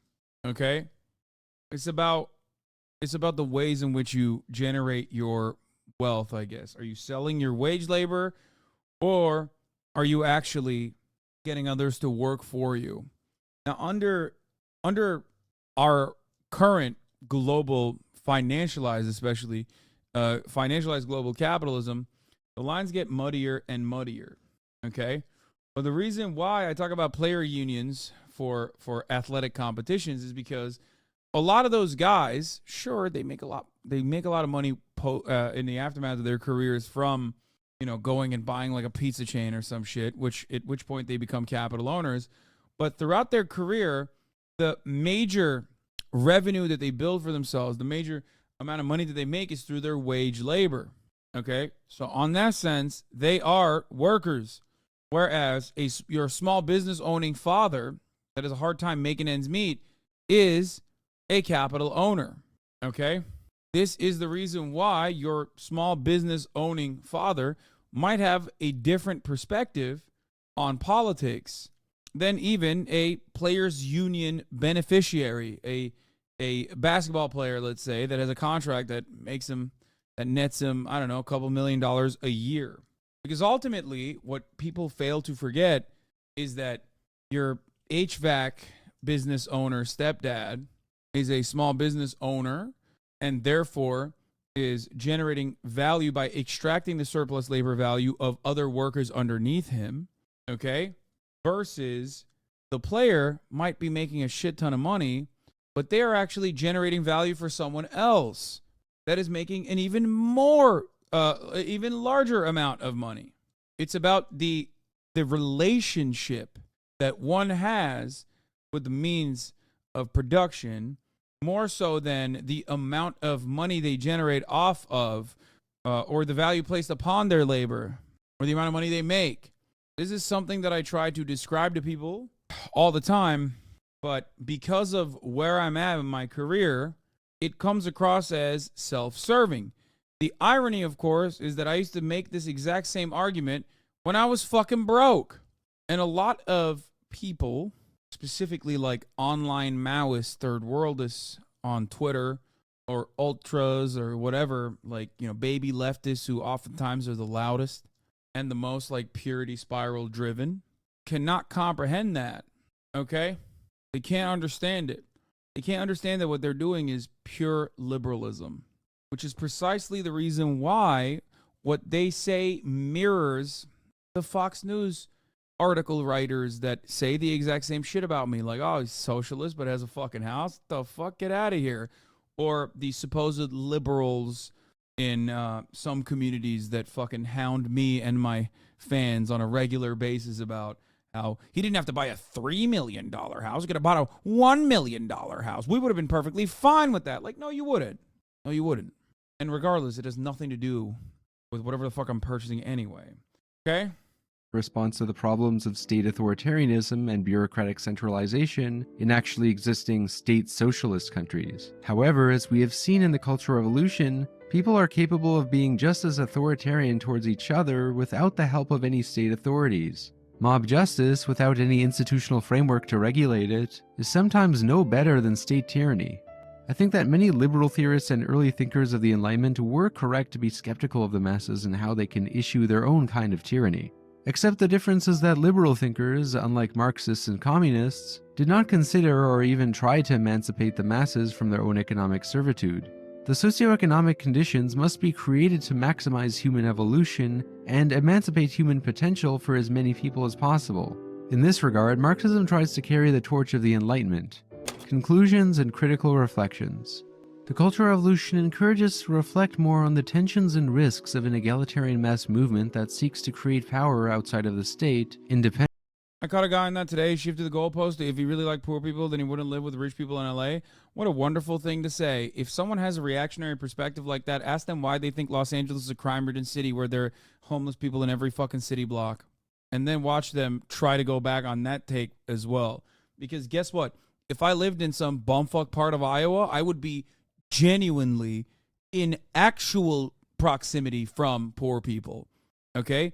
Okay? It's about the ways in which you generate your wealth, I guess. Are you selling your wage labor, or are you actually getting others to work for you? Now, under our current global financialized, especially financialized global capitalism, the lines get muddier and muddier. Okay, but the reason why I talk about player unions for athletic competitions is because a lot of those guys, sure, they make a lot of money in the aftermath of their careers from, you know, going and buying like a pizza chain or some shit, at which point they become capital owners. But throughout their career, the major revenue that they build for themselves, the major amount of money that they make is through their wage labor. Okay, so on that sense, they are workers. Whereas your small business owning father that has a hard time making ends meet is a capital owner. Okay, this is the reason why your small business owning father might have a different perspective on politics than even a players union beneficiary, a basketball player, let's say, that has a contract that nets him, I don't know, a couple $1 million a year. Because ultimately, what people fail to forget is that your HVAC business owner stepdad is a small business owner and therefore is generating value by extracting the surplus labor value of other workers underneath him, okay? Versus the player might be making a shit ton of money, but they are actually generating value for someone else that is making an even larger amount of money. It's about the relationship that one has with the means of production, more so than the amount of money they generate off of, or the value placed upon their labor, or the amount of money they make. This is something that I try to describe to people all the time, but because of where I'm at in my career, it comes across as self-serving. The irony, of course, is that I used to make this exact same argument when I was fucking broke. And a lot of people, specifically like online Maoists, third worldists on Twitter, or ultras or whatever, like, you know, baby leftists who oftentimes are the loudest and the most like purity spiral driven, cannot comprehend that. Okay? They can't understand it. They can't understand that what they're doing is pure liberalism, which is precisely the reason why what they say mirrors the Fox News article writers that say the exact same shit about me. Like, oh, he's socialist but has a fucking house. The fuck? Get out of here. Or the supposed liberals in some communities that fucking hound me and my fans on a regular basis about how he didn't have to buy a $3 million house. He could have bought a $1 million house. We would have been perfectly fine with that. Like, no, you wouldn't. No, you wouldn't. And regardless, it has nothing to do with whatever the fuck I'm purchasing anyway. Okay? Response to the problems of state authoritarianism and bureaucratic centralization in actually existing state socialist countries. However, as we have seen in the Cultural Revolution, people are capable of being just as authoritarian towards each other without the help of any state authorities. Mob justice, without any institutional framework to regulate it, is sometimes no better than state tyranny. I think that many liberal theorists and early thinkers of the Enlightenment were correct to be skeptical of the masses and how they can issue their own kind of tyranny. Except the difference is that liberal thinkers, unlike Marxists and communists, did not consider or even try to emancipate the masses from their own economic servitude. The socioeconomic conditions must be created to maximize human evolution and emancipate human potential for as many people as possible. In this regard, Marxism tries to carry the torch of the Enlightenment. Conclusions and critical reflections. The Cultural Revolution encourages us to reflect more on the tensions and risks of an egalitarian mass movement that seeks to create power outside of the state, independent. I caught a guy on that today. He shifted the goalpost. If he really liked poor people, then he wouldn't live with rich people in LA. What a wonderful thing to say. If someone has a reactionary perspective like that, ask them why they think Los Angeles is a crime-ridden city where there are homeless people in every fucking city block. And then watch them try to go back on that take as well. Because guess what? If I lived in some bumfuck part of Iowa, I would be genuinely in actual proximity from poor people. Okay?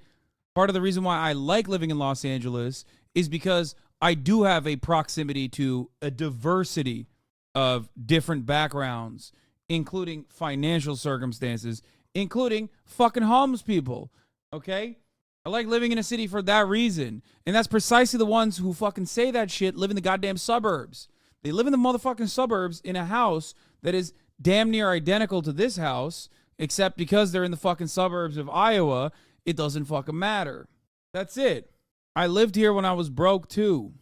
Part of the reason why I like living in Los Angeles is because I do have a proximity to a diversity of different backgrounds, including financial circumstances, including fucking homeless people. Okay? I like living in a city for that reason. And that's precisely the ones who fucking say that shit live in the goddamn suburbs. They live in the motherfucking suburbs in a house that is damn near identical to this house, except because they're in the fucking suburbs of Iowa, it doesn't fucking matter. That's it. I lived here when I was broke too.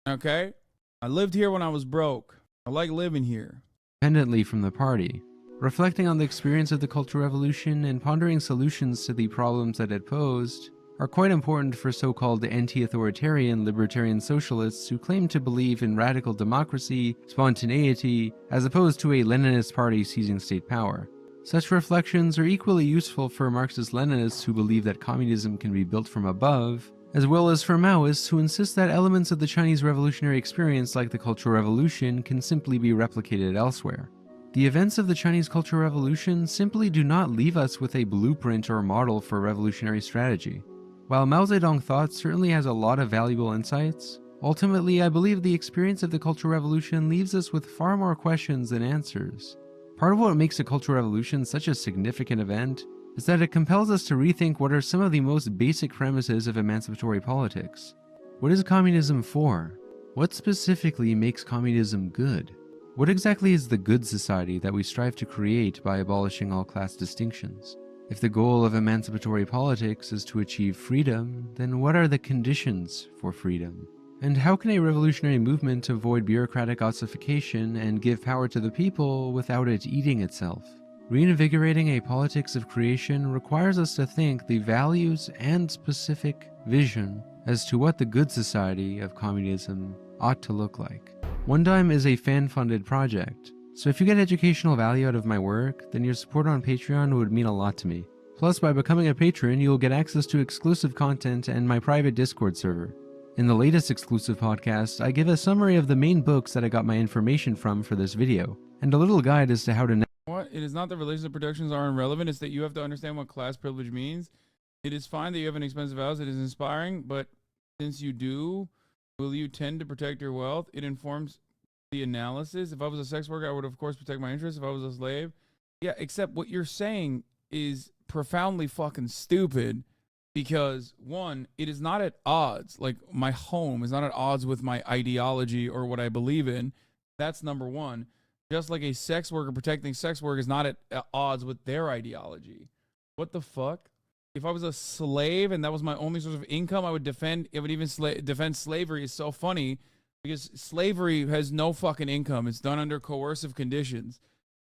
Okay? I lived here when I was broke. I like living here. Independently from the party, reflecting on the experience of the Cultural Revolution and pondering solutions to the problems that it posed are quite important for so-called anti-authoritarian libertarian socialists who claim to believe in radical democracy, spontaneity, as opposed to a Leninist party seizing state power. Such reflections are equally useful for Marxist-Leninists who believe that communism can be built from above, as well as for Maoists who insist that elements of the Chinese revolutionary experience like the Cultural Revolution can simply be replicated elsewhere. The events of the Chinese Cultural Revolution simply do not leave us with a blueprint or model for revolutionary strategy. While Mao Zedong thought certainly has a lot of valuable insights, ultimately I believe the experience of the Cultural Revolution leaves us with far more questions than answers. Part of what makes the Cultural Revolution such a significant event is that it compels us to rethink what are some of the most basic premises of emancipatory politics. What is communism for? What specifically makes communism good? What exactly is the good society that we strive to create by abolishing all class distinctions? If the goal of emancipatory politics is to achieve freedom, then what are the conditions for freedom? And how can a revolutionary movement avoid bureaucratic ossification and give power to the people without it eating itself? Reinvigorating a politics of creation requires us to think the values and specific vision as to what the good society of communism ought to look like. One Dime is a fan-funded project, so if you get educational value out of my work, then your support on Patreon would mean a lot to me. Plus, by becoming a patron, you will get access to exclusive content and my private Discord server. In the latest exclusive podcast, I give a summary of the main books that I got my information from for this video, and a little guide as to how to What? It is not that religious productions are irrelevant, it's that you have to understand what class privilege means. It is fine that you have an expensive house, it is inspiring, but since you do, will you tend to protect your wealth? It informs the analysis. If I was a sex worker, I would of course protect my interests. If I was a slave, yeah, except what you're saying is profoundly fucking stupid because one, it is not at odds. Like my home is not at odds with my ideology or what I believe in. That's number one. Just like a sex worker protecting sex work is not at odds with their ideology. What the fuck? If I was a slave and that was my only source of income, I would defend. It would even defend slavery. Is so funny because slavery has no fucking income. It's done under coercive conditions.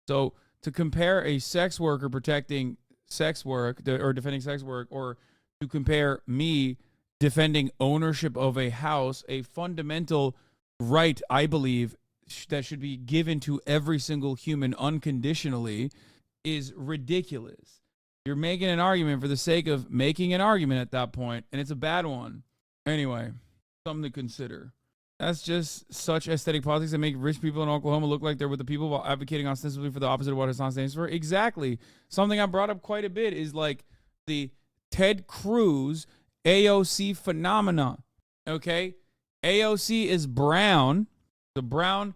So to compare a sex worker protecting sex work or defending sex work, or to compare me defending ownership of a house, a fundamental right, I believe, that should be given to every single human unconditionally, is ridiculous. You're making an argument for the sake of making an argument at that point, and it's a bad one. Anyway, something to consider. That's just such aesthetic politics that make rich people in Oklahoma look like they're with the people while advocating ostensibly for the opposite of what Hassan stands for. Exactly. Something I brought up quite a bit is like the Ted Cruz AOC phenomena. Okay? AOC is brown, the brown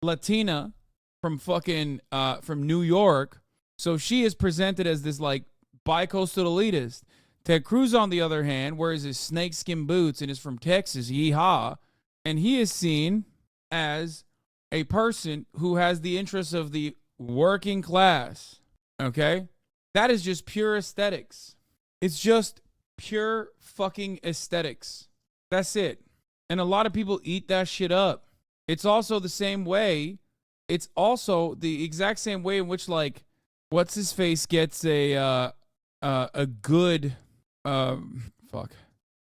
Latina from fucking from New York. So she is presented as this like bi-coastal elitist. Ted Cruz, on the other hand, wears his snakeskin boots and is from Texas. Yeehaw. And he is seen as a person who has the interests of the working class. Okay? That is just pure aesthetics. It's just pure fucking aesthetics. That's it. And a lot of people eat that shit up. It's also the same way. It's also the exact same way in which, like, what's his face gets a good fuck.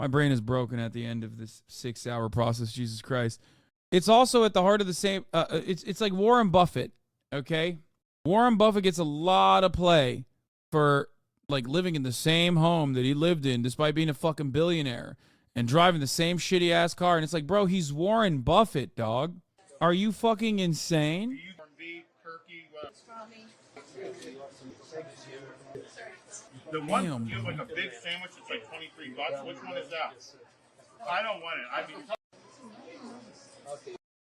My brain is broken at the end of this 6-hour process. Jesus Christ. It's also at the heart of the same. It's like Warren Buffett. Okay, Warren Buffett gets a lot of play for like living in the same home that he lived in, despite being a fucking billionaire and driving the same shitty ass car. And it's like, bro, he's Warren Buffett, dog. Are you fucking insane? The one you have like a big sandwich that's like $23. Which one is that? I don't want it.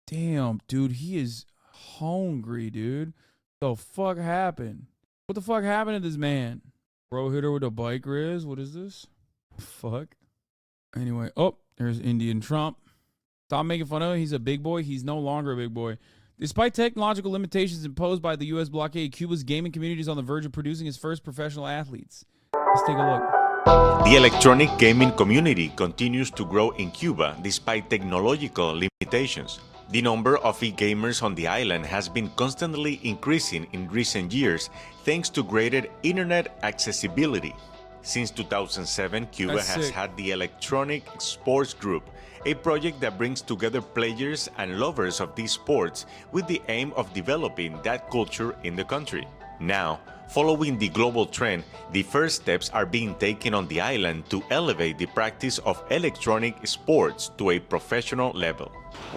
Damn, dude, he is hungry, dude. The fuck happened? What the fuck happened to this man? Bro hit her with a bike riz. What is this? Fuck. Anyway, oh, there's Indian Trump. Stop making fun of him. He's a big boy. He's no longer a big boy. Despite technological limitations imposed by the U.S. blockade, Cuba's gaming community is on the verge of producing its first professional athletes. Let's take a look. The electronic gaming community continues to grow in Cuba despite technological limitations. The number of e-gamers on the island has been constantly increasing in recent years thanks to greater internet accessibility. Since 2007, Cuba has had the Electronic Sports Group, a project that brings together players and lovers of these sports with the aim of developing that culture in the country. Now, following the global trend, the first steps are being taken on the island to elevate the practice of electronic sports to a professional level.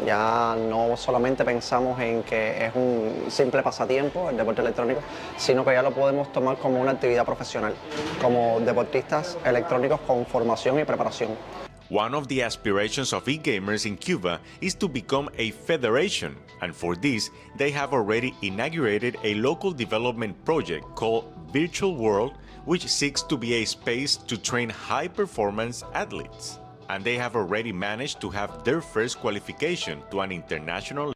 Ya no solamente pensamos en que es un simple pasatiempo, el deporte electrónico, sino que ya lo podemos tomar como una actividad profesional, como deportistas electrónicos con formación y preparación. One of the aspirations of e-gamers in Cuba is to become a federation, and for this, they have already inaugurated a local development project called Virtual World, which seeks to be a space to train high-performance athletes. And they have already managed to have their first qualification to an international.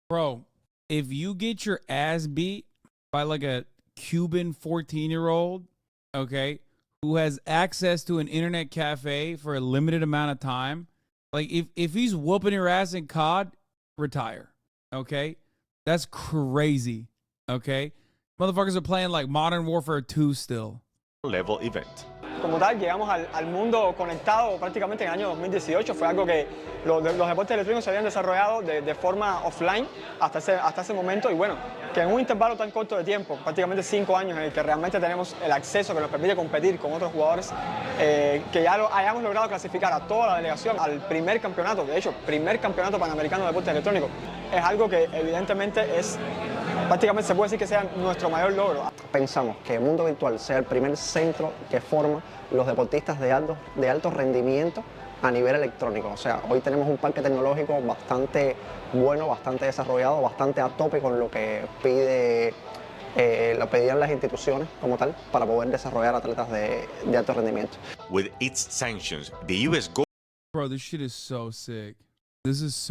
Bro, if you get your ass beat by like a Cuban 14-year-old, okay, who has access to an internet cafe for a limited amount of time, like if he's whooping your ass in COD, retire, okay? That's crazy, okay? Motherfuckers are playing like Modern Warfare 2 still. Level event. Como tal, llegamos al mundo conectado prácticamente en el año 2018. Fue algo que los deportes electrónicos se habían desarrollado de forma offline hasta ese momento. Y bueno, que en un intervalo tan corto de tiempo, prácticamente 5 años, en el que realmente tenemos el acceso que nos permite competir con otros jugadores, que ya hayamos logrado clasificar a toda la delegación al primer campeonato, de hecho, primer campeonato panamericano de deportes electrónicos, es algo que evidentemente es, prácticamente se puede decir que sea nuestro mayor logro. Pensamos que el mundo virtual sea el primer centro que forma los deportistas de alto rendimiento a nivel electrónico. O sea, hoy tenemos un parque tecnológico bastante bueno, bastante desarrollado, bastante a tope con lo que lo pedían las instituciones como tal para poder desarrollar atletas de alto rendimiento. With its sanctions, the U.S. Bro, this shit is so sick. This is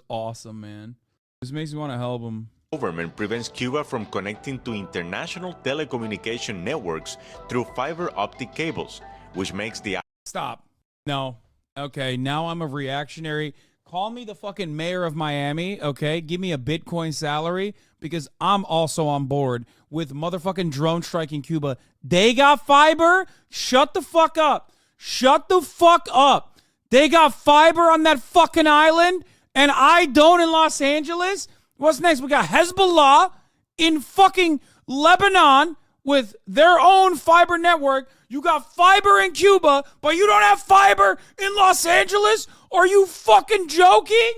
awesome, man. This makes me want to help them. Government prevents Cuba from connecting to international telecommunication networks through fiber optic cables, which makes the... Stop. No. Okay, now I'm a reactionary. Call me the fucking mayor of Miami, okay? Give me a Bitcoin salary because I'm also on board with motherfucking drone striking Cuba. They got fiber? Shut the fuck up. Shut the fuck up. They got fiber on that fucking island and I don't in Los Angeles? What's next? We got Hezbollah in fucking Lebanon with their own fiber network. You got fiber in Cuba, but you don't have fiber in Los Angeles? Are you fucking joking?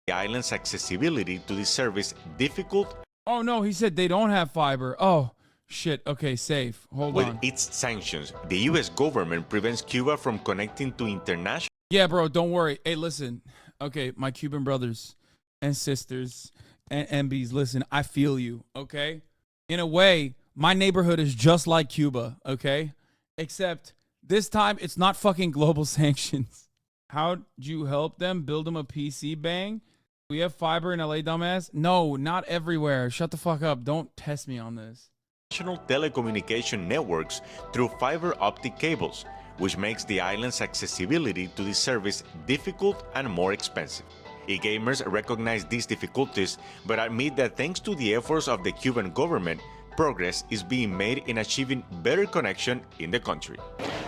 The island's accessibility to this service difficult. Oh, no, he said they don't have fiber. Oh, shit. Okay, safe. Hold on. With its sanctions, the U.S. government prevents Cuba from connecting to international... Yeah, bro, don't worry. Hey, listen. Okay, my Cuban brothers and sisters and MBs, listen, I feel you, okay? In a way, my neighborhood is just like Cuba, okay? Except this time, it's not fucking global sanctions. How'd you help them? Build them a PC bang? We have fiber in LA, dumbass? No, not everywhere. Shut the fuck up. Don't test me on this. National telecommunication networks through fiber optic cables, which makes the island's accessibility to this service difficult and more expensive. E-gamers recognize these difficulties, but admit that thanks to the efforts of the Cuban government, progress is being made in achieving better connection in the country.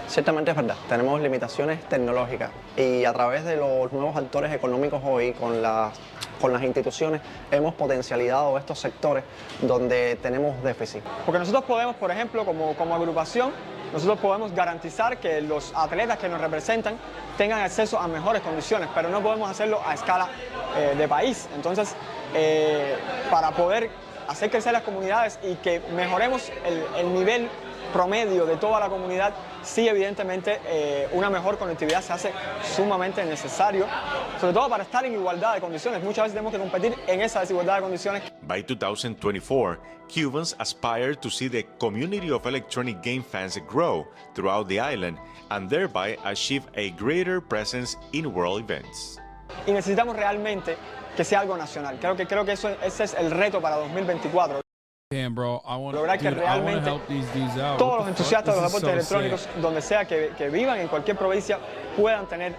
Ciertamente es verdad, tenemos limitaciones tecnológicas y a través de los nuevos actores económicos hoy con las instituciones hemos potencializado estos sectores donde tenemos déficit. Porque nosotros podemos, por ejemplo, como agrupación, nosotros podemos garantizar que los atletas que nos representan tengan acceso a mejores condiciones, pero no podemos hacerlo a escala de país. Entonces, para poder hacer crecer las comunidades y que mejoremos el nivel promedio de toda la comunidad, sí, evidentemente, una mejor conectividad se hace sumamente necesario, sobre todo para estar en igualdad de condiciones. Muchas veces tenemos que competir en esa desigualdad de condiciones. By 2024, Cubans aspire to see the community of electronic game fans grow throughout the island and thereby achieve a greater presence in world events. Y necesitamos realmente que sea algo nacional. Creo que ese es el reto para 2024. Damn, bro, Lograr que realmente todos los entusiastas de los deportes electrónicos, donde sea que vivan en cualquier provincia, puedan tener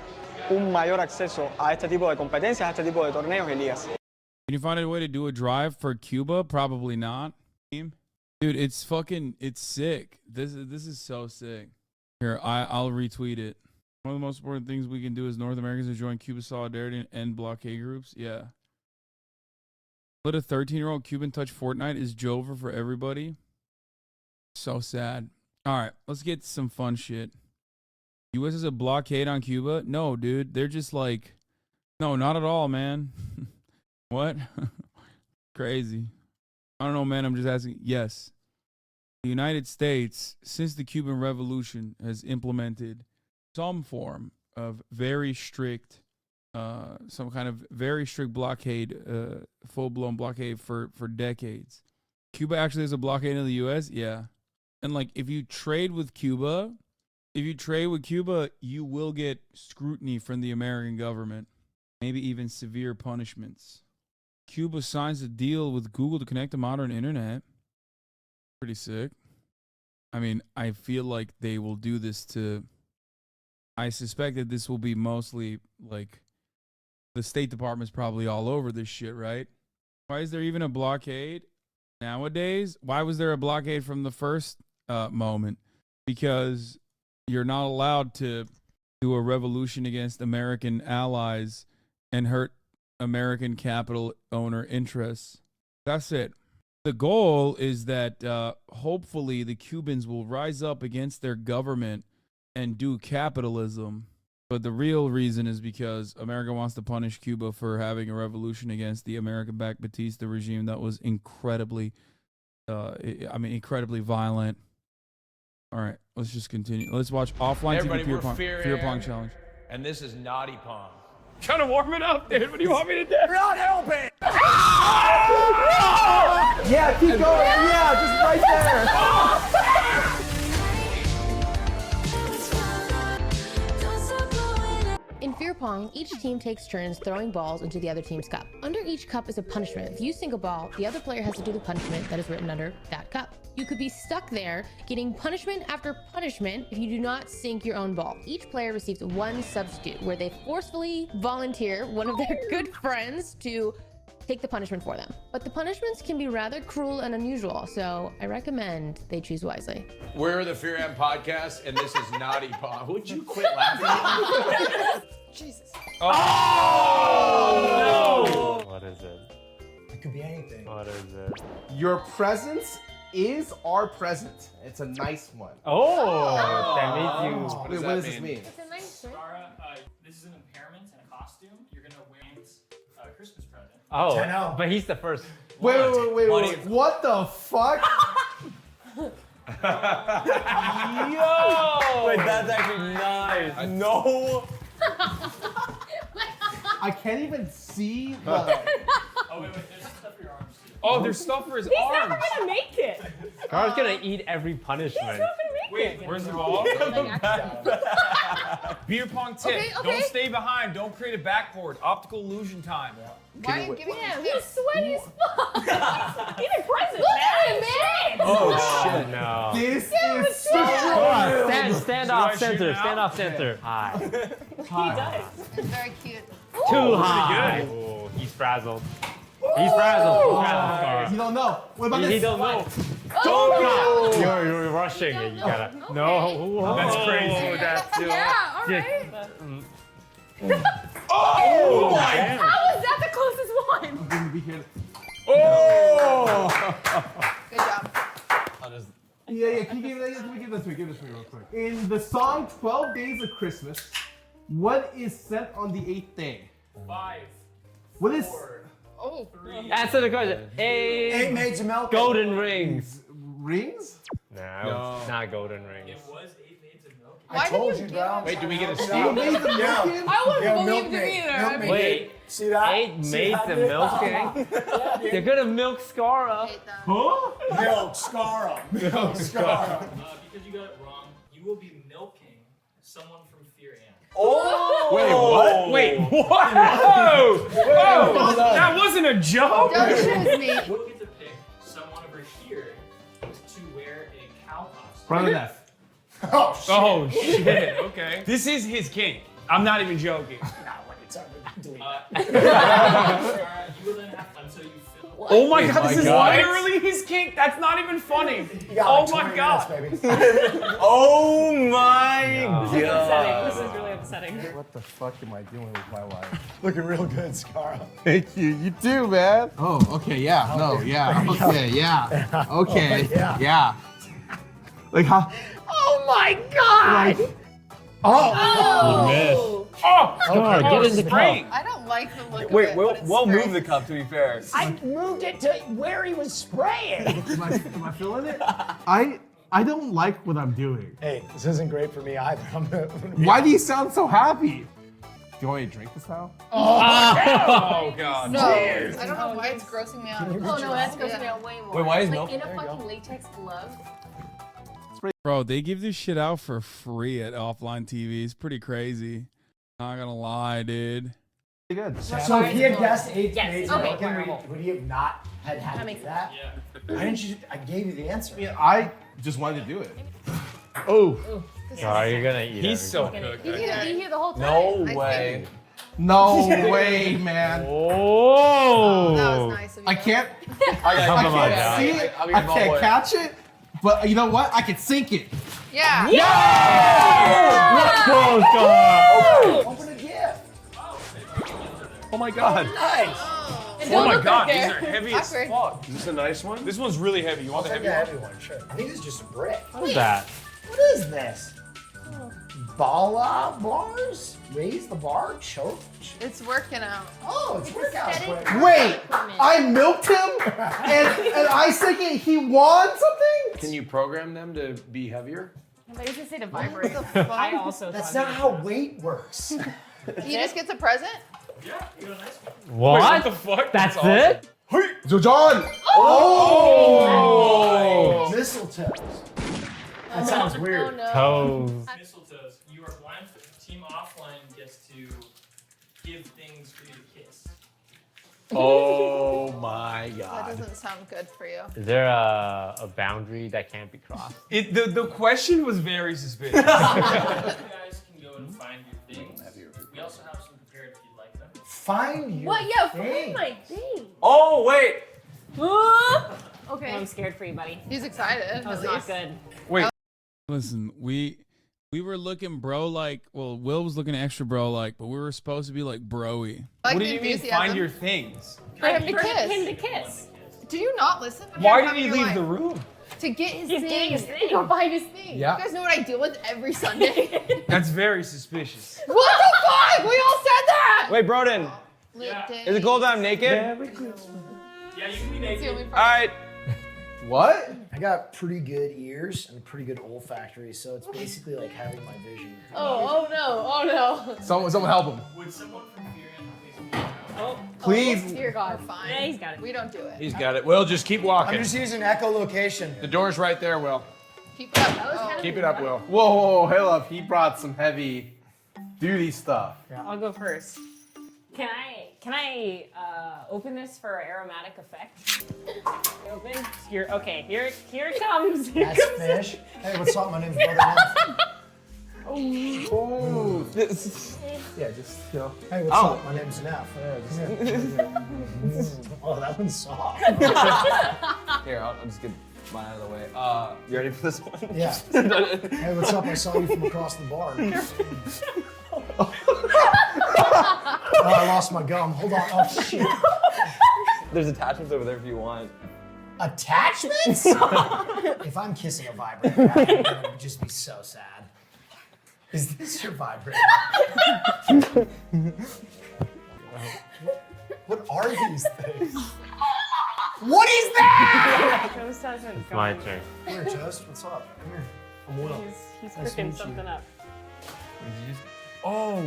un mayor acceso a este tipo de competencias, a este tipo de torneos y ligas. Can you find a way to do a drive for Cuba? Probably not. Dude, it's sick. This is so sick. Here, I'll retweet it. One of the most important things we can do as North Americans is join Cuba Solidarity and end blockade groups. Yeah. Let a 13-year-old Cuban touch Fortnite is Jover for everybody. So sad. All right, let's get to some fun shit. U.S. is a blockade on Cuba? No, dude. They're just like, no, not at all, man. What? Crazy. I don't know, man. I'm just asking. Yes. The United States, since the Cuban Revolution, has implemented some form of very strict, some kind of very strict blockade, full-blown blockade for decades. Cuba actually has a blockade in the U.S.? Yeah. And, like, if you trade with Cuba, you will get scrutiny from the American government, maybe even severe punishments. Cuba signs a deal with Google to connect to modern internet. Pretty sick. I mean, I feel like they will do this to... I suspect that this will be mostly, like, the State Department's probably all over this shit, right? Why is there even a blockade nowadays? Why was there a blockade from the first moment? Because you're not allowed to do a revolution against American allies and hurt American capital owner interests. That's it. The goal is that hopefully the Cubans will rise up against their government and do capitalism. But the real reason is because America wants to punish Cuba for having a revolution against the American-backed Batista regime that was incredibly violent. All right, let's just continue. Let's watch offline Everybody, TV Fear Pong Challenge. And this is Naughty Pong. Trying to warm it up, dude. What do you want me to do? You're not helping! Yeah, keep going. Yeah, just right there. In Fear Pong, each team takes turns throwing balls into the other team's cup. Under each cup is a punishment. If you sink a ball, the other player has to do the punishment that is written under that cup. You could be stuck there, getting punishment after punishment if you do not sink your own ball. Each player receives one substitute, where they forcefully volunteer one of their good friends to take the punishment for them. But the punishments can be rather cruel and unusual, so I recommend they choose wisely. We're the Fear Am Podcast, and this is Naughty Pong. Would you quit laughing? Jesus. Oh, no! What is it? It could be anything. What is it? Your presence is our present. It's a nice one. Oh, that means you. What does this mean? It's a nice Scara, this is an impairment and a costume. You're gonna wear a Christmas present. Oh, 10-0. but he's the first. Wait. What the fuck? Yo! Wait, that's actually nice. No. I can't even see the. Oh, wait, there's stuff for your arms too. Oh, there's stuff for his He's arms. never gonna make it. Scar's gonna eat every punishment. Wait, where's the ball? Beer pong tip. Okay. Don't stay behind. Don't create a backboard. Optical illusion time. Why are you giving him? He's sweaty as fuck. Give him presents, Look man. at him, man. Oh shit! No. This Yeah, is so. Stand off center. Stand off center. Hi. He does. It's very cute. Too high. Oh, he's frazzled. He's frazzled. Scar. You don't know. What about He this? don't know. Oh, Don't go. You're rushing it. You gotta. No. That's crazy. Oh, that's too. Yeah, all right. Oh! How was that the closest one? I'm gonna be here. Oh! Good job. Yeah. Can you give this to me? Give this to me real quick. In the song 12 Days of Christmas, what is sent on the 8th day? 5. What is? Oh. Answer the question. Eight maids of milk. golden rings. Rings? No, it's not golden rings. It was 8 maids of milk. Why did you give Wait, do we get a Eight steal? maids of milk? I wouldn't believe you either. I mean, Wait, See that? 8 maids of milking? They're gonna milk Scara. Huh? Milk Scara. Milk Scara. Because you got it wrong, you will be milking someone from Fear Ant. Oh! Wait, what? Wait, what? Whoa! Whoa! That wasn't a joke! Don't choose me. You get to pick someone over here to wear a cow costume. Front of death. Oh shit, okay. This is his kink. I'm not even joking. You will then have until you fill. Oh my god, this is God. literally his kink. That's not even funny. got Oh like my 20 god. minutes, Oh my This is god. This is really upsetting. What the fuck am I doing with my life? Looking real good, Scar. Thank you. You too, man. Oh, okay, yeah. No, yeah. Okay, yeah. Okay, yeah. Like how? Oh my god. Like, oh. You missed. Oh, God, get in the spraying. I don't like the look of Wait, it. we'll move the cup to be fair. I moved it to where he was spraying. Am I feeling it? I don't like what I'm doing. Hey, this isn't great for me either. I'm gonna Why do you sound so happy? Do you want me to drink this now? Oh god. No, I don't know why it's grossing me out. Can you Oh reach no, your that's mouth? grossing me out way more. Wait, why is like milk- in there a you fucking latex glove? Bro, they give this shit out for free at offline TV. It's pretty crazy. Not gonna lie, dude. Pretty good. So if he had guessed 8 Yes, grades okay, American, terrible. would he have not had That to makes do that? Yeah. Why didn't you? I gave you the answer. I just wanted to do it. Oh. Oh, you're gonna eat He's it. so cooked. He's gonna be here the whole time. No I way. No way, man. Oh. That was nice of you. I can't. I Come on, can't Dad. see it. I'll be I involved can't with it. catch it. But you know what? I can sink it. Yeah. Let's go, Scar. Open a gift. Oh my god. Nice. Oh my god, these are heavy as Awkward. fuck. Is this a nice one? This one's really heavy. You I'll want the take heavy the one? heavy one, sure. I think it's just a brick. What is that? What is this? Bala bars? Raise the bar? Choke? It's working out. Oh, it's workout equipment. Wait, I milked him, and I thinking he won something. Can you program them to be heavier? But you just say to vibrate. I also That's thought not how weight works. He just gets a present? Yeah, you got a nice one. What? Wait, what the fuck? That's awesome. it? So John. Oh! Mistletoes. That sounds weird. Oh, no. Toes. Mistletoes. You are blindfolded. Team Offline gets to give things for you to kiss. Oh my That god. doesn't sound good for you. Is there a boundary that can't be crossed? The question was very suspicious. You guys can go and find your things. We also have some prepared if you'd like them. Find you. What? Yeah, thing. find my thing. Oh wait. Okay. I'm scared for you, buddy. He's excited. That was not good. Wait. Listen, we were looking bro like. Well, Will was looking extra bro like, but we were supposed to be like broy. Like What do the you mean enthusiasm. find your things? For him to For kiss. him to kiss. Do you not listen? when Why you're did he having your leave the life? room? To get his He's thing. getting his thing. Go find his thing. Yeah. You guys know what I deal with every Sunday. That's very suspicious. What the fuck? We all said that. Wait, Broden, is it cool that I'm naked? Yeah, you can be That's the naked. only All part. right. What? I got pretty good ears and pretty good olfactory, so it's basically like having my vision. Oh no. Oh no. Someone help him. Would someone from Fear Ant Please. Dear God, fine. Yeah, he's got it. We don't do it. He's got it. Will, just keep I'm walking. just using echolocation. The door's right there, Will. Keep it up. Oh. Keep it up, Will. Whoa, hold up. He brought some heavy duty stuff. I'll go first. Can I open this for aromatic effect? Open. Here. Okay. Here it comes. Here That's comes fish. Hey, what's up? My name's Brother Ned. Oh. Yeah, just Hey, what's up? My name's Neff. Oh, that one's soft. Here, I'll just get mine out of the way. You ready for this one? Yeah. Hey, what's up? I saw you from across the bar. Oh, I lost my gum. Hold on. Oh, shit. There's attachments over there if you want. Attachments? If I'm kissing a vibrator, I'm gonna just be so sad. Is this your vibrator? What are these things? What is that? Toast hasn't It's my gone. turn. Come here, Toast. What's up? Come here. I'm Will. He's Nice to cooking meet you. something up. Oh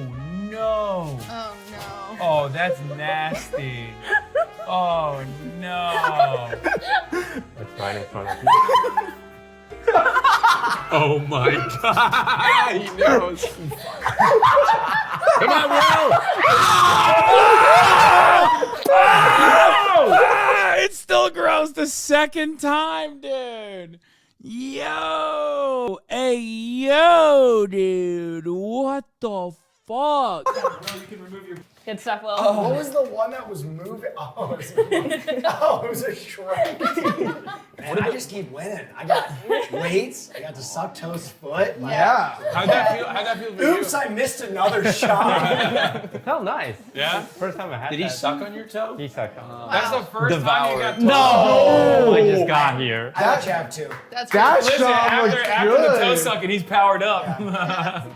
no. Oh no. Oh, that's nasty. Oh no. It's right in front of you. Oh my God! He knows. Come on, Will! It's still gross the second time, dude. Yo, hey, yo, dude. What the fuck? Good stuff, Will. What was the one that was moving? Oh, it was a Shrek. Man, I just keep winning. I got weights. I got to suck Toast's foot. Yeah. How'd that feel for you? Oops, I missed another shot. It felt nice. Yeah? First time I had Did he suck on your toe? He sucked on. That's the first time you got toe. No! I just got here. I got Jab too. That's That pretty Listen, shot was after the toe good. sucking, he's powered up.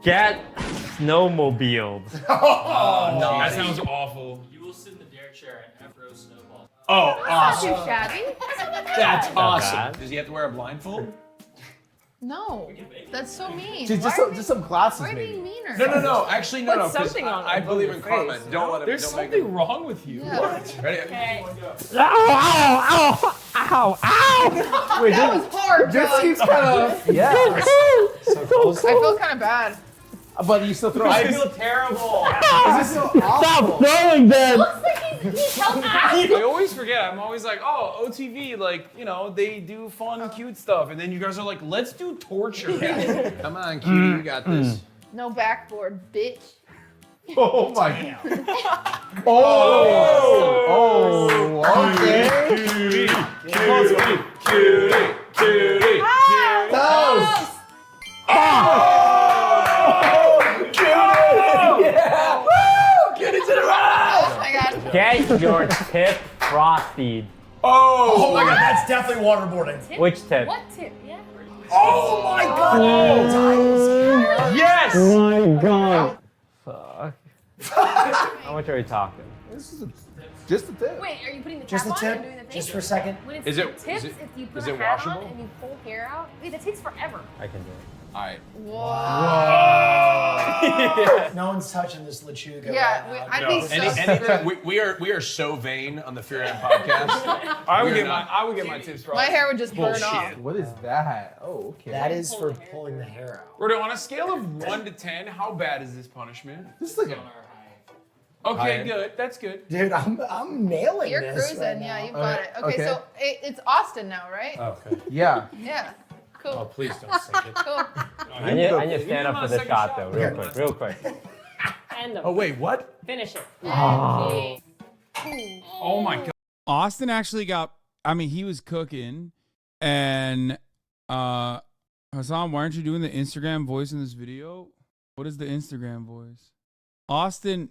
Get snowmobiled. That sounds awful. You will sit in the dare chair and Afro snowball. Oh, Not too awesome. shabby. That's awesome. bad. Does he have to wear a blindfold? No, that's so mean. Just some Why glasses, are you maybe. being meaner? No. Actually, no. Put 'cause something on I above believe your in karma. face. Don't let him. There's don't something make him. wrong with you. Yeah. Ready? Okay. Ow! Wait, That was hard, This John. keeps kind of yeah. So close. I feel kind of bad. But you still throw. I feel terrible. This is so awful. throwing then. Looks like he's held back. I always forget. I'm always like, oh, OTV, like, you know, they do fun, cute stuff. And then you guys are like, let's do torture. Come on, cutie, you got this. No backboard, bitch. Oh my. Oh. Okay. Cutie, cutie, cutie, cutie. Toast. Oh my god. Get your tip frosted. Oh my god, that's definitely waterboarding. Which tip? What tip? Yeah. Oh my god! Yes! Oh my god. Fuck. How much are we talking? This is just a tip. Wait, are you putting the tap Just the on tip? and doing the thing? Just for a second? When it's Is it- tips, is it- if you put is a it hat washable? on and you pull hair out, wait, that takes forever. I can do it. All right. Whoa. No one's touching this lechuga. Yeah, right now. I'd be so Anything, we are so vain on the Fear and podcast. I would get my tips My hair would just burn off. Bullshit. What is that? Oh, okay. That is for pulling the hair out. Rodo, on a scale of 1 to 10, how bad is this punishment? This is like a Okay, good. That's good. Dude, I'm nailing You're this. cruising, right yeah, now. you got it. Okay, so it's Austin now, right? Okay. yeah. Yeah. Cool. Oh, please don't sink it. Cool. I need to stand up for this shot, though, real quick. End Oh, wait, what? Finish it. Oh. Oh my God. Austin actually got, I mean, he was cooking, and Hassan, why aren't you doing the Instagram voice in this video? What is the Instagram voice? Austin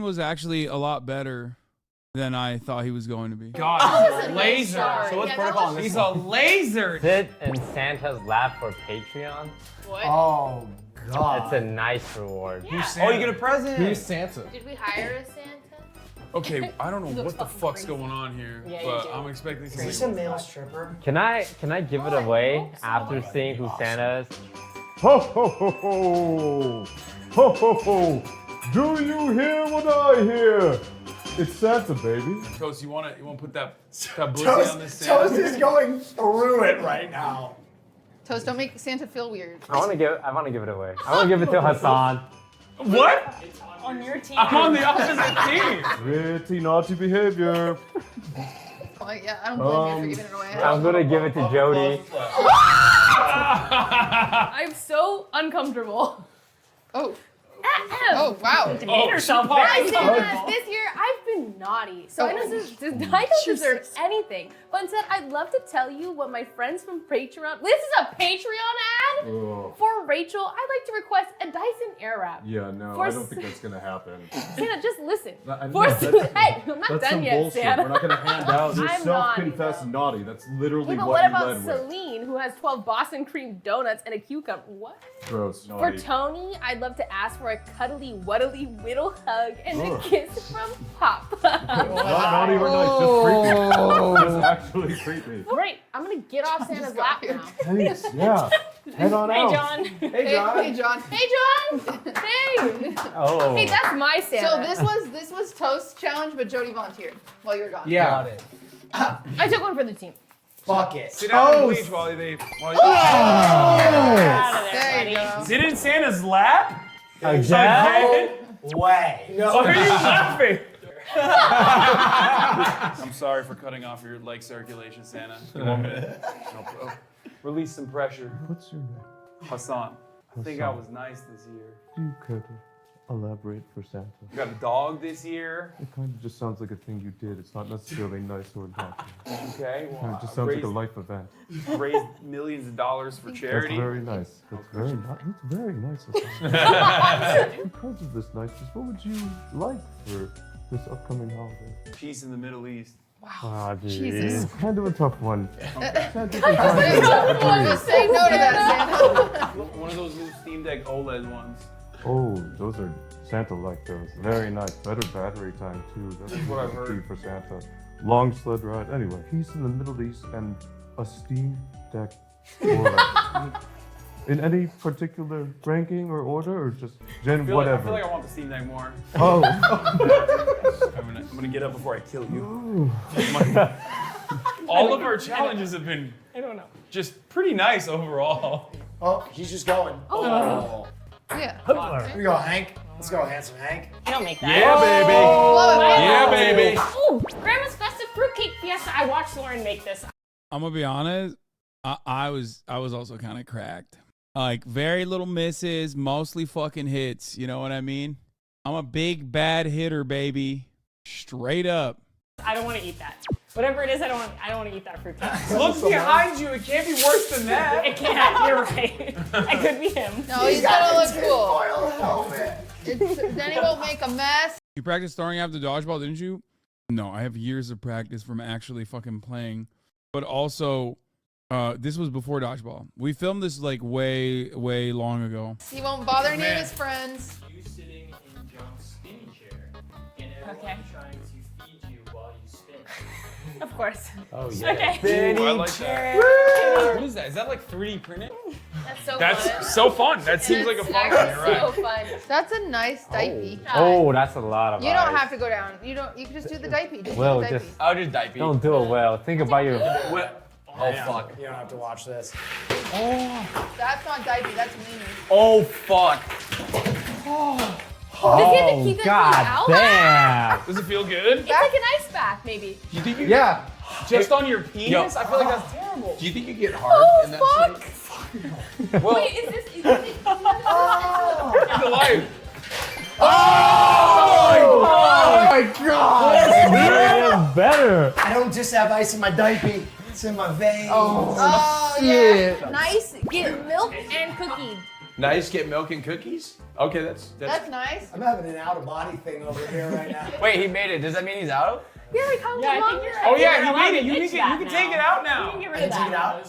was actually a lot better than I thought he was going to be. God, Oh, he's it's a a laser. nice So what's start. protocol on this? He's a laser. Sit in Santa's lap for Patreon. What? Oh, God. That's a nice reward. Yeah. Oh, you get a present. Who's Santa? Did we hire a Santa? Okay, I don't know He looks what the fucking fuck's crazy. going on here, Yeah, you but do. I'm expecting Is this a something. male stripper? Can I give it away after seeing who Santa is? Ho ho ho ho! Ho ho ho! Do you hear what I hear? It's Santa, baby. Toast, you wanna put that blizzard on this Toast Santa? is going through it right now. Toast, don't make Santa feel weird. I want to give it away. I want to give it to Hassan. What? On your team. I'm on the opposite team. Pretty naughty behavior. Oh, yeah, I don't blame you for giving it away. I'm gonna give it to Jody. I'm so uncomfortable. Oh. Oh, wow. Demean herself. Guys, Very this year I've been naughty, so I don't Jesus. deserve anything. But instead, I'd love to tell you what my friends from Patreon. This is a Patreon ad for Rachel. I'd like to request a Dyson Airwrap. Yeah, no, For I don't think that's gonna happen. Santa, just listen. I For know, that's- hey, I'm not That's done some yet, bullshit. Santa. We're not gonna hand out. You're I'm naughty, self-confessed naughty. That's literally Yeah, but what what you about led with. Celine, who has 12 Boston cream donuts and a cucumber? What? Gross. For Naughty. Tony, I'd love to ask for a cuddly, wuddly, whittle hug and a Ugh. kiss from Pop. Not naughty or nice, just creepy. Just actually creepy. Great, I'm gonna get off Santa's lap now. Thanks. Yeah. Head on Hey, out. John. Hey, John. Hey, John. Hey, John. Hey. Oh. Hey, that's my Santa. So this was Toast's challenge, but Jody volunteered while you were gone. Yeah. I took one for the team. Fuck it. Sit down and Toast. bleach while they. While There you go. Sit in Santa's lap? Again? Way. No. Why are you laughing? I'm sorry for cutting off your leg circulation, Santa. You want me to release some pressure? What's your name? Hassan. I think I was nice this year. Do you care to elaborate for Santa? You got a dog this year. It kind of just sounds like a thing you did. It's not necessarily nice or important. Okay, It well, just sounds like a life event. raised millions of dollars for charity. That's very nice. That's very nice. Because of this niceness, what would you like for this upcoming holiday? Peace in the Middle East. Ah, Jesus. It's kind of a tough one. Just say no to that, Santa. One of those new Steam Deck OLED ones. Oh, those are Santa-like those. Very nice. Better battery time too. That's what I've would heard. be for Santa. Long sled ride. Anyway, peace in the Middle East and a Steam Deck OLED. In any particular ranking or order, or just I feel whatever? like I want the Steam Deck more. Oh. I'm gonna get up before I kill you. All of our challenges have been, I don't know. just pretty nice overall. Oh, he's just going. Oh. Yeah. Here we go, Hank. Let's go, handsome Hank. You don't make that. Yeah, baby. Love it. Yeah, baby. Ooh, Grandma's festive fruitcake fiesta. I watched Lauren make this. I'm gonna be honest. I was also kind of cracked. Like very little misses, mostly fucking hits. You know what I mean? I'm a big bad hitter, baby. Straight up. I don't want to eat that. Whatever it is, I don't want to eat that fruitcake. Look behind you. It can't be worse than that. It can't. You're right. I could be him. No, he's gonna look cool. Then he won't make a mess. You practiced throwing after dodgeball, didn't you? No, I have years of practice from actually fucking playing. But also, this was before dodgeball. We filmed this like way long ago. He won't bother any of his friends. You sitting in John's spinning chair, and everyone trying to feed you while you spin. Of course. Oh, yeah. Okay. Ooh, I like that. What is that? Is that like 3D printed? That's so fun. That's so fun. That seems like a fun one. You're right. So fun. That's a nice diaper. Oh, that's a lot of You don't eyes. have to go down. You can just do the diaper. Just Well, do the just I'll just diaper. don't do it well. Think about your. Oh, fuck. You don't have to watch this. That's not diaper. That's meaning. Oh, fuck. Does he have to keep that God thing out? damn! Does it feel good? It's like an ice bath, maybe. Do you think you Yeah. just on your penis? Yo. I feel like that's terrible. Do you think you get hard in that fuck. shape? Well, Wait, is this? the life. Oh my god! Even better. I don't just have ice in my diaper. It's in my veins. Oh shit. yeah. Nice. Get milk and cookies. Nice, get milk and cookies? Okay, that's That's nice. I'm having an out-of-body thing over here right now. Wait, he made it. Does that mean he's out? Yeah, he comes Yeah, I along. think you're Oh right. yeah, You're he allowed made it. to You ditch can that take it out now. You can get rid I of can take it that. out.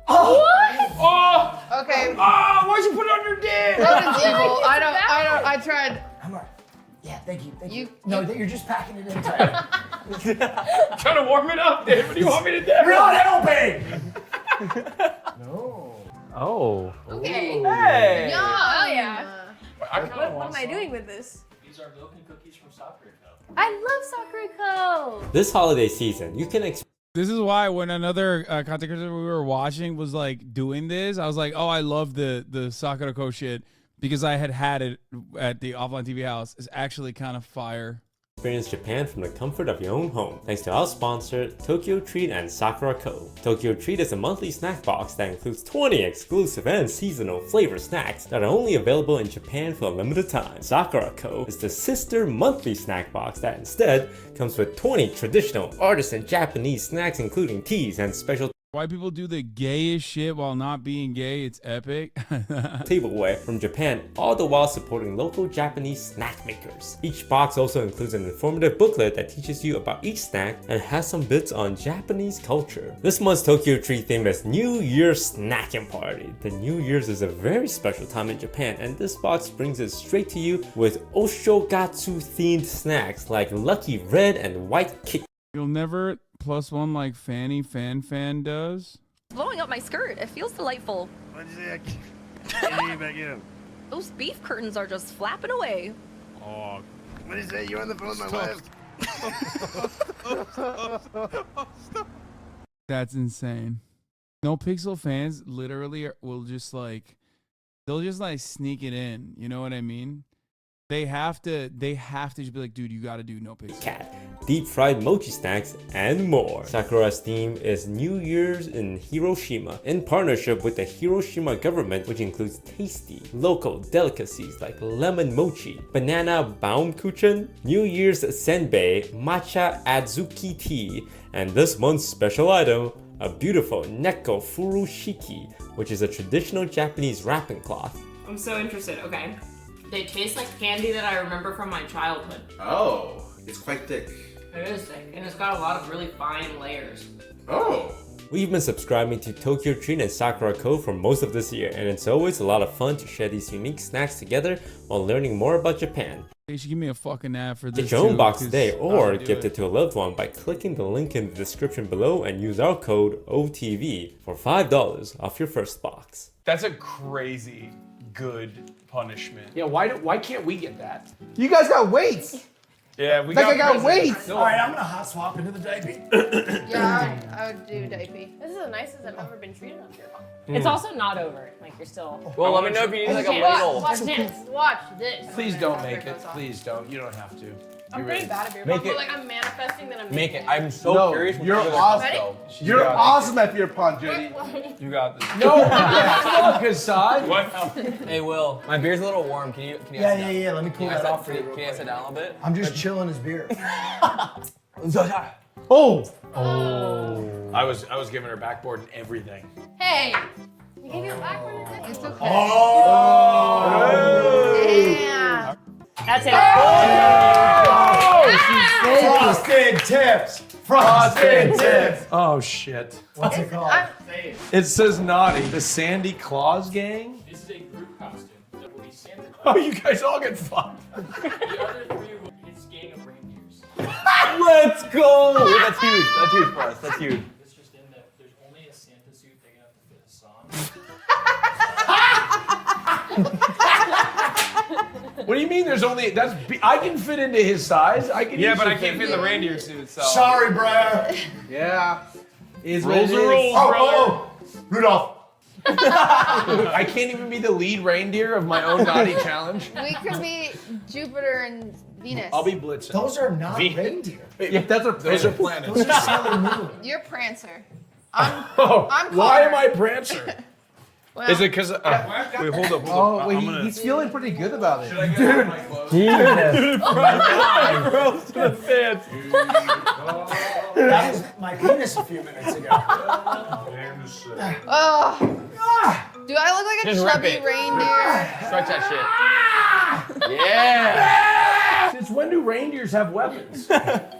What? Oh! Okay. Oh! Why'd you put it on your dick? That is evil. I tried. I'm all right. Yeah, thank you. Thank you. You- No, you're just packing it in tight. Trying to warm it up, Dave. What do you want me to do? You're not helping! No. Oh. Okay. Hey! Yeah. Oh yeah. I kinda What want am I doing with this? These are milk and cookies from Sakura Co. I love Sakura Co. This holiday season, you can expect This is why when another content creator we were watching was like doing this, I was like, oh, I love the Sakura Co shit because I had it at the Offline TV house. It's actually kind of fire. experience Japan from the comfort of your own home, thanks to our sponsor, Tokyo Treat and Sakura Co. Tokyo Treat is a monthly snack box that includes 20 exclusive and seasonal flavor snacks that are only available in Japan for a limited time. Sakura Co. is the sister monthly snack box that instead comes with 20 traditional artisan Japanese snacks including teas and special Why people do the gayest shit while not being gay, it's epic. tableware from Japan, all the while supporting local Japanese snack makers. Each box also includes an informative booklet that teaches you about each snack and has some bits on Japanese culture. This month's Tokyo Treat theme is New Year's Snacking Party. The New Year's is a very special time in Japan, and this box brings it straight to you with Oshogatsu themed snacks like Lucky Red and White Kit. You'll never +1 like Fanny Fan does. Blowing up my skirt. It feels delightful. What'd you say? I back in. Those beef curtains are just flapping away. Oh. What'd you say? You on the phone with my wife? That's insane. No Pixel fans literally will just like, they'll just like sneak it in. You know what I mean? They have to just be like, dude, you gotta do No Pixel. Cat, deep fried mochi snacks, and more. Sakura's theme is New Year's in Hiroshima, in partnership with the Hiroshima government, which includes tasty local delicacies like lemon mochi, banana baumkuchen, New Year's senbei, matcha adzuki tea, and this month's special item, a beautiful neko furushiki, which is a traditional Japanese wrapping cloth. I'm so interested. Okay. They taste like candy that I remember from my childhood. Oh, it's quite thick. It is thick, and it's got a lot of really fine layers. Oh. We've been subscribing to Tokyo Treat and Sakura Co for most of this year, and it's always a lot of fun to share these unique snacks together while learning more about Japan. They should give me a fucking ad for this. Get your own too, box 'cause today, I or wanna do gift it to a loved one by clicking the link in the description below and use our code OTV for $5 off your first box. That's a crazy good punishment. Yeah, why can't we get that? You guys got weights. Yeah, we Like I got prisons. weights. All right, I'm gonna hot swap into the diaper. Yeah, I would do diaper. This is the nicest I've ever been treated up here. It's also not over. Like you're still. Well, let me know if you need like a Okay, ladle. Watch this. Watch this. Please don't make it. Please don't. You don't have to. I'm pretty bad at beer Make pong, it. but like I'm manifesting that I'm Make making it. I'm so No, curious. you're what awesome. Ready? You're awesome at beer pong, Judy. You got this. No, Fuck, Hassan. What? Hey, Will. My beer's a little warm. Can you? Yeah. Let me cool that off for you. Can you sit down a little bit? I'm just chilling his beer. Oh. I was giving her backboard and everything. Hey. You gave me a backward. It's okay. Oh. Damn. That's it. Frosted tips. Frosted tips. Oh shit. What's it called? It says naughty. The Sandy Claus gang? This is a group costume that will be Santa Claus. Oh, you guys all get fucked. The other three will be his gang of reindeers. Let's go. That's huge. That's huge for us. That's huge. It's just in that there's only a Santa suit big enough to fit Hassan. What do you mean there's only, I can fit into his size. I can Yeah, but easily I can't fit in the reindeer suit, so. Sorry, Brad. Yeah. Is Rules are rules, Oh, Rudolph. I can't even be the lead reindeer of my own naughty challenge. We could be Jupiter and Venus. I'll be Blitzen. Those are not reindeer. Yeah, those are planets. Those are Sailor Moon. You're Prancer. I'm Why Connor. am I Prancer? Well, Is it because? Wait, hold up. Oh, wait, I'm gonna. he's feeling pretty good about it. Gross to the fans. That was my penis a few minutes ago. oh. Do I look like a Just rip chubby it. reindeer? Stretch that shit. Yeah. Since when do reindeers have weapons?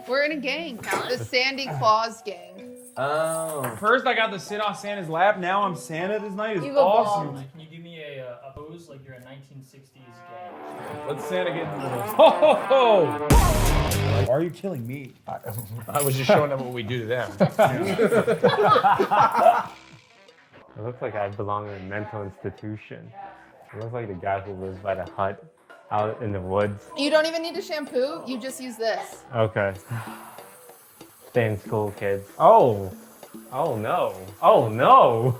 We're in a gang. The Sandy Claus gang. Oh. First, I got to sit on Santa's lap. Now I'm Santa. This night is You go awesome. bald. Can you give me a pose like you're a 1960s gang? Let's Santa get into this. Ho, ho, ho. Why are you killing me? I was just showing them what we do to them. It looks like I belong in a mental institution. It looks like the guy who lives by the hut out in the woods. You don't even need to shampoo. You just use this. Okay. Stay in school, kids. Oh. Oh no. Oh no.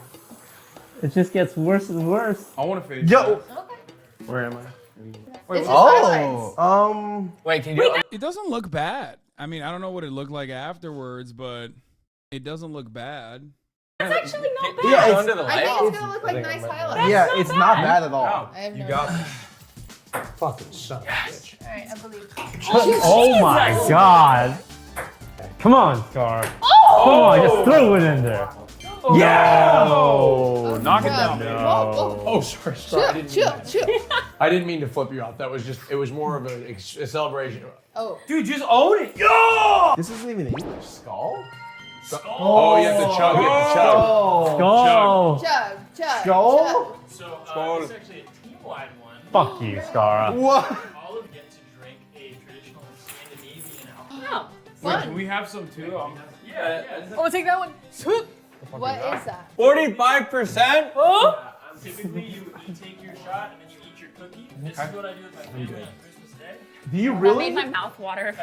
It just gets worse and worse. I want to finish. Yo. Where am I? This is Oh. highlights. Wait, can you? It doesn't look bad. I mean, I don't know what it looked like afterwards, but it doesn't look bad. That's actually not bad. Yeah, Under the I light. think it's gonna look like nice highlights. Yeah, it's not bad at all. I have You no got idea. this. Fucking son of a bitch. All right, I believe. Oh my god. Come on, Scar. Oh! Come on, just throw it in there. Yeah. Oh, Knock it God. down. Oh, Oh, sorry. I chill, chill. I didn't mean to flip you off. That was just, it was more of a celebration. Oh. Dude, just own it. This isn't even English. Skull? Oh, you have to chug it. Chug. Go. Chug, chug, Skull? chug. So, this is actually a team-wide one. Fuck you, Scar. What? All of you get to drink a traditional Scandinavian alcohol. Oh, Wait, fun. can we have some too? Yeah. Oh, take that one. What is that? 45%? Typically, you take your shot and then you eat your cookie. This is what I do with my family on Christmas Do you That really? made my mouth water.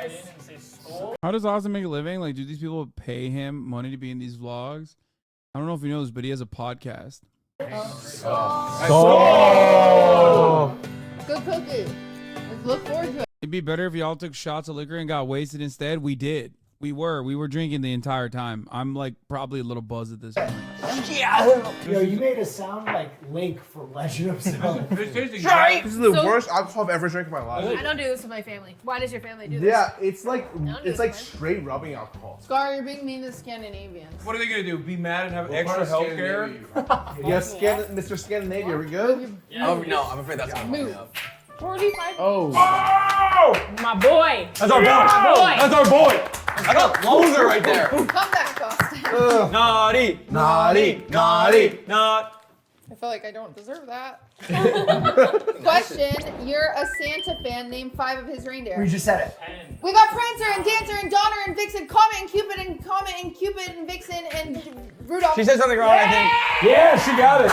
How does Austin make a living? Like, do these people pay him money to be in these vlogs? I don't know if he knows, but he has a podcast. Good cookie. Let's look forward to it. It'd be better if y'all took shots of liquor and got wasted instead. We did. We were drinking the entire time. I'm like probably a little buzzed at this point. Yeah. Yo, you made us sound like Lake from Legend of Zelda. This is the worst alcohol I've ever drank in my life. I don't do this with my family. Why does your family do this? Yeah, it's like I don't do this with mine. straight rubbing alcohol. Scar, you're being mean to Scandinavians. What are they gonna do? Be mad and have extra health care? Yes, Mr. Scandinavia, we good? Oh no, I'm afraid that's not Move. enough. 45. Oh. My boy. That's our boy. My boy. That's our boy. I got loser right there. Come back, Austin. Naughty, naughty, naughty, not. I feel like I don't deserve that. Question, you're a Santa fan. Name 5 of his reindeer. We just said it. We got Prancer and Dancer and Donner and Vixen, Comet and Cupid and Vixen and Rudolph. She said something wrong, I think. Yeah, she got it.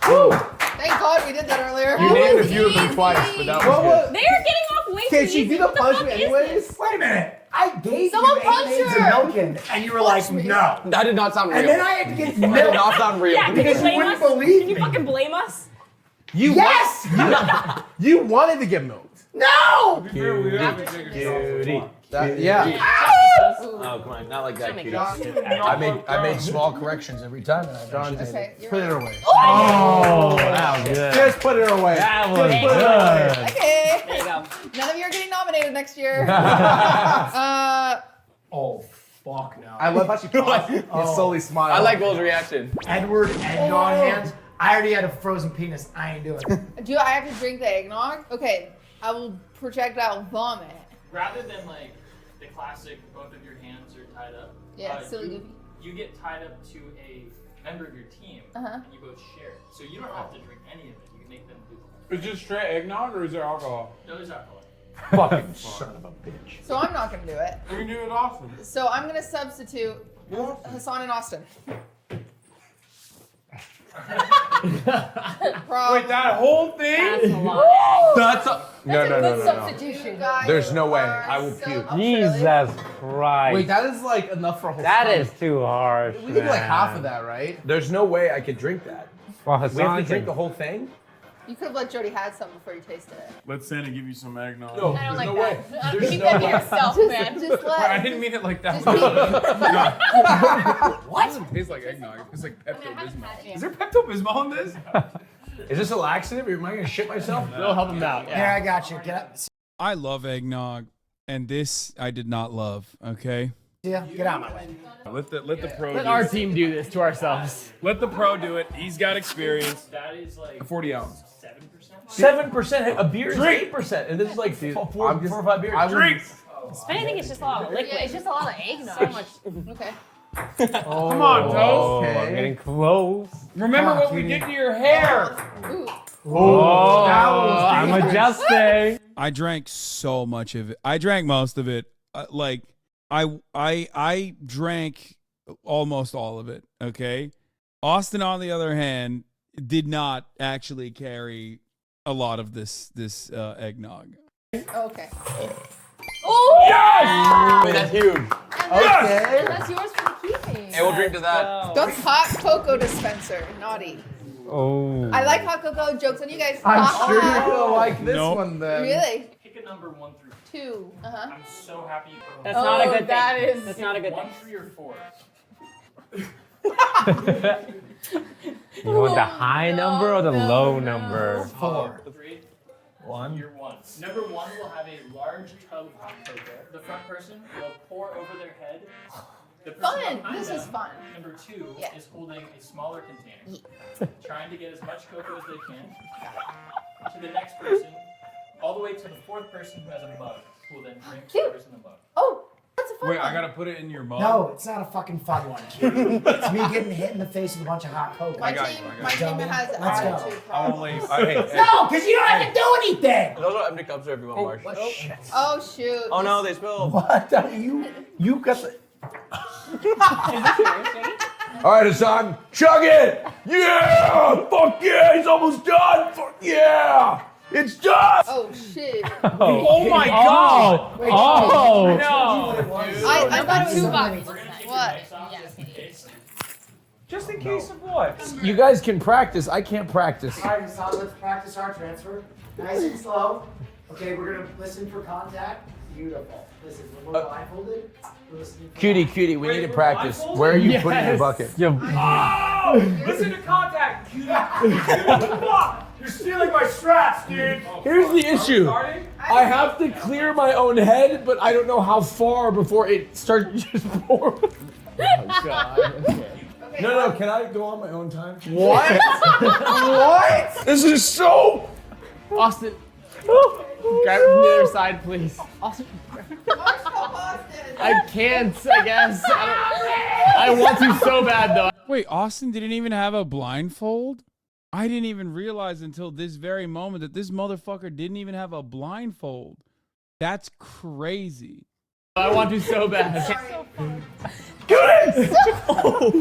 Woo! Thank God we did that earlier. You named a few of them twice, but that was good. They are getting off way Can too she easy. do the What punishment fuck is anyways? this? Wait a minute. I gave Someone you punch 8 maids her. of milking, and you were like, no. That did not sound real. And then I had to get That did not sound real. Yeah, can you Because you blame wouldn't us? believe Can you me. fucking blame us? You Yes! you wanted to get milked. No! Cutie. Yeah. Oh, come on, not like that, Show me, cutie. God. I made small corrections every time, and I John, just Okay, you're put it right. away. Oh, that was good. Just put it away. That was Just put it away. good. Okay. There you go. None of you are getting nominated next year. Oh, fuck no. I love how she paused and slowly smiled. I like Will's reaction. Edward eggnog hands. I already had a frozen penis. I ain't doing it. Do I have to drink the eggnog? Okay, I will projectile vomit. Rather than like the classic, both of your hands are tied up. Yeah, silly goofy. You get tied up to a member of your team, and you both share it. So you don't have to drink any of it. You can make them do it. Is this straight eggnog or is there alcohol? No, there's alcohol. Fucking son of a bitch. So I'm not gonna do it. We can do it often. So I'm gonna substitute Hassan and Austin. Wait, that whole thing? That's a lot. That's a... Good substitution. There's no way. I will puke. Jesus Christ. Wait, that is like enough for a whole That stomach. is too harsh. We can do like half of that, right? There's no way I could drink that. Well, we have Hassan to drink can- the whole thing? You could have let Jody have some before you tasted it. Let Santa give you some eggnog. No, I don't there's like no that. way. Keep There's that no to way. yourself, man. Just let. I didn't mean it like that. What? It doesn't taste like eggnog. It tastes like Pepto-Bismol. Is there Pepto-Bismol in this? Is this a laxative? Am I gonna shit myself? It'll help him out. Yeah, I got you. Get up. I love eggnog, and this I did not love. Okay. Yeah, get out of my way. Let the pro Let do our it. team do this to ourselves. Let the pro do it. He's got experience. That is like 40 ounce. 7%. 7%. A beer is 8%, and this is like four or five beers. Drink. I think it's just a lot of liquid. Yeah, it's just a lot of eggnog. So much. Okay. Come on, Toast. I'm getting close. Remember what we did to your hair. Ooh. Oh, I'm adjusting. I drank so much of it. I drank most of it. I drank almost all of it. Okay. Austin, on the other hand, did not actually carry a lot of this eggnog. Okay. Oh! Yes! Wait, that's huge. Okay. That's yours for the keeping. Hey, we'll drink to that. That's hot cocoa dispenser. Naughty. Oh. I like hot cocoa. Jokes on you guys. I'm sure you're gonna like this Nope. one then. Really? Pick a number 1 through 2. Uh-huh. I'm so happy you put That's not a good thing. that is- That's not a good 1, thing. 3, or 4. You want the high number or the low number? 4. 3. 1. You're 1. Number 1 will have a large tub of hot cocoa. The front person will pour over their head. The person Fun. behind This is them, fun. Number 2 Yeah. is holding a smaller container, trying to get as much cocoa as they can to the next person, all the way to the 4th person who has a mug, who will then drink whatever's in the mug. Oh, that's a fun Wait, one. I gotta put it in your mug. No, it's not a fucking fun one. It's me getting hit in the face with a bunch of hot cocoa. My got team, you, I got my you. team has Let's go. attitude I won't problems. leave. Hey, No, because you don't have to do anything. Those are empty cups there if you want, Marsh. Oh shoot. Oh no, they spilled. What? You got the. All right, Hassan, chug it! Yeah! Fuck yeah! He's almost done! Fuck yeah! It's just. Oh shit. Oh my god! Oh! No! I thought it was what? Just in case of what? You guys can practice. I can't practice. All right, Hassan, let's practice our transfer. Nice and slow. Okay, we're gonna listen for contact. Beautiful. Listen, when we're blindfolded, we're listening for Cutie, we need to practice. Where are you putting your bucket? Oh! Listen to contact! You're stealing my straps, dude! Here's the issue. I have to clear my own head, but I don't know how far before it starts to just pour. Oh, God. Okay. No, can I go on my own time? What? What? This is so... Austin. Grab it from the other side, please. Austin. I can't, I guess. I want to so bad, though. Wait, Austin didn't even have a blindfold? I didn't even realize until this very moment that this motherfucker didn't even have a blindfold. That's crazy. I want to so bad. Goodness! Oh,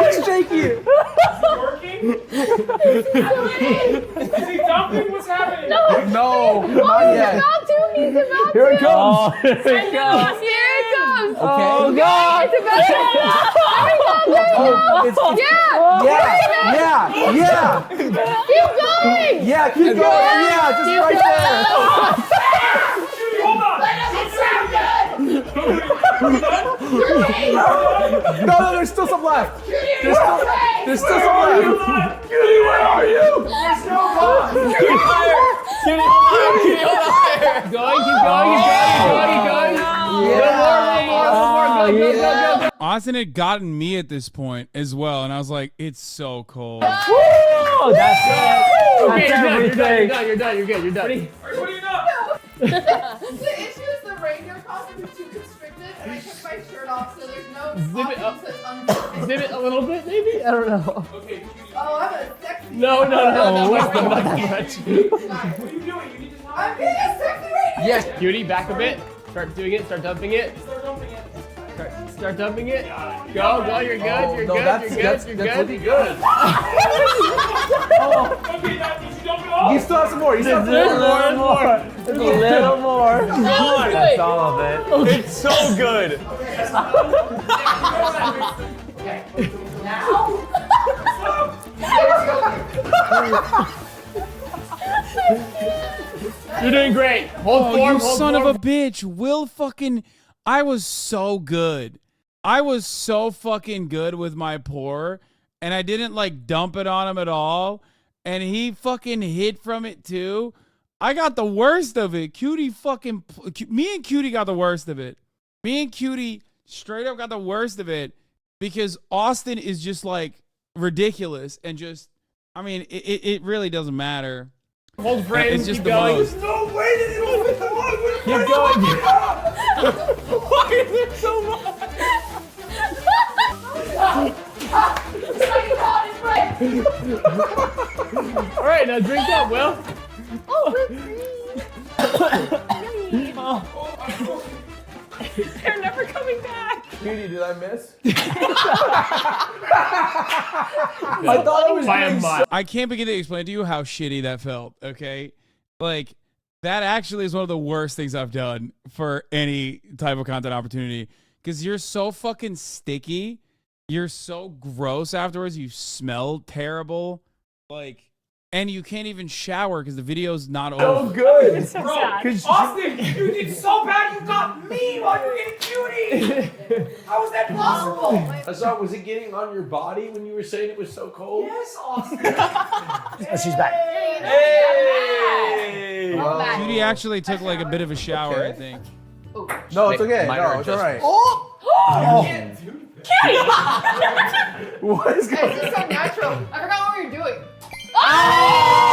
it's shaky. Is it working? Is he dumping? What's happening? No, not yet. About to. He's about Here it to. comes. I know. Here it comes. Okay. Oh God! It's about to. Yeah. Keep going. Yeah, keep going. Yeah, just Keep right Hold on! there. No, there's still some left. There's still some left. Cutie, where are you? There's no God! Cutie, hold on. Keep going. Go. Austin had gotten me at this point as well, and I was like, it's so cold. Oh, that's it. Okay, That's everything. you're done. You're good. What are you doing up? The issue is the reindeer costume is too constricted, and I took my shirt off, so there's no Zip it up. option to unzip it. Zip it a little bit, maybe? I don't know. Okay, Oh, I'm a sexy. No, not that much. what are you doing? You need to talk. I'm being a sexy reindeer. Yes, Cutie, back a bit. Start doing it. Start dumping it. Start dumping it. Start dumping it. Go. You're good. You're good. That's looking good. Okay, that means you dump it all? You still have some more. You still have There's some more. There's a little more. That's good. all of it. It's so good. Okay, now. You're doing great. Hold Oh, form. you son of a bitch. Will fucking... I was so good. I was so fucking good with my pour, and I didn't, like, dump it on him at all, and he fucking hid from it, too. I got the worst of it. Cutie fucking... Me and Cutie got the worst of it. Me and Cutie straight up got the worst of it because Austin is just, like, ridiculous and just... I mean, it really doesn't matter. Hold frame. It's just Keep the going. most. no way that it'll fit the log. Keep going. Why is there so much? All right, now drink up, Will. They're never coming back. Cutie, did I miss? I thought I was doing so... I can't begin to explain to you how shitty that felt, okay? Like, that actually is one of the worst things I've done for any type of content opportunity because you're so fucking sticky. You're so gross afterwards. You smell terrible. Like, and you can't even shower because the video's not over. Oh, good. It's so Bro, sad. Austin, you did so bad you got me while you're getting Cutie! How is that possible? I saw, was it getting on your body when you were saying it was so cold? Yes, Austin! She's back. Hey! Cutie actually took like a bit of a shower, I think. No, it's okay. No, it's all right. What is going This is so natural. I forgot what we were doing.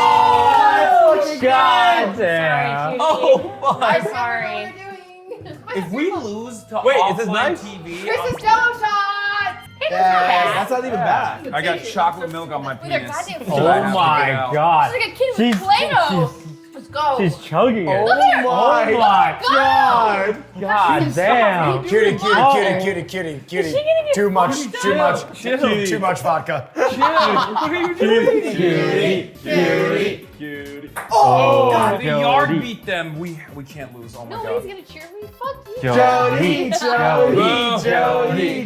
Oh, God damn. Oh I'm sorry. What we're doing. If we lose to Wait, is this offline nice? TV, Chris's jello shot. Yeah, that's not even bad. I got chocolate milk on my With her penis. goddamn So I Oh have to my get out. God. She's like a kid She's- with Play-Doh. Let's go. She's chugging it. Oh Look at her. Oh my God. God damn. Cutie, Oh. cutie. Is she getting it? Too much vodka. What are you doing? Cutie. Oh, God. the yard Jody. beat them. We can't lose. Oh my Nobody's god. gonna cheer for me. Fuck you.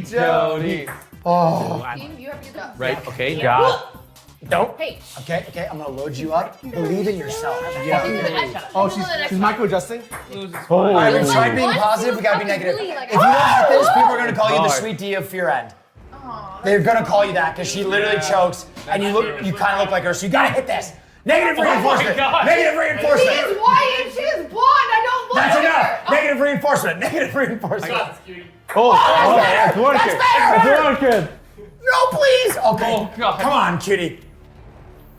Jody. Oh. Team, you have your go. Right, okay. God. Don't. Hey. Okay, I'm gonna load you up. Believe in yourself. Oh, she's micro adjusting. All right, we tried being positive. We gotta be negative. If you don't hit this, people are gonna call you the sweet D of Fear End. They're gonna call you that because she literally chokes, and you kind of look like her. So you gotta hit this. Negative reinforcement. Negative reinforcement. She's white and she's blonde. I don't look That's like enough. her. Negative reinforcement. Negative reinforcement. That's working. That's better. working. No, please. Okay. Oh, God. Come on, cutie.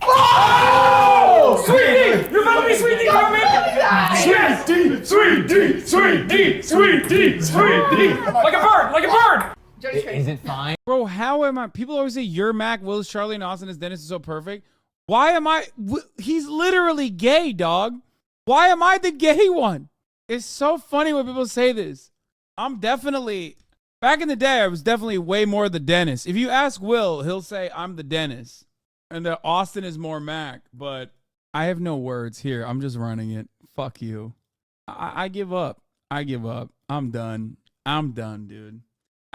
Oh! Sweet D! You're about to be Sweet D, Carmen! Sweet D, Sweet D, Sweet D, Sweet D. Like a bird! Like a bird! Is it fine? Bro, how am I? People always say you're Mac, Willis, Charlie, and Austin as Dennis is so perfect. Why am I? He's literally gay, dog. Why am I the gay one? It's so funny when people say this. I'm definitely, back in the day, I was definitely way more the Dennis. If you ask Will, he'll say I'm the Dennis. And that Austin is more Mac, but I have no words here. I'm just running it. Fuck you. I give up. I give up. I'm done. I'm done, dude.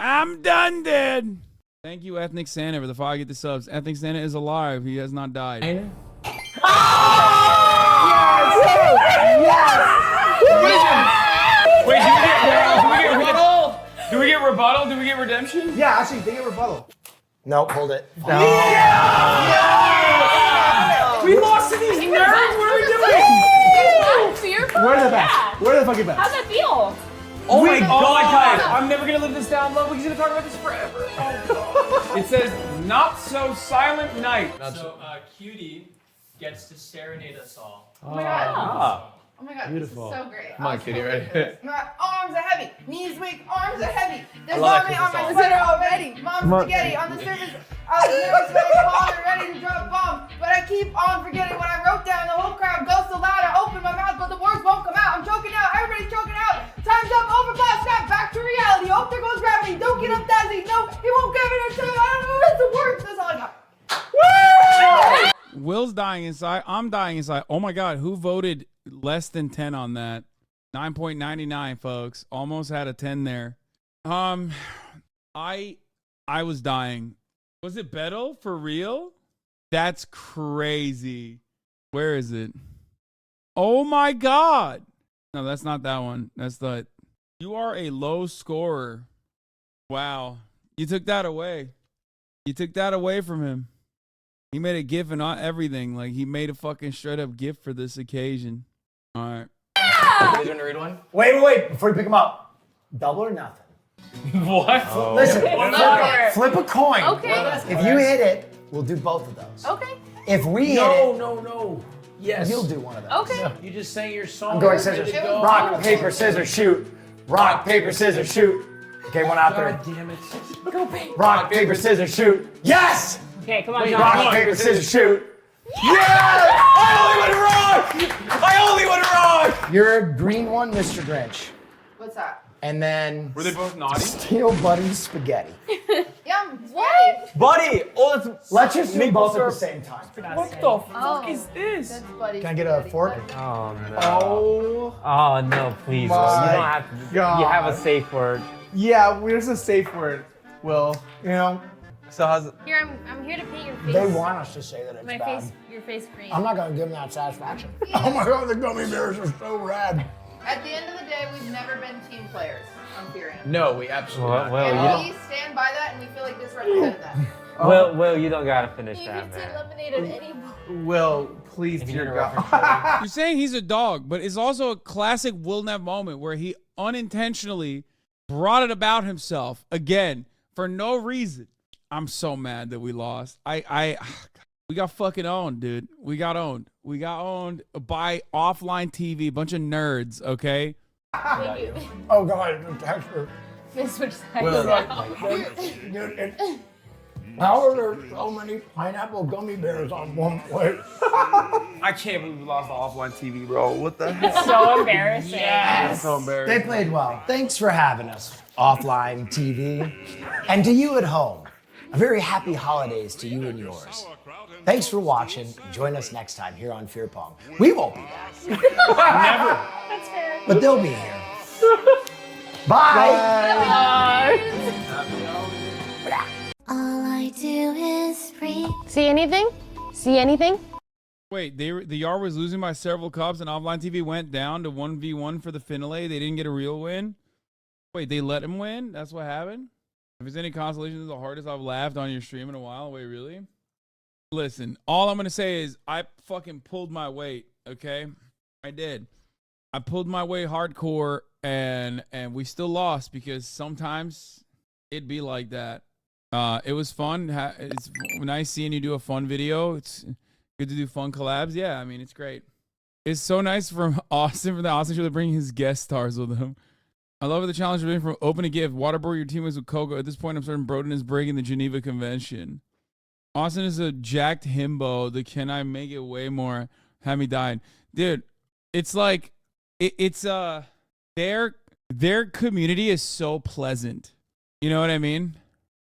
I'm done, dude. Thank you, Ethnic Santa, for the 5 get the subs. Ethnic Santa is alive. He has not died. Yes! Wait, do we get rebuttal? Do we get redemption? Yeah, actually, they get rebuttal. Nope, hold it. We lost to these nerds. What are we doing? Where the best? Where the fucking best? How's that feel? Oh my god! I'm never gonna live this down, love. We're gonna talk about this forever. Oh god. It says not so silent night. So, Cutie gets to serenade us all. Oh my god. Oh my god, Beautiful. this is so great. Come on, Kitty, right? My arms are heavy, knees weak, arms are heavy. There's love vomit that on my Christmas sweater already. Mom's Come on. spaghetti on the surface. I was nervous when I called her ready to drop bombs, but I keep on forgetting what I wrote down. The whole crowd goes so loud. I open my mouth, but the words won't come out. I'm choking out. Everybody's choking out. Time's up. Overblast. Snap. Back to reality. Hope there goes gravity. Don't get up, Dazzy. No, he won't give it until I don't know what's the words. That's all I got. Will's dying inside. I'm dying inside. Oh my god, who voted less than 10 on that? 9.99, folks. Almost had a 10 there. I was dying. Was it Beto for real? That's crazy. Where is it? Oh my god. No, that's not that one. That's the you are a low scorer. Wow. You took that away. You took that away from him. He made a GIF and not everything. Like, he made a fucking straight up GIF for this occasion. All right. You want to read one? Wait. Before you pick them up. Double or nothing? What? Oh. Listen, flip a coin. Okay. If you hit it, we'll do both of those. Okay. If we hit it, No. Yes. you'll do one of those. Okay. You just sang your song. I'm going scissors. Rock, paper, scissors, shoot. Rock, paper, scissors, shoot. Okay, one out there. God damn it. Go big. Rock, paper, scissors, shoot. Yes! Okay, come on, John. Rock, paper, scissors, shoot. Yes! I only went wrong! You're a green one, Mr. Grinch. What's that? And then Were they both naughty? Steel Buddy Spaghetti. Yeah, what? Buddy! Oh, that's. Let's just do both at the same time. What the fuck is this? That's Buddy. Can I get a fork? Oh no. Oh. Oh no, please. Will. My You don't have to. God. You have a safe word. Yeah, where's a safe word? Will. You know, So how's it? Here, I'm here to paint your face. they want us to say that it's My bad. face, your face green. I'm not gonna give them that satisfaction. Oh my god, the gummy bears are so rad. At the end of the day, we've never been team players on Fear End. No, we absolutely not. Well, And we stand by that, and we feel like this represented that. Will, you don't gotta finish You that, can say man. lemonade at any moment. Will, please, If you dear need a God. reference, You're saying he's a dog, but it's also a classic Will Nev moment where he unintentionally brought it about himself again for no reason. I'm so mad that we lost. We got fucking owned, dude. We got owned. We got owned by offline TV, bunch of nerds, okay? Oh god, the texture. Switch sides. Dude, how are there so many pineapple gummy bears on one plate? I can't believe we lost the offline TV, bro. What the heck? It's so embarrassing. That's so embarrassing. They played well. Thanks for having us, offline TV. And to you at home, a very happy holidays to you and yours. Thanks for watching. Join us next time here on Fear Pong. We won't be back. Never. That's fair. But they'll be here. Bye. All I do is breathe. See anything? See anything? Wait, the Yar was losing by several cups and offline TV went down to 1v1 for the finale. They didn't get a real win. Wait, they let him win? That's what happened? If there's any consolation, this is the hardest I've laughed on your stream in a while. Wait, really? Listen, all I'm going to say is I fucking pulled my weight, okay? I did. I pulled my weight hardcore and we still lost because sometimes it'd be like that. It was fun. It's nice seeing you do a fun video. It's good to do fun collabs. Yeah, I mean, it's great. It's so nice from Austin, from the Austin show, to bring his guest stars with him. I love the challenge of being from Open a Gift. Waterboard your teammates with Coco. At this point, I'm certain Broden is breaking the Geneva Convention. Austin is a jacked himbo. The can I make it way more? Have me died. Dude, it's like, their community is so pleasant. You know what I mean?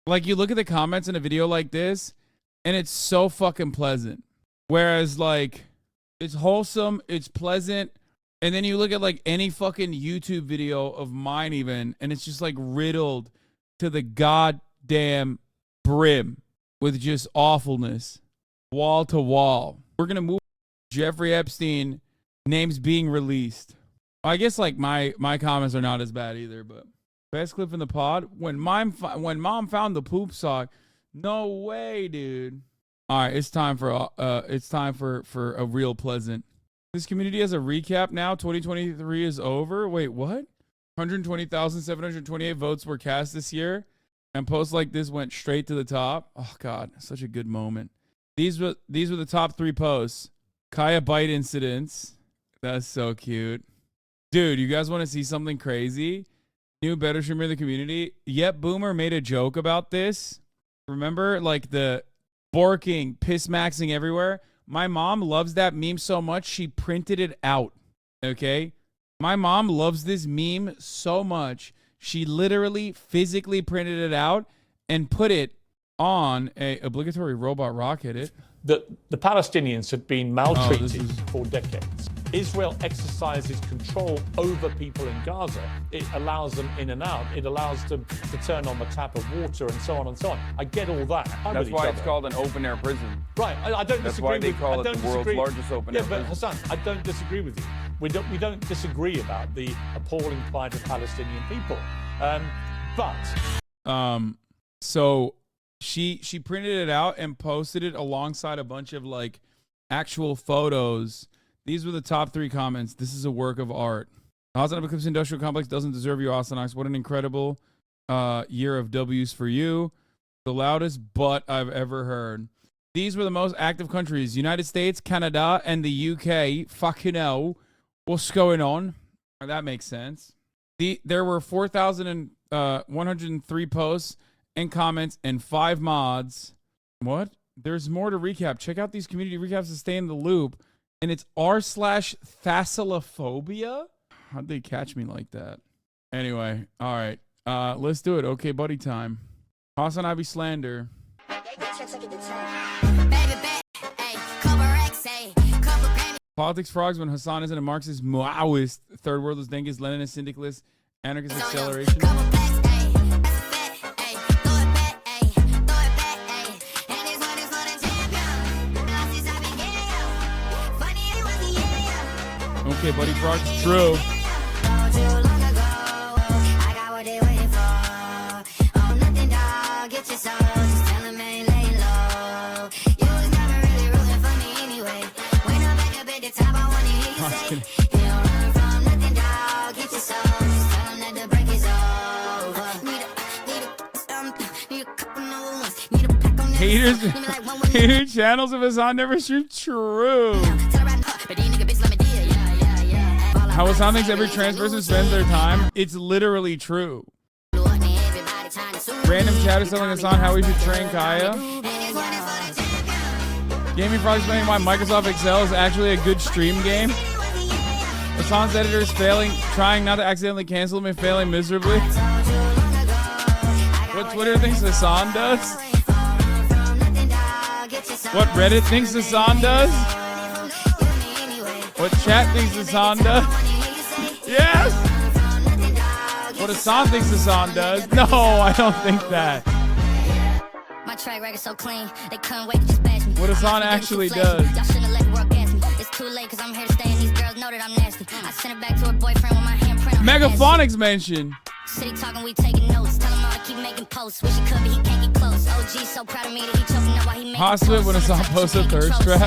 Like, you look at the comments in a video like this, and it's so fucking pleasant. Whereas, like, it's wholesome, it's pleasant, and then you look at, like, any fucking YouTube video of mine even, and it's just, like, riddled to the goddamn brim with just awfulness. Wall to wall. We're going to move Jeffrey Epstein, names being released. I guess, like, my comments are not as bad either, but... Best clip in the pod? When mom found the poop sock. No way, dude. All right, it's time for a real pleasant. This community has a recap now. 2023 is over. Wait, what? 120,728 votes were cast this year, and posts like this went straight to the top. Oh God, such a good moment. These were the top 3 posts. Kaya bite incidents. That's so cute, dude. You guys want to see something crazy? New better streamer in the community. Yep, Boomer made a joke about this. Remember, like, the borking, piss maxing everywhere? My mom loves that meme so much, she printed it out. Okay? My mom loves this meme so much, she literally physically printed it out and put it on a obligatory robot rocket. The Palestinians have been maltreated for decades. Israel exercises control over people in Gaza. It allows them in and out. It allows them to turn on the tap of water and so on and so on. I get all that. That's why it's called an open-air prison. Right, I don't disagree with you. That's why they call it the world's largest open-air prison. Yeah, but Hassan, I don't disagree with you. We don't disagree about the appalling plight of Palestinian people. So she printed it out and posted it alongside a bunch of, like, actual photos. These were the top 3 comments. This is a work of art. The Hasan Eclipse Industrial Complex doesn't deserve you, Austinox. What an incredible year of W's for you. The loudest butt I've ever heard. These were the most active countries. United States, Canada, and the UK. Fucking hell. What's going on? That makes sense. There were 4,103 posts and comments and 5 mods. What? There's more to recap. Check out these community recaps to stay in the loop. And it's r/thalassophobia? How'd they catch me like that? Anyway, all right. Let's do it. Okay, buddy time. Hassan Ivy slander. Politics frogs when Hassan isn't a Marxist, Maoist, third worldist, Dengist, Leninist, syndicalist, anarchist acceleration. Okay, buddy frogs, true. Hater channels of Hassan never stream. True. How Hassan thinks every trans person spends their time. It's literally true. Random chat is telling Hassan how we should train Kaya. Gaming Frog explaining why Microsoft Excel is actually a good stream game. Hassan's editor is failing, trying not to accidentally cancel him and failing miserably. What Twitter thinks Hassan does? What Reddit thinks Hassan does? What chat thinks Hassan does? Yes! What Hassan thinks Hassan does? No, I don't think that. My track record so clean, they couldn't wait to just bash me. What Hassan actually does. Y'all shouldn't have let the world gas me. It's too late, cause I'm here to stay, and these girls know that I'm nasty. I sent it back to her boyfriend with my handprint on her Megaphonics mention. City talking, we taking notes. Tell him all to keep making posts. Wish he could, but he can't get close. OG so proud of me that he choking up while he making Hoslet when Hassan posts a thirst trap.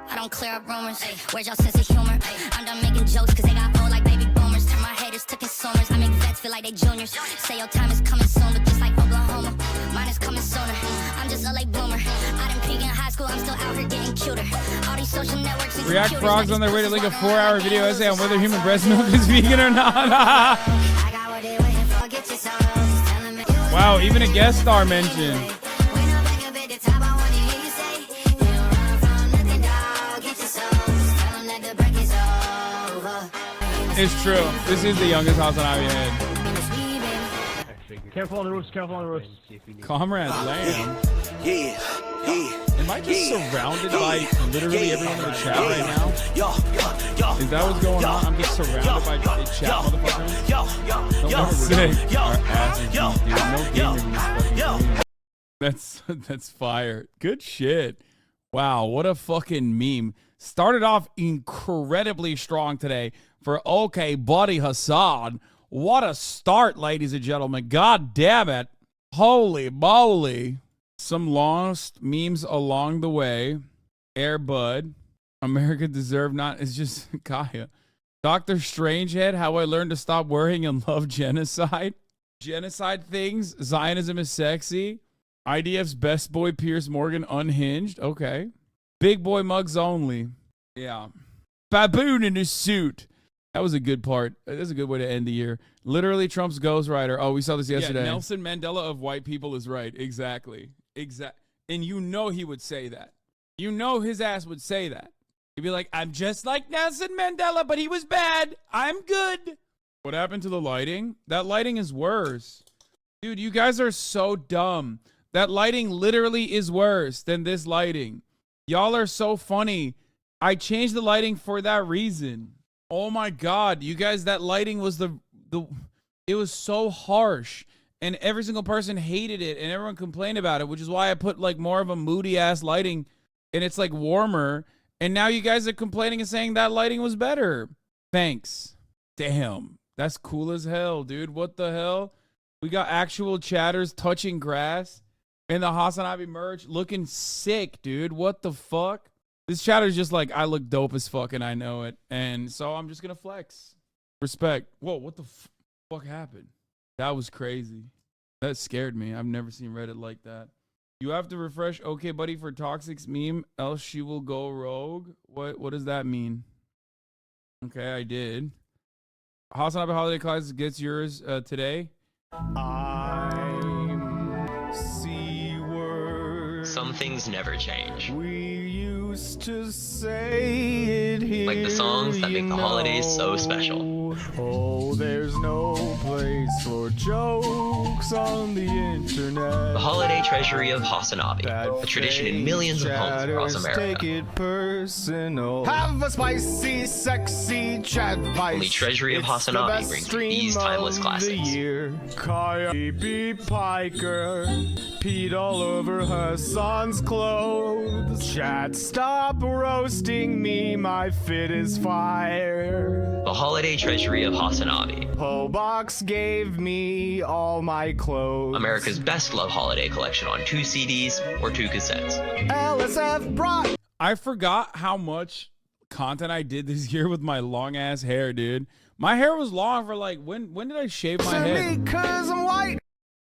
I don't clear up rumors. Where's y'all sense of humor? I'm done making jokes cause they got old like baby boomers. Turn my haters to consumers. I make vets feel like they juniors. Say your time is coming soon, but just like Oklahoma, mine is coming sooner. I'm just a late bloomer. I didn't peak in high school, I'm still out here getting cuter. All these social networks and React computers frogs on their way to link a 4-hour video essay on whether human breast milk is vegan or not. Wow, even a guest star mentioned. It's true. This is the youngest house on Ivy Head. Careful on the roofs, careful on the roofs. Comrade Lamb. Am I just surrounded by literally everyone in the chat right now? Is that what's going on? I'm just surrounded by the chat motherfuckers. That's sick. Our asses beat, dude. No gamer in this fucking game. That's fire. Good shit. Wow, what a fucking meme. Started off incredibly strong today for OK Buddy Hassan. What a start, ladies and gentlemen. God damn it. Holy moly. Some lost memes along the way. Air Bud. America deserve not. It's just Kaya. Dr. Strangehead. How I learned to stop worrying and love genocide. Genocide things. Zionism is sexy. IDF's best boy Piers Morgan unhinged. Okay. Big boy mugs only. Yeah. Baboon in his suit. That was a good part. That's a good way to end the year. Literally Trump's ghostwriter. Oh, we saw this yesterday. Yeah, Nelson Mandela of white people is right. Exactly. And you know he would say that. You know his ass would say that. He'd be like, I'm just like Nelson Mandela, but he was bad. I'm good. What happened to the lighting? That lighting is worse. Dude, you guys are so dumb. That lighting literally is worse than this lighting. Y'all are so funny. I changed the lighting for that reason. Oh my God, you guys, that lighting was it was so harsh and every single person hated it and everyone complained about it, which is why I put like more of a moody ass lighting and it's like warmer. And now you guys are complaining and saying that lighting was better. Thanks. Damn, that's cool as hell, dude. What the hell? We got actual chatters touching grass and the Hassan Ivy merch looking sick, dude. What the fuck? This chatter's just like, I look dope as fuck and I know it. And so I'm just going to flex. Respect. Whoa, what the fuck happened? That was crazy. That scared me. I've never seen Reddit like that. You have to refresh OK Buddy for Toxic's meme, else she will go rogue. What does that mean? Okay, I did. Hassan Ivy Holiday Class gets yours today. Some things never change. To say it here, like the songs that make the holidays so special. Oh, there's no place for jokes on the internet. The holiday treasury of Hasanabi, a tradition in millions of homes across America. Take it personal. Have a spicy, sexy chat vice. Only Treasury of Hasanabi brings you these timeless classics. Kaya B. Piker peed all over Hassan's clothes. Chat, stop roasting me, my fit is fire. The holiday treasury of Hasanabi. Pobox gave me all my clothes. America's best love holiday collection on 2 CDs or 2 cassettes. LSF brought. I forgot how much content I did this year with my long ass hair, dude. My hair was long for like, when did I shave my head? Because I'm white.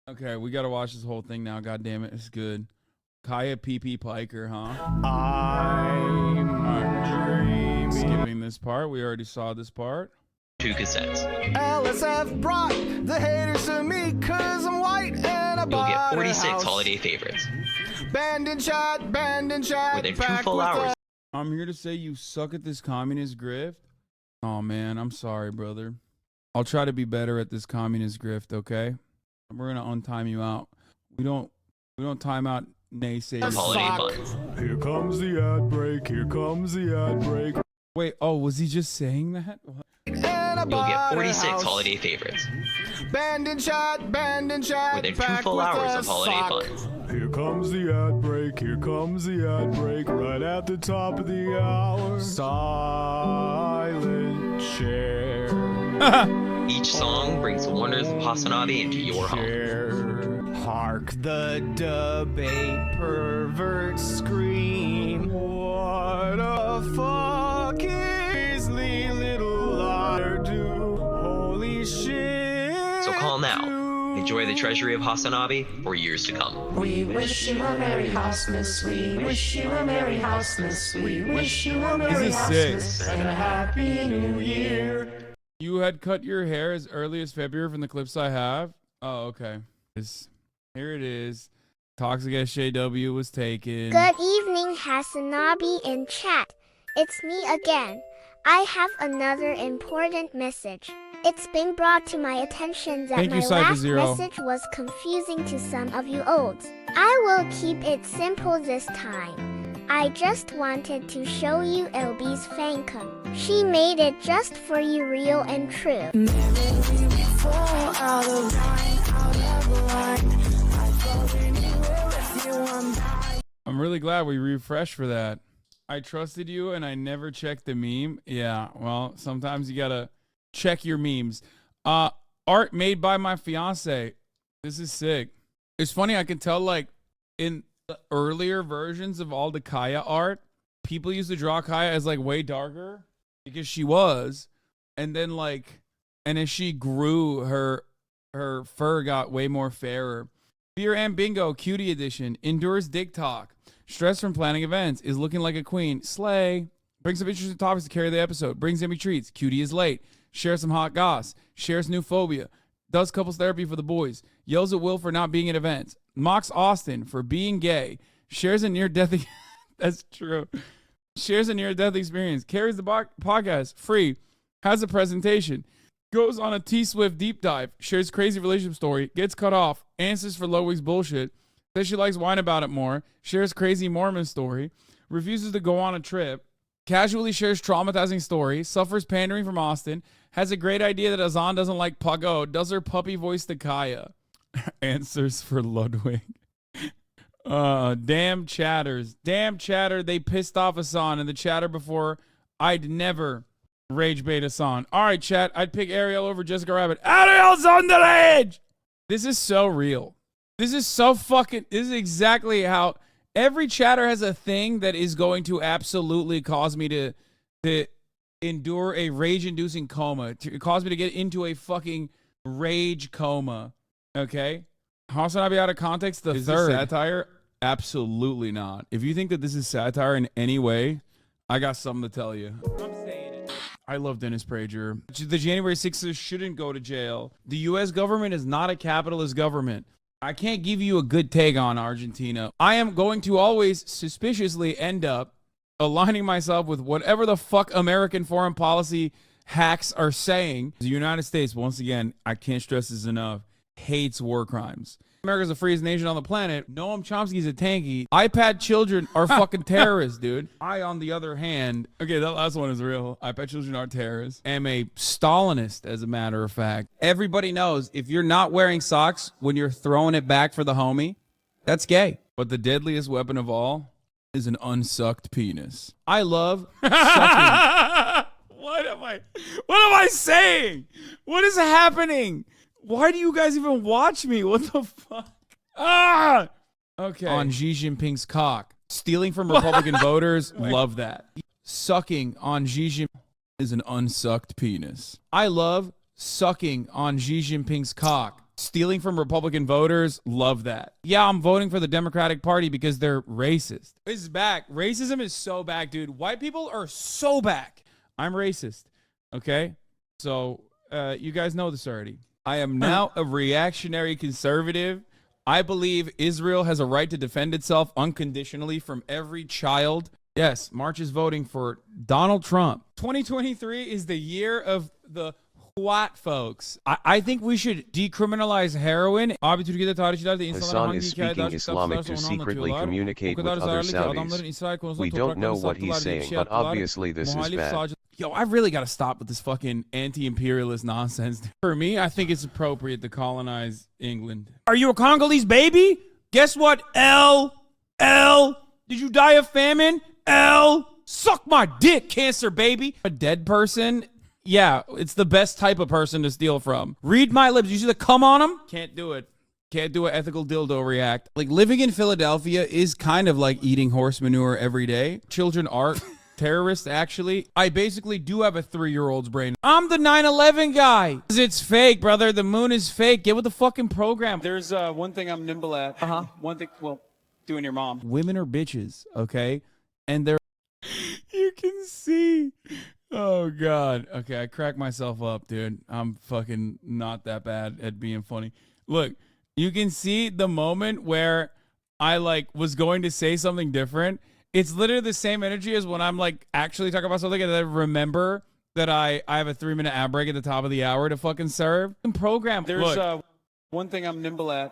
Okay, we gotta watch this whole thing now. God damn it, it's good. Kaya PP Piker, huh? I'm dreaming. Skipping this part. We already saw this part. 2 cassettes. LSF brought the haters to me cause I'm white and I You'll get bought 46 a house. holiday favorites. Band and chat. Within 2 full hours. I'm here to say you suck at this communist grift. Oh man, I'm sorry, brother. I'll try to be better at this communist grift, okay? We're gonna untime you out. We don't time out naysayers. holiday funds. Here comes the ad break. Here comes the ad break. Wait, oh, was he just saying that? What? You'll get 46 holiday favorites Band and chat, within 2 full hours of holiday funds. Here comes the ad break. Here comes the ad break. Right at the top of the hour. Silent chair. Each song brings the wonders of Hasanabi into your home. Hark the debate perverts scream. What a fucking little liar do. Holy shit. So call now. Enjoy the treasury of Hasanabi for years to come. We wish you a Merry Housemas. We wish you a Merry Housemas. We wish you a Merry This is sick. Housemas and a Happy New Year. You had cut your hair as early as February from the clips I have? Oh, okay. Here it is. Toxic SJW was taken. Good evening, Hasanabi in chat. It's me again. I have another important message. It's been brought to my attention that Thank my you, Cypher last Zero. message was confusing to some of you olds. I will keep it simple this time. I just wanted to show you LB's fancam. She made it just for you, real and true. I'm really glad we refreshed for that. I trusted you and I never checked the meme. Yeah, well, sometimes you gotta check your memes. Art made by my fiance. This is sick. It's funny, I can tell like in the earlier versions of all the Kaya art, people used to draw Kaya as like way darker because she was. And then like, and as she grew, her fur got way more fairer. Beer and Bingo, Cutie Edition, endures dick talk, stress from planning events, is looking like a queen, slay, brings some interesting topics to carry the episode, brings Emmy treats, Cutie is late, shares some hot goss, shares new phobia, does couples therapy for the boys, yells at Will for not being at events, mocks Austin for being gay, shares a near-death, that's true, shares a near-death experience, carries the podcast free, has a presentation, goes on a T-Swift deep dive, shares crazy relationship story, gets cut off, answers for Lowick's bullshit, says she likes wine about it more, shares crazy Mormon story, refuses to go on a trip, casually shares traumatizing story, suffers pandering from Austin, has a great idea that Azan doesn't like Puggo, does her puppy voice to Kaya, answers for Ludwig. Damn chatters. Damn chatter, they pissed off Azan and the chatter before I'd never rage bait Hassan. All right, chat. I'd pick Ariel over Jessica Rabbit. Ariel's underage! This is so real. This is so fucking... This is exactly how... Every chatter has a thing that is going to absolutely cause me to endure a rage-inducing coma. To cause me to get into a fucking rage coma. Okay? Hassan, I'll be out of context. The third. This satire? Absolutely not. If you think that this is satire in any way, I got something to tell you. I'm saying it. I love Dennis Prager. The January 6ers shouldn't go to jail. The U.S. government is not a capitalist government. I can't give you a good take on Argentina. I am going to always suspiciously end up aligning myself with whatever the fuck American foreign policy hacks are saying. The United States, once again, I can't stress this enough, hates war crimes. America's the freest nation on the planet. Noam Chomsky's a tanky. iPad children are fucking terrorists, dude. I, on the other hand, okay, that last one is real. iPad children are terrorists. Am a Stalinist, as a matter of fact. Everybody knows if you're not wearing socks when you're throwing it back for the homie, that's gay. But the deadliest weapon of all is an unsucked penis. I love sucking. What am I saying? What is happening? Why do you guys even watch me? What the fuck? Ah! Okay. On Xi Jinping's cock. Stealing from Republican voters. Love that. Sucking on Xi Jinping is an unsucked penis. I love sucking on Xi Jinping's cock. Stealing from Republican voters. Love that. Yeah, I'm voting for the Democratic Party because they're racist. It's back. Racism is so back, dude. White people are so back. I'm racist. Okay? So, you guys know this already. I am now a reactionary conservative. I believe Israel has a right to defend itself unconditionally from every child. Yes, March is voting for Donald Trump. 2023 is the year of the What, folks? I think we should decriminalize heroin. Hassan is speaking Islamic to secretly communicate with other Saudis. We don't know what he's saying, but obviously this is bad. Yo, I really got to stop with this fucking anti-imperialist nonsense. For me, I think it's appropriate to colonize England. Are you a Congolese baby? Guess what? L. Did you die of famine? L. Suck my dick, cancer baby. A dead person? Yeah, it's the best type of person to steal from. Read my lips. You see the cum on them? Can't do it. Can't do an ethical dildo react. Like, living in Philadelphia is kind of like eating horse manure every day. Children are terrorists, actually. I basically do have a 3-year-old's brain. I'm the 9/11 guy. It's fake, brother. The moon is fake. Get with the fucking program. There's one thing I'm nimble at. One thing, well, doing your mom. Women are bitches, okay? And they're... You can see... Oh, God. Okay, I cracked myself up, dude. I'm fucking not that bad at being funny. Look, you can see the moment where I, like, was going to say something different. It's literally the same energy as when I'm, like, actually talking about something and I remember that I have a 3-minute ad break at the top of the hour to fucking serve. And program. There's Look, one thing I'm nimble at.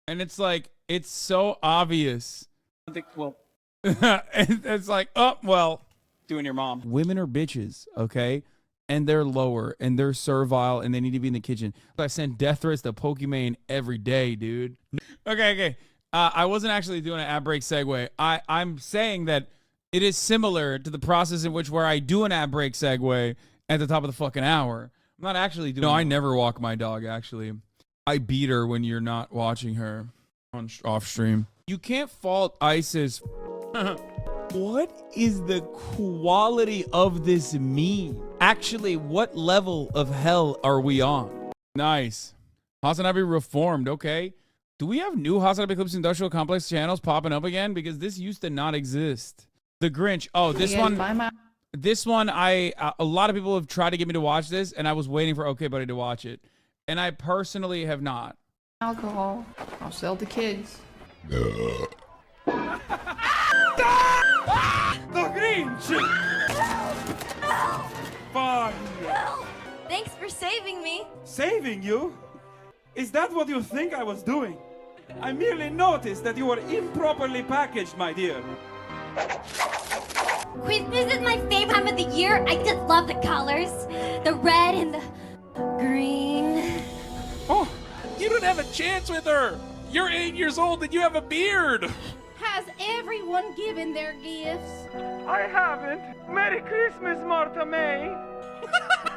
and it's like, it's so obvious. One thing, well, It's like, oh, well. doing your mom. Women are bitches, okay? And they're lower, and they're servile, and they need to be in the kitchen. I send death threats to Pokimane every day, dude. Okay. I wasn't actually doing an ad break segue. I'm saying that it is similar to the process in which where I do an ad break segue at the top of the fucking hour. I'm not actually doing. No, I never walk my dog, actually. I beat her when you're not watching her on off stream. You can't fault ISIS. What is the quality of this meme? Actually, what level of hell are we on? Nice. Hasanabe reformed, okay. Do we have new Hasanabe Clips Industrial Complex channels popping up again? Because this used to not exist. The Grinch. Oh, this one. A lot of people have tried to get me to watch this, and I was waiting for OK Buddy to watch it. And I personally have not. Alcohol. I'll sell to kids. The Grinch! Fine. Thanks for saving me. Saving you? Is that what you think I was doing? I merely noticed that you were improperly packaged, my dear. Christmas is my favorite time of the year. I just love the colors. The red and the green. Oh, you don't have a chance with her. You're 8 years old and you have a beard. Has everyone given their gifts? I haven't. Merry Christmas, Martha May.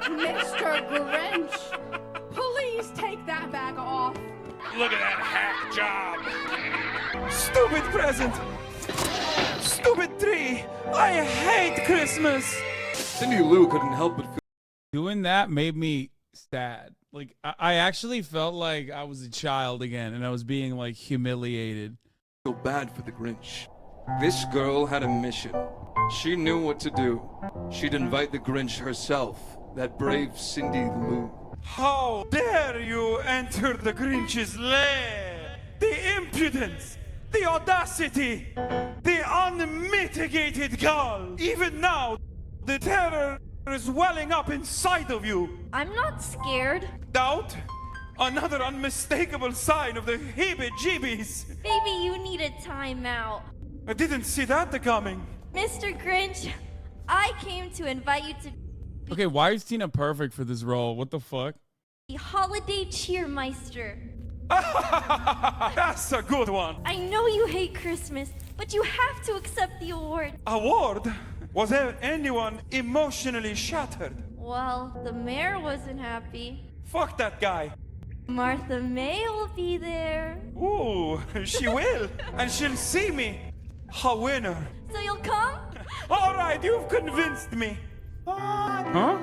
Mr. Grinch, please take that bag off. Look at that hack job. Stupid present. Stupid tree. I hate Christmas. Cindy Lou couldn't help but feel. Doing that made me sad. Like, I actually felt like I was a child again, and I was being, like, humiliated. So bad for the Grinch. This girl had a mission. She knew what to do. She'd invite the Grinch herself, that brave Cindy Lou. How dare you enter the Grinch's lair? The impudence, the audacity, the unmitigated gall. Even now, the terror is welling up inside of you. I'm not scared. Doubt? Another unmistakable sign of the heebie-jeebies. Baby, you need a timeout. I didn't see that coming. Mr. Grinch, I came to invite you to Okay, why is Tina perfect for this role? What the fuck? be Holiday Cheermeister. That's a good one. I know you hate Christmas, but you have to accept the award. Award? Was there anyone emotionally shattered? Well, the mayor wasn't happy. Fuck that guy. Martha May will be there. Ooh, she will. And she'll see me. A winner. So you'll come? All right, you've convinced me. Huh?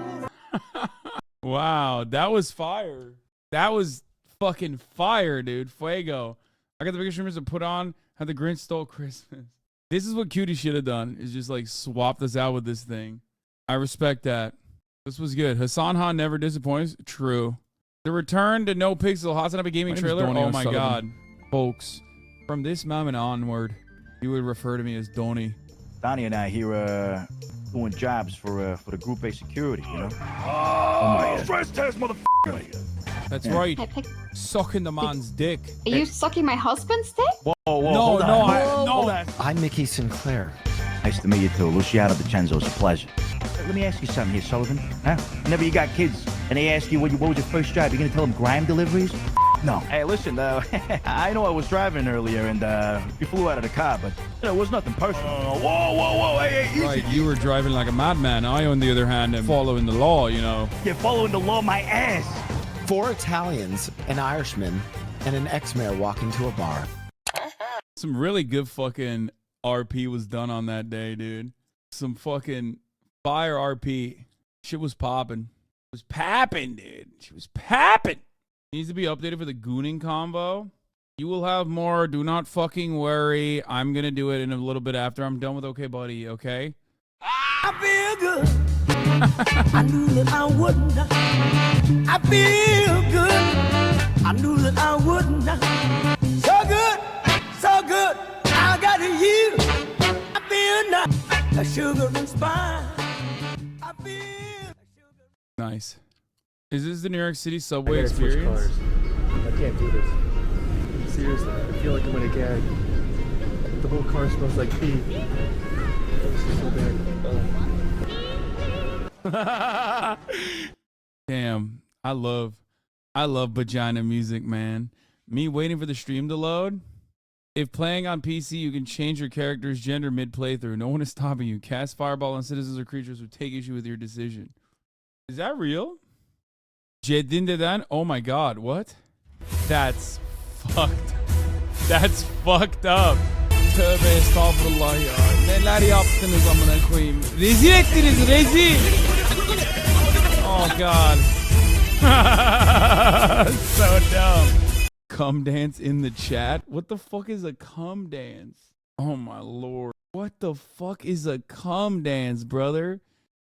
Wow, that was fire. That was fucking fire, dude. Fuego. I got the biggest streamers to put on how the Grinch stole Christmas. This is what Cutie should have done, is just like swap this out with this thing. I respect that. This was good. Hassan Han never disappoints. True. The return to No Pixel Hasanabe Gaming trailer. Oh my god. Folks, from this moment onward, you would refer to me as Donnie. Donnie and I here doing jobs for the Group A security, you know? Oh, Oh, stress test, motherfucker. That's right. Sucking the man's dick. Are you sucking my husband's dick? Whoa, No, hold on. I'm Mickey Sinclair. Nice to meet you too. Luciano DiCenzo. It's a pleasure. Let me ask you something here, Sullivan. Huh? Whenever you got kids and they ask you what was your first job, you gonna tell them grime deliveries? No. Hey, listen, I know I was driving earlier and you flew out of the car, but it was nothing personal. Whoa, hey, easy. Right, you were driving like a madman. I, on the other hand, am following the law, you know. You're following the law, my ass. 4 Italians, an Irishman, and an ex-mayor walk into a bar. Some really good fucking RP was done on that day, dude. Some fucking fire RP. Shit was popping. It was papping, dude. She was papping. Needs to be updated for the gooning combo. You will have more. Do not fucking worry. I'm gonna do it in a little bit after I'm done with Okay Buddy, okay? I feel good. I knew that I wouldn't. I feel good. I knew that I wouldn't. So good, so good. I got you. I feel nice. A sugar and spice. I feel. Nice. Is this the New York City subway experience? I can't do this. Seriously, I feel like I'm gonna gag. The whole car smells like pee. This is so bad. Damn, I love vagina music, man. Me waiting for the stream to load. If playing on PC, you can change your character's gender mid-playthrough. No one is stopping you. Cast Fireball on citizens or creatures who take issue with your decision. Is that real? Jedin Dedan? Oh my god, what? That's fucked. That's fucked up. Tövbe estağfurullah ya. Neler yaptınız amına koyayım. Rezil ettiniz, rezil. Oh god. So dumb. Cum dance in the chat? What the fuck is a cum dance? Oh my lord. What the fuck is a cum dance, brother?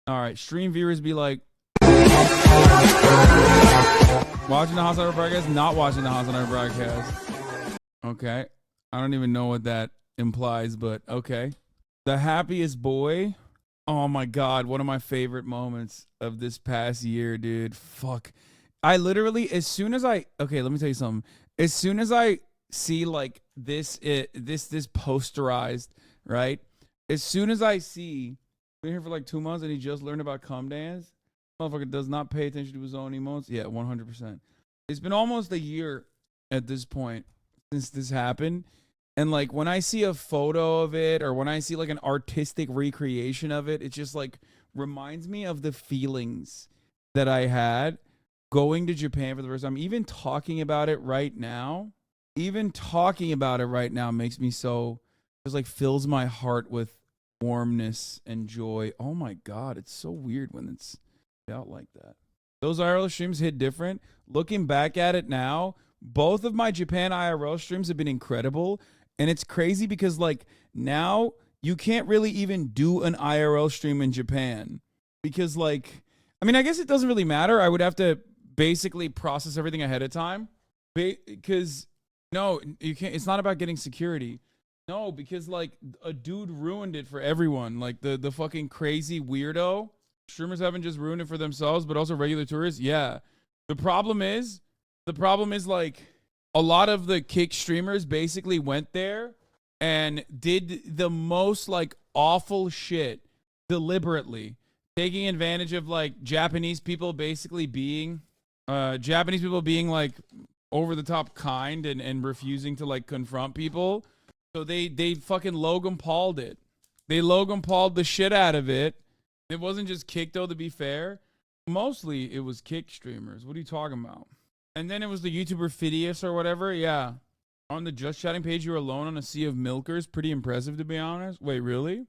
Alright, stream viewers be like, watching the House Hour broadcast, not watching the House Hour broadcast. Okay. I don't even know what that implies, but okay. The happiest boy. Oh my god, one of my favorite moments of this past year, dude. Fuck. I literally, as soon as I, okay, let me tell you something. As soon as I see like this posterized, right? As soon as I see, been here for like 2 months and he just learned about cum dance. Motherfucker does not pay attention to his own emotions. Yeah, 100%. It's been almost a year at this point since this happened. And like when I see a photo of it or when I see like an artistic recreation of it, it just like reminds me of the feelings that I had going to Japan for the first time. Even talking about it right now makes me so, just like fills my heart with warmness and joy. Oh my God, it's so weird when it's out like that. Those IRL streams hit different. Looking back at it now, both of my Japan IRL streams have been incredible. And it's crazy because like now you can't really even do an IRL stream in Japan because like, I mean, I guess it doesn't really matter. I would have to basically process everything ahead of time because no, you can't. It's not about getting security. No, because like a dude ruined it for everyone. Like the fucking crazy weirdo. Streamers haven't just ruined it for themselves, but also regular tourists. Yeah. The problem is like a lot of the kick streamers basically went there and did the most like awful shit deliberately, taking advantage of like Japanese people basically being like over the top kind and refusing to like confront people. So they fucking Logan Paul'd it. They Logan Paul'd the shit out of it. It wasn't just kick though, to be fair. Mostly it was kick streamers. What are you talking about? And then it was the YouTuber Phidias or whatever. Yeah. On the Just Chatting page, you were alone on a sea of milkers. Pretty impressive, to be honest. Wait, really?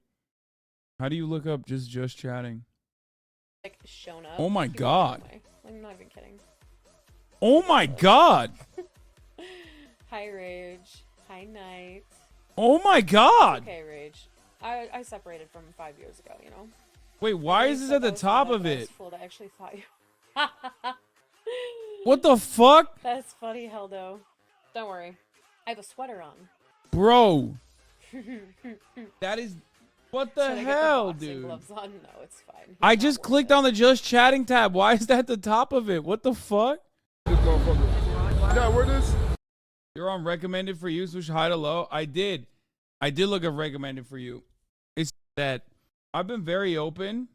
How do you look up just Chatting? Like shown up. Oh my God. I'm not even kidding. Oh my God. Hi, Rage. Hi, Night. Oh my God. Okay, Rage. I separated from 5 years ago, you know? Wait, why is this at the top of it? I actually thought you... What the fuck? That's funny, Heldo. Don't worry. I have a sweater on. Bro. That is... What the Should I get hell, boxing dude? gloves on? No, it's fine. I just clicked on the just chatting tab. Why is that at the top of it? What the fuck? Yeah, where this? You're on recommended for you, switch high to low. I did look at recommended for you. It's that I've been very open.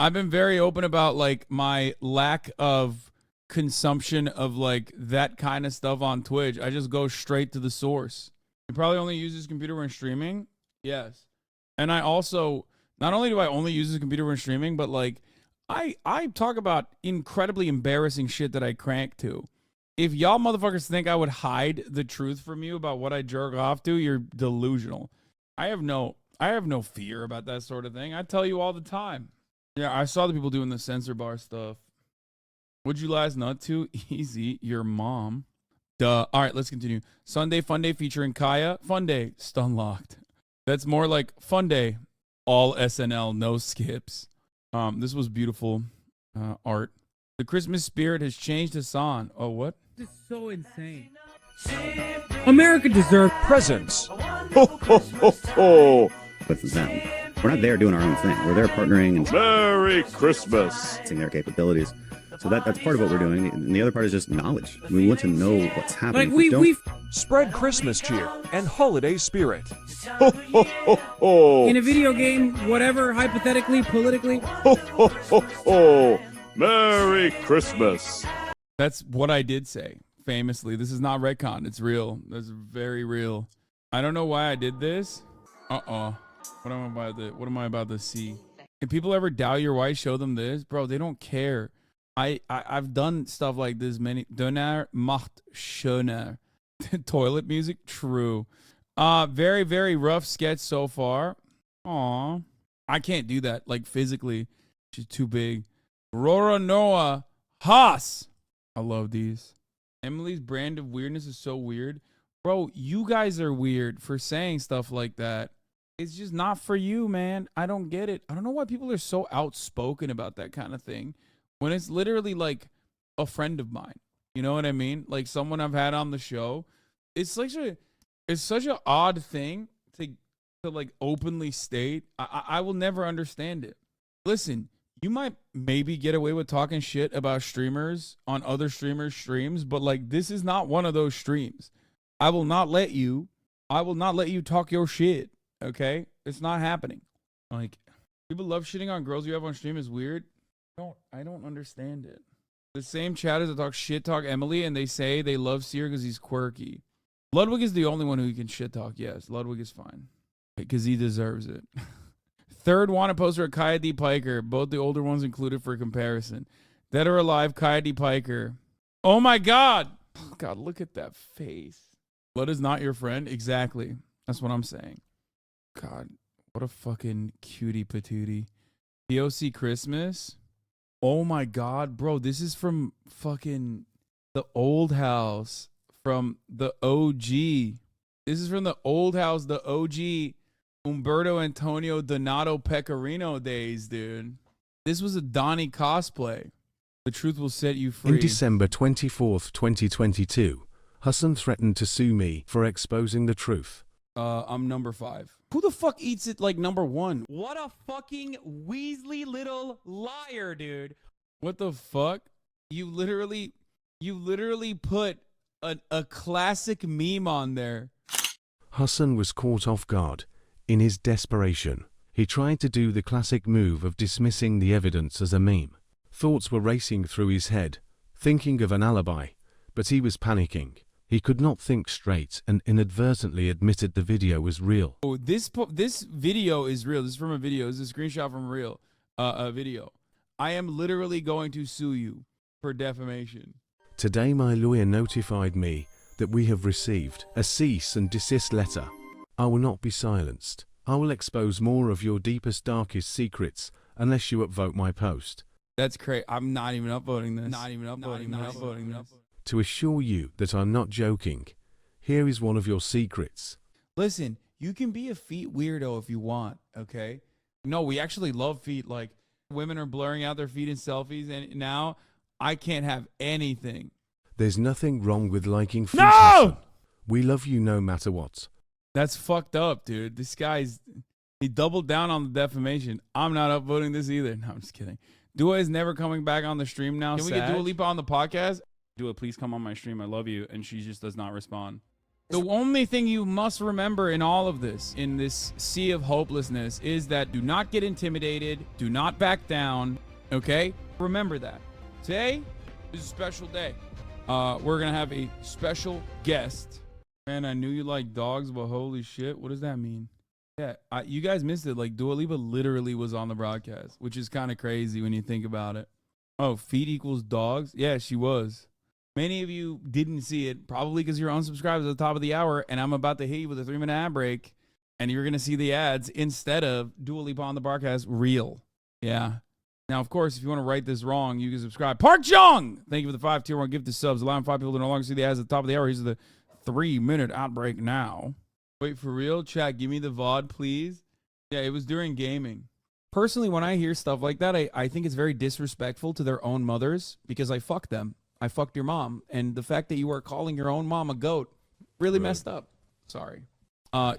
I've been very open about like my lack of consumption of like that kind of stuff on Twitch. I just go straight to the source. You probably only use this computer when streaming. Yes. And I also, not only do I only use this computer when streaming, but like I talk about incredibly embarrassing shit that I crank to. If y'all motherfuckers think I would hide the truth from you about what I jerk off to, you're delusional. I have no fear about that sort of thing. I tell you all the time. Yeah, I saw the people doing the censor bar stuff. Would you last nut to? Easy, your mom. Duh. All right, let's continue. Sunday Fun Day featuring Kaya. Fun Day, stun locked. That's more like Fun Day, all SNL, no skips. This was beautiful art. The Christmas spirit has changed Hassan. Oh, what? This is so insane. America deserves presents. Ho, ho, ho, ho. With them. We're not there doing our own thing. We're there partnering and Merry Christmas. Their capabilities. So that's part of what we're doing. And the other part is just knowledge. We want to know what's happening. Like we spread Christmas cheer and holiday spirit. Ho, ho, ho, ho. In a video game, whatever, hypothetically, politically. Ho, ho, ho, ho. Merry Christmas. That's what I did say, famously. This is not retcon. It's real. That's very real. I don't know why I did this. Uh-oh. What am I about to see? If people ever doubt your wife, show them this. Bro, they don't care. I've done stuff like this many. Donner macht schöner. Toilet music? True. Very, very rough sketch so far. Aw. I can't do that, like, physically. She's too big. Rora Noah Haas. I love these. Emily's brand of weirdness is so weird. Bro, you guys are weird for saying stuff like that. It's just not for you, man. I don't get it. I don't know why people are so outspoken about that kind of thing when it's literally like a friend of mine. You know what I mean? Like someone I've had on the show. It's such an odd thing to like openly state. I will never understand it. Listen, you might maybe get away with talking shit about streamers on other streamers' streams, but like this is not one of those streams. I will not let you talk your shit. Okay? It's not happening. Like, people love shitting on girls you have on stream is weird. I don't understand it. The same chatters that talk shit talk Emily and they say they love Seer because he's quirky. Ludwig is the only one who can shit talk. Yes, Ludwig is fine. Because he deserves it. Third wanted poster of Kaya D. Piker. Both the older ones included for comparison. Dead or alive, Kaya D. Piker. Oh my God. Oh God, look at that face. Blood is not your friend. Exactly. That's what I'm saying. God, what a fucking cutie patootie. POC Christmas. Oh my God, bro. This is from fucking the old house. From the OG. This is from the old house, the OG Umberto Antonio Donato Pecorino days, dude. This was a Donnie cosplay. The truth will set you free. In December 24th, 2022, Hassan threatened to sue me for exposing the truth. I'm number 5. Who the fuck eats it like number 1? What a fucking Weasley little liar, dude. What the fuck? You literally put a classic meme on there. Hassan was caught off guard. In his desperation, he tried to do the classic move of dismissing the evidence as a meme. Thoughts were racing through his head, thinking of an alibi, but he was panicking. He could not think straight and inadvertently admitted the video was real. Oh, this video is real. This is from a video. This is a screenshot from a video. I am literally going to sue you for defamation. Today my lawyer notified me that we have received a cease and desist letter. I will not be silenced. I will expose more of your deepest, darkest secrets unless you upvote my post. That's crazy. I'm not even upvoting this. Not even upvoting this. To assure you that I'm not joking, here is one of your secrets. Listen, you can be a feet weirdo if you want, okay? No, we actually love feet. Like, women are blurring out their feet in selfies, and now I can't have anything. There's nothing wrong with liking feet. No! Hassan. We love you no matter what. That's fucked up, dude. This guy's... He doubled down on the defamation. I'm not upvoting this either. No, I'm just kidding. Dua is never coming back on the stream now. Can we get Dua Lipa on the podcast? Dua, please come on my stream. I love you. And she just does not respond. The only thing you must remember in all of this, in this sea of hopelessness, is that do not get intimidated. Do not back down. Okay? Remember that. Today is a special day. We're going to have a special guest. Man, I knew you like dogs, but holy shit. What does that mean? Yeah, you guys missed it. Like, Dua Lipa literally was on the broadcast, which is kind of crazy when you think about it. Oh, feet equals dogs? Yeah, she was. Many of you didn't see it, probably because you're unsubscribed at the top of the hour, and I'm about to hit you with a 3-minute ad break, and you're going to see the ads instead of Dua Lipa on the broadcast real. Yeah. Now, of course, if you want to write this wrong, you can subscribe. Park Jung! Thank you for the 5 tier 1 gift to subs, allowing 5 people to no longer see the ads at the top of the hour. Here's the 3-minute ad break now. Wait, for real? Chat, give me the VOD, please. Yeah, it was during gaming. Personally, when I hear stuff like that, I think it's very disrespectful to their own mothers because I fucked them. I fucked your mom. And the fact that you are calling your own mom a goat really messed up. Sorry.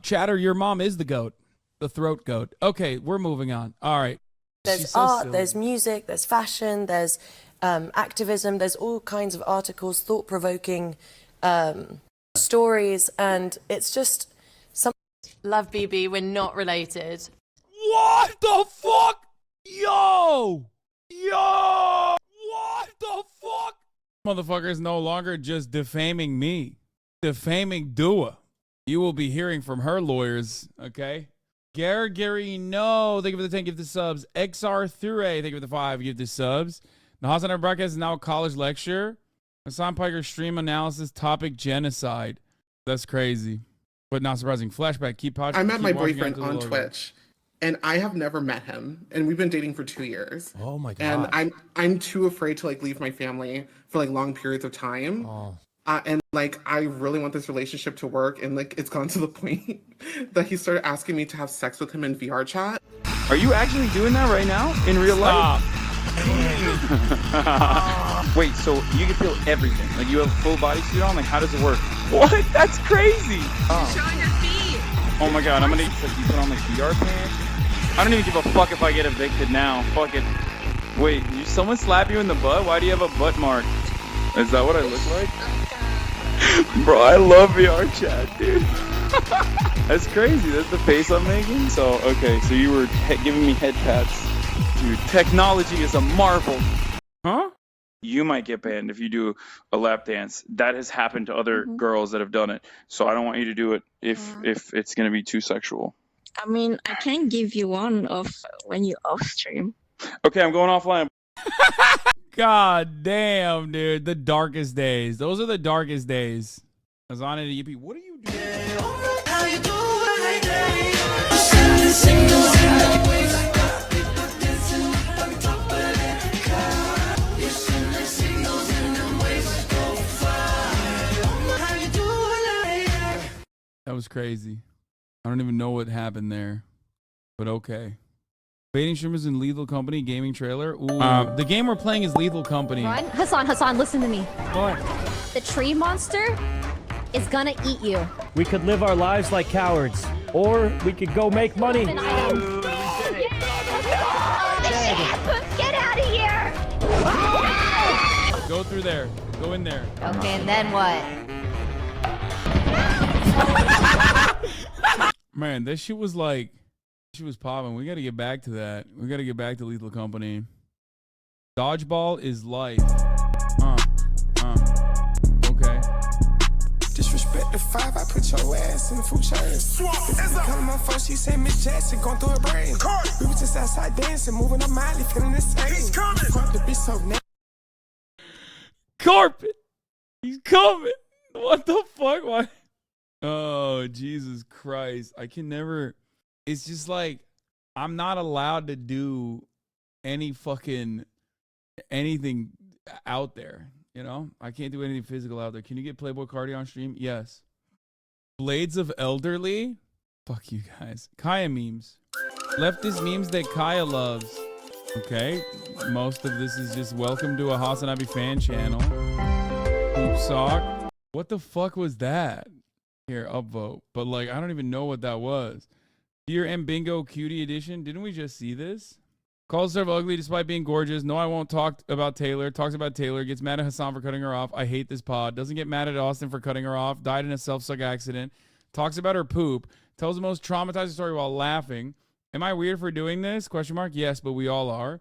Chatter, your mom is the goat. The throat goat. Okay, we're moving on. All right. There's art, there's music, there's fashion, there's activism, there's all kinds of articles, thought-provoking stories, and it's just... Love BB, we're not related. What the fuck? Yo! What the fuck? Motherfucker is no longer just defaming me. Defaming Dua. You will be hearing from her lawyers, okay? Gary, no. Thank you for the 10 gifted subs. XR Thure, thank you for the 5 gifted subs. The Haas Center broadcast is now a college lecture. Hassan Piker stream analysis topic genocide. That's crazy. But not surprising. Flashback. Keep watching. I met my boyfriend on Twitch, and I have never met him, and we've been dating for 2 years. Oh my god! And I'm too afraid to like leave my family for like long periods of time. Oh. And like I really want this relationship to work, and like it's gone to the point that he started asking me to have sex with him in VR chat. Are you actually doing that right now in real life? Wait, so you can feel everything? Like you have a full bodysuit on? Like how does it work? What? That's crazy! Showing your feet. Oh my god, I'm gonna like you put on like VR pants. I don't even give a fuck if I get evicted now. Fuck it. Wait, did someone slap you in the butt? Why do you have a butt mark? Is that what I look like? Bro, I love VR chat, dude. That's crazy. That's the face I'm making. So, okay, so you were giving me head pats. Dude, technology is a marvel. Huh? You might get banned if you do a lap dance. That has happened to other girls that have done it. So I don't want you to do it if it's going to be too sexual. I mean, I can give you one of when you off stream. Okay, I'm going offline. God damn, dude. The darkest days. Those are the darkest days. I was on it at UP. What are you doing? That was crazy. I don't even know what happened there, but okay. Baiting streamers in Lethal Company gaming trailer. Ooh. The game we're playing is Lethal Company. Hassan, listen to me. What? The tree monster is gonna eat you. We could live our lives like cowards, or we could go make money. Get out of here! Go through there. Go in there. Okay, and then what? Man, this shit was like, she was popping. We got to get back to that. We got to get back to Lethal Company. Dodgeball is life. Okay. Disrespect the 5, I put your ass in the food chain. If you come on my phone, she say Miss Jackson going through her brain. We was just outside dancing, moving up Miley, feeling the same. He's coming. The bitch so Carpet. He's coming. What the fuck? Why? Oh, Jesus Christ. I can never. It's just like, I'm not allowed to do any fucking anything out there. You know, I can't do anything physical out there. Can you get Playboy Cardi on stream? Yes. Blades of Elderly? Fuck you guys. Kaya memes. Leftist memes that Kaya loves. Okay. Most of this is just welcome to a Hasanabi fan channel. Poop sock. What the fuck was that? Here, upvote. But like, I don't even know what that was. Dear M Bingo Cutie Edition. Didn't we just see this? Calls herself ugly despite being gorgeous. No, I won't talk about Taylor. Talks about Taylor. Gets mad at Hassan for cutting her off. I hate this pod. Doesn't get mad at Austin for cutting her off. Died in a self-suck accident. Talks about her poop. Tells the most traumatizing story while laughing. Am I weird for doing this? Question mark. Yes, but we all are.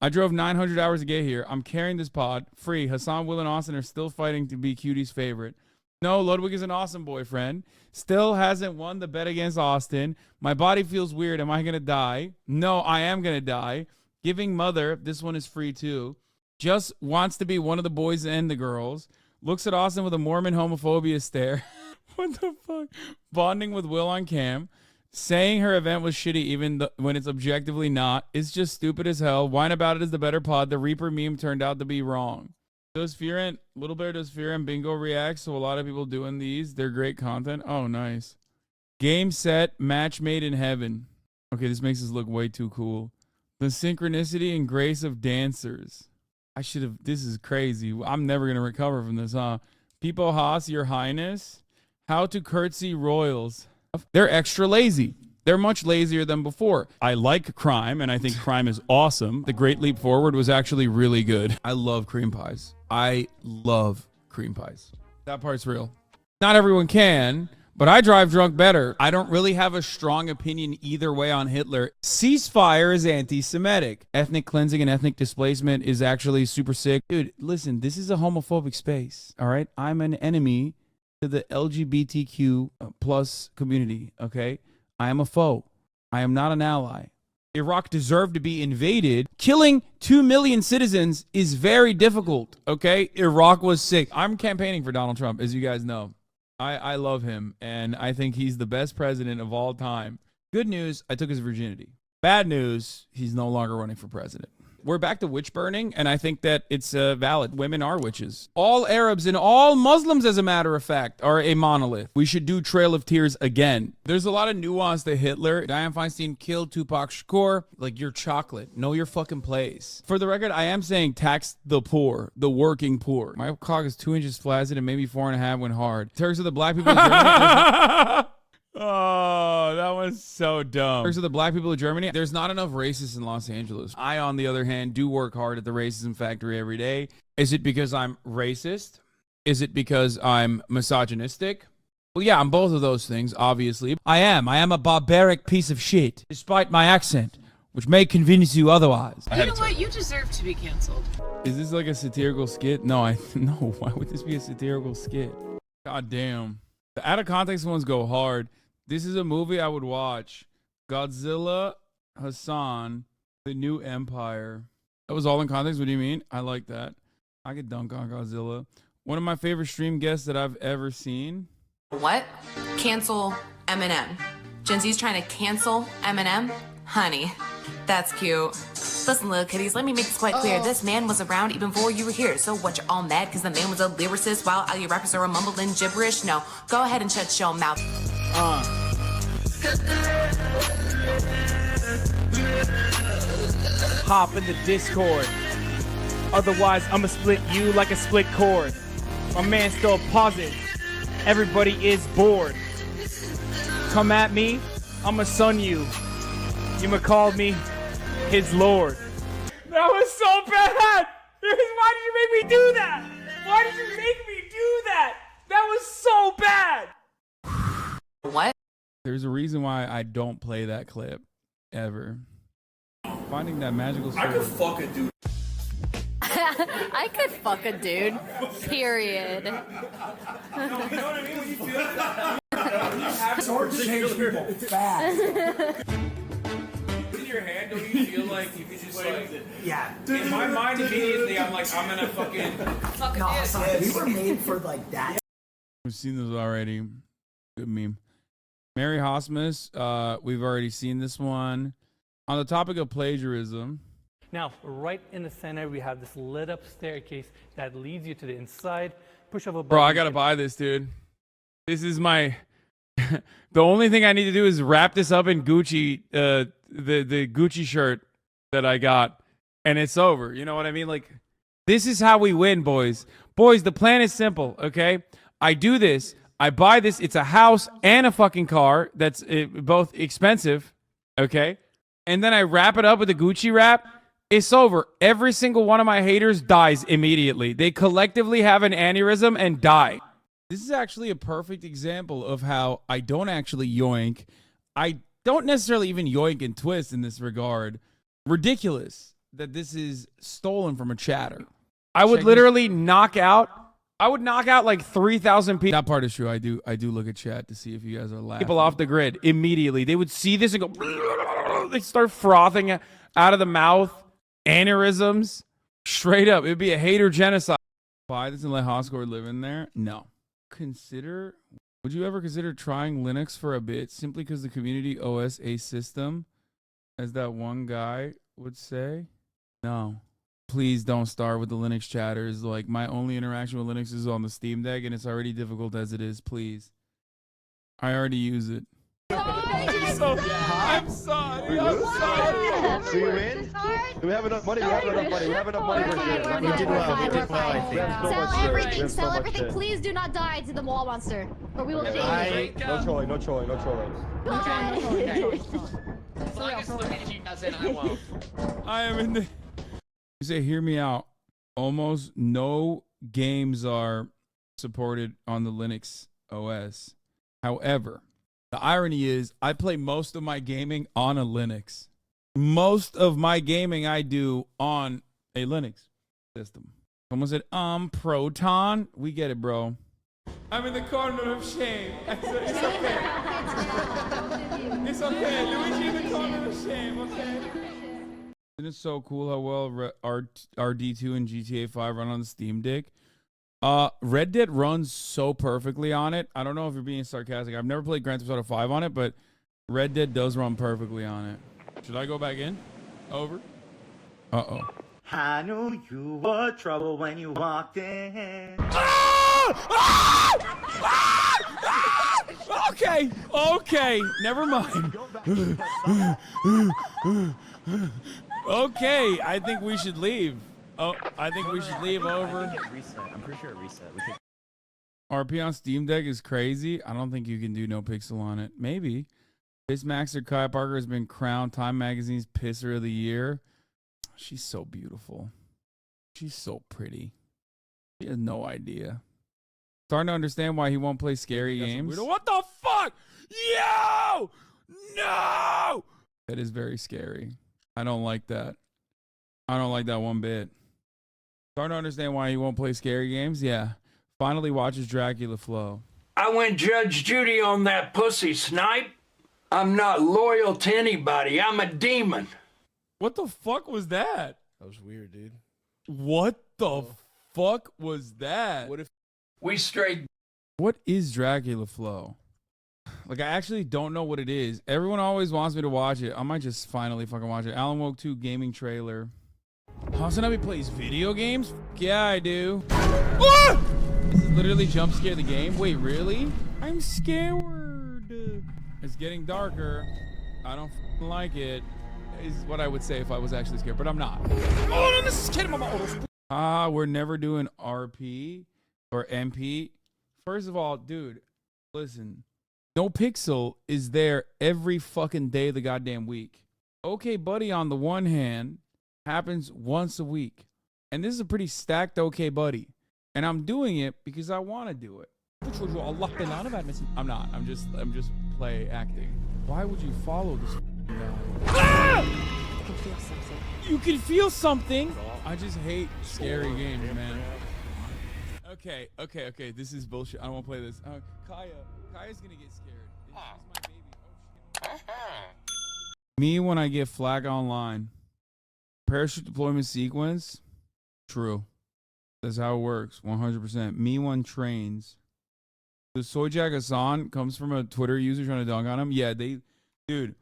I drove 900 hours to get here. I'm carrying this pod. Free. Hassan, Will, and Austin are still fighting to be Cutie's favorite. No, Ludwig is an awesome boyfriend. Still hasn't won the bet against Austin. My body feels weird. Am I going to die? No, I am going to die. Giving mother. This one is free too. Just wants to be one of the boys and the girls. Looks at Austin with a Mormon homophobia stare. What the fuck? Bonding with Will on cam. Saying her event was shitty even when it's objectively not. It's just stupid as hell. Whine about it is the better pod. The Reaper meme turned out to be wrong. Does Fear and Little Bear does Fear and Bingo react? So a lot of people doing these. They're great content. Oh, nice. Game set, match made in heaven. Okay, this makes us look way too cool. The synchronicity and grace of dancers. I should have. This is crazy. I'm never gonna recover from this, huh? People Haas, Your Highness. How to curtsy royals. They're extra lazy. They're much lazier than before. I like Crime, and I think Crime is awesome. The Great Leap Forward was actually really good. I love cream pies. I love cream pies. That part's real. Not everyone can, but I drive drunk better. I don't really have a strong opinion either way on Hitler. Ceasefire is anti-Semitic. Ethnic cleansing and ethnic displacement is actually super sick. Dude, listen, this is a homophobic space, all right? I'm an enemy to the LGBTQ plus community, okay? I am a foe. I am not an ally. Iraq deserved to be invaded. Killing 2 million citizens is very difficult, okay? Iraq was sick. I'm campaigning for Donald Trump, as you guys know. I love him, and I think he's the best president of all time. Good news, I took his virginity. Bad news, he's no longer running for president. We're back to witch burning, and I think that it's valid. Women are witches. All Arabs and all Muslims, as a matter of fact, are a monolith. We should do Trail of Tears again. There's a lot of nuance to Hitler. Dianne Feinstein killed Tupac Shakur. Like, you're chocolate. Know your fucking place. For the record, I am saying tax the poor, the working poor. My cock is 2 inches flaccid and maybe 4.5 when hard. Turks are the black people in Germany. Oh, that was so dumb. Turks are the black people of Germany. There's not enough racists in Los Angeles. I, on the other hand, do work hard at the racism factory every day. Is it because I'm racist? Is it because I'm misogynistic? Well, yeah, I'm both of those things, obviously. I am a barbaric piece of shit, despite my accent, which may convince you otherwise. You know what? You deserve to be canceled. Is this like a satirical skit? No, no. Why would this be a satirical skit? God damn. The out of context ones go hard. This is a movie I would watch. Godzilla, Hassan, The New Empire. That was all in context? What do you mean? I like that. I could dunk on Godzilla. One of my favorite stream guests that I've ever seen. What? Cancel Eminem. Gen Z's trying to cancel Eminem? Honey, that's cute. Listen, little kitties, let me make this quite clear. This man was around even before you were here. So what, you're all mad because the man was a lyricist while all your rappers are mumbling gibberish? No, go ahead and shut your mouth. Hop in the Discord. Otherwise, I'ma split you like a split cord. My man's still pausing. Everybody is bored. Come at me, I'ma son you. You ma call me his lord. That was so bad! Why did you make me do that? Why did you make me do that? That was so bad! What? There's a reason why I don't play that clip ever. Finding that magical sword. I could fuck a dude. I could fuck a dude. Period. You know what I mean? When you feel that, swords change people fast. Put in your hand, don't you feel like you could just like? Yeah. In my mind, immediately, I'm like, I'm gonna fucking. Fuck no, we were made for like that. We've seen this already. Good meme. Mary Hosmus, we've already seen this one. On the topic of plagiarism. Now, right in the center, we have this lit up staircase that leads you to the inside. Push of a button. Bro, I gotta buy this, dude. This is my... The only thing I need to do is wrap this up in Gucci, the Gucci shirt that I got, and it's over. You know what I mean? Like, this is how we win, boys. Boys, the plan is simple, okay? I do this. I buy this. It's a house and a fucking car that's both expensive. Okay. And then I wrap it up with a Gucci wrap. It's over. Every single one of my haters dies immediately. They collectively have an aneurysm and die. This is actually a perfect example of how I don't actually yoink. I don't necessarily even yoink and twist in this regard. Ridiculous that this is stolen from a chatter. I would literally knock out. I would knock out like 3,000 people. That part is true. I do look at chat to see if you guys are laughing. People off the grid immediately. They would see this and go. They start frothing out of the mouth. Aneurysms. Straight up. It would be a hater genocide. Buy this and let Hoscore live in there? No. Would you ever consider trying Linux for a bit simply because the community OS a system, as that one guy would say? No. Please don't start with the Linux chatters. Like, my only interaction with Linux is on the Steam Deck, and it's already difficult as it is. Please. I already use it. I'm sorry. So you win? Do we have enough money? We have enough money. We have enough money for sure. We did well. We did well, I think. Sell everything. Sell everything. Please do not die to the wall monster, or we will change. No trolling. No trolling. No trolling. As long as Luigi doesn't, I won't. I am in the... You say, hear me out. Almost no games are supported on the Linux OS. However, the irony is I play most of my gaming on a Linux. Most of my gaming I do on a Linux system. Someone said, Proton. We get it, bro. I'm in the corner of shame. It's okay. It's okay. Luigi in the corner of shame, okay? Isn't it so cool how well RD2 and GTA 5 run on the Steam Deck? Red Dead runs so perfectly on it. I don't know if you're being sarcastic. I've never played Grand Theft Auto 5 on it, but Red Dead does run perfectly on it. Should I go back in? Over. Uh-oh. I knew you were trouble when you walked in. Okay, never mind. Okay, I think we should leave. Oh, I think we should leave over. I'm pretty sure it reset. RP on Steam Deck is crazy. I don't think you can do no pixel on it. Maybe. Maxter Kai Parker has been crowned Time Magazine's Pisser of the Year. She's so beautiful. She's so pretty. She has no idea. Starting to understand why he won't play scary games. What the fuck? Yo! No! That is very scary. I don't like that. I don't like that one bit. Starting to understand why he won't play scary games? Yeah. Finally watches Dracula Flow. I went Judge Judy on that pussy, Snipe. I'm not loyal to anybody. I'm a demon. What the fuck was that? That was weird, dude. What the fuck was that? What if we straight... What is Dracula Flow? Like, I actually don't know what it is. Everyone always wants me to watch it. I might just finally fucking watch it. Alan Woke 2 gaming trailer. Hasanabe plays video games? Yeah, I do. Ah! This is literally jump scare the game. Wait, really? I'm scared. It's getting darker. I don't like it. Is what I would say if I was actually scared, but I'm not. Oh, this is kidding me. We're never doing RP or MP. First of all, dude, listen. No Pixel is there every fucking day of the goddamn week. Okay Buddy, on the one hand, happens once a week. And this is a pretty stacked Okay Buddy. And I'm doing it because I want to do it. I'm not. I'm just play acting. Why would you follow this guy? Ah! I can feel something. You can feel something? I just hate scary games, man. Okay. This is bullshit. I don't want to play this. Kaya's gonna get scared. She's my baby. Oh, shit. Me when I get flag online. Parachute deployment sequence. True. That's how it works. 100%. Me when trains. The Soyjack Hassan comes from a Twitter user trying to dunk on him. Yeah, dude.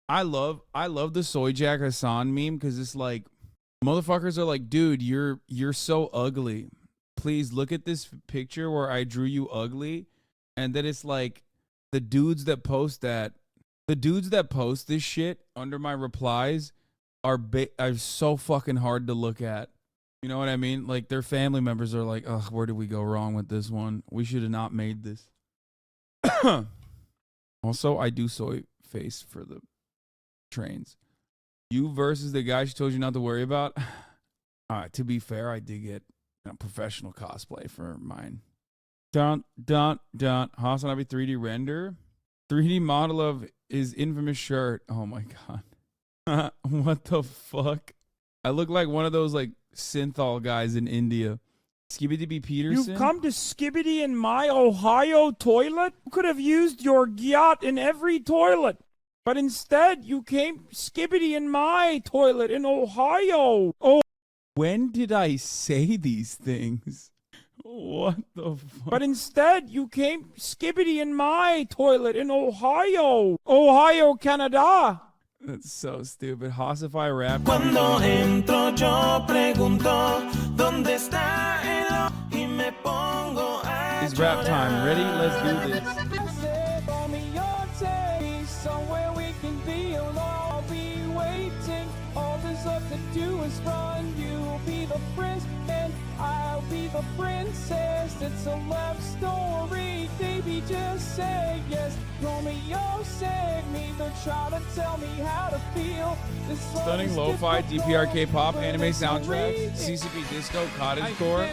I love the Soyjack Hassan meme because it's like motherfuckers are like, dude, you're so ugly. Please look at this picture where I drew you ugly. And then it's like the dudes that post this shit under my replies are so fucking hard to look at. You know what I mean? Like their family members are like, ugh, where did we go wrong with this one? We should have not made this. Also, I do soy face for the trains. You versus the guy she told you not to worry about. To be fair, I did get a professional cosplay for mine. Hasan Abi 3D render. 3D model of his infamous shirt. Oh my god. What the fuck? I look like one of those like synthol guys in India. Skibidi B. Peterson. You've come to Skibidi in my Ohio toilet? You could have used your gyat in every toilet. But instead, you came Skibidi in my toilet in Ohio. Oh. When did I say these things? What the fuck? But instead, you came Skibidi in my toilet in Ohio. Ohio, Canada. That's so stupid. Hossify rap. Cuando entro yo pregunto dónde está el y me pongo a It's rap time. Ready? Let's do this. Somewhere we can be alone. I'll be waiting. All there's left to do is run. You'll be the prince and I'll be the princess. It's a love story. Baby, just say yes. Romeo said neither try to tell me how to feel. This Stunning lo-fi DPR K-pop anime soundtracks, CCP disco, cottagecore.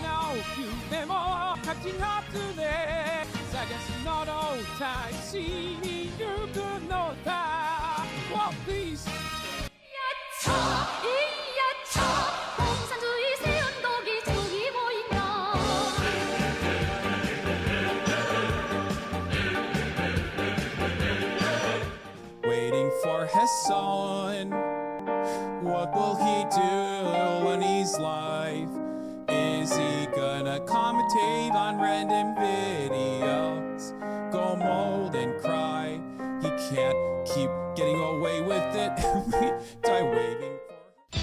Waiting for Hasan. What will he do when he's live? Is he gonna commentate on random videos? Go mold and cry. He can't keep getting away with it. Die waving for.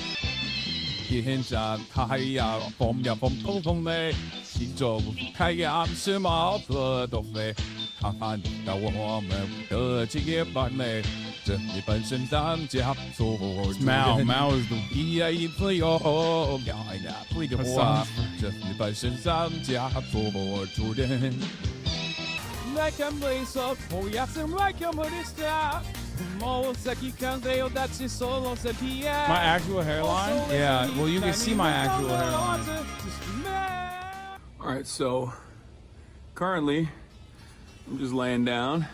現在係啊，bomb呀 bomb 通通咧，是做係啊，是冇得都飛，看看到我們的職業班咧。這裡本身當家做Mao is the EA play oh yeah play the war 這裡本身當家做主人 Like I'm lace up oh yes I'm like I'm on this job my actual hairline? Yeah, well you can see my actual hairline. Alright, so currently I'm just laying down,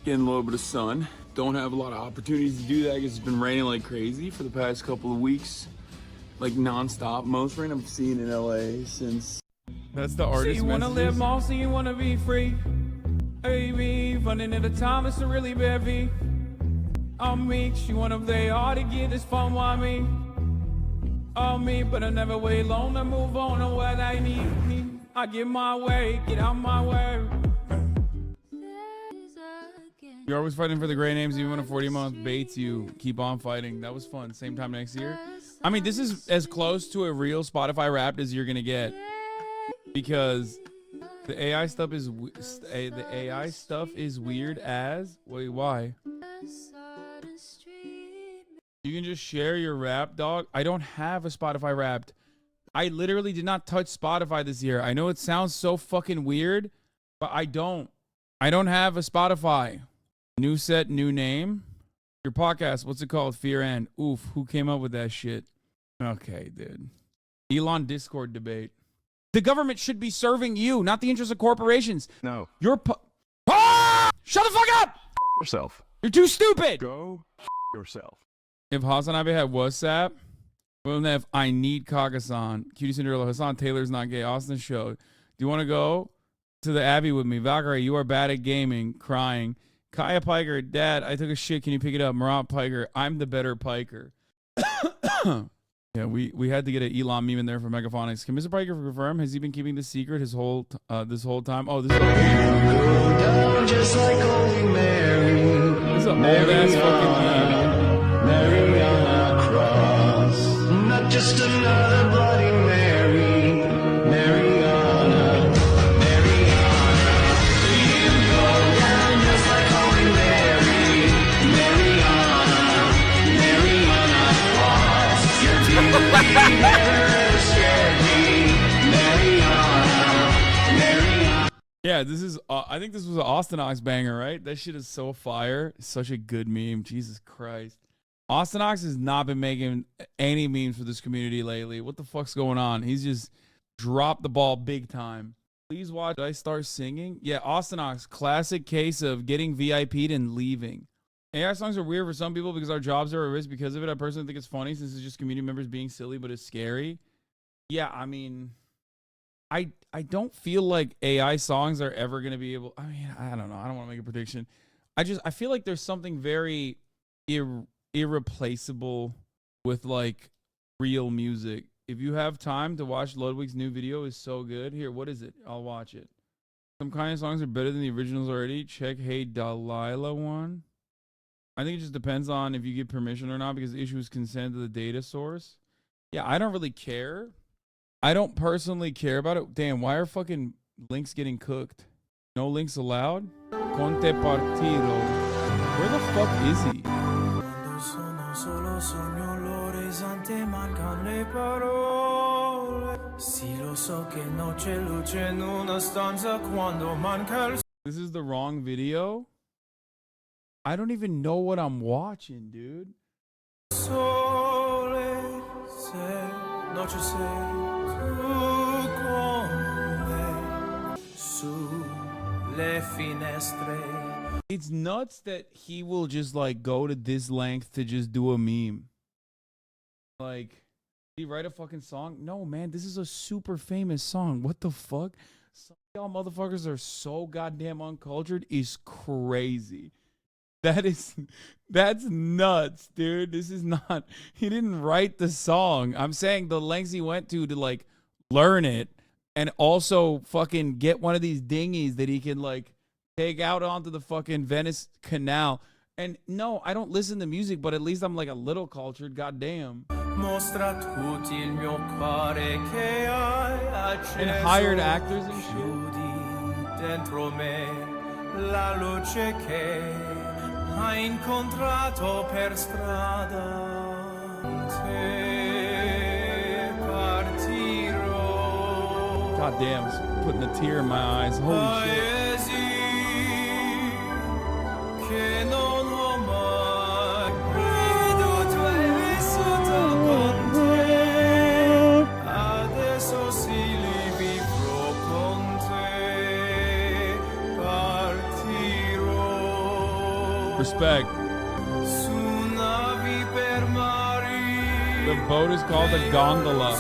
getting a little bit of sun. Don't have a lot of opportunities to do that because it's been raining like crazy for the past couple of weeks. Like non-stop. Most rain I've seen in LA since. That's the artist. So you wanna live more, so you wanna be free. Baby, running at a time, it's a really bevy. I'm weak, she wanna play hard to get this fun with me. On me, but I never wait long to move on to what I need. Me, I get my way, get out my way. You're always fighting for the great names, even when a 40-month baits you. Keep on fighting. That was fun. Same time next year. I mean, this is as close to a real Spotify Wrapped as you're gonna get, because the AI stuff is weird as. Wait, why? You can just share your rap, dog. I don't have a Spotify Wrapped. I literally did not touch Spotify this year. I know it sounds so fucking weird, but I don't. I don't have a Spotify. New set, new name. Your podcast, what's it called? Fear and. Oof, who came up with that shit? Okay, dude. Elon Discord debate. The government should be serving you, not the interests of corporations. No. You're Shut the fuck up! Yourself. You're too stupid! Go yourself. If Hasan Abi had WhatsApp, well, if I need Kagasan, Cutie Cinderella, Hasan Taylor's not gay, Austin show. Do you want to go to the Abbey with me? Valkyrie, you are bad at gaming, crying. Kaya Piker, Dad, I took a shit. Can you pick it up? Marat Piker, I'm the better Piker. Yeah, we had to get an Elon meme in there for Megaphonics. Can Mr. Piker confirm? Has he been keeping this secret his whole this whole time? Oh, this is just like Holy Mary. This is an old ass fucking meme. Mary on a cross, not just another Bloody Mary. Mary on a, Mary on a. You go down just like Holy Mary. Mary on a cross. Your beauty never scared me. Mary on a, Mary on a. Yeah, this is. I think this was an Austin Ox banger, right? That shit is so fire. Such a good meme. Jesus Christ. Austin Ox has not been making any memes for this community lately. What the fuck's going on? He's just dropped the ball big time. Please watch. Did I start singing? Yeah, Austin Ox, classic case of getting VIP'd and leaving. AI songs are weird for some people because our jobs are at risk because of it. I personally think it's funny since it's just community members being silly, but it's scary. Yeah, I mean, I don't feel like AI songs are ever going to be able. I mean, I don't know. I don't want to make a prediction. I feel like there's something very irreplaceable with like real music. If you have time to watch Ludwig's new video, is so good. Here, what is it? I'll watch it. Some kind of songs are better than the originals already. Check Hey Delilah one. I think it just depends on if you get permission or not, because the issue is consent to the data source. Yeah, I don't really care. I don't personally care about it. Damn, why are fucking links getting cooked? No links allowed? Conte Partido. Where the fuck is he? This is the wrong video? I don't even know what I'm watching, dude. It's nuts that he will just like go to this length to just do a meme. Like, did he write a fucking song? No, man, this is a super famous song. What the fuck? Some of y'all motherfuckers are so goddamn uncultured. It's crazy. That's nuts, dude. This is not, he didn't write the song. I'm saying the lengths he went to like learn it and also fucking get one of these dinghies that he can like take out onto the fucking Venice Canal. And no, I don't listen to music, but at least I'm like a little cultured, goddamn. And hired actors and shit. Ha incontrato per strada te partirò. God damn, it's putting a tear in my eyes. Holy shit. Che non ho mai veduto e vissuto con te. Adesso sì li vivrò con te. Partirò. Respect. The boat is called a gondola.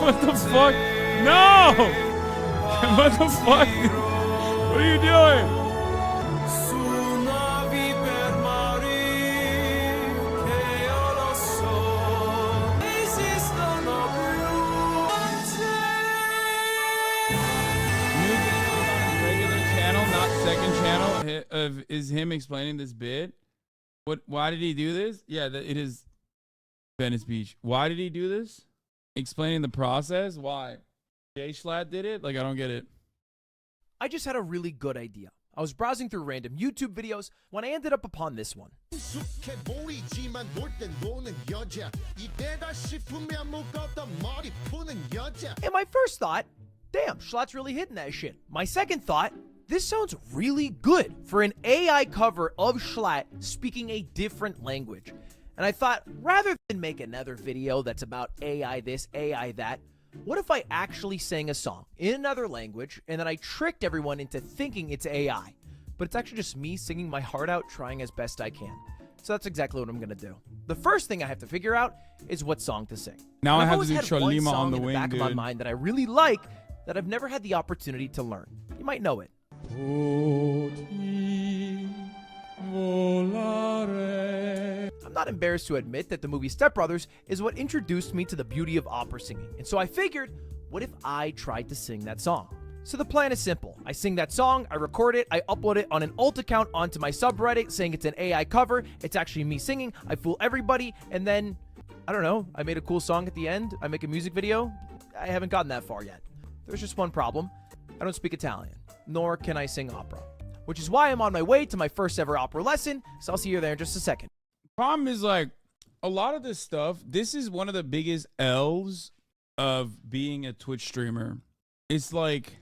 What the fuck? No! What the fuck? What are you doing? Second channel is him explaining this bit. Why did he do this? Yeah, it is Venice Beach. Why did he do this? Explaining the process. Why? Jay Schlatt did it? Like, I don't get it. I just had a really good idea. I was browsing through random YouTube videos when I ended up upon this one. And my first thought, damn, Schlatt's really hitting that shit. My second thought, this sounds really good for an AI cover of Schlatt speaking a different language. And I thought, rather than make another video that's about AI this, AI that, what if I actually sang a song in another language and then I tricked everyone into thinking it's AI? But it's actually just me singing my heart out, trying as best I can. So that's exactly what I'm going to do. The first thing I have to figure out is what song to sing. Now I I've have to always do had one Cholima song on the in wing, back of my dude. mind that I really like that I've never had the opportunity to learn. You might know it. I'm not embarrassed to admit that the movie Step Brothers is what introduced me to the beauty of opera singing. And so I figured, what if I tried to sing that song? So the plan is simple. I sing that song, I record it, I upload it on an alt account onto my subreddit saying it's an AI cover, it's actually me singing, I fool everybody, and then, I don't know, I made a cool song at the end, I make a music video. I haven't gotten that far yet. There's just one problem. I don't speak Italian, nor can I sing opera. Which is why I'm on my way to my first ever opera lesson, so I'll see you there in just a second. Problem is, like, a lot of this stuff, this is one of the biggest L's of being a Twitch streamer. It's like,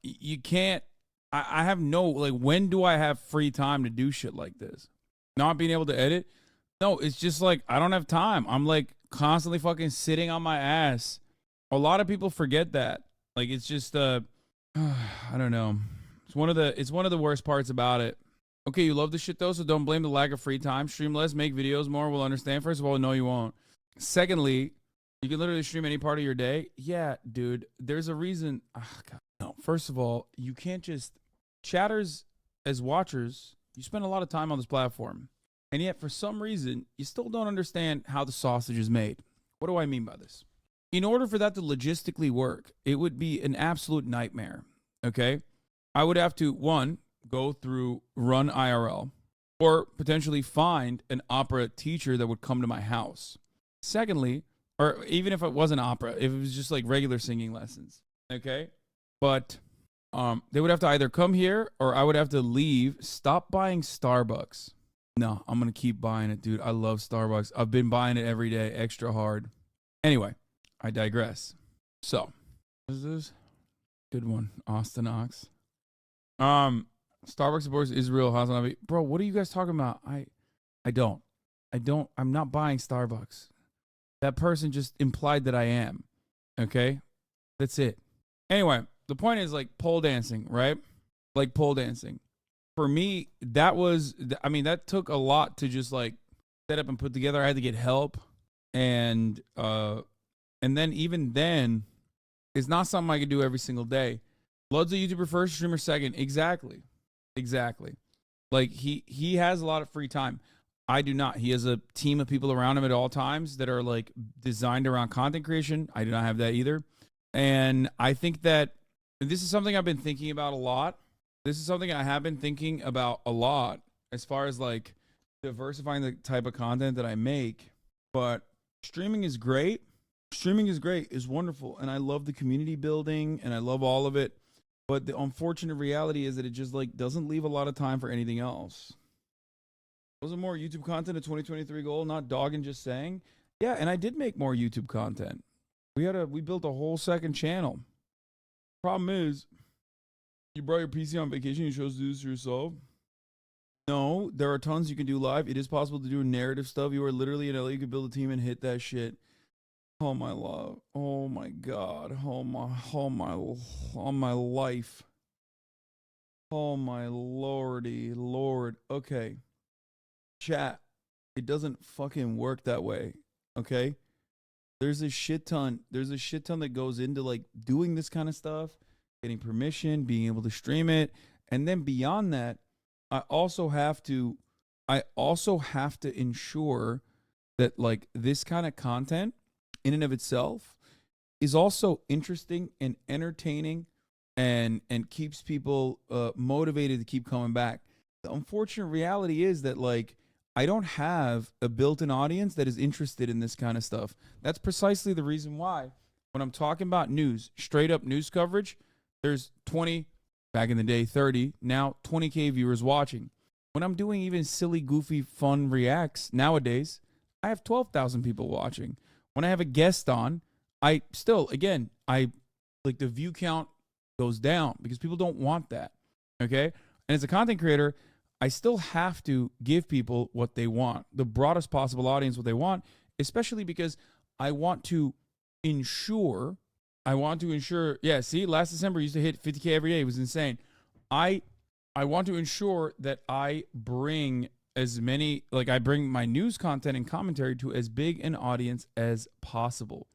you can't, I have no, like, when do I have free time to do shit like this? Not being able to edit? No, it's just like, I don't have time. I'm like constantly fucking sitting on my ass. A lot of people forget that. Like, it's just, I don't know. It's one of the worst parts about it. Okay, you love the shit though, so don't blame the lack of free time. Stream less, make videos more, we'll understand. First of all, no, you won't. Secondly, you can literally stream any part of your day. Yeah, dude, there's a reason. Oh, God, no. First of all, you can't just, chatters as watchers, you spend a lot of time on this platform. And yet, for some reason, you still don't understand how the sausage is made. What do I mean by this? In order for that to logistically work, it would be an absolute nightmare, okay? I would have to, one, go through Run IRL, or potentially find an opera teacher that would come to my house. Secondly, or even if it wasn't opera, if it was just like regular singing lessons, okay? But they would have to either come here or I would have to leave. Stop buying Starbucks. No, I'm going to keep buying it, dude. I love Starbucks. I've been buying it every day, extra hard. Anyway, I digress. So, what is this? Good one. Austin Ox. Starbucks supports Israel. Hasanabi. Bro, what are you guys talking about? I'm not buying Starbucks. That person just implied that I am. Okay? That's it. Anyway, the point is like pole dancing, right? Like pole dancing. For me, that took a lot to just like set up and put together. I had to get help. And then even then, it's not something I could do every single day. Blood's a YouTuber first, streamer second. Exactly. Like he has a lot of free time. I do not. He has a team of people around him at all times that are like designed around content creation. I do not have that either. And I think that this is something I've been thinking about a lot. This is something I have been thinking about a lot as far as like diversifying the type of content that I make. But streaming is great. Streaming is great. It's wonderful. And I love the community building and I love all of it. But the unfortunate reality is that it just like doesn't leave a lot of time for anything else. Wasn't more YouTube content a 2023 goal, not dogging, just saying. Yeah, and I did make more YouTube content. We built a whole second channel. Problem is, you brought your PC on vacation, you chose to do this yourself. No, there are tons you can do live. It is possible to do narrative stuff. You are literally in LA, you could build a team and hit that shit. Oh my love. Oh my God. Oh my life. Oh my lordy Lord. Okay. Chat. It doesn't fucking work that way. Okay? There's a shit ton that goes into like doing this kind of stuff, getting permission, being able to stream it, and then beyond that, I also have to ensure that like this kind of content in and of itself is also interesting and entertaining and keeps people motivated to keep coming back. The unfortunate reality is that like I don't have a built-in audience that is interested in this kind of stuff. That's precisely the reason why when I'm talking about news, straight up news coverage, there's 20, back in the day 30, now 20K viewers watching. When I'm doing even silly, goofy, fun reacts nowadays, I have 12,000 people watching. When I have a guest on, the view count goes down because people don't want that. Okay? And as a content creator, I still have to give people what they want, the broadest possible audience what they want, especially because I want to ensure, yeah, see, last December I used to hit 50K every day. It was insane. I want to ensure that I bring I bring my news content and commentary to as big an audience as possible.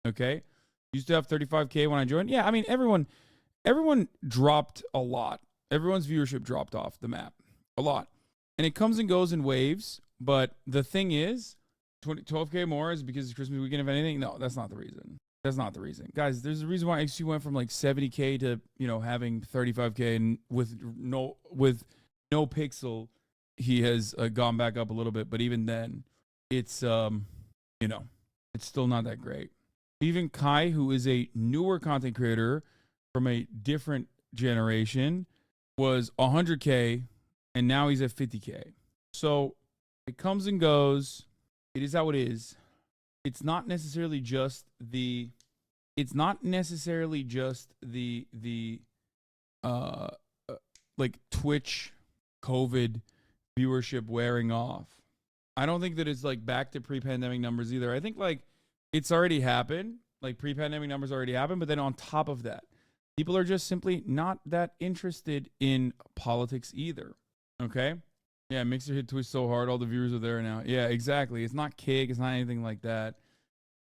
Okay? Used to have 35K when I joined. Yeah, I mean, everyone dropped a lot. Everyone's viewership dropped off the map. A lot. And it comes and goes in waves. But the thing is, 12K more is because it's Christmas weekend, if anything. No, that's not the reason. That's not the reason. Guys, there's a reason why XG went from like 70K to, having 35K, and with no pixel, he has gone back up a little bit. But even then, it's, it's still not that great. Even Kai, who is a newer content creator from a different generation, was 100K, and now he's at 50K. So it comes and goes. It is how it is. It's not necessarily just the like Twitch COVID viewership wearing off. I don't think that it's like back to pre-pandemic numbers either. I think like it's already happened. Like pre-pandemic numbers already happened, but then on top of that, people are just simply not that interested in politics either. Okay? Yeah, Mixer hit Twitch so hard, all the viewers are there now. Yeah, exactly. It's not Kick, it's not anything like that.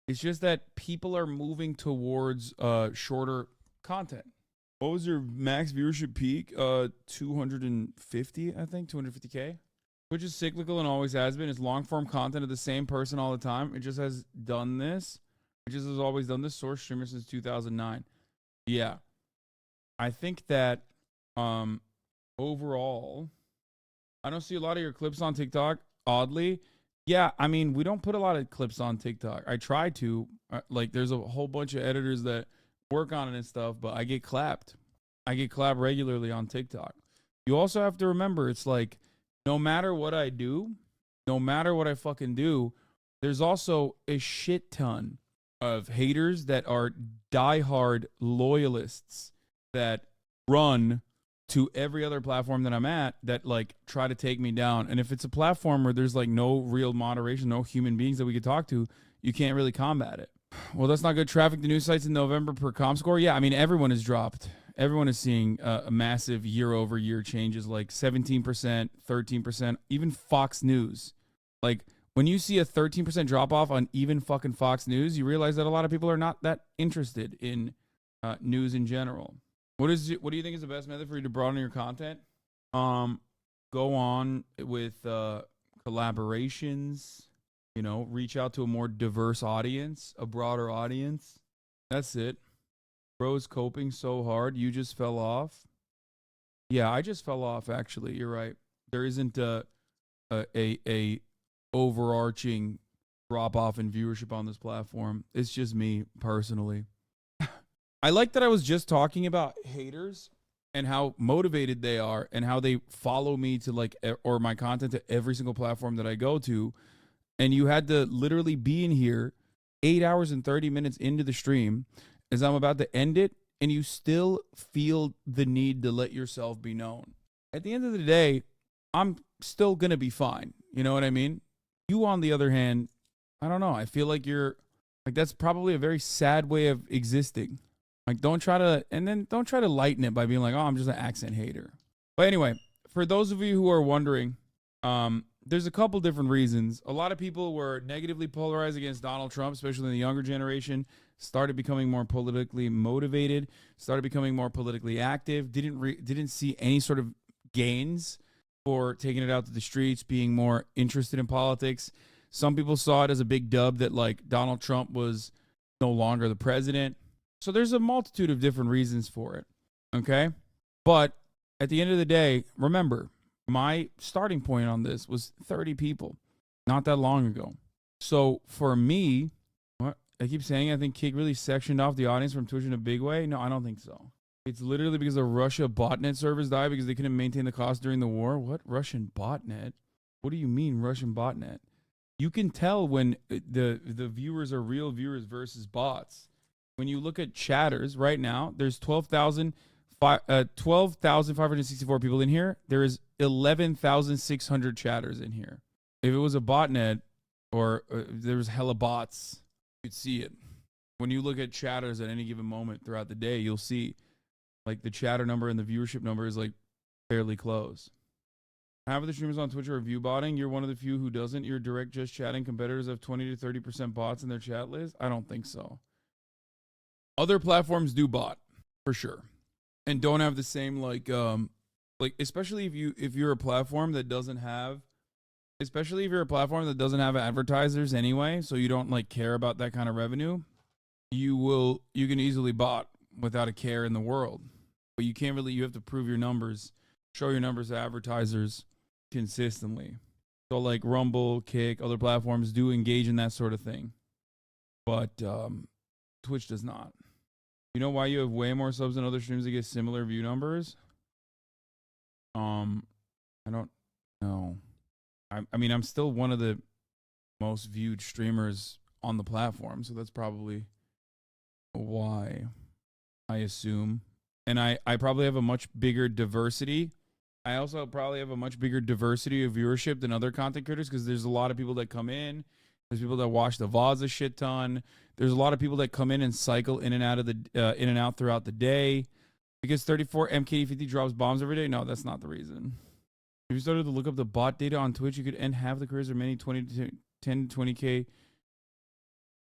It's just that people are moving towards shorter content. What was your max viewership peak? 250, I think, 250K. Which is cyclical and always has been. It's long form content of the same person all the time. It just has done this. It just has always done this. Source streamer since 2009. Yeah. I think that overall, I don't see a lot of your clips on TikTok, oddly. Yeah, I mean, we don't put a lot of clips on TikTok. I try to. Like, there's a whole bunch of editors that work on it and stuff, but I get clapped. I get clapped regularly on TikTok. You also have to remember, it's like, no matter what I do, no matter what I fucking do, there's also a shit ton of haters that are diehard loyalists that run to every other platform that I'm at that like try to take me down. And if it's a platform where there's like no real moderation, no human beings that we could talk to, you can't really combat it. Well, that's not good. Traffic to news sites in November per Comscore. Yeah, I mean, everyone has dropped. Everyone is seeing a massive year-over-year changes, like 17%, 13%, even Fox News. Like, when you see a 13% drop-off on even fucking Fox News, you realize that a lot of people are not that interested in news in general. What do you think is the best method for you to broaden your content? Go on with collaborations, you know, reach out to a more diverse audience, a broader audience. That's it. Bro's coping so hard, you just fell off. Yeah, I just fell off, actually. You're right. There isn't a overarching drop-off in viewership on this platform. It's just me, personally. I like that I was just talking about haters and how motivated they are and how they follow me to like, or my content to every single platform that I go to. And you had to literally be in here 8 hours and 30 minutes into the stream as I'm about to end it, and you still feel the need to let yourself be known. At the end of the day, I'm still going to be fine. You know what I mean? You, on the other hand, I don't know. I feel like you're, like, that's probably a very sad way of existing. Like, don't try to lighten it by being like, oh, I'm just an accent hater. But anyway, for those of you who are wondering, there's a couple different reasons. A lot of people were negatively polarized against Donald Trump, especially in the younger generation, started becoming more politically motivated, started becoming more politically active, didn't see any sort of gains for taking it out to the streets, being more interested in politics. Some people saw it as a big dub that like Donald Trump was no longer the president. So there's a multitude of different reasons for it. Okay? But at the end of the day, remember, my starting point on this was 30 people not that long ago. So for me, what I keep saying, I think Kick really sectioned off the audience from Twitch in a big way. No, I don't think so. It's literally because the Russia botnet servers died because they couldn't maintain the cost during the war. What? Russian botnet? What do you mean Russian botnet? You can tell when the viewers are real viewers versus bots. When you look at chatters right now, there's 12,564 people in here. There is 11,600 chatters in here. If it was a botnet or there was hella bots, you'd see it. When you look at chatters at any given moment throughout the day, you'll see like the chatter number and the viewership number is like fairly close. Half of the streamers on Twitch are view botting. You're one of the few who doesn't. Your direct just chatting competitors have 20 to 30% bots in their chat list. I don't think so. Other platforms do bot for sure, and don't have the same like especially if you're a platform that doesn't have, advertisers anyway, so you don't like care about that kind of revenue. You can easily bot without a care in the world, but you can't really. You have to prove your numbers, show your numbers to advertisers consistently. So like Rumble, Kick, other platforms do engage in that sort of thing, but Twitch does not. You know why you have way more subs than other streams that get similar view numbers? I don't know. I mean, I'm still one of the most viewed streamers on the platform, so that's probably why, I assume. And I probably have a much bigger diversity. I also probably have a much bigger diversity of viewership than other content creators, because there's a lot of people that come in. There's people that watch the VODs a shit ton. There's a lot of people that come in and cycle in and out of the in and out throughout the day. Because 34 MKD50 drops bombs every day? No, that's not the reason. If you started to look up the bot data on Twitch, you could end half the careers of many 10 to 20K.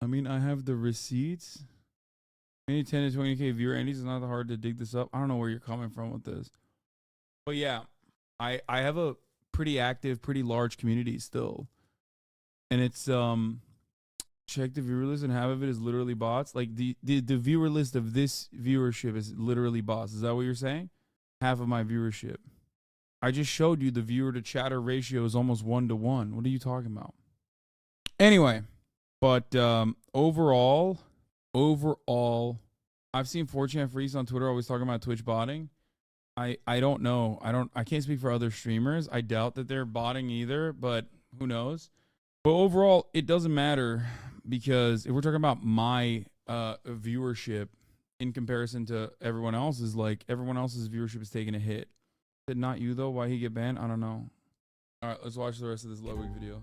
I mean, I have the receipts. Many 10 to 20K viewer Andy's is not that hard to dig this up. I don't know where you're coming from with this. But yeah, I have a pretty active, pretty large community still. And it's check the viewer list, and half of it is literally bots. Like the viewer list of this viewership is literally bots. Is that what you're saying? Half of my viewership. I just showed you the viewer to chatter ratio is almost 1-to-1. What are you talking about? Anyway, but overall, I've seen 4chan Freeze on Twitter always talking about Twitch botting. I don't know. I can't speak for other streamers. I doubt that they're botting either, but who knows? But overall, it doesn't matter, because if we're talking about my viewership in comparison to everyone else's, like everyone else's viewership is taking a hit. Did not you though? Why he get banned? I don't know. All right, let's watch the rest of this Ludwig video.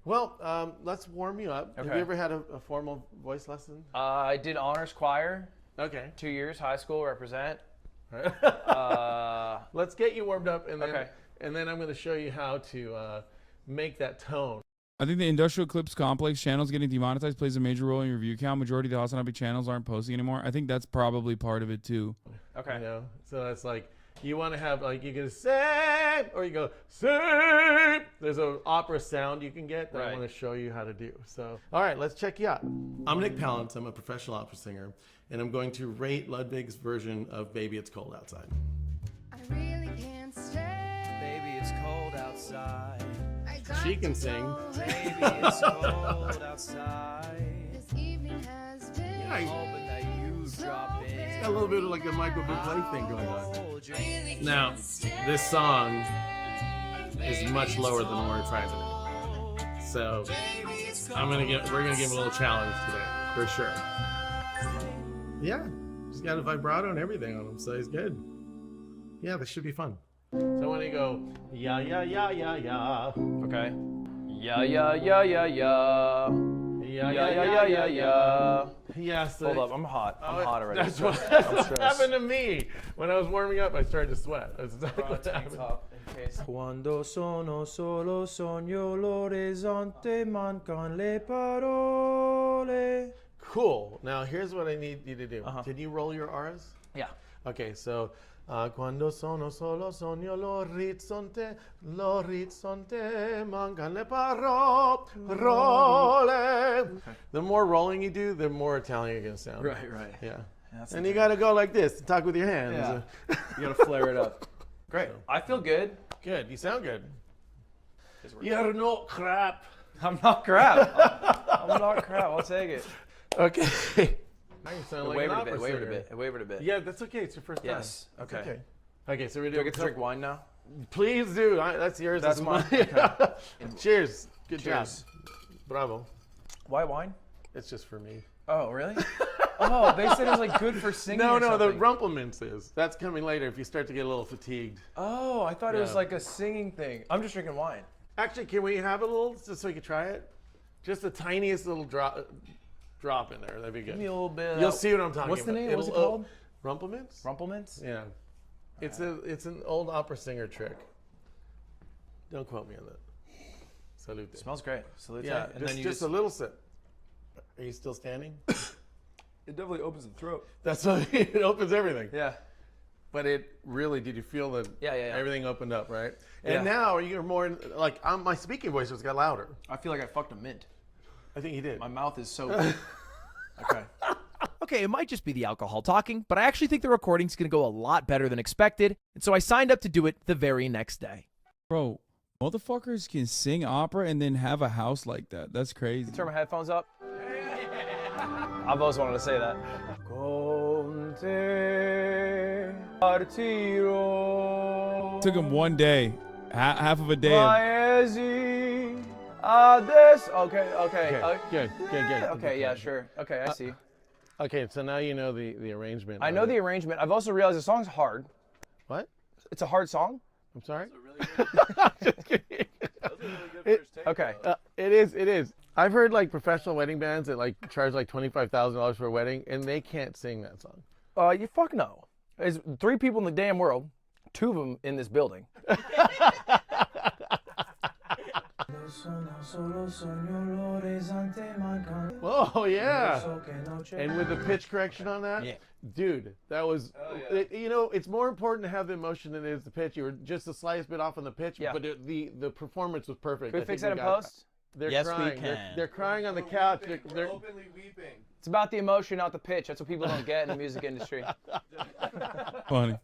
Well, let's warm you up. Okay. Have you ever had a formal voice lesson? I did honors choir. Okay. 2 years, high school, represent. Let's get you warmed up, and then Okay. I'm going to show you how to make that tone. I think the Industrial Clips Complex channels getting demonetized plays a major role in your view count. Majority of the Hasan Hobby channels aren't posting anymore. I think that's probably part of it too. Okay. You know, so it's like you want to have like you go save, or you go save. There's an opera sound you can get that I want to show you how to do. So, all right, let's check you out. I'm Nick Palance. I'm a professional opera singer, and I'm going to rate Ludwig's version of "Baby It's Cold Outside." I really can't stay. Baby, it's cold outside. She can sing. Baby, it's cold outside. This evening has been. Hoping that you drop in. It's got a little bit of like a Michael Bublé thing going on. Now, this song is much lower than Lori President. So we're gonna give him a little challenge today, for sure. Yeah, he's got a vibrato and everything on him, so he's good. Yeah, this should be fun. So when you go, yeah, yeah, yeah, yeah, yeah. Okay. Yeah, yeah, yeah, yeah, yeah. Yeah, yeah, yeah, yeah, yeah. Yes. Hold up, I'm hot. I'm hot already. That's what happened to me. When I was warming up, I started to sweat. That's exactly what happened. Quando sono solo sogno l'orizzonte mancan le parole. Cool. Now here's what I need you to do. Can you roll your R's? Yeah. Okay, so quando sono solo sogno l'orizzonte mancan le parole. The more rolling you do, the more Italian you're gonna sound. Right. Yeah. That's And you gotta go like this, talk with your hands. Yeah. You gotta flare it up. Great. I feel good. Good. You sound good. You're not crap. I'm not crap. I'm not crap. I'll take it. Okay. Now you sound It like wavered an a opera bit. Wavered a singer. bit. It wavered a bit. Yeah, that's okay. It's your first time. Yes. It's Okay. Okay, so we're Do I doing. get to drink wine now? Please do. That's yours. That's this mine. month. Okay. Cheers. Good Cheers. job. Bravo. Why wine? It's just for me. Oh, really? Oh, they said it was like good for singing. No, or the something. Rumplemintz is. That's coming later if you start to get a little fatigued. Oh, I thought it was Yeah. like a singing thing. I'm just drinking wine. Actually, can we have a little just so you can try it? Just the tiniest little drop in there. That'd be good. Give me a little bit. You'll see what I'm talking about. What's the name? What's it called? Rumplemintz? Rumplemintz? Yeah. It's an old opera singer trick. Don't quote me on that. Salute. Smells great. Salute. Yeah, And then you just a little sip. Are you still standing? It definitely opens the throat. That's what it opens everything. Yeah. But it really, did you feel that Yeah. everything opened up, right? Yeah. And now you're more, like, my speaking voice just got louder. I feel like I fucked a mint. I think you did. My mouth is so. Okay. Okay, it might just be the alcohol talking, but I actually think the recording's going to go a lot better than expected, and so I signed up to do it the very next day. Bro, motherfuckers can sing opera and then have a house like that. That's crazy. Turn my headphones up. I've always wanted to say that. Took him one day, half of a day. Paesi This. Okay. Good. Okay, yeah, sure. Okay, I see. Okay, so now you know the arrangement. I know the arrangement. I've also realized the song's hard. What? It's a hard song? I'm sorry? Just kidding. Okay. It is. I've heard like professional wedding bands that like charge like $25,000 for a wedding, and they can't sing that song. You fuck no. There's 3 people in the damn world, 2 of them in this building. Oh yeah. And with the pitch correction on that, dude, that was. You know, it's more important to have the emotion than it is the pitch. You were just the slightest bit off on the pitch, but the performance was perfect. Can we fix that in post? They're Yes, crying. we can. They're crying on the couch. They're openly weeping. It's about the emotion, not the pitch. That's what people don't get in the music industry. Funny.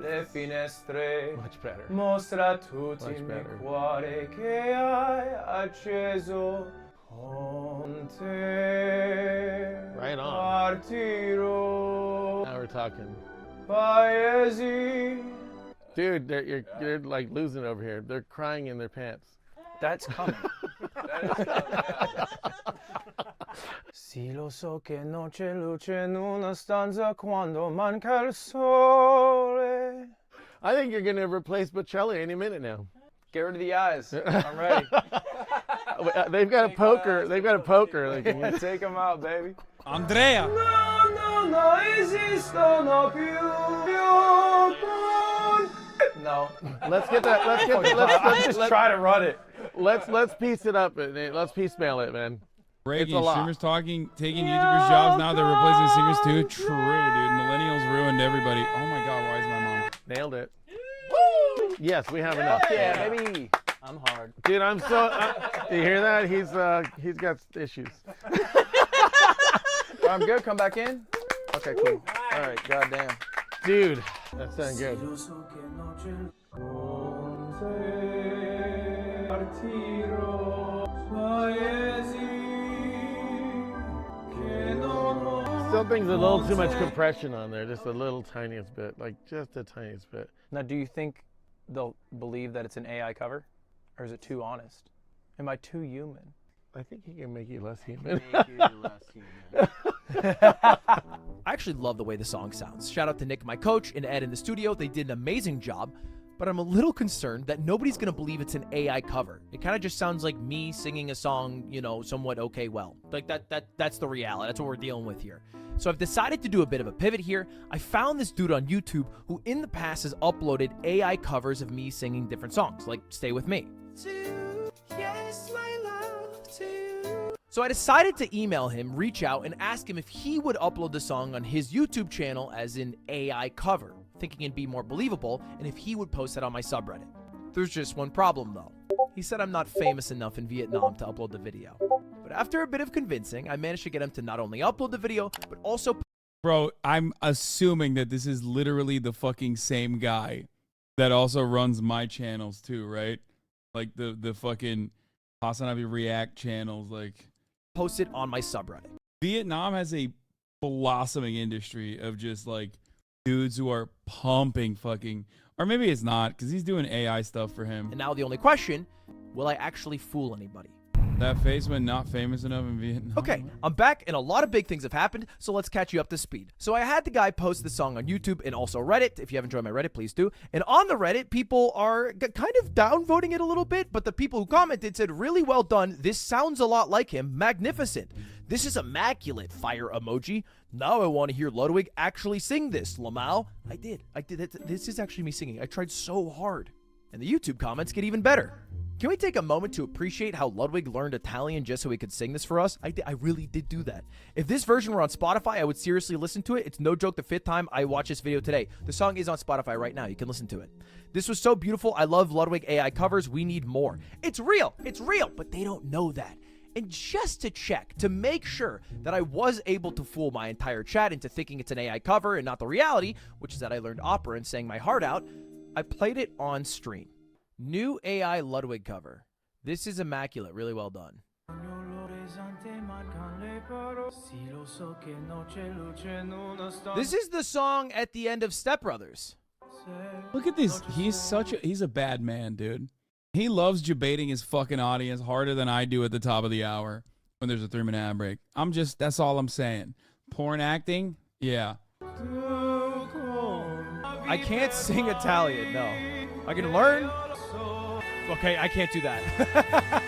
Le finestre. Much better. Mostra tutti Much il better. cuore che hai acceso con te. Right on. Partirò. Now we're talking. Paesi. Dude, you're like losing over here. They're crying in their pants. That's coming. Sì, lo so che non c'è luce in una stanza quando manca il sole. I think you're gonna replace Bocelli any minute now. Get rid of the eyes. I'm ready. They've got a poker. They've got a poker. They can Take them out, baby. Andrea. No esistono più. No. Let's get that. Let's Let's try to run it. Let's piece it up. Let's piecemeal it, man. Breaking. It's a lot. Streamers taking YouTubers' jobs now. They're replacing singers too. True, dude. Millennials ruined everybody. Oh my God, why is my mom? Nailed it. Yes, we have enough. Yeah, baby. I'm hard. Dude, I'm so. You hear that? He's got issues. I'm good. Come back in. Okay, cool. All right. Goddamn. Dude, that sounds good. Something's a little too much compression on there, just a little tiniest bit, like just the tiniest bit. Now, do you think they'll believe that it's an AI cover, or is it too honest? Am I too human? I think he can make you less human. I actually love the way the song sounds. Shout out to Nick, my coach, and Ed in the studio. They did an amazing job, but I'm a little concerned that nobody's going to believe it's an AI cover. It kind of just sounds like me singing a song, you know, somewhat okay well. Like that's the reality. That's what we're dealing with here. So I've decided to do a bit of a pivot here. I found this dude on YouTube who in the past has uploaded AI covers of me singing different songs, like Stay With Me. So I decided to email him, reach out, and ask him if he would upload the song on his YouTube channel as an AI cover, thinking it'd be more believable, and if he would post it on my subreddit. There's just one problem, though. He said I'm not famous enough in Vietnam to upload the video. But after a bit of convincing, I managed to get him to not only upload the video, but also... Bro, I'm assuming that this is literally the fucking same guy that also runs my channels too, right? Like the fucking Hasanabi React channels, like... post it on my subreddit. Vietnam has a blossoming industry of just like dudes who are pumping fucking, or maybe it's not because he's doing AI stuff for him. And now the only question, will I actually fool anybody? That face went not famous enough in Vietnam. Okay, I'm back and a lot of big things have happened, so let's catch you up to speed. So I had the guy post the song on YouTube and also Reddit. If you haven't joined my Reddit, please do. And on the Reddit, people are kind of downvoting it a little bit, but the people who commented said, really well done. This sounds a lot like him. Magnificent. This is immaculate. Fire emoji. Now I want to hear Ludwig actually sing this. Lamau. I did. This is actually me singing. I tried so hard. And the YouTube comments get even better. Can we take a moment to appreciate how Ludwig learned Italian just so he could sing this for us? I really did do that. If this version were on Spotify, I would seriously listen to it. It's no joke the 5th time I watch this video today. The song is on Spotify right now. You can listen to it. This was so beautiful. I love Ludwig AI covers. We need more. It's real, but they don't know that. And just to check, to make sure that I was able to fool my entire chat into thinking it's an AI cover and not the reality, which is that I learned opera and sang my heart out, I played it on stream. New AI Ludwig cover. This is immaculate. Really well done. This is the song at the end of Step Brothers. Look at this. He's a bad man, dude. He loves debating his fucking audience harder than I do at the top of the hour when there's a 3-minute ad break. That's all I'm saying. Porn acting? Yeah. I can't sing Italian, no. I can learn. Okay, I can't do that.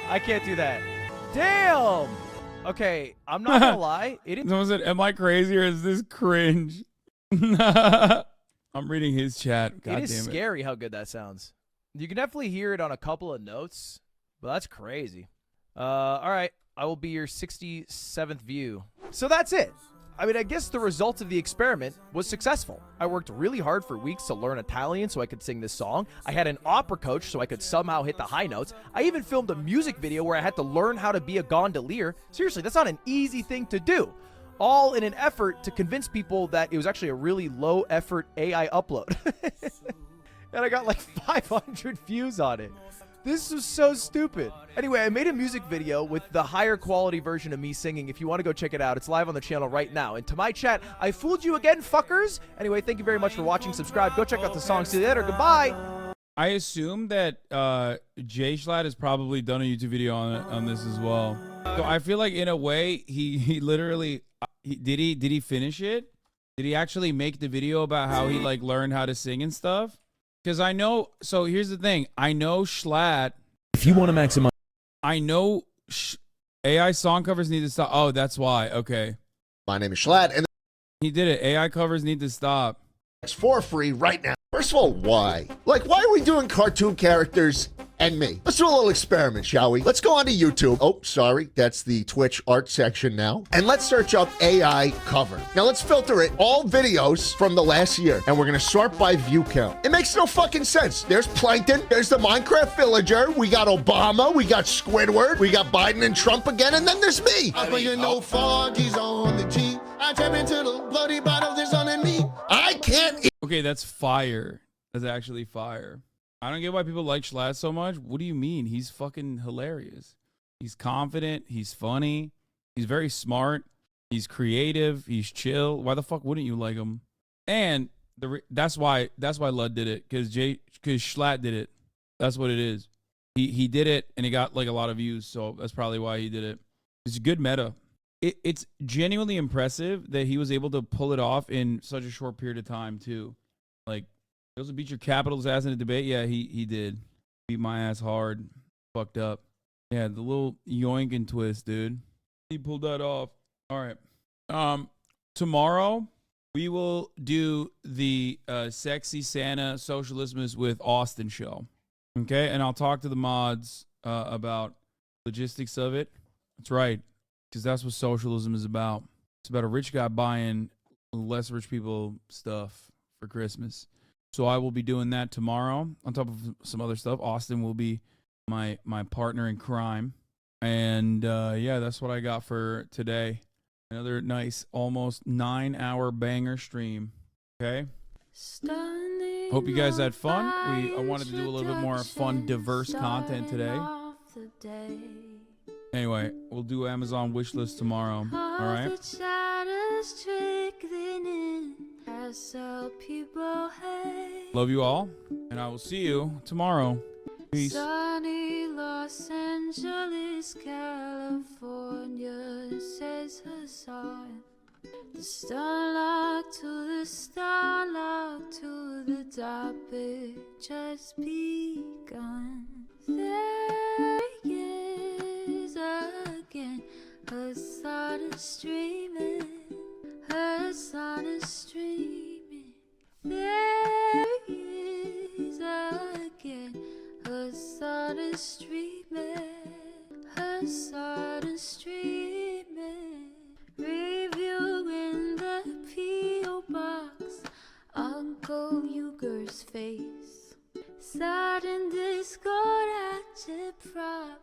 I can't do that. Damn! Okay, I'm not gonna lie. Someone said, am I crazy or is this cringe? I'm reading his chat. God it is damn it. scary how good that sounds. You can definitely hear it on a couple of notes, but that's crazy. All right, I will be your 67th view. So that's it. I mean, I guess the result of the experiment was successful. I worked really hard for weeks to learn Italian so I could sing this song. I had an opera coach so I could somehow hit the high notes. I even filmed a music video where I had to learn how to be a gondolier. Seriously, that's not an easy thing to do. All in an effort to convince people that it was actually a really low-effort AI upload. And I got like 500 views on it. This was so stupid. Anyway, I made a music video with the higher quality version of me singing. If you want to go check it out, it's live on the channel right now. And to my chat, I fooled you again, fuckers. Anyway, thank you very much for watching. Subscribe. Go check out the song. See you later. Goodbye. I assume that Jay Schlatt has probably done a YouTube video on this as well. So I feel like in a way he literally did he finish it? Did he actually make the video about how he like learned how to sing and stuff? Because I know, so here's the thing. I know Schlatt. If you want to maximize. I know AI song covers need to stop. Oh, that's why. Okay. My name is Schlatt, and he did it. AI covers need to stop. It's for free right now. First of all, why? Like, why are we doing cartoon characters and me? Let's do a little experiment, shall we? Let's go onto YouTube. Oh, sorry. That's the Twitch art section now. And let's search up AI cover. Now, let's filter it. All videos from the last year. And we're going to sort by view count. It makes no fucking sense. There's Plankton. There's the Minecraft villager. We got Obama. We got Squidward. We got Biden and Trump again. And then there's me. I'm bringing no foggies on the G. I tap into the bloody bottle. There's on me. I can't. Okay, that's fire. That's actually fire. I don't get why people like Schlatt so much. What do you mean? He's fucking hilarious. He's confident. He's funny. He's very smart. He's creative. He's chill. Why the fuck wouldn't you like him? And that's why Lud did it, because Schlatt did it. That's what it is. He did it and he got like a lot of views, so that's probably why he did it. It's a good meta. It's genuinely impressive that he was able to pull it off in such a short period of time too. Like, he also beat your Capitals ass in a debate. Yeah, he did. Beat my ass hard. Fucked up. Yeah, the little yoink and twist, dude. He pulled that off. All right. Tomorrow we will do the Sexy Santa Socialismus with Austin show. Okay, and I'll talk to the mods about logistics of it. That's right, because that's what socialism is about. It's about a rich guy buying less rich people stuff for Christmas. So I will be doing that tomorrow on top of some other stuff. Austin will be my partner in crime. And yeah, that's what I got for today. Another nice, almost 9-hour banger stream. Okay? Hope you guys had fun. I wanted to do a little bit more fun, diverse content today. Anyway, we'll do Amazon wishlist tomorrow. All right? Love you all, and I will see you tomorrow. Peace. Sunny Los Angeles, California, says Hassan. The starlight to the starlight to the topic just begun. There he is again, her sun is streaming, her sun is streaming. There he is again, her sun is streaming, her sun is streaming. Reviewing the P.O. box, Uncle Uger's face. Sat in Discord at Chip Prop,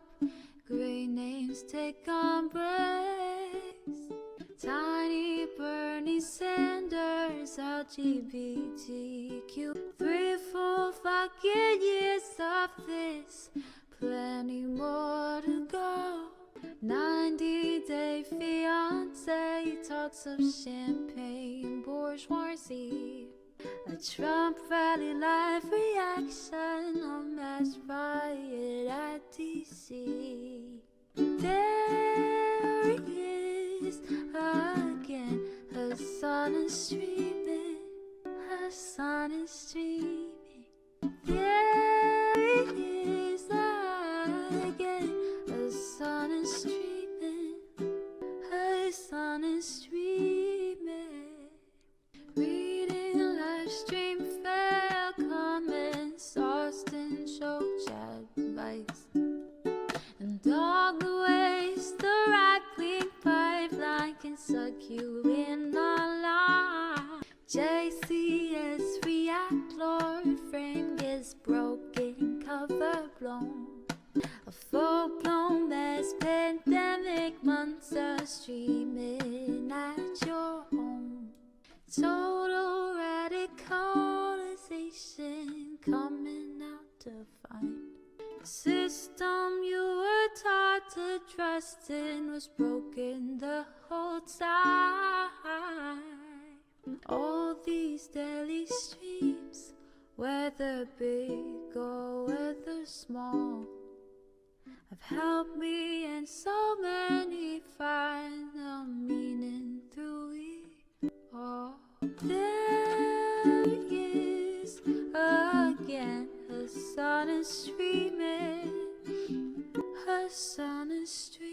great names take on breaks. Tiny Bernie Sanders, LGBTQ. 3 full fucking years of this, plenty more to go. 90-day fiance talks of champagne bourgeoisie. A Trump rally live reaction, a mass riot at DC. There he is again, her son is streaming, her son is streaming. There he is again, her son is streaming, her son is streaming. Reading a live stream, fair comments, Austin show chat advice, and all the ways the right-wing pipeline can suck you in online. JCS react, Lord frame gets broken, cover blown. A full-blown mass pandemic, monster streaming at your home. Total radicalization coming out to find. The system you were taught to trust in was broken the whole time. All these daily streams, whether big or whether small, have helped me and so many find the meaning through it all. There he is again, her son is streaming, her son is streaming.